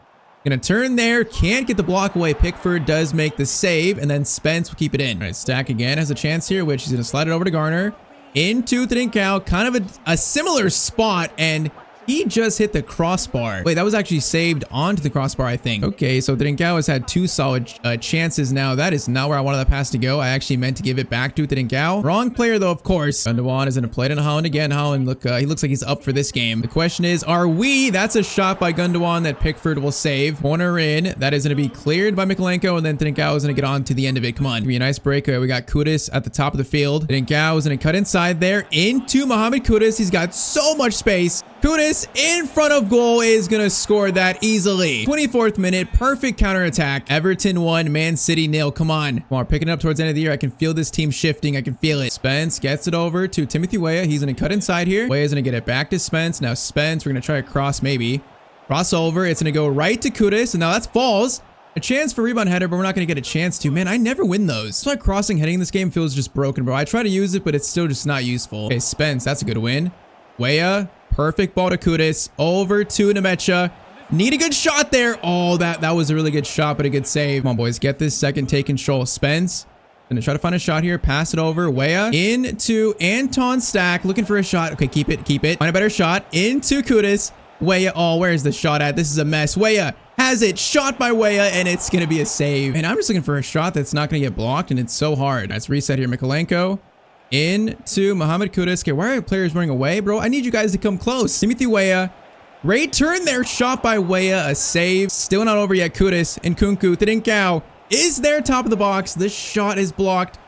gonna turn there, can't get the block away. Pickford does make the save, and then Spence will keep it in. All right, Stack again has a chance here, which he's gonna slide it over to Garner. Into Trincao, kind of a similar spot, and he just hit the crossbar. Wait, that was actually saved onto the crossbar, I think. Okay, so Trincao has had 2 solid chances now. That is not where I wanted that pass to go. I actually meant to give it back to Trincao. Wrong player, though, of course. Gundogan is going to play it in Holland again. Holland, look, he looks like he's up for this game. The question is, are we? That's a shot by Gundogan that Pickford will save. Corner in. That is going to be cleared by Mikalenko, and then Trincao is going to get on to the end of it. Come on. Give me a nice break. We got Kudus at the top of the field. Trincao is going to cut inside there into Mohamed Kudus. He's got so much space. Kudus in front of goal is going to score that easily. 24th minute, perfect counterattack. Everton 1, Man City 0. Come on. Come on, picking it up towards the end of the year. I can feel this team shifting. I can feel it. Spence gets it over to Timothy Weah. He's going to cut inside here. Weah's going to get it back to Spence. Now Spence, we're going to try a cross maybe. Cross over. It's going to go right to Kudus. And now that's falls. A chance for rebound header, but we're not going to get a chance to. Man, I never win those. That's why crossing heading in this game feels just broken, bro. I try to use it, but it's still just not useful. Okay, Spence, that's a good win. Weah. Perfect ball to Kudus. Over to Nemecha. Need a good shot there. Oh, that was a really good shot, but a good save. Come on, boys. Get this second. Take control. Spence. Gonna try to find a shot here. Pass it over. Weah. Into Anton Stack. Looking for a shot. Okay, keep it. Keep it. Find a better shot. Into Kudus. Weah. Oh, where's the shot at? This is a mess. Weah has it. Shot by Weah, and it's gonna be a save. And I'm just looking for a shot that's not gonna get blocked, and it's so hard. Let's reset here. Mikalenko. Into Mohamed Kudus. Okay, why are players running away, bro? I need you guys to come close. Timothy Weah. Great turn there. Shot by Weah. A save. Still not over yet. Kudus and Kunku. Trincao is there, top of the box. This shot is blocked.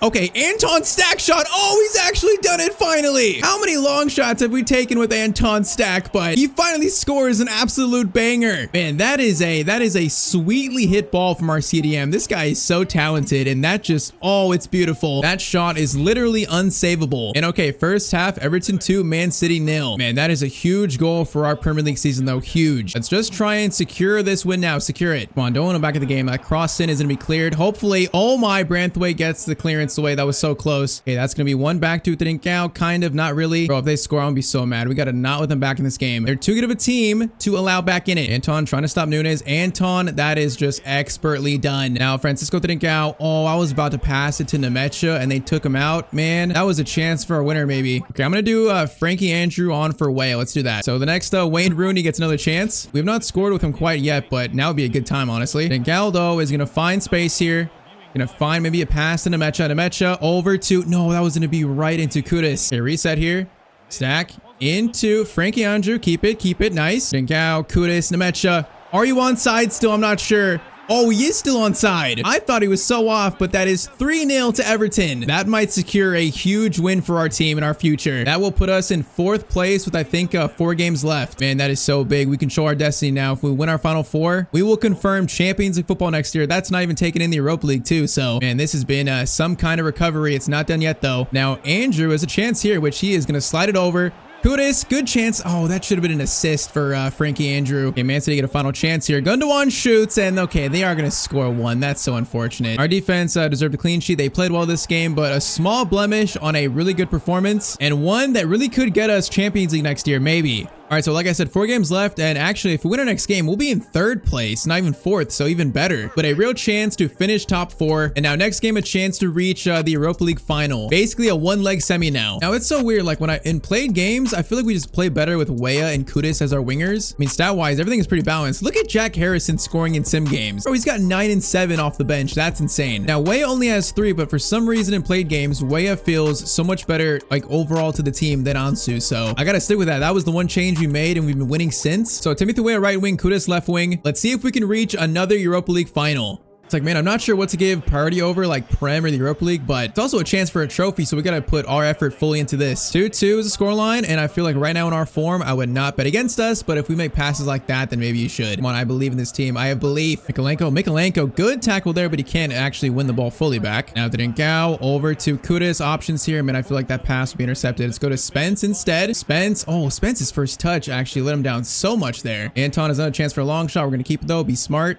Okay, Anton Stack shot. Oh, he's actually done it finally. How many long shots have we taken with Anton Stack? But he finally scores an absolute banger. Man, that is a sweetly hit ball from our CDM. This guy is so talented, and that just, oh, it's beautiful. That shot is literally unsavable. And okay, first half, Everton 2, Man City 0. Man, that is a huge goal for our Premier League season, though. Huge. Let's just try and secure this win now. Secure it. Come on, don't want him back in the game. That cross in is going to be cleared. Hopefully, oh my, Branthwaite gets the clearance away. That was so close. Okay, that's going to be one back to Trincao. Kind of, not really. Bro, if they score, I'm going to be so mad. We got to not let them back in this game. They're too good of a team to allow back in it. Anton trying to stop Nunes. Anton, that is just expertly done. Now, Francisco Trincao. Oh, I was about to pass it to Nemecha, and they took him out. Man, that was a chance for a winner, maybe. Okay, I'm going to do Frankie Andrew on for Whale. Let's do that. So the next Wayne Rooney gets another chance. We've not scored with him quite yet, but now would be a good time, honestly. Trincao, though, is going to find space here. Gonna find maybe a pass to Nemecha. Nemecha over to... No, that was going to be right into Kudus. Okay, reset here. Stack into Frankie Andrew. Keep it. Keep it. Nice. Trincao, Kudus, Nemecha. Are you onside still? I'm not sure. Oh, he is still onside. I thought he was so off, but that is 3-0 to Everton. That might secure a huge win for our team in our future. That will put us in 4th place with, I think, 4 games left. Man, that is so big. We control our destiny now. If we win our final 4, we will confirm Champions League football next year. That's not even taken in the Europa League too. So, man, this has been some kind of recovery. It's not done yet, though. Now, Andrew has a chance here, which he is going to slide it over. Kudus, good chance. Oh, that should have been an assist for Frankie Andrew. Okay, Man City get a final chance here. Gundogan shoots, and okay, they are going to score 1. That's so unfortunate. Our defense deserved a clean sheet. They played well this game, but a small blemish on a really good performance, and one that really could get us Champions League next year, maybe. All right, so like I said, 4 games left, and actually, if we win our next game, we'll be in 3rd place, not even 4th, so even better. But a real chance to finish top 4, and now next game, a chance to reach the Europa League final. Basically, a 1-leg semi now. Now, it's so weird, like when in played games, I feel like we just play better with Weah and Kudus as our wingers. I mean, stat-wise, everything is pretty balanced. Look at Jack Harrison scoring in sim games. Bro, he's got 9 and 7 off the bench. That's insane. Now, Weah only has 3, but for some reason in played games, Weah feels so much better, like overall to the team than Ansu. So I gotta stick with that. That was the one change we made, and we've been winning since. So Timothy Weah right wing, Kudus left wing. Let's see if we can reach another Europa League final. It's like, man, I'm not sure what to give priority over, like Prem or the Europa League, but it's also a chance for a trophy, so we got to put our effort fully into this. 2-2 is the scoreline, and I feel like right now in our form, I would not bet against us, but if we make passes like that, then maybe you should. Come on, I believe in this team. I have belief. Mikalenko, good tackle there, but he can't actually win the ball fully back. Now Trincao over to Kudus. Options here. Man, I feel like that pass will be intercepted. Let's go to Spence instead. Spence's first touch actually let him down so much there. Anton has another chance for a long shot. We're going to keep it though. Be smart.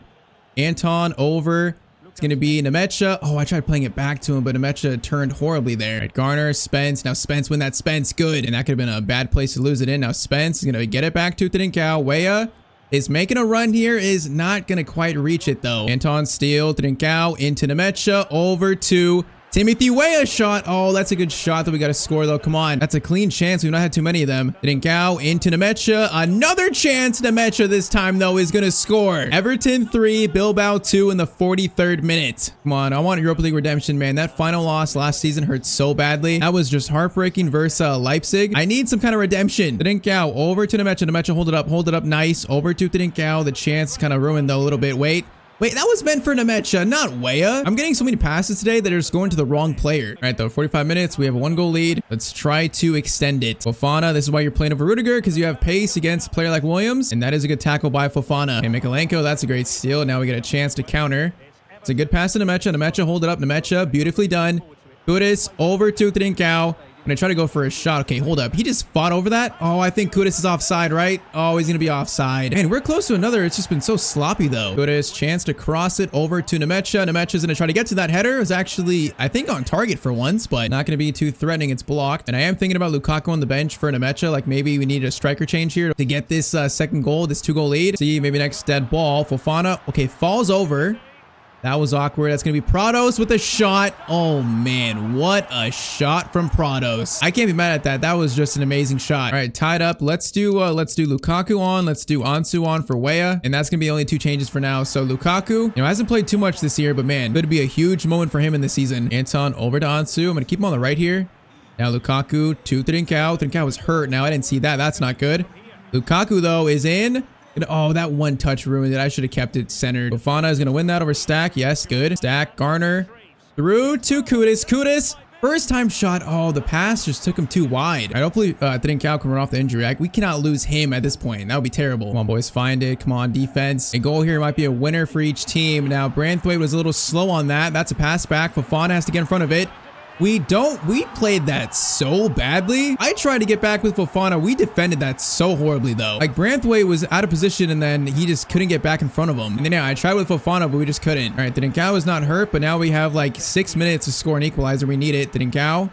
Anton over. It's going to be Nemecha. Oh, I tried playing it back to him, but Nemecha turned horribly there. Right, Garner, Spence. Now Spence win that. Spence, good. And that could have been a bad place to lose it in. Now Spence is going to get it back to Trincao. Weah is making a run here. Is not going to quite reach it, though. Anton steal. Trincao into Nemecha. Over to Timothy Weah shot. Oh, that's a good shot that we got to score, though. Come on. That's a clean chance. We've not had too many of them. Trincao into Nemecha. Another chance. Nemecha this time, though, is going to score. Everton 3, Bilbao 2 in the 43rd minute. Come on. I want Europa League redemption, man. That final loss last season hurt so badly. That was just heartbreaking versus Leipzig. I need some kind of redemption. Trincao over to Nemecha. Nemecha, hold it up. Hold it up. Nice. Over to Trincao. The chance kind of ruined, though, a little bit. Wait, that was meant for Nemecha, not Weah. I'm getting so many passes today that are just going to the wrong player. All right, though, 45 minutes. We have a 1-goal lead. Let's try to extend it. Fofana, this is why you're playing over Rudiger, because you have pace against a player like Williams, and that is a good tackle by Fofana. Okay, Mikalenko, that's a great steal. Now we get a chance to counter. It's a good pass to Nemecha. Nemecha, hold it up. Nemecha, beautifully done. Kudus over to Trincao. I'm gonna try to go for a shot. Okay, hold up. He just fought over that. Oh, I think Kudus is offside, right? Oh, he's gonna be offside. Man, we're close to another. It's just been so sloppy, though. Kudus, chance to cross it over to Nemecha. Nemecha's gonna try to get to that header. It was actually, I think, on target for once, but not gonna be too threatening. It's blocked. And I am thinking about Lukaku on the bench for Nemecha. Like, maybe we need a striker change here to get this second goal, this 2-goal lead. See, maybe next dead ball. Fofana, okay, falls over. That was awkward. That's going to be Prados with a shot. Oh, man. What a shot from Prados. I can't be mad at that. That was just an amazing shot. All right, tied up. Let's do Lukaku on. Let's do Ansu on for Weah. And that's going to be only 2 changes for now. So Lukaku, hasn't played too much this year, but man, could be a huge moment for him in the season. Anton over to Ansu. I'm going to keep him on the right here. Now Lukaku to Trincao. Trincao was hurt. Now I didn't see that. That's not good. Lukaku, though, is in. Oh, that one touch ruined it. I should have kept it centered. Fofana is going to win that over Stack. Yes, good. Stack, Garner, through to Kudus. Kudus, first time shot. Oh, the pass just took him too wide. I hopefully Trincao can run off the injury. We cannot lose him at this point. That would be terrible. Come on, boys, find it. Come on, defense. A goal here might be a winner for each team. Now, Branthwaite was a little slow on that. That's a pass back. Fofana has to get in front of it. We played that so badly. I tried to get back with Fofana. We defended that so horribly though. Like Branthwaite was out of position and then he just couldn't get back in front of him. And then yeah, I tried with Fofana, but we just couldn't. All right, Trincao is not hurt, but now we have like 6 minutes to score an equalizer. We need it. Trincao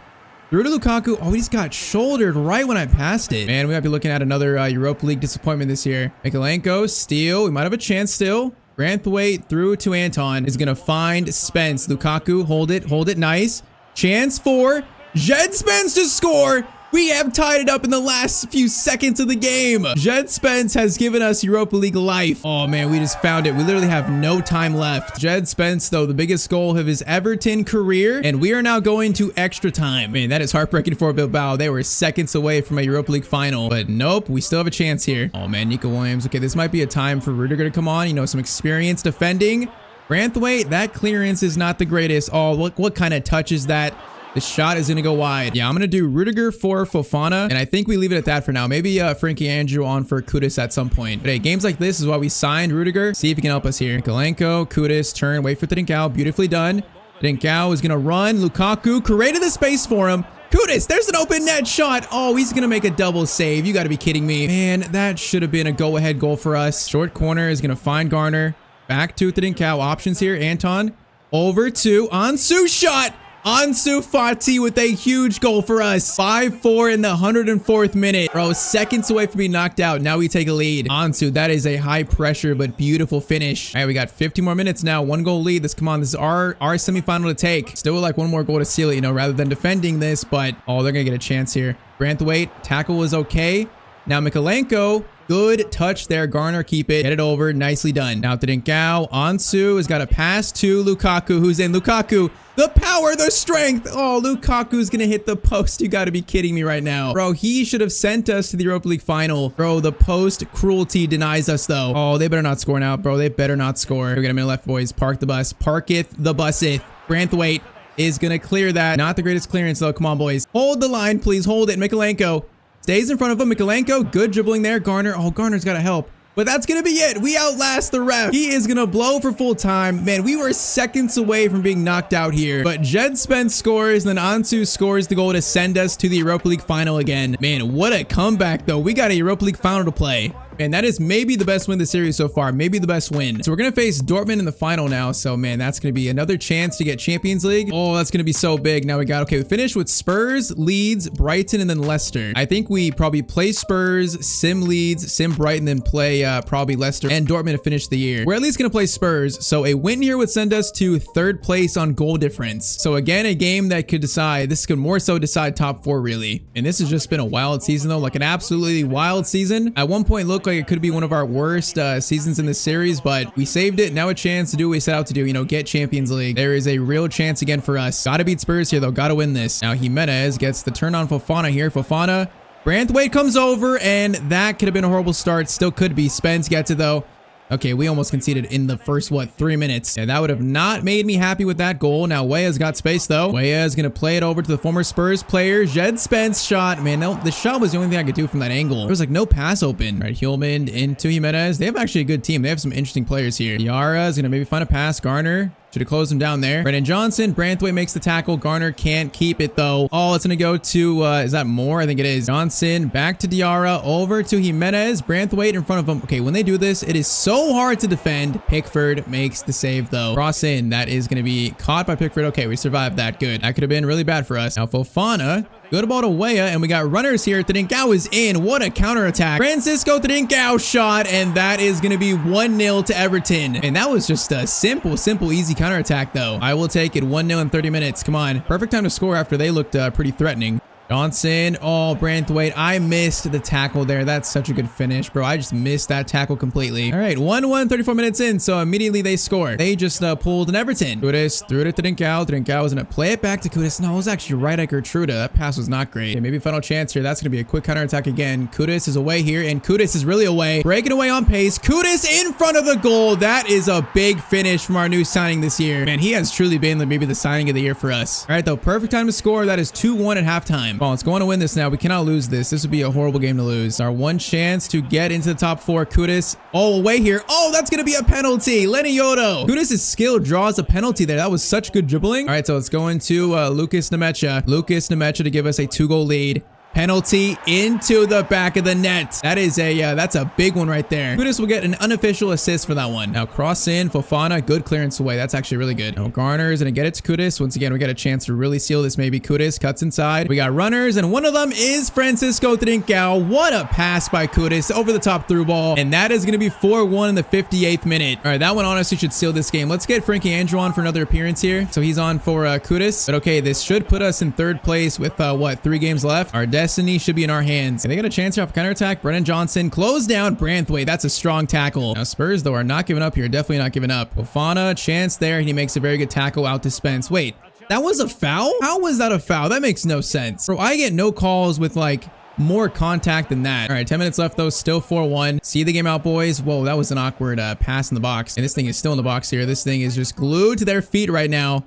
through to Lukaku. Oh, he just got shouldered right when I passed it. Man, we might be looking at another Europa League disappointment this year. Mikolenko, steal. We might have a chance still. Branthwaite through to Anton is going to find Spence. Lukaku, hold it, nice. Chance for Jed Spence to score. We have tied it up in the last few seconds of the game. Jed Spence has given us Europa League life. Oh man, we just found it. We literally have no time left. Jed Spence, though, the biggest goal of his Everton career, and we are now going to extra time. Man, that is heartbreaking for Bilbao. They were seconds away from a Europa League final, but nope, we still have a chance here. Oh man, Nico Williams. Okay, this might be a time for Rudiger to come on. You know, some experience defending. Branthwaite, that clearance is not the greatest. Oh, what kind of touch is that? The shot is going to go wide. Yeah, I'm going to do Rudiger for Fofana, and I think we leave it at that for now. Maybe Frankie Andrew on for Kudus at some point. But hey, games like this is why we signed Rudiger. See if he can help us here. Mikolenko, Kudus, turn, wait for Trincao. Beautifully done. Trincao is going to run. Lukaku created the space for him. Kudus, there's an open net shot. Oh, he's going to make a double save. You got to be kidding me. Man, that should have been a go-ahead goal for us. Short corner is going to find Garner. Back to Trincao. Options here. Anton over to Ansu shot. Ansu Fati with a huge goal for us. 5-4 in the 104th minute. Bro, seconds away from being knocked out. Now we take a lead. Ansu, that is a high pressure but beautiful finish. All right, we got 50 more minutes now. 1 goal lead. This is our semifinal to take. Still like 1 more goal to seal it, you know, rather than defending this. But, oh, they're going to get a chance here. Branthwaite, tackle was okay. Now Mikolenko. Good touch there. Garner, keep it. Get it over. Nicely done. Now to Trincao. Ansu has got a pass to Lukaku, who's in. Lukaku, the power, the strength. Oh, Lukaku's going to hit the post. You got to be kidding me right now. Bro, he should have sent us to the Europa League final. Bro, the post cruelty denies us, though. Oh, they better not score now, bro. They better not score. We got a minute left, boys. Park the bus. Parketh the buseth. Branthwaite is going to clear that. Not the greatest clearance, though. Come on, boys. Hold the line, please. Hold it. Mikolenko stays in front of him. Mikolenko, good dribbling there. Garner, oh, Garner's got to help. But that's going to be it. We outlast the ref. He is going to blow for full time. Man, we were seconds away from being knocked out here. But Jed Spence scores, and then Ansu scores the goal to send us to the Europa League final again. Man, what a comeback, though. We got a Europa League final to play. And that is maybe the best win of the series so far. Maybe the best win. So we're going to face Dortmund in the final now. So, man, that's going to be another chance to get Champions League. Oh, that's going to be so big. Now we finished with Spurs, Leeds, Brighton, and then Leicester. I think we probably play Spurs, sim Leeds, sim Brighton, then play probably Leicester and Dortmund to finish the year. We're at least going to play Spurs. So a win here would send us to 3rd place on goal difference. So again, a game that could decide, this could more so decide top 4 really. And this has just been a wild season though, like an absolutely wild season. At one point, look like it could be one of our worst seasons in this series, but we saved it. Now a chance to do what we set out to do, you know, get Champions League. There is a real chance again for us. Gotta beat Spurs here though, gotta win this. Now Jimenez gets the turn on Fofana here. Fofana, Branthwaite comes over, and that could have been a horrible start. Still could be. Spence gets it though. Okay, we almost conceded in the first, 3 minutes. Yeah, that would have not made me happy with that goal. Now, Weah's got space, though. Weah is going to play it over to the former Spurs player. Jed Spence shot. Man, no, the shot was the only thing I could do from that angle. There was, like, no pass open. All right, Hjulmand into Jimenez. They have actually a good team. They have some interesting players here. Diarra is going to maybe find a pass. Garner should have closed him down there. Brennan Johnson. Branthwaite makes the tackle. Garner can't keep it, though. Oh, it's going to go to, is that Moore? I think it is. Johnson back to Diarra. Over to Jimenez. Branthwaite in front of him. Okay, when they do this, it is so hard to defend. Pickford makes the save, though. Cross in. That is going to be caught by Pickford. Okay, we survived that. Good. That could have been really bad for us. Now, Fofana. Good ball to Weah, and we got runners here. Trincao is in. What a counterattack. Francisco Trincao shot, and that is going to be 1-0 to Everton. And that was just a simple, easy counterattack, though. I will take it 1-0 in 30 minutes. Come on. Perfect time to score after they looked pretty threatening. Johnson. Oh, Branthwaite. I missed the tackle there. That's such a good finish, bro. I just missed that tackle completely. All right, 1-1, 34 minutes in. So immediately they score. They just pulled an Everton. Kudus threw it to Trincao. Trincao was going to play it back to Kudus. No, it was actually right at Gertruda. That pass was not great. Okay, maybe final chance here. That's going to be a quick counterattack again. Kudus is away here, and Kudus is really away. Breaking away on pace. Kudus in front of the goal. That is a big finish from our new signing this year. Man, he has truly been maybe the signing of the year for us. All right, though, perfect time to score. That is 2-1 at halftime. time. Come on, let's go on to win this now. We cannot lose this. This would be a horrible game to lose. Our one chance to get into the top 4. Kudus. Oh, away here. Oh, that's going to be a penalty. Lenny Yodo. Kudus' skill draws a penalty there. That was such good dribbling. All right, so let's go into Lucas Nemecha. Lucas Nemecha to give us a 2-goal lead. Penalty into the back of the net. That is that's a big one right there. Kudus will get an unofficial assist for that one. Now cross in, Fofana, good clearance away. That's actually really good. Now Garner is gonna get it to Kudus. Once again, we got a chance to really seal this. Maybe Kudus cuts inside. We got runners, and one of them is Francisco Trincao. What a pass by Kudus over the top through ball. And that is gonna be 4-1 in the 58th minute. All right, that one honestly should seal this game. Let's get Frankie Andrew on for another appearance here. So he's on for Kudus. But okay, this should put us in 3rd place with what, 3 games left. Our destiny should be in our hands. And they got a chance here off counterattack. Brennan Johnson close down Branthwaite. That's a strong tackle. Now Spurs though are not giving up here. Definitely not giving up. Fofana, chance there. He makes a very good tackle out to Spence. Wait, that was a foul? How was that a foul? That makes no sense. Bro, I get no calls with like more contact than that. All right, 10 minutes left though. Still 4-1. See the game out, boys. Whoa, that was an awkward pass in the box. And this thing is still in the box here. This thing is just glued to their feet right now.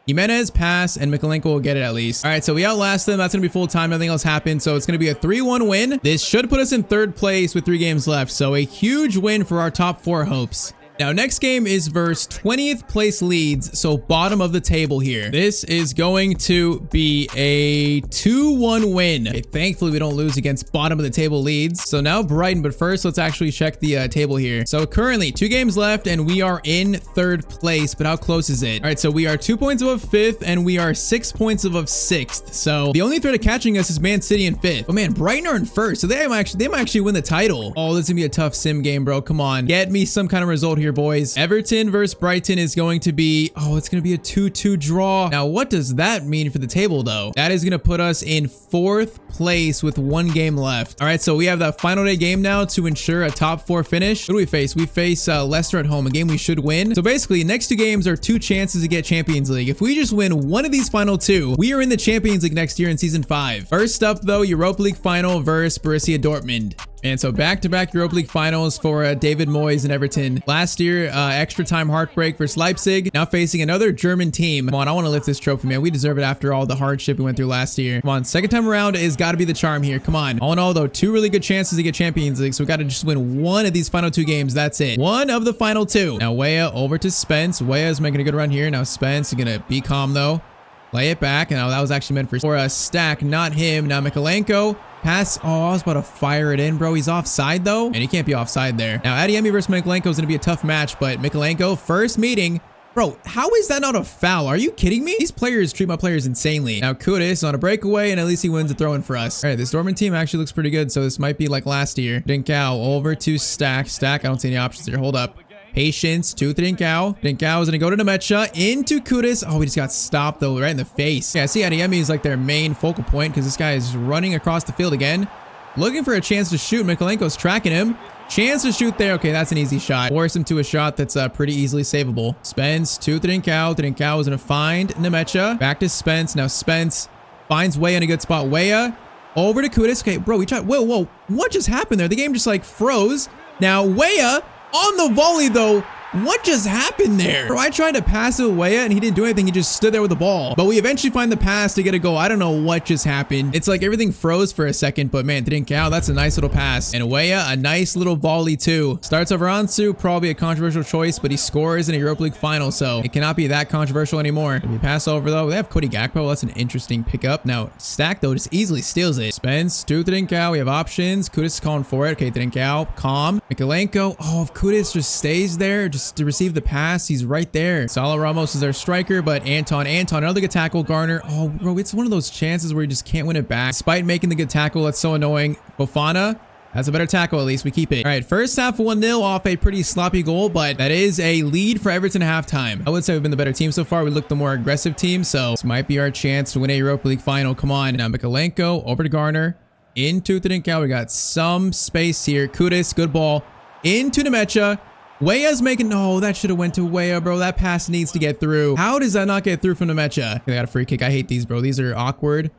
Jimenez pass, and Mikolenko will get it at least. All right, so we outlast them. That's going to be full time. Nothing else happened. So it's going to be a 3-1 win. This should put us in 3rd place with 3 games left. So a huge win for our top 4 hopes. Now, next game is versus 20th place Leeds, so bottom of the table here. This is going to be a 2-1 win. Okay, thankfully, we don't lose against bottom of the table Leeds. So now Brighton, but first, let's actually check the table here. So currently, 2 games left, and we are in 3rd place, but how close is it? All right, so we are 2 points above 5th, and we are 6 points above 6th. So the only threat of catching us is Man City in 5th. Oh man, Brighton are in 1st, so they might actually win the title. Oh, this is gonna be a tough sim game, bro. Come on, get me some kind of result here, boys. Everton versus Brighton is going to be, it's going to be a 2-2 draw. Now, what does that mean for the table, though? That is going to put us in 4th place with 1 game left. All right, so we have that final day game now to ensure a top 4 finish. Who do we face? We face Leicester at home, a game we should win. So basically, next 2 games are 2 chances to get Champions League. If we just win one of these final 2, we are in the Champions League next year in season 5. First up, though, Europa League final versus Borussia Dortmund. And so back-to-back Europa League finals for David Moyes and Everton. Last year, extra time heartbreak versus Leipzig. Now facing another German team. Come on, I want to lift this trophy, man. We deserve it after all the hardship we went through last year. Come on, second time around is got to be the charm here. Come on. All in all, though, 2 really good chances to get Champions League. So we got to just win 1 of these final 2 games. That's it. 1 of the final 2. Now Weah over to Spence. Weah is making a good run here. Now Spence is going to be calm, though. Play it back. Now that was actually meant for a stack, not him. Now Mikolenko. Pass. Oh, I was about to fire it in, bro. He's offside, though. And he can't be offside there. Now, Adeyemi versus Mikolenko is going to be a tough match, but Mikolenko, first meeting. Bro, how is that not a foul? Are you kidding me? These players treat my players insanely. Now, Kudus on a breakaway, and at least he wins a throw-in for us. All right, this Dortmund team actually looks pretty good, so this might be like last year. Trincao over to Stack. Stack, I don't see any options here. Hold up. Patience to Trincao. Trincao is going to go to Nemecha into Kudus. Oh, we just got stopped, though, right in the face. Yeah, I see Adeyemi is like their main focal point because this guy is running across the field again. Looking for a chance to shoot. Mikolenko's tracking him. Chance to shoot there. Okay, that's an easy shot. Force him to a shot that's pretty easily savable. Spence to Trincao. Trincao is going to find Nemecha. Back to Spence. Now Spence finds Weah in a good spot. Weah over to Kudus. Okay, bro, we tried. Whoa. What just happened there? The game just like froze. Now Weah on the volley, though. What just happened there? Bro, I tried to pass it away and he didn't do anything. He just stood there with the ball. But we eventually find the pass to get a goal. I don't know what just happened. It's like everything froze for a second, but man, Trincao, that's a nice little pass. And Weah, a nice little volley too. Starts over Ansu, probably a controversial choice, but he scores in a Europa League final, so it cannot be that controversial anymore. If we pass over though, they have Cody Gakpo. That's an interesting pickup. Now, Stack though just easily steals it. Spence to Trincao. We have options. Kudus is calling for it. Okay, Trincao, calm. Mikolenko. Oh, if Kudus just stays there, just to receive the pass, he's right there. Salah Ramos is our striker, but Anton, another good tackle. Garner. Oh, bro, it's one of those chances where you just can't win it back. Despite making the good tackle, that's so annoying. Fofana. That's a better tackle, at least. We keep it. All right, first half 1-0 off a pretty sloppy goal, but that is a lead for Everton at halftime. I would say we've been the better team so far. We look the more aggressive team, so this might be our chance to win a Europa League final. Come on. Now, Mikolenko over to Garner. Into Trincao. We got some space here. Kudus, good ball. Into Nemecha. Weah's making... No, that should have went to Weah, bro. That pass needs to get through. How does that not get through from Nemecha? They got a free kick. I hate these, bro. These are awkward.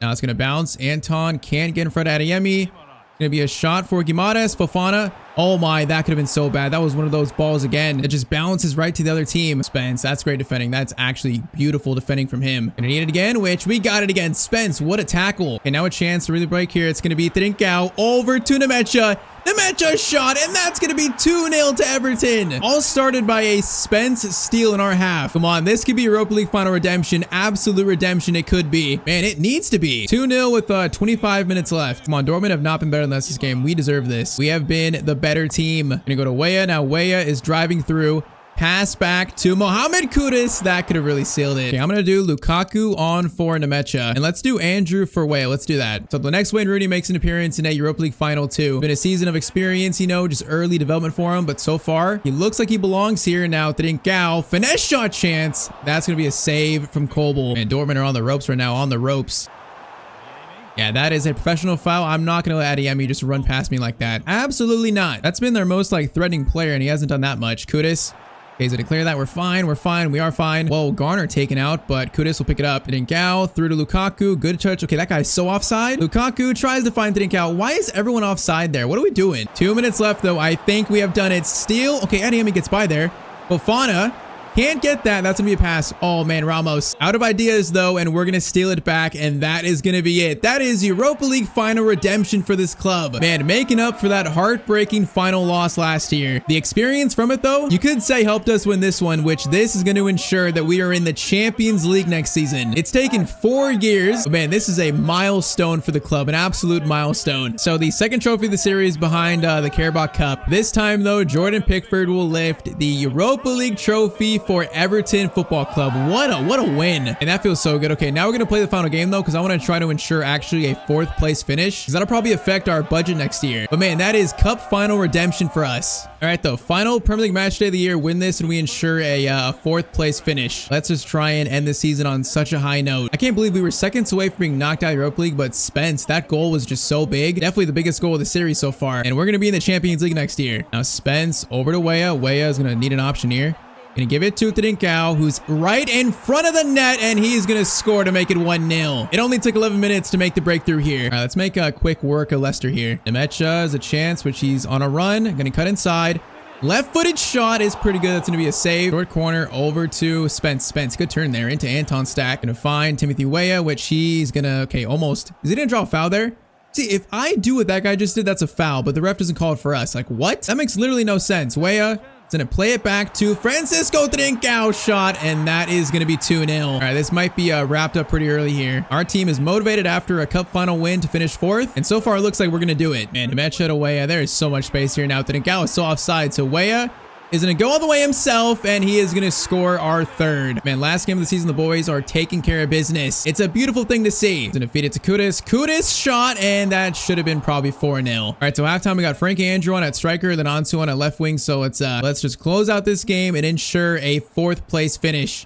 Now it's going to bounce. Anton can't get in front of Adeyemi. Gonna be a shot for Guimaraes. Fofana. Oh my, that could have been so bad. That was one of those balls again. It just bounces right to the other team. Spence, that's great defending. That's actually beautiful defending from him. Gonna need it again, which we got it again. Spence, what a tackle. And now a chance to really break here. It's gonna be Trincao over to Nemecha. Nemecha shot, and that's going to be 2-0 to Everton. All started by a Spence steal in our half. Come on, this could be Europa League final redemption. Absolute redemption it could be. Man, it needs to be. 2-0 with 25 minutes left. Come on, Dortmund have not been better than us this game. We deserve this. We have been the better team. Gonna go to Weah. Now Weah is driving through. Pass back to Mohamed Kudus. That could have really sealed it. Okay, I'm going to do Lukaku on for Nemecha. And let's do Andrew for Weah. Let's do that. So the next Wayne Rooney makes an appearance in a Europa League final too. Been a season of experience, you know, just early development for him. But so far, he looks like he belongs here. Now, Trincao, finesse shot chance. That's going to be a save from Kobel. And Dortmund are on the ropes right now, on the ropes. Yeah, that is a professional foul. I'm not going to let Adeyemi just run past me like that. Absolutely not. That's been their most like threatening player, and he hasn't done that much. Kudus. Okay, so to clear that, we're fine, we are fine. Whoa, Garner taken out, but Kudus will pick it up. Trincao through to Lukaku, good touch. Okay, that guy's so offside. Lukaku tries to find Trincao. Why is everyone offside there? What are we doing? 2 minutes left, though. I think we have done it. Steal. Okay, Adeyemi gets by there. Fofana can't get that. That's gonna be a pass. Oh man, Ramos out of ideas though, and we're gonna steal it back, and that is gonna be it. That is Europa League final redemption for this club. Man, making up for that heartbreaking final loss last year. The experience from it though, you could say helped us win this one, which this is going to ensure that we are in the Champions League next season. It's taken 4 years, but man, this is a milestone for the club, an absolute milestone. So the second trophy of the series behind the Carabao Cup. This time though, Jordan Pickford will lift the Europa League trophy for Everton Football Club. What a win. And that feels so good. Okay, now we're going to play the final game though, because I want to try to ensure actually a 4th place finish, because that'll probably affect our budget next year. But man, that is cup final redemption for us. All right, though, final Premier League match day of the year, win this and we ensure a 4th place finish. Let's just try and end the season on such a high note. I can't believe we were seconds away from being knocked out of Europa League, but Spence, that goal was just so big. Definitely the biggest goal of the series so far. And we're going to be in the Champions League next year. Now Spence over to Weah. Weah is going to need an option here. Gonna give it to Trincao, who's right in front of the net, and he's gonna score to make it 1-0. It only took 11 minutes to make the breakthrough here. All right, let's make a quick work of Leicester here. Nemecha has a chance, which he's on a run. Gonna cut inside. Left-footed shot is pretty good. That's gonna be a save. Short corner over to Spence. Spence, good turn there into Anton Stack. Gonna find Timothy Weah, which he's gonna, okay, almost. Is he gonna draw a foul there? See, if I do what that guy just did, that's a foul, but the ref doesn't call it for us. Like, what? That makes literally no sense. Weah is going to play it back to Francisco Trincao shot, and that is going to be 2-0. All right, this might be wrapped up pretty early here. Our team is motivated after a cup final win to finish 4th, and so far it looks like we're going to do it. Man, Nemecha to Weah. There is so much space here now. Trincao is so offside, so Weah is going to go all the way himself, and he is going to score our 3rd. Man, last game of the season, the boys are taking care of business. It's a beautiful thing to see. He's going to feed it to Kudus. Kudus shot, and that should have been probably 4-0. All right, so halftime, we got Frankie Andrew on at striker, then Ansu on at left wing. So let's just close out this game and ensure a 4th place finish.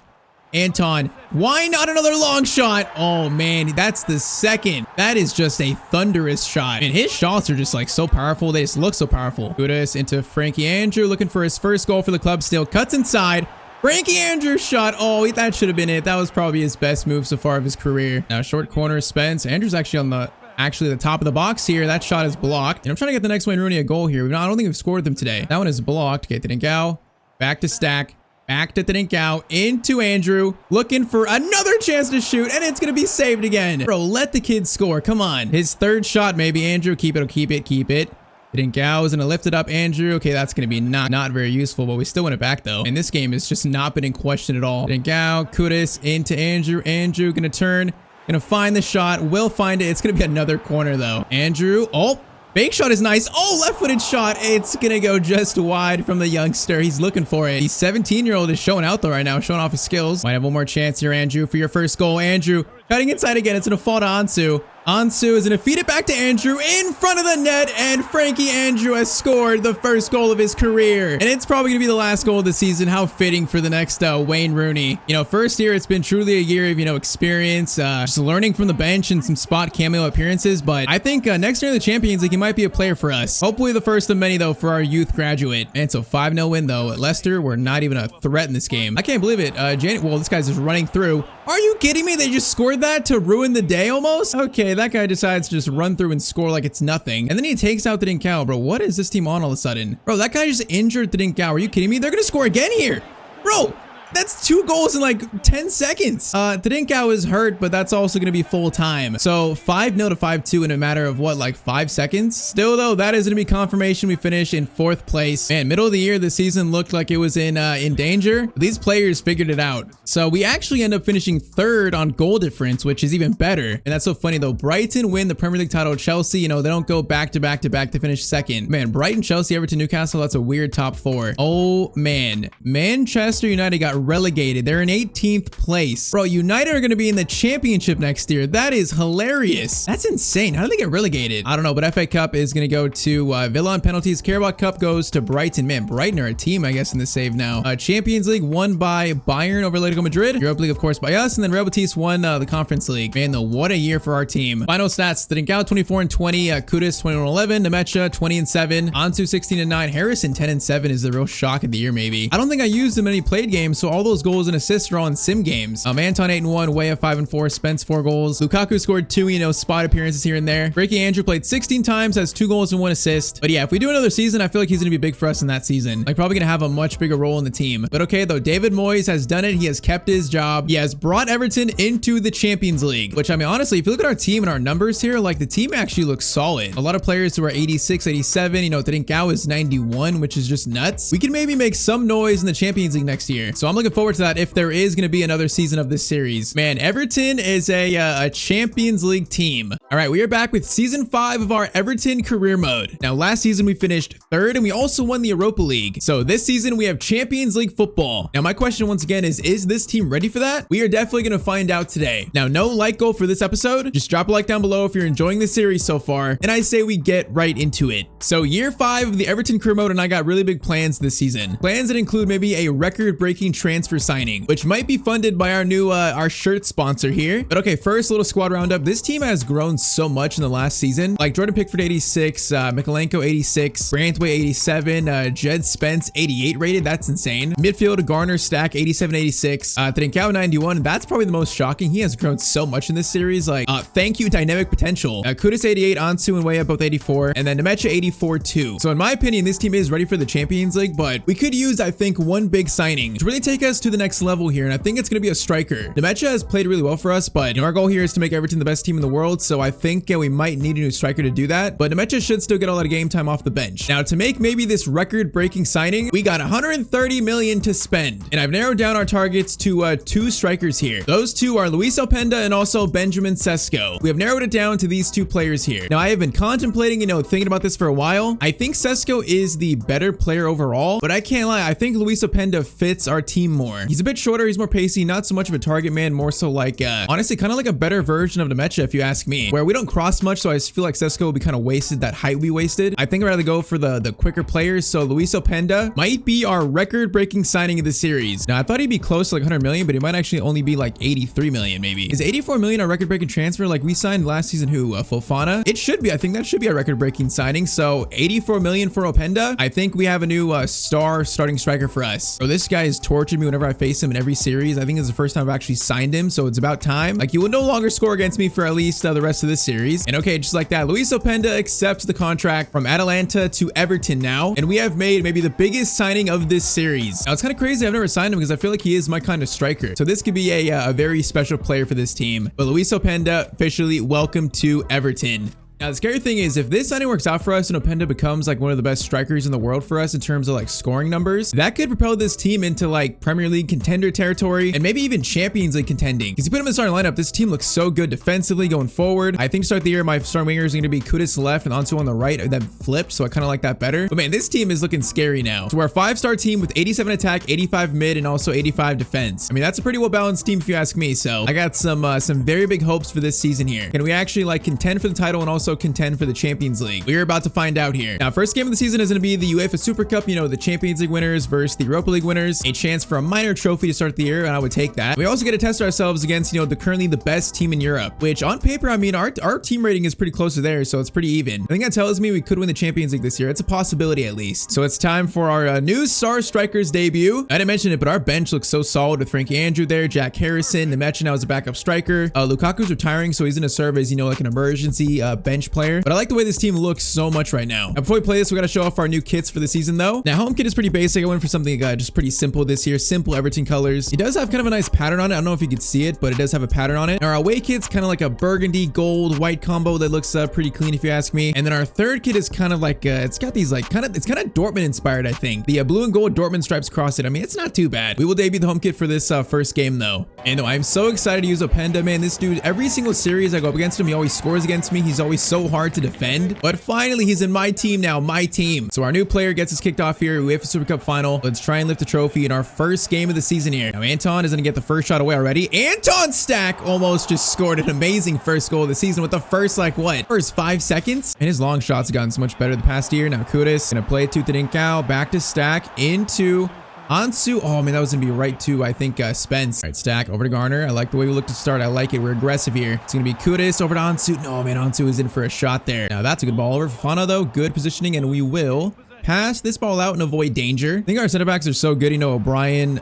Anton, why not another long shot? Oh man, that's the 2nd. That is just a thunderous shot. And his shots are just like so powerful. They just look so powerful. Kudus into Frankie Andrew, looking for his 1st goal for the club still. Cuts inside. Frankie Andrew's shot. Oh, that should have been it. That was probably his best move so far of his career. Now short corner, Spence. Andrew's actually on the top of the box here. That shot is blocked. And I'm trying to get the next Wayne Rooney a goal here. I don't think we've scored with him today. That one is blocked. Okay, Trincao. Back to Stack. Back to Trincao, into Andrew, looking for another chance to shoot, and it's going to be saved again. Bro, let the kid score. Come on. His 3rd shot, maybe. Andrew, keep it. Trincao is going to lift it up. Andrew, okay, that's going to be not very useful, but we still win it back, though. And this game has just not been in question at all. Trincao, Kudus, into Andrew. Andrew going to turn, going to find the shot. Will find it. It's going to be another corner, though. Andrew, oh. Fake shot is nice. Oh, left-footed shot. It's going to go just wide from the youngster. He's looking for it. The 17-year-old is showing out, though, right now, showing off his skills. Might have one more chance here, Andrew, for your 1st goal. Andrew cutting inside again. It's going to fall to Ansu. Ansu is going to feed it back to Andrew in front of the net, and Frankie Andrew has scored the 1st goal of his career. And it's probably going to be the last goal of the season. How fitting for the next Wayne Rooney. You know, first year, it's been truly a year of, experience, just learning from the bench and some spot cameo appearances. But I think next year in the Champions League, he might be a player for us. Hopefully the first of many, though, for our youth graduate. And so 5-0 win, though. Leicester, we're not even a threat in this game. I can't believe it. Well, this guy's just running through. Are you kidding me? They just scored that to ruin the day almost? Okay, that guy decides to just run through and score like it's nothing. And then he takes out Trincao, bro. What is this team on all of a sudden? Bro, that guy just injured Trincao. Are you kidding me? They're gonna score again here. Bro, that's 2 goals in like 10 seconds. Trincao is hurt, but that's also going to be full time. So 5-0 to 5-2 in a matter of what, like 5 seconds? Still though, that is going to be confirmation we finish in 4th place. Man, middle of the year, the season looked like it was in danger. These players figured it out. So we actually end up finishing 3rd on goal difference, which is even better. And that's so funny though. Brighton win the Premier League title. Chelsea, you know, they don't go back to back to finish 2nd. Man, Brighton, Chelsea, Everton, Newcastle, that's a weird top 4. Oh man, Manchester United got relegated. They're in 18th place. Bro, United are going to be in the championship next year. That is hilarious. That's insane. How did they get relegated? I don't know, but FA Cup is going to go to Villa on penalties. Carabao Cup goes to Brighton. Man, Brighton are a team, I guess, in the save now. Champions League won by Bayern over Atletico Madrid. Europa League, of course, by us. And then Real Betis won the Conference League. Man, though, what a year for our team. Final stats. Trincao 24-20. Kudus 21-11. Nemecha 20-7. Ansu 16-9. Harrison 10-7 is the real shock of the year, maybe. I don't think I used him in any played games, so all those goals and assists are all in sim games. Anton 8-1, Weah 5-4, Spence 4 goals. Lukaku scored 2, you know, spot appearances here and there. Ricky Andrew played 16 times, has 2 goals and 1 assist. But yeah, if we do another season, I feel like he's gonna be big for us in that season. Like probably gonna have a much bigger role in the team. But okay though, David Moyes has done it. He has kept his job. He has brought Everton into the Champions League, which I mean, honestly, if you look at our team and our numbers here, like the team actually looks solid. A lot of players who are 86, 87, you know, Trincao is 91, which is just nuts. We can maybe make some noise in the Champions League next year. So I'm looking forward to that if there is going to be another season of this series. Man, Everton is a Champions League team. All right, we are back with season 5 of our Everton Career Mode. Now, last season we finished 3rd and we also won the Europa League. So this season we have Champions League football. Now, my question once again is this team ready for that? We are definitely going to find out today. Now, no like goal for this episode. Just drop a like down below if you're enjoying this series so far. And I say we get right into it. So year 5 of the Everton Career Mode, and I got really big plans this season. Plans that include maybe a record-breaking transfer signing, which might be funded by our new our shirt sponsor here. But okay, first little squad roundup. This team has grown so much in the last season. Like Jordan Pickford 86, Mikolenko 86, Branthwaite 87, Jed Spence 88 rated. That's insane. Midfield Garner Stack 87, 86, Trincao 91. That's probably the most shocking. He has grown so much in this series. Like thank you dynamic potential. Kudus 88, Ansu and Weah both 84, and then Nemecha 84 too. So in my opinion, this team is ready for the Champions League, but we could use, I think, one big signing to really take us to the next level here, and I think it's going to be a striker. Nemecha has played really well for us, but you know, our goal here is to make Everton the best team in the world, so I think we might need a new striker to do that, but Nemecha should still get a lot of game time off the bench. Now, to make maybe this record-breaking signing, we got 130 million to spend, and I've narrowed down our targets to 2 strikers here. Those 2 are Luis Openda and also Benjamin Sesko. We have narrowed it down to these 2 players here. Now, I have been contemplating, you know, thinking about this for a while. I think Sesko is the better player overall, but I can't lie, I think Luis Openda fits our team more. He's a bit shorter, he's more pacey, not so much of a target man, more so like honestly kind of like a better version of Nemecha if you ask me, where we don't cross much, so I feel like Sesko will be kind of wasted, that height we wasted. I think I'd rather go for the quicker players, so Luis Openda might be our record-breaking signing of the series. Now, I thought he'd be close to like 100 million, but he might actually only be like 83 million maybe. Is 84 million a record-breaking transfer? Like we signed last season who? Fofana? It should be. I think that should be a record-breaking signing, so 84 million for Openda. I think we have a new star starting striker for us. Bro, this guy has tortured me whenever I face him in every series. I think it's the first time I've actually signed him, so it's about time. Like, he will no longer score against me for at least the rest of this series. And okay, just like that, Luis Openda accepts the contract from Atalanta to Everton now, and we have made maybe the biggest signing of this series. Now, it's kind of crazy I've never signed him because I feel like he is my kind of striker, so this could be a very special player for this team. But Luis Openda, officially welcome to Everton. Now, the scary thing is if this signing works out for us and Openda becomes like one of the best strikers in the world for us in terms of like scoring numbers, that could propel this team into like Premier League contender territory and maybe even Champions League contending. Because you put him in the starting lineup, this team looks so good defensively going forward. I think to start the year, my starting wingers are going to be Kudus left and Ansu on the right, and then flipped, so I kind of like that better. But man, this team is looking scary now. So we're a 5-star team with 87 attack, 85 mid, and also 85 defense. I mean, that's a pretty well-balanced team if you ask me. So I got some very big hopes for this season here. Can we actually like contend for the title and also also contend for the Champions League? We are about to find out here. Now, first game of the season is going to be the UEFA Super Cup, you know, the Champions League winners versus the Europa League winners. A chance for a minor trophy to start the year, and I would take that. We also get to test ourselves against, you know, currently the best team in Europe, which on paper, I mean, our team rating is pretty close to theirs, so it's pretty even. I think that tells me we could win the Champions League this year. It's a possibility at least. So it's time for our new star strikers debut. I didn't mention it, but our bench looks so solid with Frankie Andrew there, Jack Harrison, Nemecha now as a backup striker. Lukaku's retiring, so he's going to serve as, you know, like an emergency bench player. But I like the way this team looks so much right now. Now, before we play this, we got to show off our new kits for the season, though. Now, home kit is pretty basic. I went for something just pretty simple this year. Simple Everton colors. It does have kind of a nice pattern on it. I don't know if you can see it, but it does have a pattern on it. Our away kit's kind of like a burgundy gold white combo that looks pretty clean if you ask me. And then our third kit is kind of like it's got these like it's kind of Dortmund inspired, I think. The blue and gold Dortmund stripes across it. I mean, it's not too bad. We will debut the home kit for this first game though. And I'm so excited to use Openda, man. This dude, every single series I go up against him, he always scores against me. He's always so hard to defend. But finally, he's in my team now, my team. So our new player gets us kicked off here. UEFA Super Cup final. Let's try and lift the trophy in our first game of the season here. Now, Anton is going to get the first shot away already. Anton Stack almost just scored an amazing first goal of the season with the first, like what? First 5 seconds? And his long shots have gotten so much better the past year. Now, Kudus going to play to Tadinkau, back to Stack, into Ansu. Oh man, that was gonna be right to, I think, Spence. All right, Stack over to Garner. I like the way we look to start. I like it. We're aggressive here. It's gonna be Kudus over to Ansu. No, man, Ansu is in for a shot there. Now that's a good ball over. Fofana though, good positioning, and we will pass this ball out and avoid danger. I think our center backs are so good. You know, O'Brien,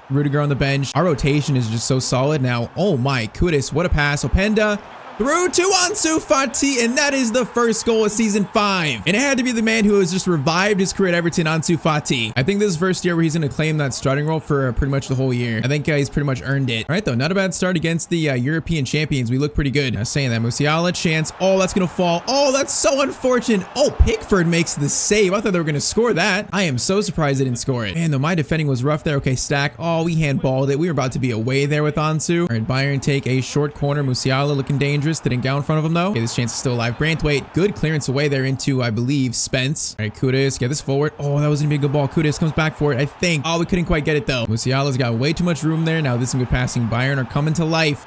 Rudiger on the bench. Our rotation is just so solid. Now, oh my, Kudus, what a pass. Openda through to Ansu Fati, and that is the first goal of season 5. And it had to be the man who has just revived his career at Everton, Ansu Fati. I think this is the first year where he's going to claim that starting role for pretty much the whole year. I think he's pretty much earned it. All right, though, not a bad start against the European champions. We look pretty good. Now, saying that, Musiala, chance. Oh, that's going to fall. Oh, that's so unfortunate. Oh, Pickford makes the save. I thought they were going to score that. I am so surprised they didn't score it. Man, though, my defending was rough there. Okay, Stack. Oh, we handballed it. We were about to be away there with Ansu. All right, Bayern take a short corner. Musiala looking dangerous. Didn't go in front of him, though. Okay, this chance is still alive. Branthwaite, good clearance away there into, I believe, Spence. All right, Kudus, get this forward. Oh, that was gonna be a good ball. Kudus comes back for it, I think. Oh, we couldn't quite get it, though. Musiala's got way too much room there. Now, this is some good passing. Bayern are coming to life.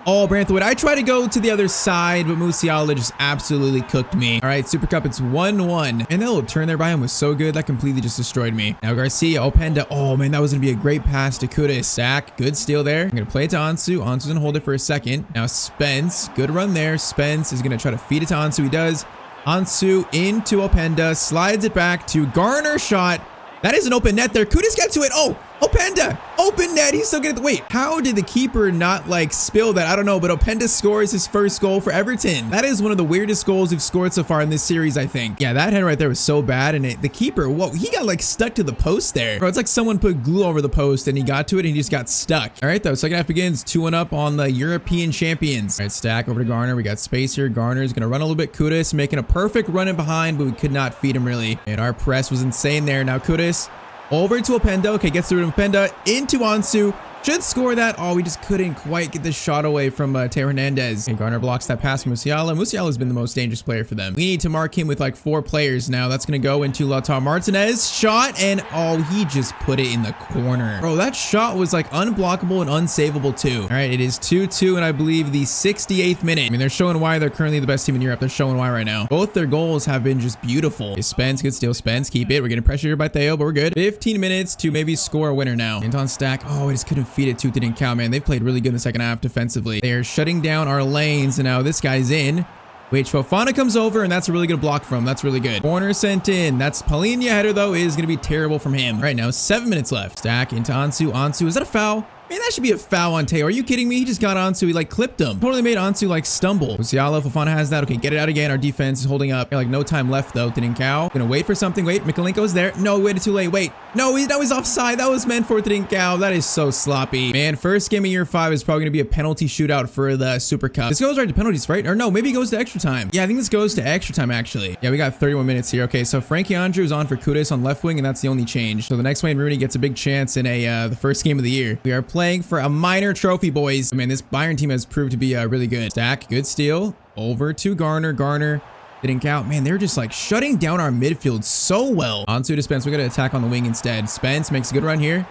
Oh, Branthwaite, I tried to go to the other side, but Musiala just absolutely cooked me. All right, Super Cup, it's 1-1. And that little turn there by him was so good. That completely just destroyed me. Now, Garcia, Openda. Oh, man, that was going to be a great pass to Kudus. Stack, good steal there. I'm going to play it to Ansu. Ansu's going to hold it for a second. Now, Spence, good run there. Spence is going to try to feed it to Ansu. He does. Ansu into Openda, slides it back to Garner shot. That is an open net there. Kudus gets to it. Oh, Openda, open net. He's still getting the wait. How did the keeper not like spill that? I don't know, but Openda scores his first goal for Everton. That is one of the weirdest goals we've scored so far in this series, I think. Yeah, that head right there was so bad, and the keeper, whoa, he got like stuck to the post there. Bro, it's like someone put glue over the post and he got to it and he just got stuck. All right, though, second half begins. 2-1 up on the European champions. All right, Stack over to Garner. We got space here. Garner's gonna run a little bit. Kudus making a perfect run in behind, but we could not feed him really. And our press was insane there. Now Kudus over to Openda. Okay, gets through to Openda into Ansu. Should score that. Oh, we just couldn't quite get this shot away from Teo Hernandez. Okay, Garner blocks that pass from Musiala. Musiala has been the most dangerous player for them. We need to mark him with like 4 players now. That's going to go into Lautaro Martinez. Shot, and oh, he just put it in the corner. Bro, that shot was like unblockable and unsavable too. All right, it is 2-2, and I believe the 68th minute. I mean, they're showing why they're currently the best team in Europe. They're showing why right now. Both their goals have been just beautiful. Okay, Spence, good steal. Spence, keep it. We're getting pressure here by Theo, but we're good. 15 minutes to maybe score a winner now. Anton Stack. Oh, I just couldn't feed it to Tadinkau, man. They've played really good in the second half defensively. They are shutting down our lanes, and now this guy's in. Which Fofana comes over, and that's a really good block from. That's really good. Corner sent in. That's Palhinha header, though, is going to be terrible from him. Right now, 7 minutes left. Stack into Ansu. Ansu, is that a foul? Man, that should be a foul on Teo. Are you kidding me? He just got Ansu. He like clipped him. Totally made Ansu like stumble. Musiala, Fofana has that. Okay, get it out again. Our defense is holding up. Like no time left though. Tadinkau. Gonna wait for something. Wait, Mikalenko's there. No, waited too late. Wait. No, he's offside. That was meant for Tadinkau. That is so sloppy. Man, first game of year 5 is probably gonna be a penalty shootout for the Super Cup. This goes right to penalties, right? Or no, maybe it goes to extra time. Yeah, I think this goes to extra time actually. Yeah, we got 31 minutes here. Okay, so Frankie Andrew is on for Kudus on left wing, and that's the only change. So the next Wayne Rooney gets a big chance in the first game of the year. We are playing for a minor trophy, boys. I mean, this Bayern team has proved to be really good. Stack, good steal. Over to Garner. Garner didn't count. Man, they're just like shutting down our midfield so well. Onto to Spence. We got to attack on the wing instead. Spence makes a good run here.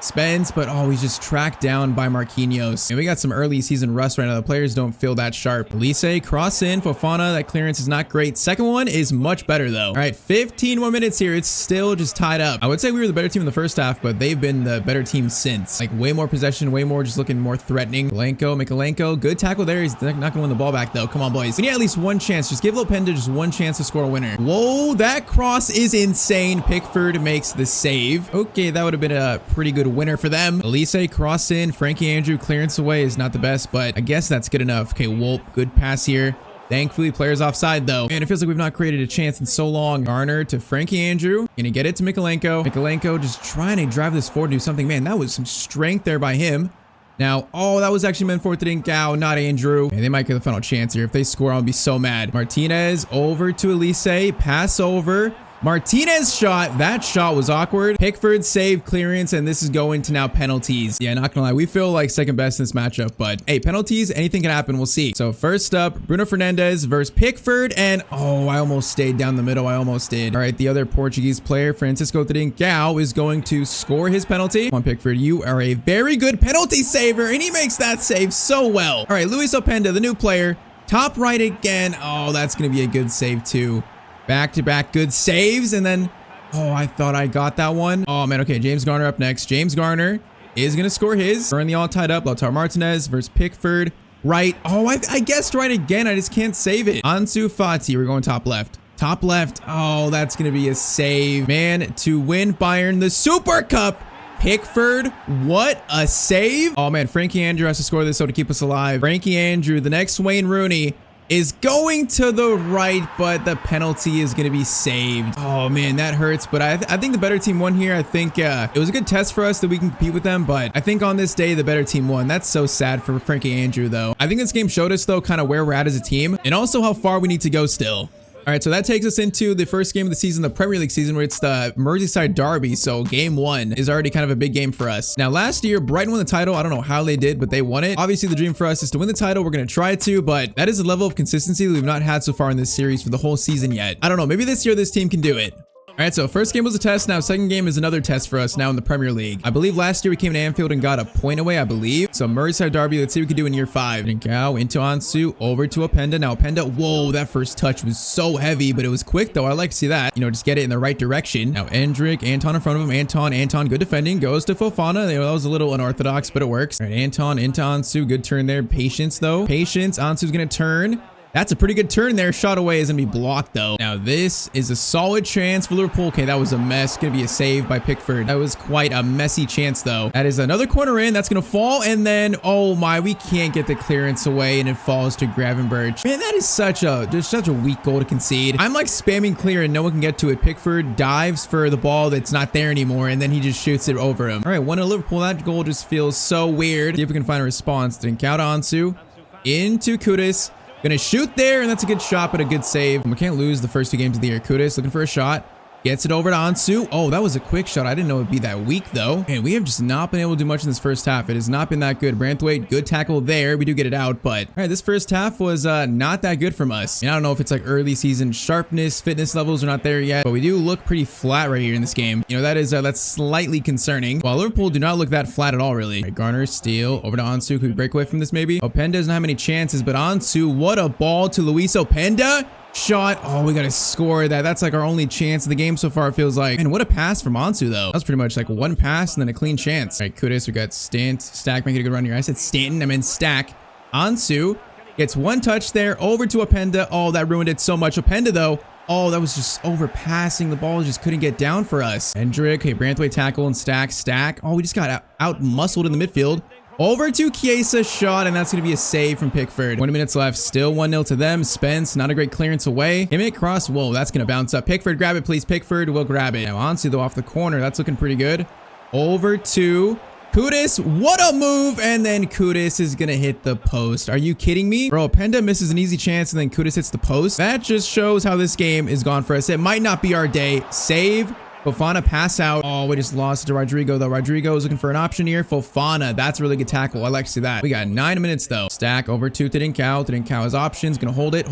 Spence, but oh, he's just tracked down by Marquinhos. And we got some early season rust right now. The players don't feel that sharp. Elise, cross in. Fofana, that clearance is not great. Second one is much better though. All right, 15 more minutes here. It's still just tied up. I would say we were the better team in the first half, but they've been the better team since. Like way more possession, way more just looking more threatening. Mikalenko, good tackle there. He's not gonna win the ball back though. Come on, boys. We need at least one chance. Just give Lopenda just one chance to score a winner. Whoa, that cross is insane. Pickford makes the save. Okay, that would have been a pretty good winner for them. Elise, cross in. Frankie Andrew, clearance away is not the best, but I guess that's good enough. Okay, Wolp, good pass here. Thankfully, players offside though. And it feels like we've not created a chance in so long. Garner to Frankie Andrew. Gonna get it to Mikalenko. Mikalenko just trying to drive this forward, do something. Man, that was some strength there by him. Now, oh, that was actually meant for Trincao, not Andrew. And they might get the final chance here. If they score, I'll be so mad. Martinez over to Elise. Pass over. Martinez shot. That shot was awkward. Pickford save, clearance, and this is going to now penalties. Yeah, not gonna lie. We feel like second best in this matchup, but hey, penalties, anything can happen. We'll see. So first up, Bruno Fernandes versus Pickford, and oh, I almost stayed down the middle. I almost did. All right, the other Portuguese player, Francisco Trincao, is going to score his penalty. Come on, Pickford, you are a very good penalty saver, and he makes that save so well. All right, Luis Openda, the new player, top right again. Oh, that's gonna be a good save too. Back-to-back good saves, and then, oh, I thought I got that one. Oh, man, okay, James Garner up next. James Garner is going to score his. Currently all tied up. Lautaro Martinez versus Pickford. Right. Oh, I guessed right again. I just can't save it. Ansu Fati, we're going top left. Top left. Oh, that's going to be a save. Man, to win Bayern the Super Cup. Pickford, what a save. Oh, man, Frankie Andrew has to score this so to keep us alive. Frankie Andrew, the next Wayne Rooney, is going to the right, but the penalty is going to be saved. Oh man, that hurts, but I think the better team won here. I think it was a good test for us that we can compete with them, but I think on this day the better team won. That's so sad for Frankie Andrew though. I think this game showed us though kind of where we're at as a team and also how far we need to go still. All right, so that takes us into the first game of the season, the Premier League season, where it's the Merseyside Derby. So game one is already kind of a big game for us. Now, last year, Brighton won the title. I don't know how they did, but they won it. Obviously, the dream for us is to win the title. We're going to try to, but that is a level of consistency that we've not had so far in this series for the whole season yet. I don't know. Maybe this year, this team can do it. All right, so first game was a test. Now, second game is another test for us now in the Premier League. I believe last year we came to Anfield and got a point away, I believe. So Merseyside Derby, let's see what we can do in year 5. Trincao into Ansu, over to Openda. Now Openda, whoa, that first touch was so heavy, but it was quick though. I like to see that. You know, just get it in the right direction. Now Endrick, Anton in front of him. Anton, good defending. Goes to Fofana. You know, that was a little unorthodox, but it works. All right, Anton into Ansu. Good turn there. Patience though. Patience. Ansu's gonna turn. That's a pretty good turn there. Shot away is going to be blocked, though. Now, this is a solid chance for Liverpool. Okay, that was a mess. Going to be a save by Pickford. That was quite a messy chance, though. That is another corner in. That's going to fall. And then, oh my, we can't get the clearance away, and it falls to Gravenberch. Man, that is such a weak goal to concede. I'm like spamming clear, and no one can get to it. Pickford dives for the ball that's not there anymore, and then he just shoots it over him. All right, 1-0 Liverpool. That goal just feels so weird. See if we can find a response. Trincao to Ansu. Into Kudus. Gonna shoot there, and that's a good shot, but a good save. We can't lose the first 2 games of the year. Kudus looking for a shot. Gets it over to Ansu. Oh, that was a quick shot. I didn't know it'd be that weak, though. And we have just not been able to do much in this first half. It has not been that good. Branthwaite, good tackle there. We do get it out, but all right, this first half was not that good from us. And I don't know if it's like early season sharpness, fitness levels are not there yet, but we do look pretty flat right here in this game. You know, that's slightly concerning. While Liverpool do not look that flat at all, really. All right, Garner, steal, over to Ansu. Could we break away from this, maybe? Openda doesn't have any chances, but Ansu, what a ball to Luis Openda. Shot. Oh, we got to score that. That's like our only chance of the game so far, it feels like. And what a pass from Ansu, though. That was pretty much like one pass and then a clean chance. All right, Kudus, we got Stack making a good run here. I said Stanton, I meant Stack. Ansu gets one touch there, over to Openda. Oh, that ruined it so much. Openda, though, oh, that was just overpassing. The ball just couldn't get down for us. Hendrick, okay, Branthwaite tackle and Stack. Oh, we just got out-muscled in the midfield. Over to Chiesa, shot, and that's going to be a save from Pickford. 20 minutes left, still 1-0 to them. Spence, not a great clearance away. Him cross, whoa, that's going to bounce up. Pickford, grab it, please. Pickford will grab it. Now, Ansu, though, off the corner. That's looking pretty good. Over to Kudus, what a move, and then Kudus is going to hit the post. Are you kidding me? Bro, Openda misses an easy chance, and then Kudus hits the post. That just shows how this game is gone for us. It might not be our day. Save. Fofana pass out. Oh, we just lost to Rodrigo, though. Rodrigo is looking for an option here. Fofana, that's a really good tackle. I like to see that. We got 9 minutes, though. Stack over to Trincao. Trincao has options. Gonna hold it.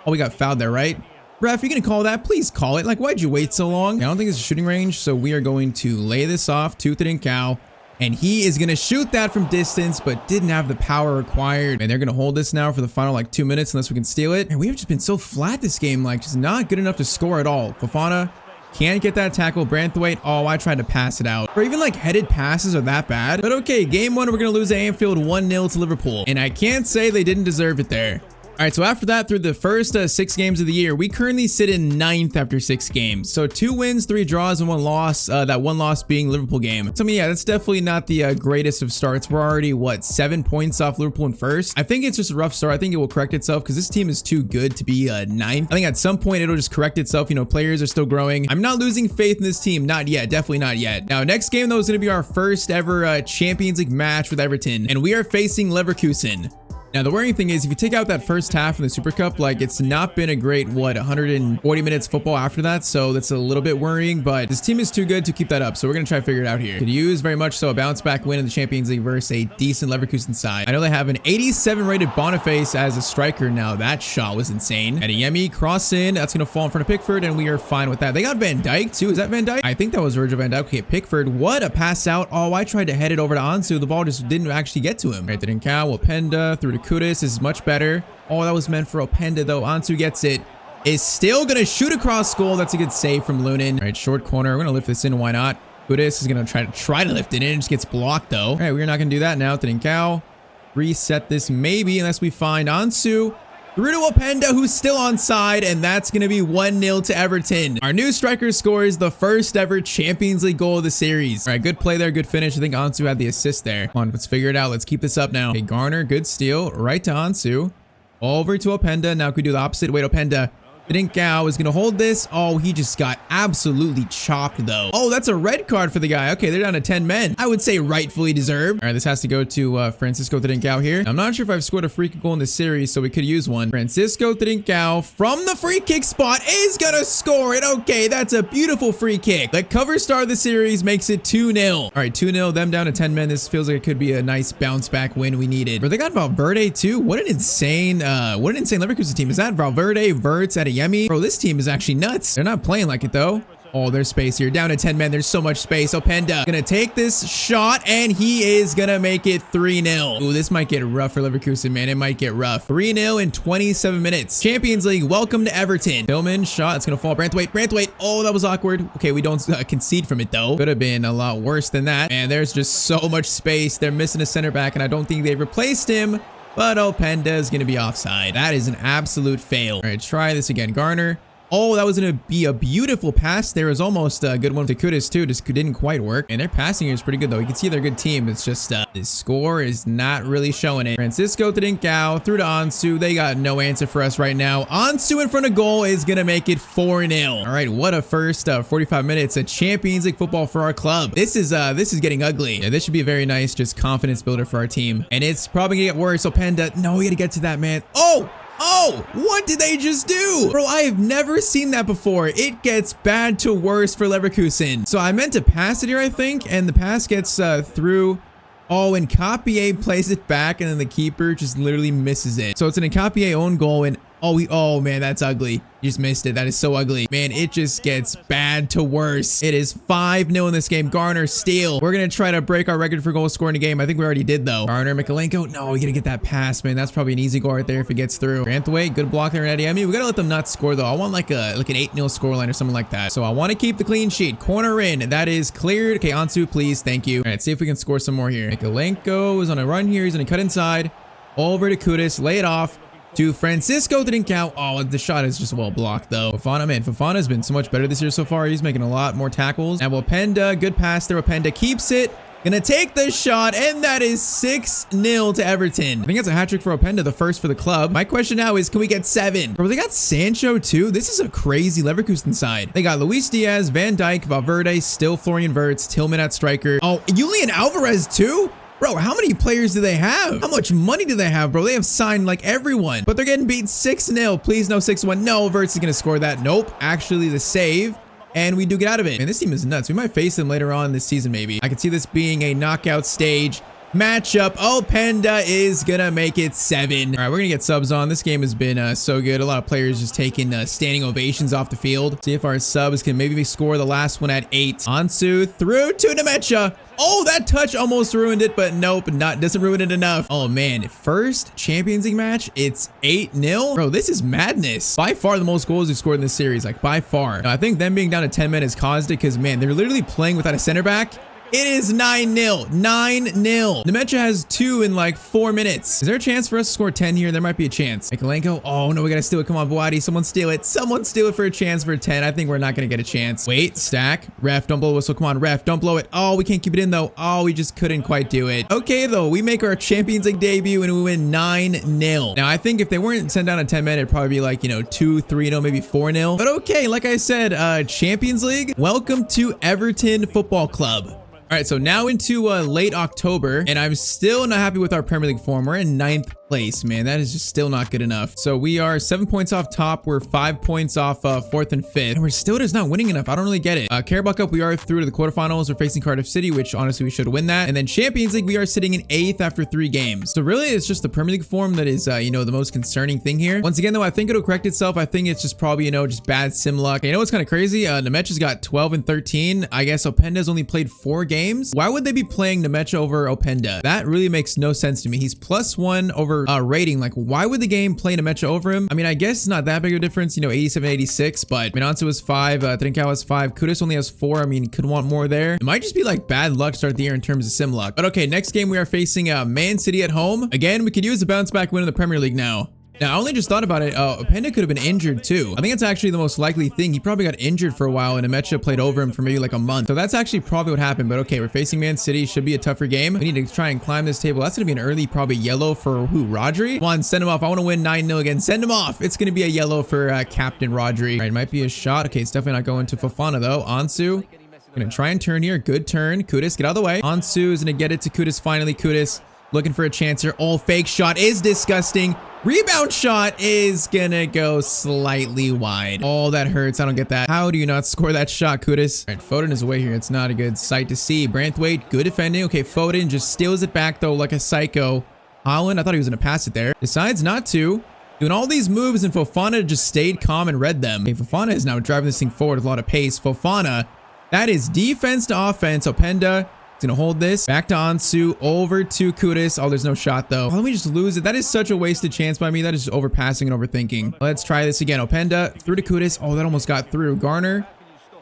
Oh, we got fouled there, right? Ref, you're gonna call that? Please call it. Like, why'd you wait so long? I don't think it's a shooting range, so we are going to lay this off to Trincao. And he is going to shoot that from distance, but didn't have the power required. And they're going to hold this now for the final like 2 minutes unless we can steal it. And we have just been so flat this game, like just not good enough to score at all. Fofana can't get that tackle. Branthwaite, oh, I tried to pass it out. Or even like headed passes are that bad. But okay, game one, we're going to lose at Anfield 1-0 to Liverpool. And I can't say they didn't deserve it there. All right, so after that, through the first 6 games of the year, we currently sit in 9th after 6 games. So 2 wins, 3 draws, and 1 loss. That 1 loss being Liverpool game. So I mean, yeah, that's definitely not the greatest of starts. We're already, what, 7 points off Liverpool in first. I think it's just a rough start. I think it will correct itself because this team is too good to be 9th. I think at some point it'll just correct itself. You know, players are still growing. I'm not losing faith in this team. Not yet. Definitely not yet. Now, next game, though, is going to be our first ever Champions League match with Everton. And we are facing Leverkusen. Now, the worrying thing is if you take out that first half in the Super Cup, like it's not been a great, 140 minutes football after that. So that's a little bit worrying, but this team is too good to keep that up. So we're going to try to figure it out here. Could use very much so a bounce back win in the Champions League versus a decent Leverkusen side. I know they have an 87 rated Boniface as a striker now. That shot was insane. Adeyemi cross in. That's going to fall in front of Pickford and we are fine with that. They got Van Dijk too. Is that Van Dijk? I think that was Virgil van Dijk. Okay, Pickford. What a pass out. Oh, I tried to head it over to Ansu. The ball just didn't actually get to him. Right, didn't count. Openda through to Kudus. This is much better. Oh, that was meant for Openda though. Ansu gets it. Is still gonna shoot across goal. That's a good save from Lunin. All right, short corner. We're gonna lift this in. Why not? Kudus is gonna try to lift it in. It just gets blocked though. All right, we're not gonna do that now. Trincao. Reset this maybe unless we find Ansu. Through to Openda, who's still onside, and that's going to be 1-0 to Everton. Our new striker scores the first ever Champions League goal of the series. All right, good play there, good finish. I think Ansu had the assist there. Come on, let's figure it out. Let's keep this up now. Okay, Garner, good steal, right to Ansu. Over to Openda. Now could we do the opposite? Wait, Openda. Trincao is going to hold this. Oh, he just got absolutely chopped though. Oh, that's a red card for the guy. Okay, they're down to 10 men. I would say rightfully deserved. All right, this has to go to Francisco Trincao here. I'm not sure if I've scored a free kick goal in this series, so we could use one. Francisco Trincao from the free kick spot is going to score it. Okay, that's a beautiful free kick. The cover star of the series makes it 2-0. All right, 2-0, them down to 10 men. This feels like it could be a nice bounce back win we needed. But they got Valverde too. What an insane Leverkusen team. Is that Valverde, Wirtz, Adeyemi? Bro, this team is actually nuts. They're not playing like it though. Oh, there's space here. Down to 10 men. There's so much space. Openda gonna take this shot and he is gonna make it 3-0. Ooh, this might get rough for Leverkusen, man. It might get rough. 3-0 in 27 minutes. Champions League, welcome to Everton. Tillman shot. It's gonna fall. Branthwaite. Oh, that was awkward. Okay, we don't concede from it though. Could have been a lot worse than that. And there's just so much space. They're missing a center back and I don't think they replaced him. But Openda is going to be offside. That is an absolute fail. All right, try this again. Garner. Oh, that was going to be a beautiful pass. There was almost a good one to Kudus too. Just didn't quite work. And their passing here is pretty good though. You can see they're a good team. It's just the score is not really showing it. Francisco Trincao through to Ansu. They got no answer for us right now. Ansu in front of goal is going to make it 4-0. All right, what a first 45 minutes of Champions League football for our club. This is getting ugly. Yeah, this should be a very nice just confidence builder for our team. And it's probably going to get worse. Openda, no, we got to get to that, man. Oh, what did they just do? Bro, I have never seen that before. It gets bad to worse for Leverkusen. So I meant to pass it here, I think, and the pass gets through. Oh, and Nkapie plays it back, and then the keeper just literally misses it. So it's an Nkapie own goal, and oh man, that's ugly. You just missed it. That is so ugly. Man, it just gets bad to worse. It is 5-0 in this game. Garner, steal. We're going to try to break our record for goals scored in a game. I think we already did, though. Garner, Mikalenko. No, we got to get that pass, man. That's probably an easy goal right there if it gets through. Branthwaite, good block there in Adeyemi. We got to let them not score, though. I want like an 8-0 scoreline or something like that. So I want to keep the clean sheet. Corner in. That is cleared. Okay, Ansu, please. Thank you. All right, see if we can score some more here. Mikalenko is on a run here. He's going to cut inside. Over to Kudus. Lay it off. To Francisco Trincao. Oh, the shot is just well blocked though. Fofana, man, Fofana's been so much better this year so far. He's making a lot more tackles. Now Openda, good pass there. Openda keeps it. Gonna take the shot, and that is 6-0 to Everton. I think that's a hat trick for Openda, the first for the club. My question now is, can we get 7? Bro, they got Sancho too. This is a crazy Leverkusen side. They got Luis Diaz, Van Dijk, Valverde, still Florian Wirtz, Tillman at striker. Oh, Julian Alvarez too? Bro, how many players do they have? How much money do they have, bro? They have signed like everyone, but they're getting beat 6-0. Please no 6-1. No, Wirtz is going to score that. Nope. Actually, the save. And we do get out of it. Man, this team is nuts. We might face them later on this season, maybe. I could see this being a knockout stage. matchup. Openda is gonna make it 7. All right, we're gonna get subs on. This game has been so good. A lot of players just taking standing ovations off the field. See if our subs can maybe score the last one at 8. Ansu through to Nemecha. Oh, that touch almost ruined it, but nope, doesn't ruin it enough. Oh man, first Champions League match, it's 8-0. Bro, this is madness. By far the most goals we've scored in this series, like by far. Now, I think them being down to 10 men has caused it because man, they're literally playing without a center back. It is 9-0. 9-0. Nemecha has 2 in like 4 minutes. Is there a chance for us to score 10 here? There might be a chance. Mikalenko. Oh no, we gotta steal it. Come on, Boadi. Someone steal it. Someone steal it for a chance for 10. I think we're not gonna get a chance. Wait, stack. Ref, don't blow the whistle. Come on, ref, don't blow it. Oh, we can't keep it in though. Oh, we just couldn't quite do it. Okay though, we make our Champions League debut and we win 9-0. Now I think if they weren't sent down to 10 men, it'd probably be like, you know, 2-3-0, maybe 4-0. But okay, like I said, Champions League. Welcome to Everton Football Club. All right, so now into late October, and I'm still not happy with our Premier League form. We're in 9th place, man. That is just still not good enough. So we are 7 points off top. We're 5 points off 4th and 5th, and we're still just not winning enough. I don't really get it. Carabao Cup, we are through to the quarterfinals. We're facing Cardiff City, which honestly we should win that. And then Champions League, we are sitting in 8th after 3 games. So really, it's just the Premier League form that is, you know, the most concerning thing here. Once again, though, I think it'll correct itself. I think it's just probably, you know, just bad sim luck. You know what's kind of crazy? Nemecha's got 12 and 13. I guess Openda's only played 4 games. Why would they be playing Nemecha over Openda? That really makes no sense to me. He's +1 over rating. Like, why would the game play Nemecha over him? I mean, I guess it's not that big of a difference, you know, 87, 86, but Minansu was 5, Trincao has 5, Kudus only has 4. I mean, could want more there. It might just be like bad luck to start the year in terms of sim luck. But okay, next game we are facing Man City at home. Again, we could use a bounce back win in the Premier League now. Now, I only just thought about it. Openda could have been injured too. I think it's actually the most likely thing. He probably got injured for a while and Nemecha played over him for maybe like a month. So that's actually probably what happened. But okay, we're facing Man City. Should be a tougher game. We need to try and climb this table. That's going to be an early, probably yellow for who? Rodri? Come on, send him off. I want to win 9-0 again. Send him off. It's going to be a yellow for Captain Rodri. All right, it might be a shot. Okay, it's definitely not going to Fofana though. Ansu. Gonna try and turn here. Good turn. Kudus, get out of the way. Ansu is going to get it to Kudus finally. Kudus looking for a chance here. Oh, fake shot is disgusting. Rebound shot is gonna go slightly wide. Oh, that hurts. I don't get that. How do you not score that shot, Kudus? All right, Foden is away here. It's not a good sight to see. Branthwaite, good defending. Okay, Foden just steals it back though like a psycho. Holland, I thought he was gonna pass it there. Decides not to. Doing all these moves and Fofana just stayed calm and read them. Okay, Fofana is now driving this thing forward with a lot of pace. Fofana, that is defense to offense. Openda gonna hold this back to Ansu, over to Kudus. Oh, there's no shot though. Why don't we just lose it? That is such a wasted chance by me. That is just overpassing and overthinking. Let's try this again. Openda through to Kudus. Oh, that almost got through. Garner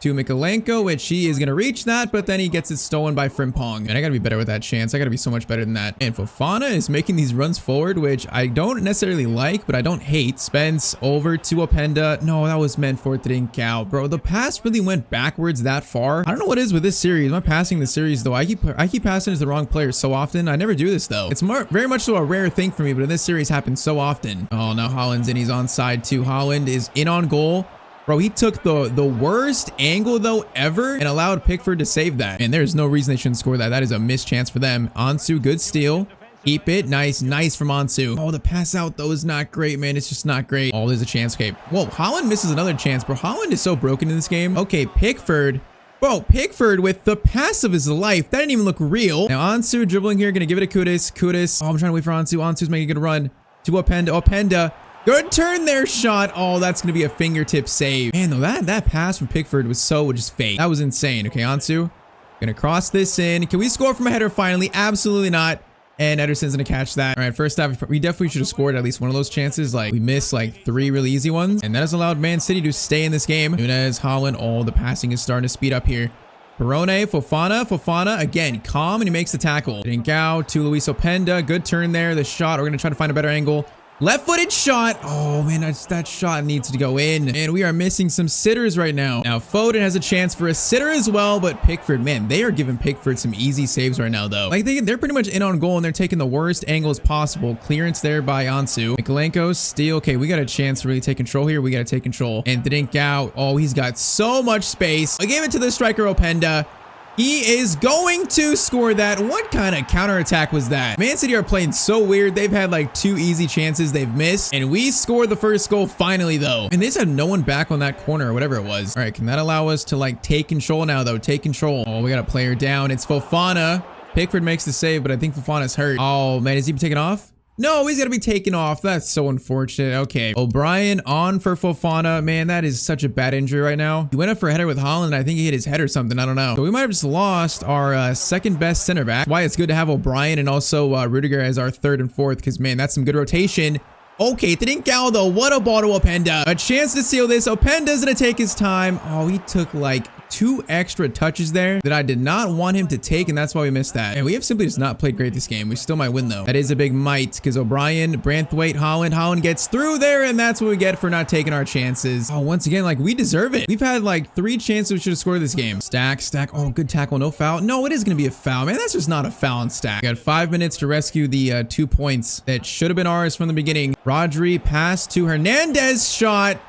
to Mikalenko, which he is gonna reach that, but then he gets it stolen by Frimpong. And I gotta be better with that chance. I gotta be so much better than that. And Fofana is making these runs forward, which I don't necessarily like, but I don't hate. Spence over to Openda. No, that was meant for Trincao. Bro, the pass really went backwards that far. I don't know what is with this series. Am I passing the series though? I keep passing to the wrong players so often. I never do this though. It's very much so a rare thing for me, but in this series happens so often. Oh, now Holland's in. He's on side too. Holland is in on goal. Bro, he took the worst angle though ever and allowed Pickford to save that. And there's no reason they shouldn't score that. That is a missed chance for them. Ansu, good steal. Keep it. Nice from Ansu. Oh, the pass out though is not great, man. It's just not great. Oh, there's a chance. Okay. Whoa, Holland misses another chance, bro. Holland is so broken in this game. Okay, Pickford. Bro, Pickford with the pass of his life. That didn't even look real. Now Ansu dribbling here. Gonna give it to Kudus. Kudus. Oh, I'm trying to wait for Ansu. Ansu's making a good run to Openda. Openda. Good turn there, shot. Oh, that's going to be a fingertip save. Man, though, that pass from Pickford was so just fake. That was insane. Okay, Ansu. Going to cross this in. Can we score from a header finally? Absolutely not. And Ederson's going to catch that. All right, first half, we definitely should have scored at least one of those chances. Like, we missed like 3 really easy ones. And that has allowed Man City to stay in this game. Nunez, Holland. Oh, the passing is starting to speed up here. Perone, Fofana, again, calm, and he makes the tackle. Trincao to Luis Openda. Good turn there. The shot. We're going to try to find a better angle. Left-footed shot. Oh, man, that shot needs to go in. And we are missing some sitters right now. Now, Foden has a chance for a sitter as well, but Pickford, man, they are giving Pickford some easy saves right now, though. Like, they're pretty much in on goal, and they're taking the worst angles possible. Clearance there by Ansu. Mikalenko, steal. Okay, we got a chance to really take control here. We got to take control. And Trincao, oh, he's got so much space. I gave it to the striker, Openda. He is going to score that. What kind of counterattack was that? Man City are playing so weird. They've had like 2 easy chances they've missed. And we scored the first goal finally, though. And they just had no one back on that corner or whatever it was. All right, can that allow us to like take control now, though? Take control. Oh, we got a player down. It's Fofana. Pickford makes the save, but I think Fofana's hurt. Oh, man, is he taken off? No, he's gonna be taken off. That's so unfortunate. Okay, O'Brien on for Fofana. Man, that is such a bad injury right now. He went up for a header with Holland. I think he hit his head or something. I don't know. So we might have just lost our second best center back. Why it's good to have O'Brien and also Rudiger as our third and fourth, because man, that's some good rotation. Okay, Trincao though, what a ball to Openda. A chance to seal this. Openda's gonna take his time. Oh, he took like 2 extra touches there that I did not want him to take, and that's why we missed that. And we have simply just not played great this game. We still might win though. That is a big might, because O'Brien, Branthwaite, Holland gets through there, and that's what we get for not taking our chances. Oh, once again, like we deserve it. We've had like 3 chances we should have scored this game. Stack. Oh, good tackle, no foul. No, it is gonna be a foul, man. That's just not a foul on Stack. We got 5 minutes to rescue the 2 points that should have been ours from the beginning. Rodri pass to Hernandez, shot.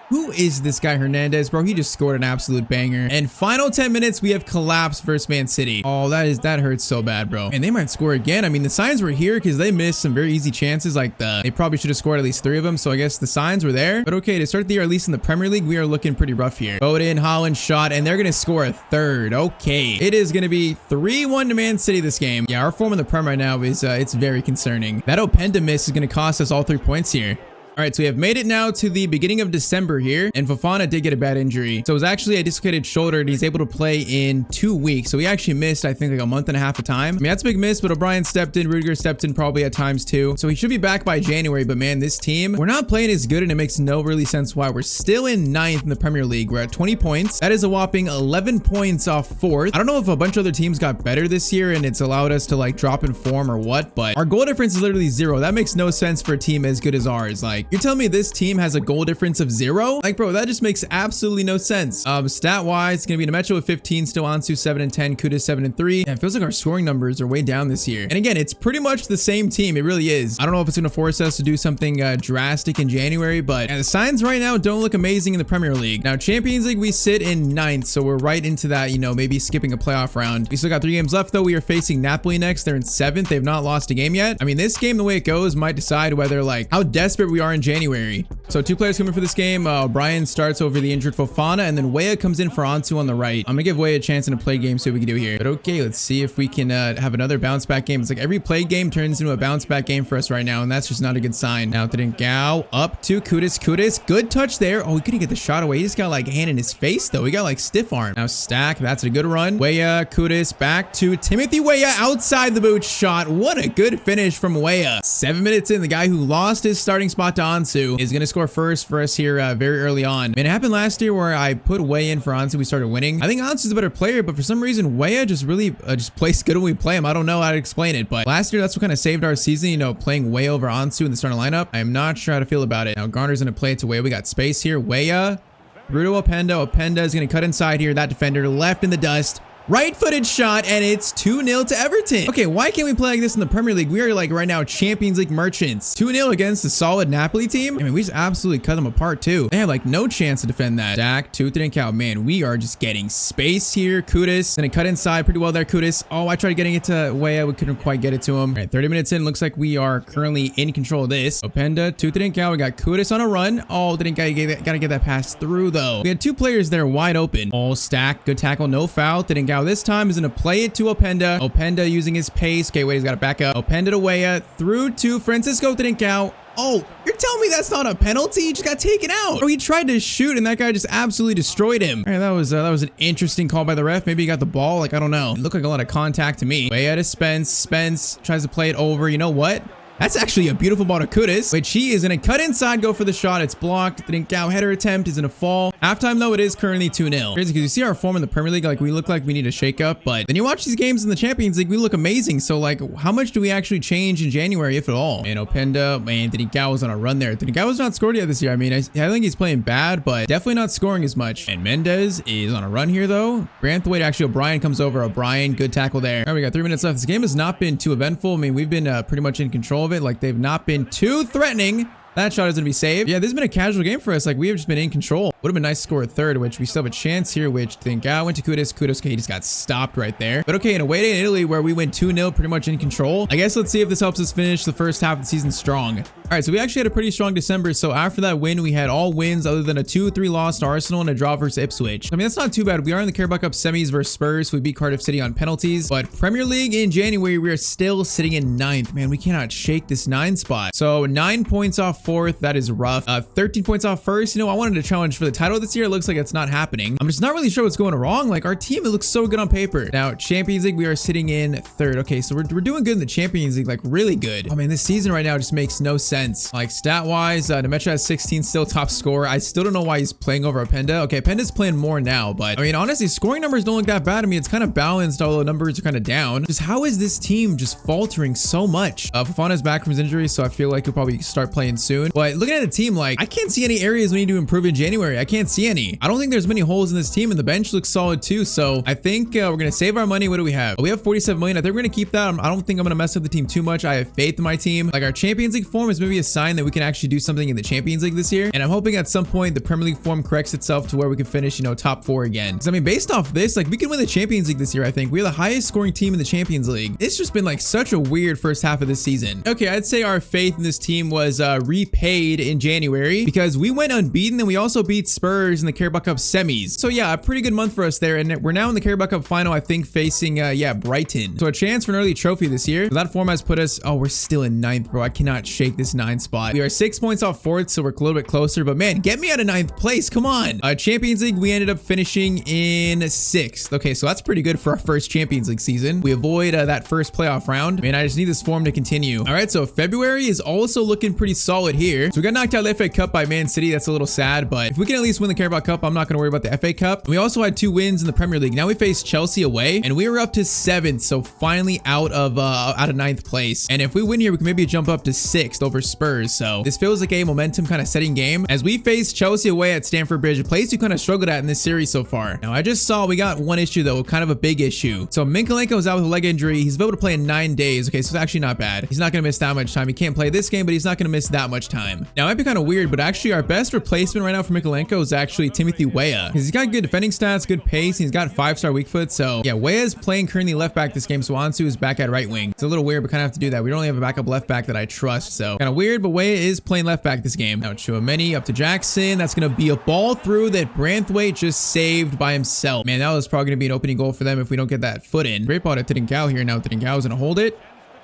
Who is this guy Hernandez, bro? He just scored an absolute banger. And final 10 minutes, we have collapsed versus Man City. Oh, that hurts so bad, bro. And they might score again. I mean, the signs were here because they missed some very easy chances. Like they probably should have scored at least 3 of them. So I guess the signs were there. But okay, to start the year, at least in the Premier League, we are looking pretty rough here. Foden, Holland shot, and they're going to score a third. Okay, it is going to be 3-1 to Man City this game. Yeah, our form in the Prem right now is it's very concerning. That Openda miss is going to cost us all 3 points here. All right, so we have made it now to the beginning of December here, and Fofana did get a bad injury. So it was actually a dislocated shoulder, and he's able to play in 2 weeks. So he actually missed, I think, like a month and a half of time. I mean, that's a big miss, but O'Brien stepped in, Rudiger stepped in probably at times too. So he should be back by January, but man, this team, we're not playing as good, and it makes no really sense why. We're still in 9th in the Premier League. We're at 20 points. That is a whopping 11 points off 4th. I don't know if a bunch of other teams got better this year, and it's allowed us to like drop in form or what, but our goal difference is literally 0. That makes no sense for a team as good as ours. Like, you're telling me this team has a goal difference of 0? Like, bro, that just makes absolutely no sense. Stat wise, it's gonna be Nemecha with 15, still Ansu 7 and 10, Kuda 7 and 3. And it feels like our scoring numbers are way down this year. And again, it's pretty much the same team. It really is. I don't know if it's gonna force us to do something drastic in January, but the signs right now don't look amazing in the Premier League. Now, Champions League, we sit in 9th, so we're right into that, you know, maybe skipping a playoff round. We still got 3 games left though. We are facing Napoli next. They're in 7th. They've not lost a game yet. I mean, this game, the way it goes, might decide whether like how desperate we are in January. So 2 players coming for this game. Brian starts over the injured Fofana, and then Weah comes in for Ansu on the right. I'm gonna give Weah a chance in a play game, see what we can do here. But okay, let's see if we can have another bounce back game. It's like every play game turns into a bounce back game for us right now, and that's just not a good sign. Now Trincao up to Kudus. Good touch there. Oh, he couldn't get the shot away. He just got like a hand in his face though. He got like stiff arm. Now Stack, that's a good run. Weah, Kudus back to Timothy Weah, outside the boot shot. What a good finish from Weah. 7 minutes in, the guy who lost his starting spot to Ansu is gonna score first for us here very early on. And it happened last year where I put Weah in for Ansu. We started winning. I think Ansu's a better player, but for some reason, Weah just really just plays good when we play him. I don't know how to explain it, but last year, that's what kind of saved our season, you know, playing Weah over Ansu in the starting lineup. I am not sure how to feel about it. Now, Garner's going to play it to Weah. We got space here. Weah, Bruno Openda. Openda is going to cut inside here. That defender left in the dust. Right-footed shot, and it's 2-0 to Everton. Okay, why can't we play like this in the Premier League? We are like right now Champions League merchants. 2-0 against a solid Napoli team. I mean, we just absolutely cut them apart too. They have like no chance to defend that. Dak, Trincao. Man, we are just getting space here. Kudus gonna cut inside pretty well there. Kudus. Oh, I tried getting it to Weah. We couldn't quite get it to him. All right, 30 minutes in. Looks like we are currently in control of this. Openda, Trincao. We got Kudus on a run. Oh, Trincao, gotta get that pass through though. We had 2 players there wide open. All Stack. Good tackle. No foul. Trincao this time is going to play it to Openda. Openda using his pace. Okay, wait, he's got to back up. Openda to Weah. Through to Francisco Trincao. Oh, you're telling me that's not a penalty? He just got taken out. Oh, he tried to shoot, and that guy just absolutely destroyed him. All right, that was an interesting call by the ref. Maybe he got the ball. Like, I don't know. It looked like a lot of contact to me. Weah to Spence. Spence tries to play it over. You know what? That's actually a beautiful ball to Kudus, which he is going to cut inside, go for the shot. It's blocked. Trincao header attempt is going to fall. Halftime, though, it is currently 2-0. Crazy, because you see our form in the Premier League, like we look like we need a shake-up, but then you watch these games in the Champions League, we look amazing. So, like, how much do we actually change in January, if at all? And Openda, man, Trincao was on a run there. Trincao not scored yet this year. I mean, I think he's playing bad, but definitely not scoring as much. And Mendes is on a run here, though. Branthwaite, actually, O'Brien comes over. O'Brien, good tackle there. All right, we got 3 minutes left. This game has not been too eventful. I mean, we've been pretty much in control of it. Like, they've not been too threatening. That shot is going to be saved. Yeah, this has been a casual game for us. Like, we have just been in control. Would have been nice to score a third, which we still have a chance here, which think went to Kudus. Kudus, okay, he just got stopped right there. But okay, in a way day in Italy where we went 2-0 pretty much in control. I guess let's see if this helps us finish the first half of the season strong. All right, so we actually had a pretty strong December. So after that win, we had all wins other than a 2-3 loss to Arsenal and a draw versus Ipswich. I mean, that's not too bad. We are in the Carabao Cup semis versus Spurs. We beat Cardiff City on penalties. But Premier League in January, we are still sitting in 9th. Man, we cannot shake this 9 spot. So 9 points off 4th. That is rough. 13 points off 1st. You know, I wanted to challenge for the title this year. It looks like it's not happening. I'm just not really sure what's going wrong. Like our team, it looks so good on paper. Now, Champions League, we are sitting in 3rd. Okay, so we're doing good in the Champions League, like really good. Oh man, this season right now just makes no sense. Like stat-wise, Demetra has 16, still top scorer. I still don't know why he's playing over Openda. Okay, Openda's playing more now, but I mean, honestly, scoring numbers don't look that bad. I mean, it's kind of balanced, although numbers are kind of down. Just how is this team just faltering so much? Fofana's back from his injury, so I feel like he'll probably start playing soon. But looking at the team, like I can't see any areas we need to improve in January. I can't see any. I don't think there's many holes in this team, and the bench looks solid too. So I think we're gonna save our money. What do we have? We have 47 million. I think we're gonna keep that. I don't think I'm gonna mess up the team too much. I have faith in my team. Like our Champions League form is maybe a sign that we can actually do something in the Champions League this year. And I'm hoping at some point the Premier League form corrects itself to where we can finish, you know, top 4 again. Because I mean, based off this, like we can win the Champions League this year. I think we're the highest scoring team in the Champions League. It's just been like such a weird first half of this season. Okay, I'd say our faith in this team was repaid in January because we went unbeaten and we also beat Spurs in the Carabao Cup semis. So yeah, a pretty good month for us there. And we're now in the Carabao Cup final, I think, facing Brighton. So a chance for an early trophy this year. So that form has put us, oh, we're still in 9th, bro. I cannot shake this 9 spot. We are 6 points off 4th, so we're a little bit closer. But man, get me out of 9th place. Come on. Champions League, we ended up finishing in 6th. Okay, so that's pretty good for our first Champions League season. We avoid that first playoff round. Man, I just need this form to continue. All right, so February is also looking pretty solid here. So we got knocked out of the FA Cup by Man City. That's a little sad, but if we can at least win the Carabao Cup, I'm not going to worry about the FA Cup. We also had 2 wins in the Premier League. Now we face Chelsea away, and we were up to 7th, so finally out of 9th place. And if we win here, we can maybe jump up to 6th over Spurs. So this feels like a momentum kind of setting game as we face Chelsea away at Stamford Bridge, a place we kind of struggled at in this series so far. Now I just saw we got one issue though, kind of a big issue. So Minkolenko is out with a leg injury. He's able to play in 9 days. Okay, so it's actually not bad. He's not going to miss that much time. He can't play this game, but he's not going to miss that much time. Now it might be kind of weird, but actually our best replacement right now for Minkolenko is actually Timothy Weah, because he's got good defending stats, good pace, and he's got 5-star weak foot. So yeah, Weah is playing currently left back this game, so Ansu is back at right wing. It's a little weird, but kind of have to do that. We don't really have a backup left back that I trust, so kind of weird, but Weah is playing left back this game. Now Chouameni up to Jackson. That's going to be a ball through that Branthwaite just saved by himself. Man, that was probably going to be an opening goal for them if we don't get that foot in. Great ball to Tyztir here. Now Tyztir is going to hold it.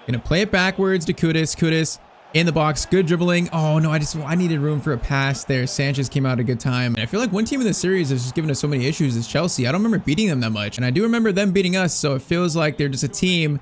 Going to play it backwards to Kudus. Kudus in the box. Good dribbling. Oh no, I needed room for a pass there. Sanchez came out at a good time. And I feel like one team in the series has just given us so many issues is Chelsea. I don't remember beating them that much. And I do remember them beating us. So it feels like they're just a team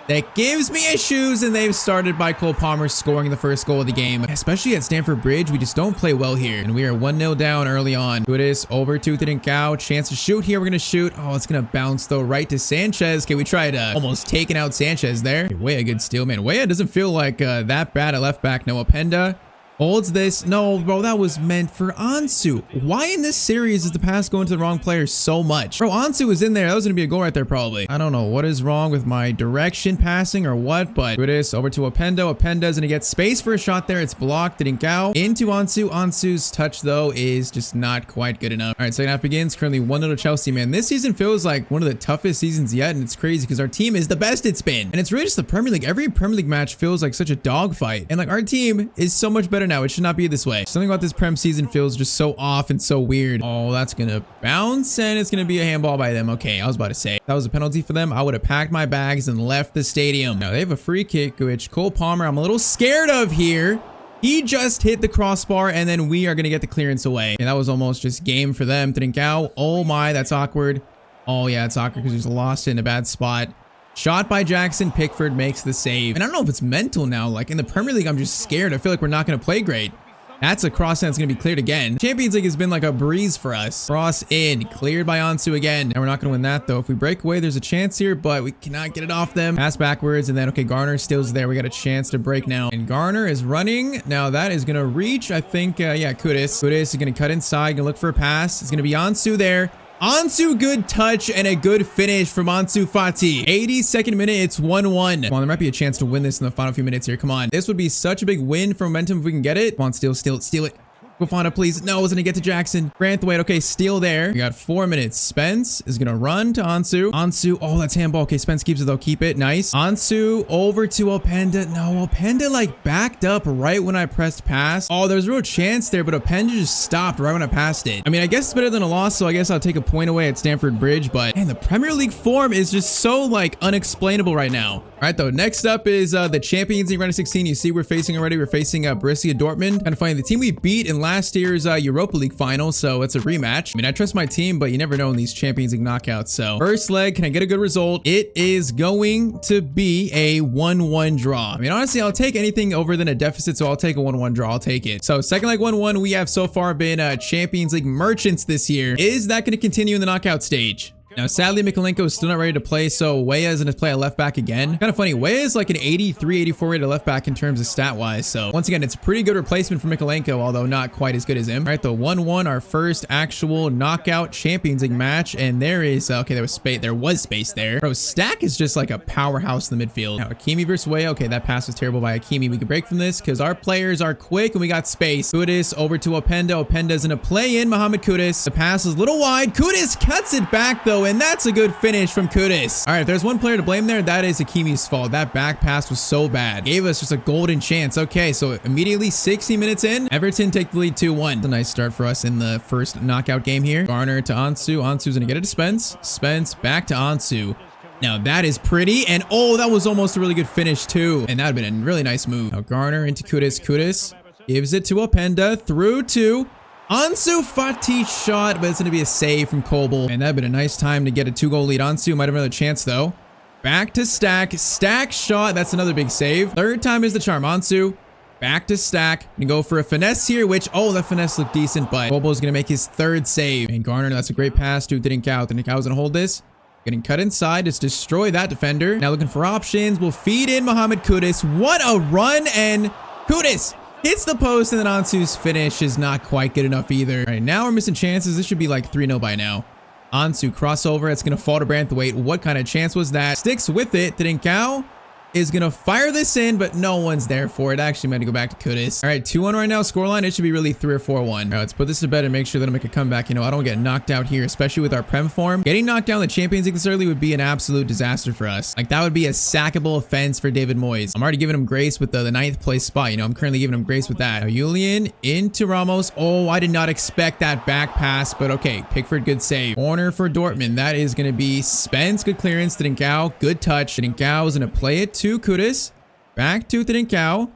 that gives me issues, and they've started by Cole Palmer scoring the first goal of the game. Especially at Stamford Bridge, we just don't play well here, and we are 1-0 down early on. Kudus over to Tyztir. Chance to shoot here. We're gonna shoot. Oh, it's gonna bounce though right to Sanchez. Okay, we tried almost taking out Sanchez there. Weah, good steal, man. Weah doesn't feel like that bad at left back. No, Openda holds this. No, bro, that was meant for Ansu. Why in this series is the pass going to the wrong player so much? Bro, Ansu was in there. That was going to be a goal right there probably. I don't know what is wrong with my direction passing or what, but Kudus over to Openda. Openda's going to get space for a shot there. It's blocked. Didn't go into Ansu. Ansu's touch, though, is just not quite good enough. All right, second half begins. Currently 1-0 to Chelsea, man. This season feels like one of the toughest seasons yet, and it's crazy because our team is the best it's been. And it's really just the Premier League. Every Premier League match feels like such a dogfight. And like our team is so much better now. It should not be this way. Something about this Prem season feels just so off and so weird. Oh, that's gonna bounce, and it's gonna be a handball by them. Okay, I was about to say, if that was a penalty for them, I would have packed my bags and left the stadium. Now they have a free kick, which Cole Palmer, I'm a little scared of here. He just hit the crossbar, and then we are gonna get the clearance away. And that was almost just game for them. Trincao. Oh my, that's awkward. Oh yeah, it's awkward because he's lost it in a bad spot. Shot by Jackson. Pickford makes the save. And I don't know if it's mental now. Like in the Premier League, I'm just scared. I feel like we're not going to play great. That's a cross that's going to be cleared again. Champions League has been like a breeze for us. Cross in. Cleared by Ansu again. And we're not going to win that though. If we break away, there's a chance here, but we cannot get it off them. Pass backwards. And then, okay, Garner still's there. We got a chance to break now. And Garner is running. Now that is going to reach, I think, yeah, Kudus. Kudus is going to cut inside. Going to look for a pass. It's going to be Ansu there. Ansu, good touch and a good finish from Ansu Fati. 82nd minute, it's 1-1. Come on, there might be a chance to win this in the final few minutes here. Come on. This would be such a big win for momentum if we can get it. Come on, steal it. Fofana, please. No, it's gonna get to Jackson. Branthwaite, okay, steal there. We got 4 minutes. Spence is gonna run to Ansu. Ansu, oh, that's handball. Okay, Spence keeps it though. Keep it. Nice. Ansu over to Openda. No, Openda like backed up right when I pressed pass. Oh, there's a real chance there, but Openda just stopped right when I passed it. I mean, I guess it's better than a loss, so I guess I'll take a point away at Stamford Bridge, but man, the Premier League form is just so like unexplainable right now. All right, though, next up is the Champions League round of 16. You see we're facing Borussia Dortmund. Kind of funny, the team we beat in last year's Europa League final, so it's a rematch. I mean, I trust my team, but you never know in these Champions League knockouts. So first leg, can I get a good result? It is going to be a 1-1 draw. I mean, honestly, I'll take anything over than a deficit, so I'll take a 1-1 draw. I'll take it. So second leg 1-1, we have so far been Champions League merchants this year. Is that going to continue in the knockout stage? Now, sadly, Mikolenko is still not ready to play, so Weah is going to play a left back again. Kind of funny, Weah is like an 83, 84 rated left back in terms of stat-wise, so once again, it's a pretty good replacement for Mikolenko, although not quite as good as him. All right, the 1-1, our first actual knockout Champions League match, and there is, okay, there was space there. Bro, Stack is just like a powerhouse in the midfield. Now, Hakimi versus Weah, okay, that pass was terrible by Hakimi. We can break from this because our players are quick and we got space. Kudus over to Openda. Openda's in a play-in. Mohamed Kudus. The pass is a little wide. Kudus cuts it back, though, and that's a good finish from Kudus. All right, if there's one player to blame there, that is Hakimi's fault. That back pass was so bad. Gave us just a golden chance. Okay, so immediately 60 minutes in, Everton take the lead 2-1. A nice start for us in the first knockout game here. Garner to Ansu. Ansu's gonna get it to Spence. Spence back to Ansu. Now that is pretty, and oh, that was almost a really good finish too. And that would have been a really nice move. Now Garner into Kudus. Kudus gives it to Openda, through to Ansu Fati shot, but it's going to be a save from Kobel. And that'd been a nice time to get a 2-goal lead. Ansu might have another chance though. Back to Stack. Stack shot. That's another big save. Third time is the charm. Ansu back to Stack. Gonna go for a finesse here, which, oh, that finesse looked decent, but Kobel's going to make his third save. And Garner, that's a great pass to Trincao. Trincau's going to hold this. Getting cut inside. Just destroy that defender. Now looking for options. We'll feed in Mohamed Kudus. What a run, and Kudus hits the post, and then Ansu's finish is not quite good enough either. All right, now we're missing chances. This should be like 3-0 by now. Ansu crossover. It's going to fall to Branthwaite. What kind of chance was that? Sticks with it. Trincao is going to fire this in, but no one's there for it. Actually meant to go back to Kudus. All right, 2-1 right now. Scoreline, it should be really 3 or 4-1. All right, let's put this to bed and make sure that I make a comeback. You know, I don't get knocked out here, especially with our Prem form. Getting knocked down in the Champions League this early would be an absolute disaster for us. Like, that would be a sackable offense for David Moyes. I'm already giving him grace with the 9th place spot. You know, I'm currently giving him grace with that. Now, Julian into Ramos. Oh, I did not expect that back pass, but okay. Pickford, good save. Corner for Dortmund. That is going to be Spence. Good clearance. Trincao, good touch. Trincao is going to play it to Kudus. Back to Trincao.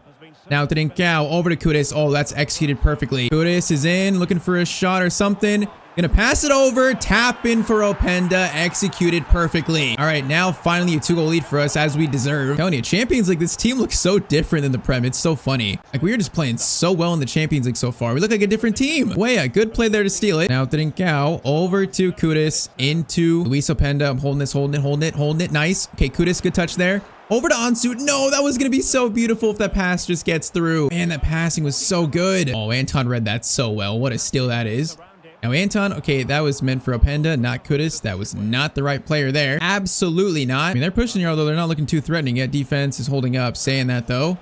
Now Trincao over to Kudus. Oh, that's executed perfectly. Kudus is in, looking for a shot or something. Gonna pass it over. Tap in for Openda. Executed perfectly. All right, now finally a 2-goal lead for us, as we deserve. I'm telling you, Champions League, this team looks so different than the Prem. It's so funny. Like, we are just playing so well in the Champions League so far. We look like a different team. Weah, good play there to steal it. Now Trincao over to Kudus, into Luis Openda. I'm holding this, holding it. Nice. Okay, Kudus, good touch there. Over to Ansu. No, that was going to be so beautiful if that pass just gets through. Man, that passing was so good. Oh, Anton read that so well. What a steal that is. Now, Anton, okay, that was meant for Openda, not Kudus. That was not the right player there. Absolutely not. I mean, they're pushing here, although they're not looking too threatening yet. Defense is holding up. Saying that, though.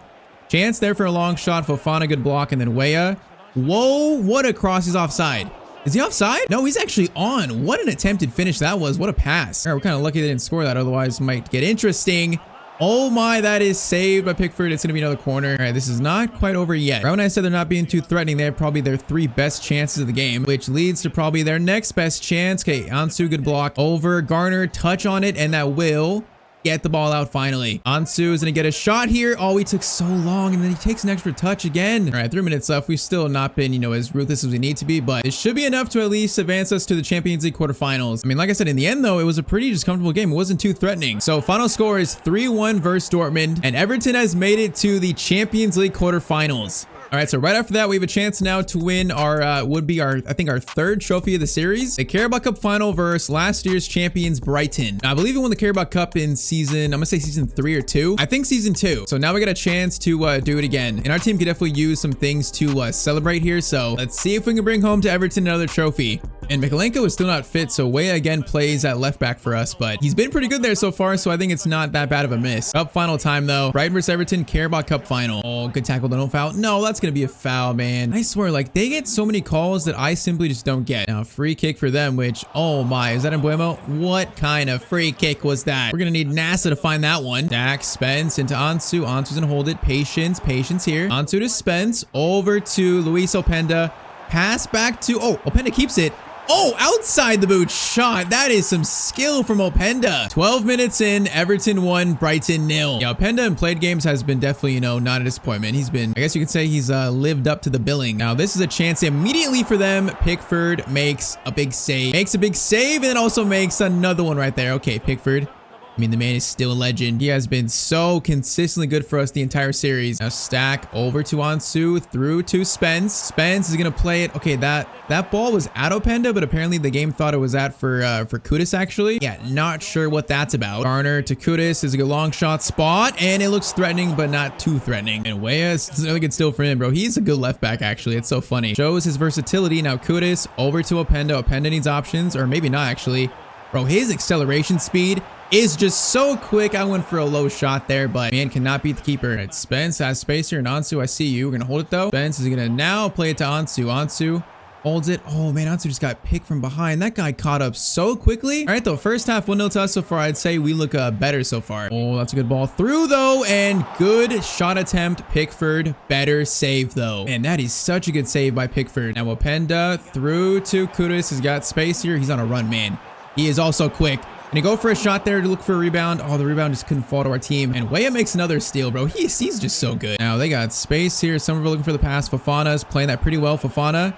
Chance there for a long shot. Fofana, good block, and then Weah. Whoa, what a cross. He's offside. Is he offside? No, he's actually on. What an attempted finish that was. What a pass. All right, we're kind of lucky they didn't score that. Otherwise, it might get interesting. Oh my, that is saved by Pickford. It's going to be another corner. All right, this is not quite over yet. Right when I said they're not being too threatening, they have probably their 3 best chances of the game, which leads to probably their next best chance. Okay, Ansu, good block. Over, Garner, touch on it, and that will get the ball out finally. Ansu is going to get a shot here. Oh, he took so long, and then he takes an extra touch again. All right, 3 minutes left. We've still not been, you know, as ruthless as we need to be, but it should be enough to at least advance us to the Champions League quarterfinals. I mean, like I said, in the end, though, it was a pretty just comfortable game. It wasn't too threatening. So final score is 3-1 versus Dortmund, and Everton has made it to the Champions League quarterfinals. All right, so right after that, we have a chance now to win our, I think our 3rd trophy of the series. The Carabao Cup final versus last year's champions, Brighton. Now, I believe we won the Carabao Cup in season, I'm gonna say season 3 or 2. I think season 2. So now we got a chance to do it again. And our team could definitely use some things to celebrate here. So let's see if we can bring home to Everton another trophy. And Mikalenko is still not fit, so Weah again plays at left back for us, but he's been pretty good there so far, so I think it's not that bad of a miss. Cup final time though. Brighton vs Everton, Carabao Cup final. Oh, good tackle, no foul. No, that's gonna be a foul, man. I swear, like, they get so many calls that I simply just don't get. Now, free kick for them, which, oh my, is that Embuemo? What kind of free kick was that? We're gonna need NASA to find that one. Dak, Spence into Ansu. Ansu's gonna hold it. Patience here. Ansu to Spence, over to Luis Openda. Pass back to, oh, Openda keeps it. Oh, outside the boot shot. That is some skill from Openda. 12 minutes in, Everton 1, Brighton 0. Yeah, Openda in played games has been definitely, you know, not a disappointment. He's been, I guess you could say he's lived up to the billing. Now, this is a chance immediately for them. Pickford makes a big save. Makes a big save and then also makes another one right there. Okay, Pickford. I mean, the man is still a legend. He has been so consistently good for us the entire series. Now Stack over to Ansu, through to Spence. Spence is gonna play it. Okay, that ball was at Openda, but apparently the game thought it was at for Kudus actually. Yeah, not sure what that's about. Garner to Kudus is a good long shot spot, and it looks threatening, but not too threatening. And Weah is really good still for him, bro. He's a good left back actually. It's so funny. Shows his versatility. Now Kudus over to Openda. Openda needs options, or maybe not actually. Bro, his acceleration speed is just so quick. I went for a low shot there, but man cannot beat the keeper. All right, Spence has space here, and Ansu, I see you. We're gonna hold it though. Spence is gonna now play it to Ansu. Ansu holds it. Oh man, Ansu just got picked from behind. That guy caught up so quickly. All right, though, first half 1-0 to us so far. I'd say we look better so far. Oh, that's a good ball through though, and good shot attempt. Pickford, better save though. And that is such a good save by Pickford. Now Openda through to Kudus. He's got space here. He's on a run, man. He is also quick. And he go for a shot there to look for a rebound. Oh, the rebound just couldn't fall to our team. And Weah makes another steal, bro. He's just so good. Now they got space here. Somerville looking for the pass. Fofana's playing that pretty well. Fofana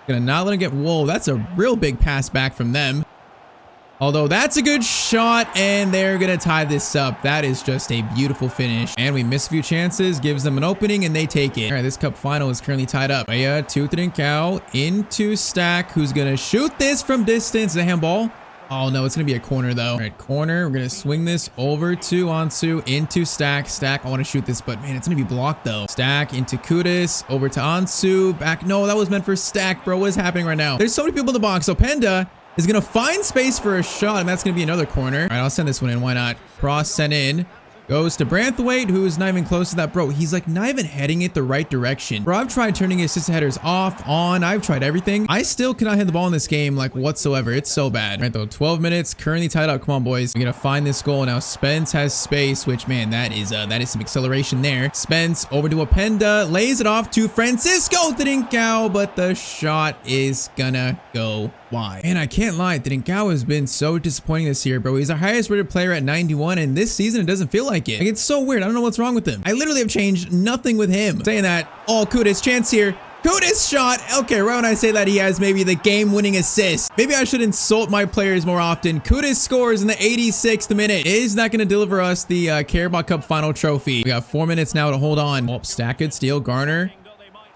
gonna not let him get. Whoa, that's a real big pass back from them. Although that's a good shot, and they're gonna tie this up. That is just a beautiful finish. And we miss a few chances, gives them an opening, and they take it. All right, this cup final is currently tied up. Weah to Trincao into Stack, who's gonna shoot this from distance. The handball. Oh no, it's gonna be a corner though. All right, corner. We're gonna swing this over to Ansu into Stack. Stack, I want to shoot this, but man, it's gonna be blocked though. Stack into Kudus, over to Ansu. Back. No, that was meant for Stack, bro. What is happening right now? There's so many people in the box. So Openda is gonna find space for a shot, and that's gonna be another corner. All right, I'll send this one in. Why not? Cross sent in. Goes to Branthwaite, who is not even close to that. Bro, he's like not even heading it the right direction. Bro, I've tried turning his assistant headers off, on. I've tried everything. I still cannot hit the ball in this game like whatsoever. It's so bad. All right, though, 12 minutes, currently tied up. Come on, boys. We're gonna find this goal. Now Spence has space, which, man, that is some acceleration there. Spence over to Openda, lays it off to Francisco Trincao, but the shot is gonna go wide. And I can't lie, Trincao has been so disappointing this year, bro. He's our highest rated player at 91, and this season it doesn't feel like it. Like, it's so weird. I don't know what's wrong with him. I literally have changed nothing with him. Saying that, oh, Kudus, chance here. Kudus shot. Okay, right when I say that, he has maybe the game-winning assist. Maybe I should insult my players more often. Kudus scores in the 86th minute. Is that going to deliver us the Carabao Cup final trophy? We got 4 minutes now to hold on. Oh, Stack it, steal, Garner.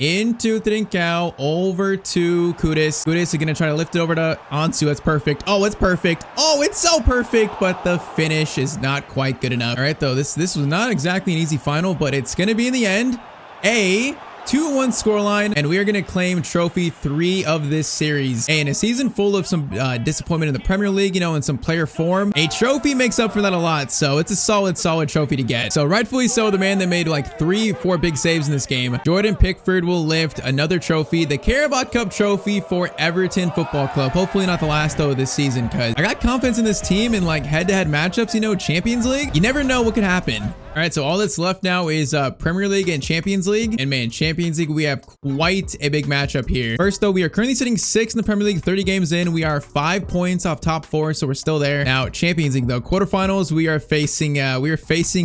Into Trincao, over to Kudus. Kudus is going to try to lift it over to Ansu. That's perfect. Oh, it's perfect. Oh, it's so perfect, but the finish is not quite good enough. All right, though, this was not exactly an easy final, but it's going to be in the end a 2-1 scoreline, and we are going to claim trophy 3 of this series. Hey, in a season full of some disappointment in the Premier League, you know, and some player form, a trophy makes up for that a lot. So it's a solid trophy to get. So rightfully so, the man that made like 3-4 big saves in this game, Jordan Pickford, will lift another trophy, the Carabao Cup trophy for Everton Football Club. Hopefully not the last though of this season, because I got confidence in this team in like head-to-head matchups. You know, Champions League, you never know what could happen. All right, so all that's left now is Premier League and Champions League. And man, Champions League, we have quite a big matchup here. First, though, we are currently sitting 6th in the Premier League, 30 games in. We are 5 points off top 4, so we're still there. Now, Champions League, though, quarterfinals, we are facing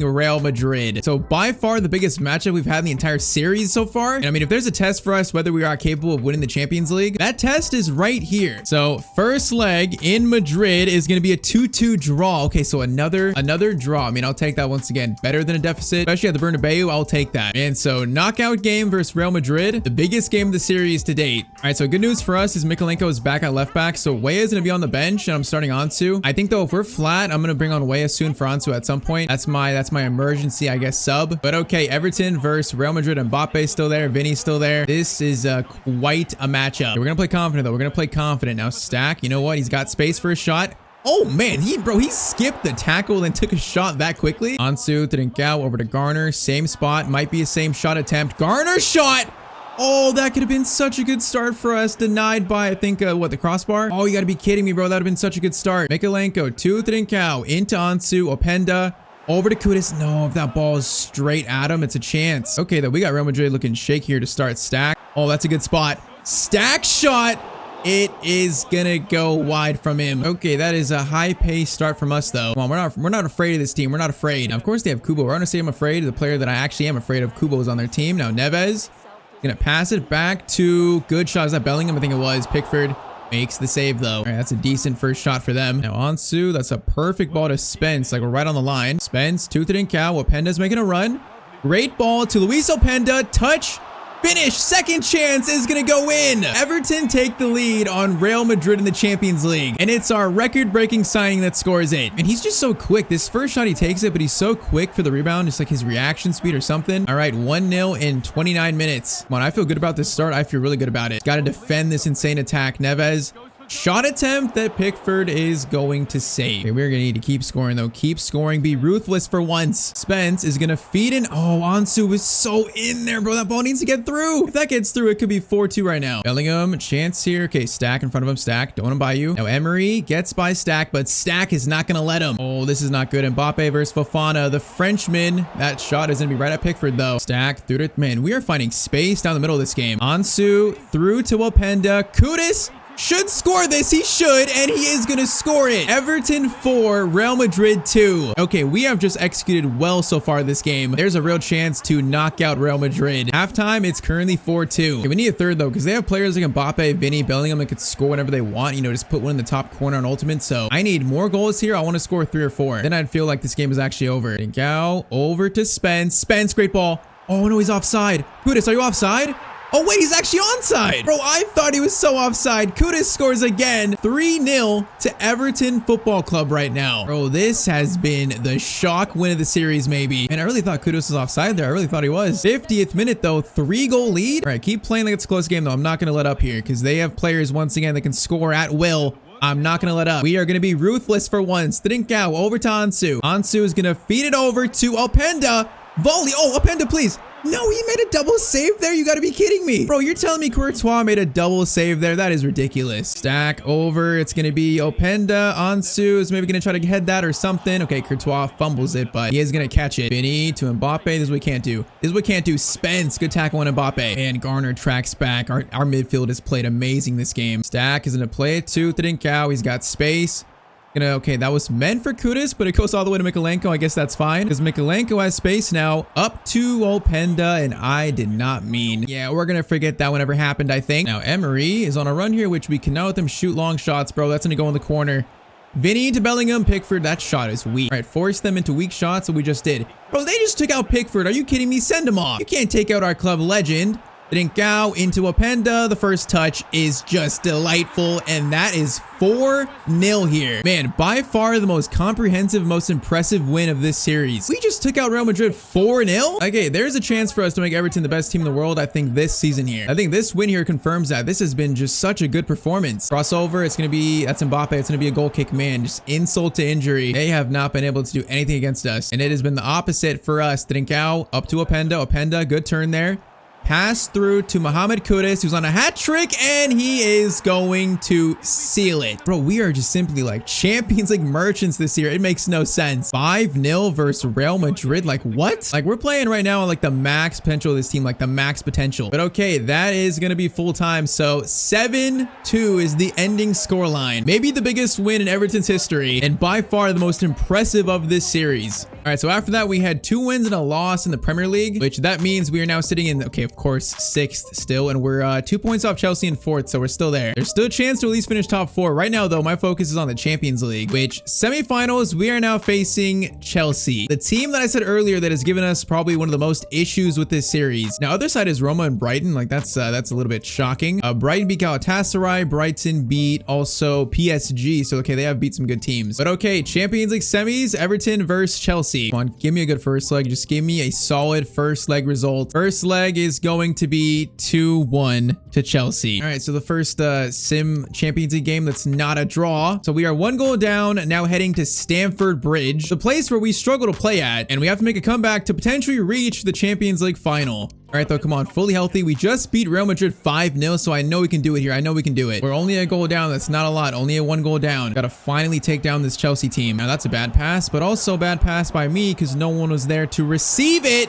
Real Madrid. So by far the biggest matchup we've had in the entire series so far. And I mean, if there's a test for us whether we are capable of winning the Champions League, that test is right here. So first leg in Madrid is going to be a 2-2 draw. Okay, so another draw. I mean, I'll take that once again. Better better than a deficit, especially at the Bernabeu. I'll take that. And so knockout game versus Real Madrid, the biggest game of the series to date. All right, so good news for us is Mikalenko is back at left back. So Weah is going to be on the bench and I'm starting Ansu. I think though, if we're flat, I'm going to bring on Weah soon for Ansu at some point. That's my emergency, I guess, sub. But okay, Everton versus Real Madrid. Mbappe still there. Vinny's still there. This is quite a matchup. We're going to play confident though. We're going to play confident. Now Stack, you know what? He's got space for a shot. Oh man, he skipped the tackle and took a shot that quickly. Ansu, Trincao over to Garner. Same spot. Might be a same shot attempt. Garner shot! Oh, that could have been such a good start for us. Denied by, I think, the crossbar? Oh, you gotta be kidding me, bro. That would have been such a good start. Mikalenko to Trincao. Into Ansu. Openda. Over to Kudus. No, if that ball is straight at him, it's a chance. Okay, though, we got Real Madrid looking shaky here to start. Stack. Oh, that's a good spot. Stack shot! It is gonna go wide from him. Okay, that is a high-paced start from us, though. Come on, we're not afraid of this team. We're not afraid. Now, of course, they have Kubo. We're gonna say I'm afraid. The player that I actually am afraid of, Kubo, is on their team. Now, Neves gonna pass it back to good shot. Is that Bellingham? I think it was. Pickford makes the save, though. All right, that's a decent first shot for them. Now, Ansu, that's a perfect ball to Spence. Like, we're right on the line. Spence, to Trincao. Openda's making a run. Great ball to Luis Openda. Touch. Finish. Second chance is going to go in. Everton take the lead on Real Madrid in the Champions League. And it's our record-breaking signing that scores it. And he's just so quick. This first shot, he takes it, but he's so quick for the rebound. Just like his reaction speed or something. All right, 1-0 in 29 minutes. Come on, I feel good about this start. I feel really good about it. Got to defend this insane attack. Neves. Shot attempt that Pickford is going to save. Okay, we're going to need to keep scoring, though. Keep scoring. Be ruthless for once. Spence is going to feed in. Oh, Ansu is so in there, bro. That ball needs to get through. If that gets through, it could be 4-2 right now. Bellingham, chance here. Okay, Stack in front of him. Stack, don't want him by you. Now, Emery gets by Stack, but Stack is not going to let him. Oh, this is not good. Mbappe versus Fofana, the Frenchman. That shot is going to be right at Pickford, though. Stack through to... Man, we are finding space down the middle of this game. Ansu through to Openda. Kudus should score this. He should, and he is going to score it. Everton 4, Real Madrid 2. Okay, we have just executed well so far this game. There's a real chance to knock out Real Madrid. Halftime, it's currently 4-2. Okay, we need a third, though, because they have players like Mbappe, Vinny, Bellingham that could score whenever they want. You know, just put one in the top corner on ultimate. So I need more goals here. I want to score 3 or 4. Then I'd feel like this game is actually over. Trincao over to Spence. Spence, great ball. Oh, no, he's offside. Kudus, are you offside? Oh, wait, he's actually onside. Bro, I thought he was so offside. Kudus scores again. 3-0 to Everton Football Club right now. Bro, this has been the shock win of the series, maybe. And I really thought Kudus was offside there. I really thought he was. 50th minute, though. 3-goal lead. All right, keep playing like it's a close game, though. I'm not going to let up here because they have players, once again, that can score at will. I'm not going to let up. We are going to be ruthless for once. Trincao over to Ansu. Ansu is going to feed it over to Openda. Volley. Oh, Openda, please. No, he made a double save there. You got to be kidding me. Bro, you're telling me Courtois made a double save there? That is ridiculous. Stack over. It's going to be Openda. Ansu is maybe going to try to head that or something. Okay, Courtois fumbles it, but he is going to catch it. Vinny to Mbappe. This is what we can't do. This is what we can't do. Spence. Good tackle on Mbappe. And Garner tracks back. Our midfield has played amazing this game. Stack is going to play it to Trincao. He's got space. Okay, that was meant for Kudus, but it goes all the way to Mikalenko. I guess that's fine because Mikalenko has space now up to Openda, and I did not mean. Yeah, we're going to forget that whenever happened, I think. Now, Emery is on a run here, which we can now let them shoot long shots, bro. That's going to go in the corner. Vinny to Bellingham. Pickford, that shot is weak. All right, force them into weak shots, so we just did. Bro, they just took out Pickford. Are you kidding me? Send him off. You can't take out our club legend. Trincao into Openda. The first touch is just delightful, and that is 4-0 here. Man, by far the most comprehensive, most impressive win of this series. We just took out Real Madrid 4-0. Okay, there's a chance for us to make Everton the best team in the world, I think, this season here. I think this win here confirms that. This has been just such a good performance. Crossover, it's going to be, that's Mbappe. It's going to be a goal kick, man. Just insult to injury. They have not been able to do anything against us, and it has been the opposite for us. Trincao up to Openda. Openda, good turn there. Pass through to Mohamed Kudus, who's on a hat trick, and he is going to seal it. Bro, we are just simply like Champions League merchants this year. It makes no sense. 5-0 versus Real Madrid. Like, what? Like, we're playing right now on like the max potential of this team, like the max potential. But okay, that is going to be full time. So 7-2 is the ending scoreline. Maybe the biggest win in Everton's history, and by far the most impressive of this series. All right, so after that, we had 2 wins and a loss in the Premier League, which that means we are now sitting in, okay, of course, 6th still, and we're 2 points off Chelsea in 4th, so we're still there. There's still a chance to at least finish top 4. Right now, though, my focus is on the Champions League, which semifinals, we are now facing Chelsea, the team that I said earlier that has given us probably one of the most issues with this series. Now, other side is Roma and Brighton. Like, that's a little bit shocking. Brighton beat Galatasaray. Brighton beat also PSG. So, okay, they have beat some good teams. But okay, Champions League semis, Everton versus Chelsea. Come on, give me a good first leg. Just give me a solid first leg result. First leg is going to be 2-1 to Chelsea. All right, so the first Sim Champions League game, that's not a draw. So we are 1 goal down, now heading to Stamford Bridge, the place where we struggle to play at, and we have to make a comeback to potentially reach the Champions League final. All right, though, come on, fully healthy. We just beat Real Madrid 5-0, so I know we can do it here. I know we can do it. We're only a goal down. That's not a lot. Only a 1 goal down. Gotta finally take down this Chelsea team. Now, that's a bad pass, but also a bad pass by me because no one was there to receive it.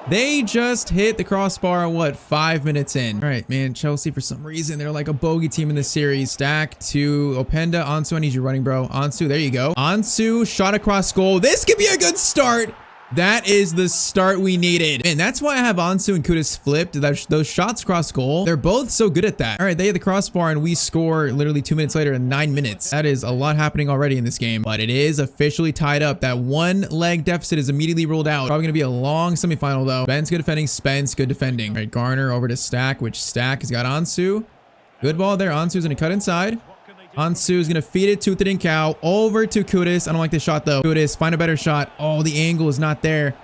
They just hit the crossbar, what, 5 minutes in. All right, man, Chelsea, for some reason, they're like a bogey team in this series. Stack to Openda. Ansu, I need you running, bro. Ansu, there you go. Ansu, shot across goal. This could be a good start. That is the start we needed. And that's why I have Ansu and Kudus flipped. Those shots cross goal, they're both so good at that. All right, they hit the crossbar and we score literally 2 minutes later in 9 minutes. That is a lot happening already in this game, but it is officially tied up. That 1 leg deficit is immediately ruled out. Probably gonna be a long semifinal though. Spence good defending, Spence good defending. All right, Garner over to Stack, which Stack has got Ansu. Good ball there. Ansu's gonna cut inside. Ansu is going to feed it to Trincao over to Kudus. I don't like this shot though. Kudus, find a better shot. Oh, the angle is not there.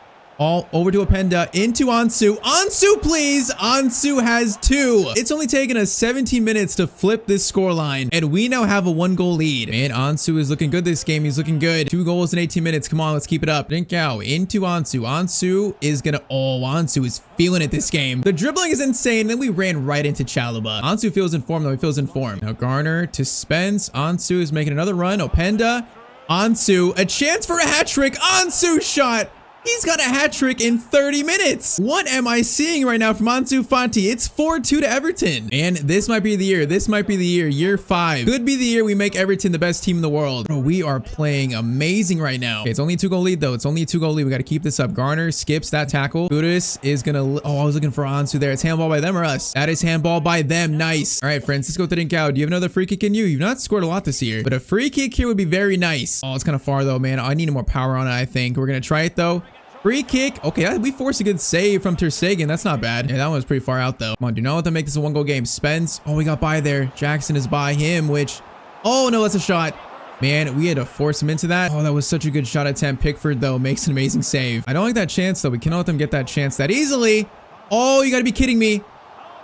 All over to Openda, into Ansu. Ansu, please. Ansu has 2. It's only taken us 17 minutes to flip this scoreline, and we now have a 1 goal lead. Man, Ansu is looking good this game. He's looking good. 2 goals in 18 minutes. Come on, let's keep it up. Trincao into Ansu. Ansu is gonna, oh, Ansu is feeling it this game. The dribbling is insane. Then we ran right into Chalobah. Ansu feels in form though. He feels in form. Now Garner to Spence. Ansu is making another run. Openda. Ansu, a chance for a hat trick. Ansu shot. He's got a hat trick in 30 minutes. What am I seeing right now from Ansu Fati? It's 4-2 to Everton. And this might be the year. This might be the year. Year 5. Could be the year we make Everton the best team in the world. Bro, we are playing amazing right now. Okay, it's only a 2 goal lead though. It's only a 2 goal lead. We got to keep this up. Garner skips that tackle. Kudus is going to... Oh, I was looking for Ansu there. It's handball by them or us? That is handball by them. Nice. All right, Francisco Trincao. Do you have another free kick in you? You've not scored a lot this year, but a free kick here would be very nice. Oh, it's kind of far though, man. I need more power on it, I think. We're going to try it though. Free kick. Okay, we forced a good save from Ter Stegen. That's not bad. Yeah, that one was pretty far out though. Come on, do not let them make this a 1 goal game. Spence. Oh, we got by there. Jackson is by him, which... Oh, no, that's a shot. Man, we had to force him into that. Oh, that was such a good shot attempt. Pickford, though, makes an amazing save. I don't like that chance, though. We cannot let them get that chance that easily. Oh, you gotta be kidding me.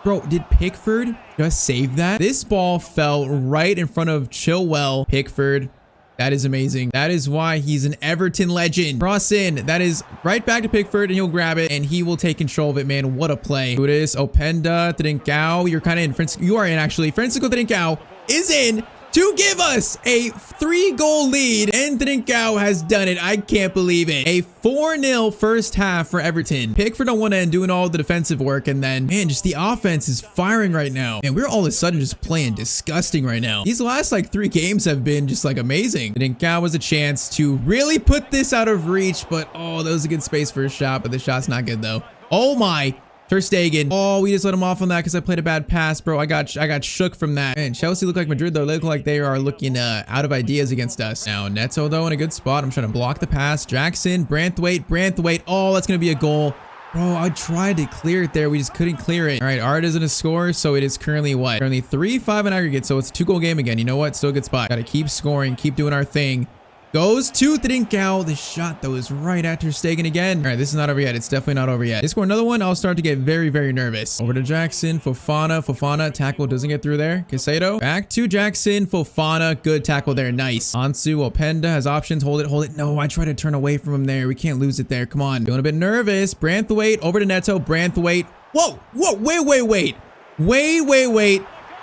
Bro, did Pickford just save that? This ball fell right in front of Chilwell. Pickford. That is amazing. That is why he's an Everton legend. Cross in. That is right back to Pickford, and he'll grab it, and he will take control of it, man. What a play. Kudus, Openda, Trincao. You're kind of in. You are in, actually. Francisco Trincao is in to give us a 3-goal lead, and Trincao has done it. I can't believe it. A 4-0 first half for Everton. Pickford on one end doing all the defensive work, and then, man, just the offense is firing right now. And we're all of a sudden just playing disgusting right now. These last, like, 3 games have been just, like, amazing. Trincao was a chance to really put this out of reach, but, oh, that was a good space for a shot, but the shot's not good, though. Oh, my. Ter Stegen. Oh, we just let him off on that because I played a bad pass, bro. I got shook from that. Man, Chelsea look like Madrid, though. They look like they are looking out of ideas against us. Now, Neto, though, in a good spot. I'm trying to block the pass. Jackson, Branthwaite. Oh, that's going to be a goal. Bro, I tried to clear it there. We just couldn't clear it. All right, Art isn't a score, so it is currently what? Currently 3-5 in aggregate, so it's a 2-goal game again. You know what? Still a good spot. Got to keep scoring, keep doing our thing. Goes to Trincao. The shot, though, is right at Ter Stegen again. All right, this is not over yet. It's definitely not over yet. They score another one. I'll start to get very, very nervous. Over to Jackson. Fofana. Tackle doesn't get through there. Caicedo. Back to Jackson. Fofana. Good tackle there. Nice. Ansu. Openda has options. Hold it. No, I try to turn away from him there. We can't lose it there. Come on. Feeling a bit nervous. Branthwaite. Over to Neto. Branthwaite. Whoa. Wait.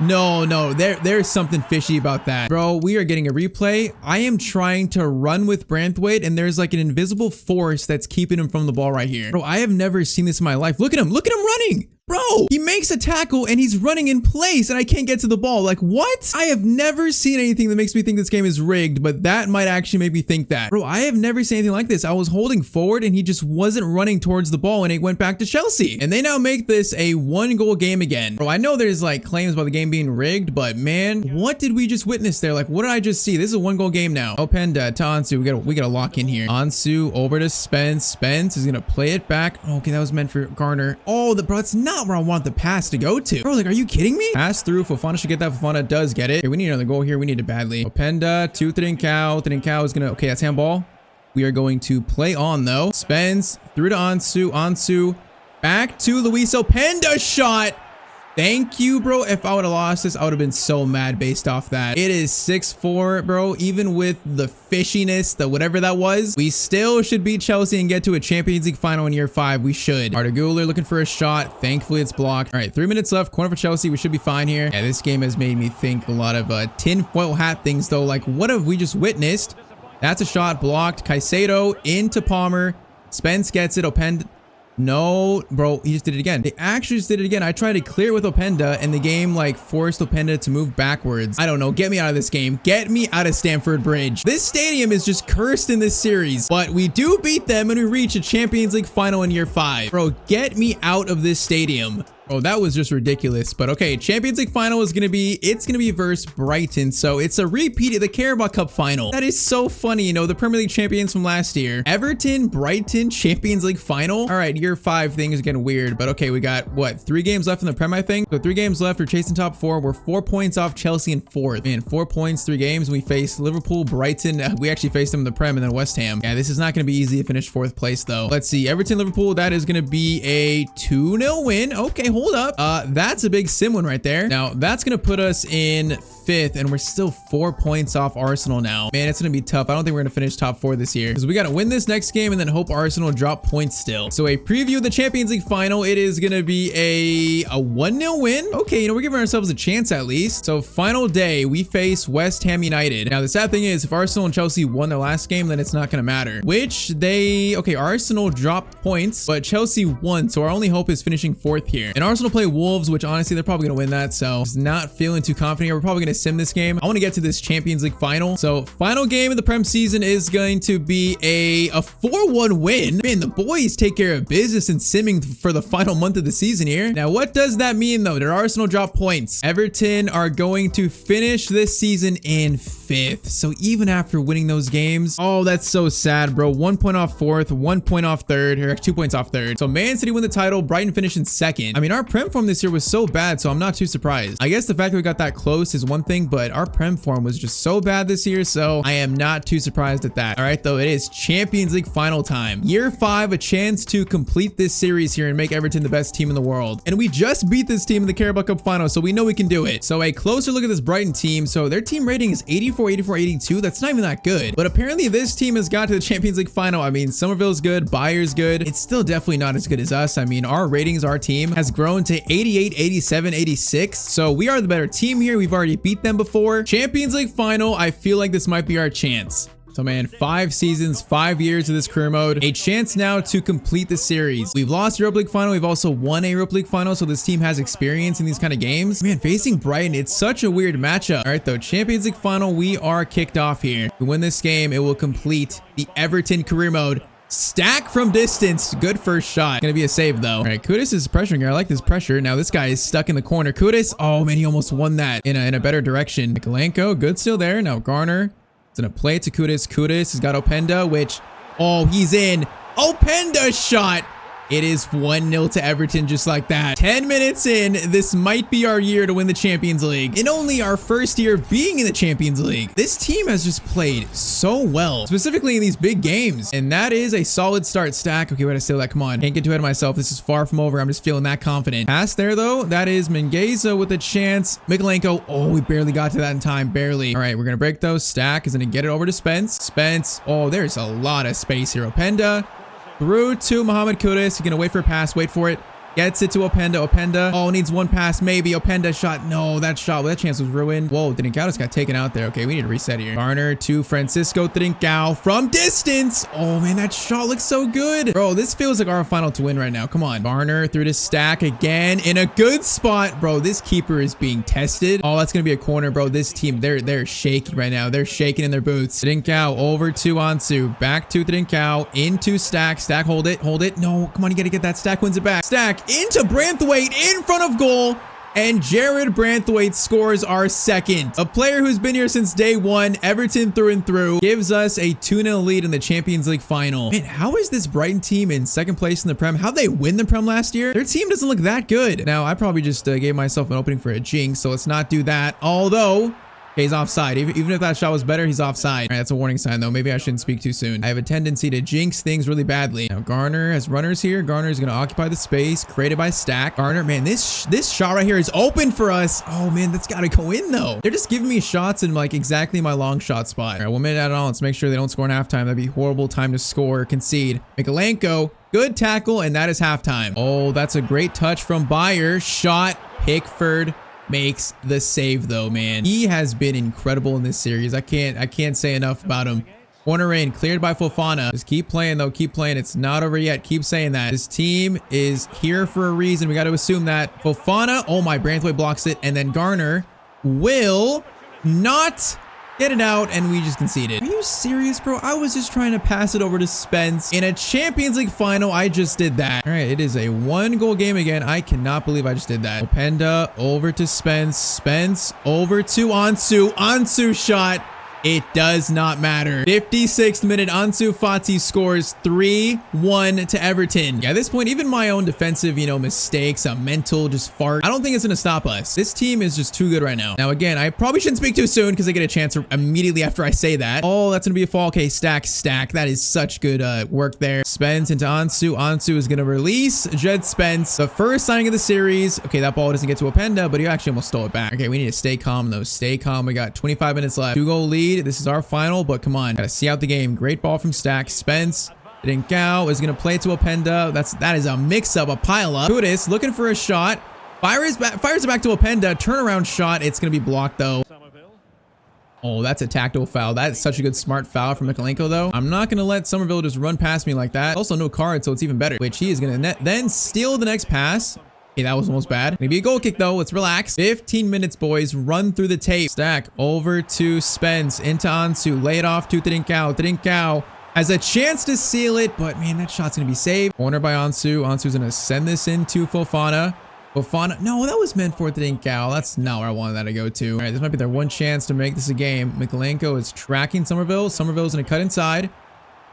No, there's something fishy about that. Bro, we are getting a replay. I am trying to run with Branthwaite, and there's like an invisible force that's keeping him from the ball right here. Bro, I have never seen this in my life. Look at him running. Bro, he makes a tackle and he's running in place and I can't get to the ball. Like, what? I have never seen anything that makes me think this game is rigged, but that might actually make me think that. Bro, I have never seen anything like this. I was holding forward and he just wasn't running towards the ball and it went back to Chelsea. And they now make this a 1-goal game again. Bro, I know there's like claims about the game being rigged, but man, what did we just witness there? Like, what did I just see? This is a 1-goal game now. Openda to Ansu. We gotta lock in here. Ansu over to Spence. Spence is gonna play it back. Oh, okay, that was meant for Garner. Oh, bro, that's not where I want the pass to go to. Bro, like, are you kidding me? Pass through. Fofana should get that. Fofana does get it. Okay, we need another goal here. We need it badly. Openda to Trincao. Trincao is gonna, okay, that's handball. We are going to play on though. Spence through to Ansu. Ansu back to Luis Openda shot. Thank you, bro. If I would have lost this, I would have been so mad based off that. It is 6-4, bro. Even with the fishiness, the whatever that was, we still should beat Chelsea and get to a Champions League final in year 5. We should. Arda Güler looking for a shot. Thankfully, it's blocked. All right, 3 minutes left. Corner for Chelsea. We should be fine here. Yeah, this game has made me think a lot of tinfoil hat things, though. Like, what have we just witnessed? That's a shot blocked. Caicedo into Palmer. Spence gets it. Openda. No, bro, he just did it again. They actually just did it again. I tried to clear with Openda and the game like forced Openda to move backwards. I don't know. Get me out of this game. Get me out of Stamford Bridge. This stadium is just cursed in this series, but we do beat them and we reach a Champions League final in year 5. Bro, get me out of this stadium. Oh, that was just ridiculous. But okay, Champions League final is going to be, it's going to be versus Brighton. So it's a repeat of the Carabao Cup final. That is so funny. You know, the Premier League champions from last year. Everton, Brighton, Champions League final. All right, year 5 thing is getting weird. But okay, we got what? 3 games left in the Prem, I think. So 3 games left. We're chasing top 4. We're 4 points off Chelsea in 4th. Man, 4 points, 3 games. We face Liverpool, Brighton. We actually faced them in the Prem and then West Ham. Yeah, this is not going to be easy to finish 4th place though. Let's see. Everton, Liverpool. That is going to be a 2-0 win. Okay, hold up. That's a big sim win right there. Now that's gonna put us in 5th and we're still 4 points off Arsenal now. Man, it's gonna be tough. I don't think we're gonna finish top 4 this year because we gotta win this next game and then hope Arsenal drop points still. So a preview of the Champions League final. It is gonna be a 1-0 win. Okay, you know, we're giving ourselves a chance at least. So final day, we face West Ham United. Now the sad thing is if Arsenal and Chelsea won their last game, then it's not gonna matter. Which they, okay, Arsenal dropped points, but Chelsea won. So our only hope is finishing 4th here. And Arsenal play Wolves, which honestly they're probably gonna win that. So just not feeling too confident here. We're probably gonna sim this game. I want to get to this Champions League final. So final game of the Prem season is going to be a 4-1 win. Man, the boys take care of business in simming for the final month of the season here. Now, what does that mean though? Did Arsenal drop points? Everton are going to finish this season in 5th. So even after winning those games, oh, that's so sad, bro. 1 point off 4th, 1 point off 3rd, or 2 points off 3rd. So Man City win the title, Brighton finish in 2nd. I mean, our Prem form this year was so bad, so I'm not too surprised. I guess the fact that we got that close is one thing, but our Prem form was just so bad this year, so I am not too surprised at that. All right, though, it is Champions League final time. Year 5, a chance to complete this series here and make Everton the best team in the world. And we just beat this team in the Carabao Cup final, so we know we can do it. So a closer look at this Brighton team. So their team rating is 84, 84, 82. That's not even that good. But apparently this team has got to the Champions League final. I mean, Somerville's good, Bayer's good. It's still definitely not as good as us. I mean, our ratings, our team has grown to 88, 87, 86. So we are the better team here. We've already beat them before. Champions League final, I feel like this might be our chance. So man, 5 seasons, 5 years of this career mode, a chance now to complete the series. We've lost Europa League final. We've also won a Europa League final. So this team has experience in these kind of games. Man, facing Brighton, it's such a weird matchup. All right, though, Champions League final, we are kicked off here. If we win this game, it will complete the Everton career mode. Stack from distance. Good first shot. Gonna be a save though. All right, Kudus is pressuring here. I like this pressure. Now this guy is stuck in the corner. Kudus, oh man, he almost won that in a better direction. Mikolenko, good still there. Now Garner. It's gonna play it to Kudus. Kudus has got Openda, which, oh, he's in. Openda shot. It is 1-0 to Everton just like that. 10 minutes in, this might be our year to win the Champions League. In only our first year being in the Champions League. This team has just played so well, specifically in these big games. And that is a solid start. Stack. Okay, wait, I steal that. Come on. Can't get too ahead of myself. This is far from over. I'm just feeling that confident. Pass there, though. That is Mengueza with a chance. Mikolenko. Oh, we barely got to that in time. Barely. All right, we're going to break those. Stack is going to get it over to Spence. Spence. Oh, there's a lot of space here. Openda. Through to Mohamed Kudus. He's going to wait for a pass. Wait for it. Gets it to Openda. Openda. Oh, needs one pass. Maybe. Openda shot. No, that chance was ruined. Whoa, Trincao just got taken out there. Okay, we need to reset here. Garner to Francisco Trincao from distance. Oh, man, that shot looks so good. Bro, this feels like our final to win right now. Come on. Garner through to Stack again in a good spot. Bro, this keeper is being tested. Oh, that's going to be a corner, bro. This team, they're shaking right now. They're shaking in their boots. Trincao over to Ansu. Back to Trincao. Into Stack. Stack, hold it. Hold it. No, come on. You got to get that. Stack wins it back. Stack into Branthwaite in front of goal, and Jared Branthwaite scores our second. A player who's been here since day one, Everton through and through, gives us a 2-0 lead in the Champions League final. Man, how is this Brighton team in second place in the Prem? How'd they win the Prem last year? Their team doesn't look that good. Now, I probably just gave myself an opening for a jinx, so let's not do that. Although, okay, he's offside. Even if that shot was better, he's offside. All right, that's a warning sign, though. Maybe I shouldn't speak too soon. I have a tendency to jinx things really badly. Now, Garner has runners here. Garner is going to occupy the space created by Stack. Garner, man, this shot right here is open for us. Oh, man, that's got to go in, though. They're just giving me shots in, like, exactly my long shot spot. All right, 1 minute added on. Let's make sure they don't score in halftime. That'd be a horrible time to score or concede. Mikolenko, good tackle, and that is halftime. Oh, that's a great touch from Bayer. Shot, Pickford makes the save though, man. He has been incredible in this series. I can't say enough about him. Corner in, cleared by Fofana. Just keep playing though, keep playing. It's not over yet. Keep saying that. This team is here for a reason. We got to assume that. Fofana, oh my, Branthwaite blocks it, and then Garner will not get it out, and we just conceded. Are you serious, bro? I was just trying to pass it over to Spence. In a Champions League final, I just did that. All right, it is a 1-goal game again. I cannot believe I just did that. Openda over to Spence. Spence over to Ansu. Ansu shot. It does not matter. 56th minute, Ansu Fati scores 3-1 to Everton. Yeah, at this point, even my own defensive, mistakes, a mental just fart, I don't think it's going to stop us. This team is just too good right now. Now, again, I probably shouldn't speak too soon because I get a chance immediately after I say that. Oh, that's going to be a fall. Okay, Stack. That is such good work there. Spence into Ansu. Ansu is going to release Jed Spence. The first signing of the series. Okay, that ball doesn't get to Openda, but he actually almost stole it back. Okay, we need to stay calm, though. Stay calm. We got 25 minutes left. 2-goal lead. This is our final, but come on. Gotta see out the game. Great ball from Stack. Spence. Trincao is going to play to Openda. That is a mix-up, a pile-up. Kudus looking for a shot. Fires it back to Openda. Turnaround shot. It's going to be blocked, though. Oh, that's a tactical foul. That's such a good smart foul from Mikolenko, though. I'm not going to let Somerville just run past me like that. Also, no card, so it's even better. Which he is going to then steal the next pass. Okay, that was almost bad. Maybe a goal kick, though. Let's relax. 15 minutes, boys. Run through the tape. Stack over to Spence. Into Ansu. Lay it off to Trincao. Trincao has a chance to seal it, but, man, that shot's going to be saved. Corner by Ansu. Ansu's going to send this into Fofana. Fofana. No, that was meant for Trincao. That's not where I wanted that to go to. All right, this might be their one chance to make this a game. Mikolenko is tracking Somerville. Somerville's going to cut inside.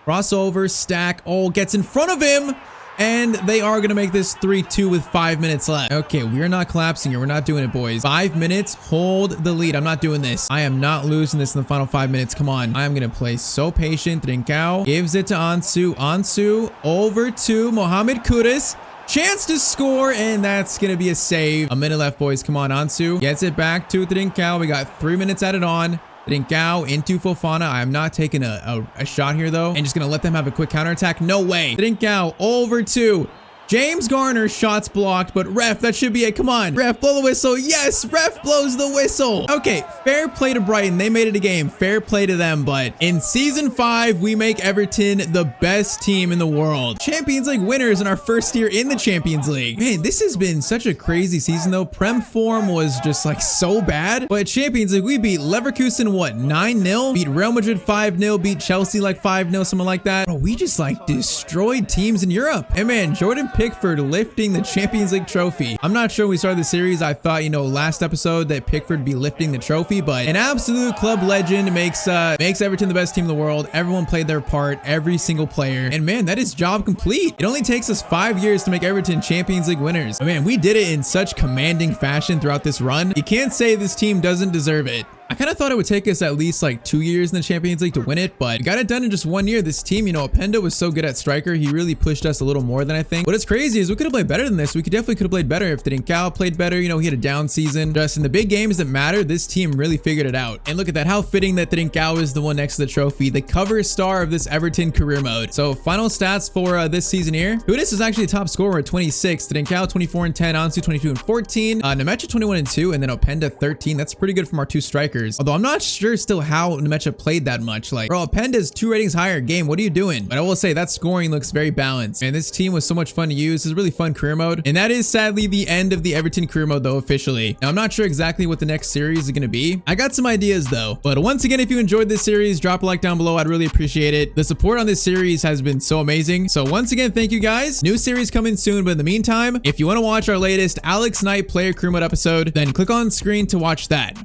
Crossover. Stack. Oh, gets in front of him. And they are going to make this 3-2 with 5 minutes left. Okay, we are not collapsing here. We're not doing it, boys. 5 minutes. Hold the lead. I'm not doing this. I am not losing this in the final 5 minutes. Come on. I'm going to play so patient. Trincao gives it to Ansu. Ansu over to Mohamed Kudus. Chance to score, and that's going to be a save. A minute left, boys. Come on, Ansu gets it back to Trincao. We got 3 minutes added on. Trincao into Fofana. I am not taking a shot here, though, and just going to let them have a quick counterattack. No way. Trincao over to James Garner. Shots blocked, but ref, that should be it. Come on. Ref, blow the whistle. Yes, ref blows the whistle. Okay, fair play to Brighton. They made it a game. Fair play to them, but in Season 5, we make Everton the best team in the world. Champions League winners in our first year in the Champions League. Man, this has been such a crazy season, though. Prem form was just, like, so bad. But Champions League, we beat Leverkusen, what, 9-0? Beat Real Madrid 5-0. Beat Chelsea, like, 5-0, something like that. Bro, we just, like, destroyed teams in Europe. And, man, Jordan Pickford lifting the Champions League trophy. I'm not sure when we started the series, I thought, last episode that Pickford be lifting the trophy, but an absolute club legend makes Everton the best team in the world. Everyone played their part, every single player. And man, that is job complete. It only takes us 5 years to make Everton Champions League winners. But man, we did it in such commanding fashion throughout this run. You can't say this team doesn't deserve it. I kind of thought it would take us at least like 2 years in the Champions League to win it, but we got it done in just 1 year. This team, you know, Openda was so good at striker. He really pushed us a little more than I think. What is crazy is we could have played better than this. We definitely could have played better if Trincao played better. You know, he had a down season. Just in the big games that matter, this team really figured it out. And look at that. How fitting that Trincao is the one next to the trophy, the cover star of this Everton career mode. So final stats for this season here. Hunis is actually the top scorer at 26. Trincao 24 and 10. Ansu 22 and 14. Nemecha 21 and 2. And then Openda 13. That's pretty good from our 2 strikers. Although I'm not sure still how Nemecha played that much. Like, bro, Openda's 2 ratings higher game. What are you doing? But I will say that scoring looks very balanced. And this team was so much fun to use. It's a really fun career mode. And that is sadly the end of the Everton career mode though, officially. Now I'm not sure exactly what the next series is going to be. I got some ideas though. But once again, if you enjoyed this series, drop a like down below. I'd really appreciate it. The support on this series has been so amazing. So once again, thank you guys. New series coming soon. But in the meantime, if you want to watch our latest Alex Knight player career mode episode, then click on screen to watch that.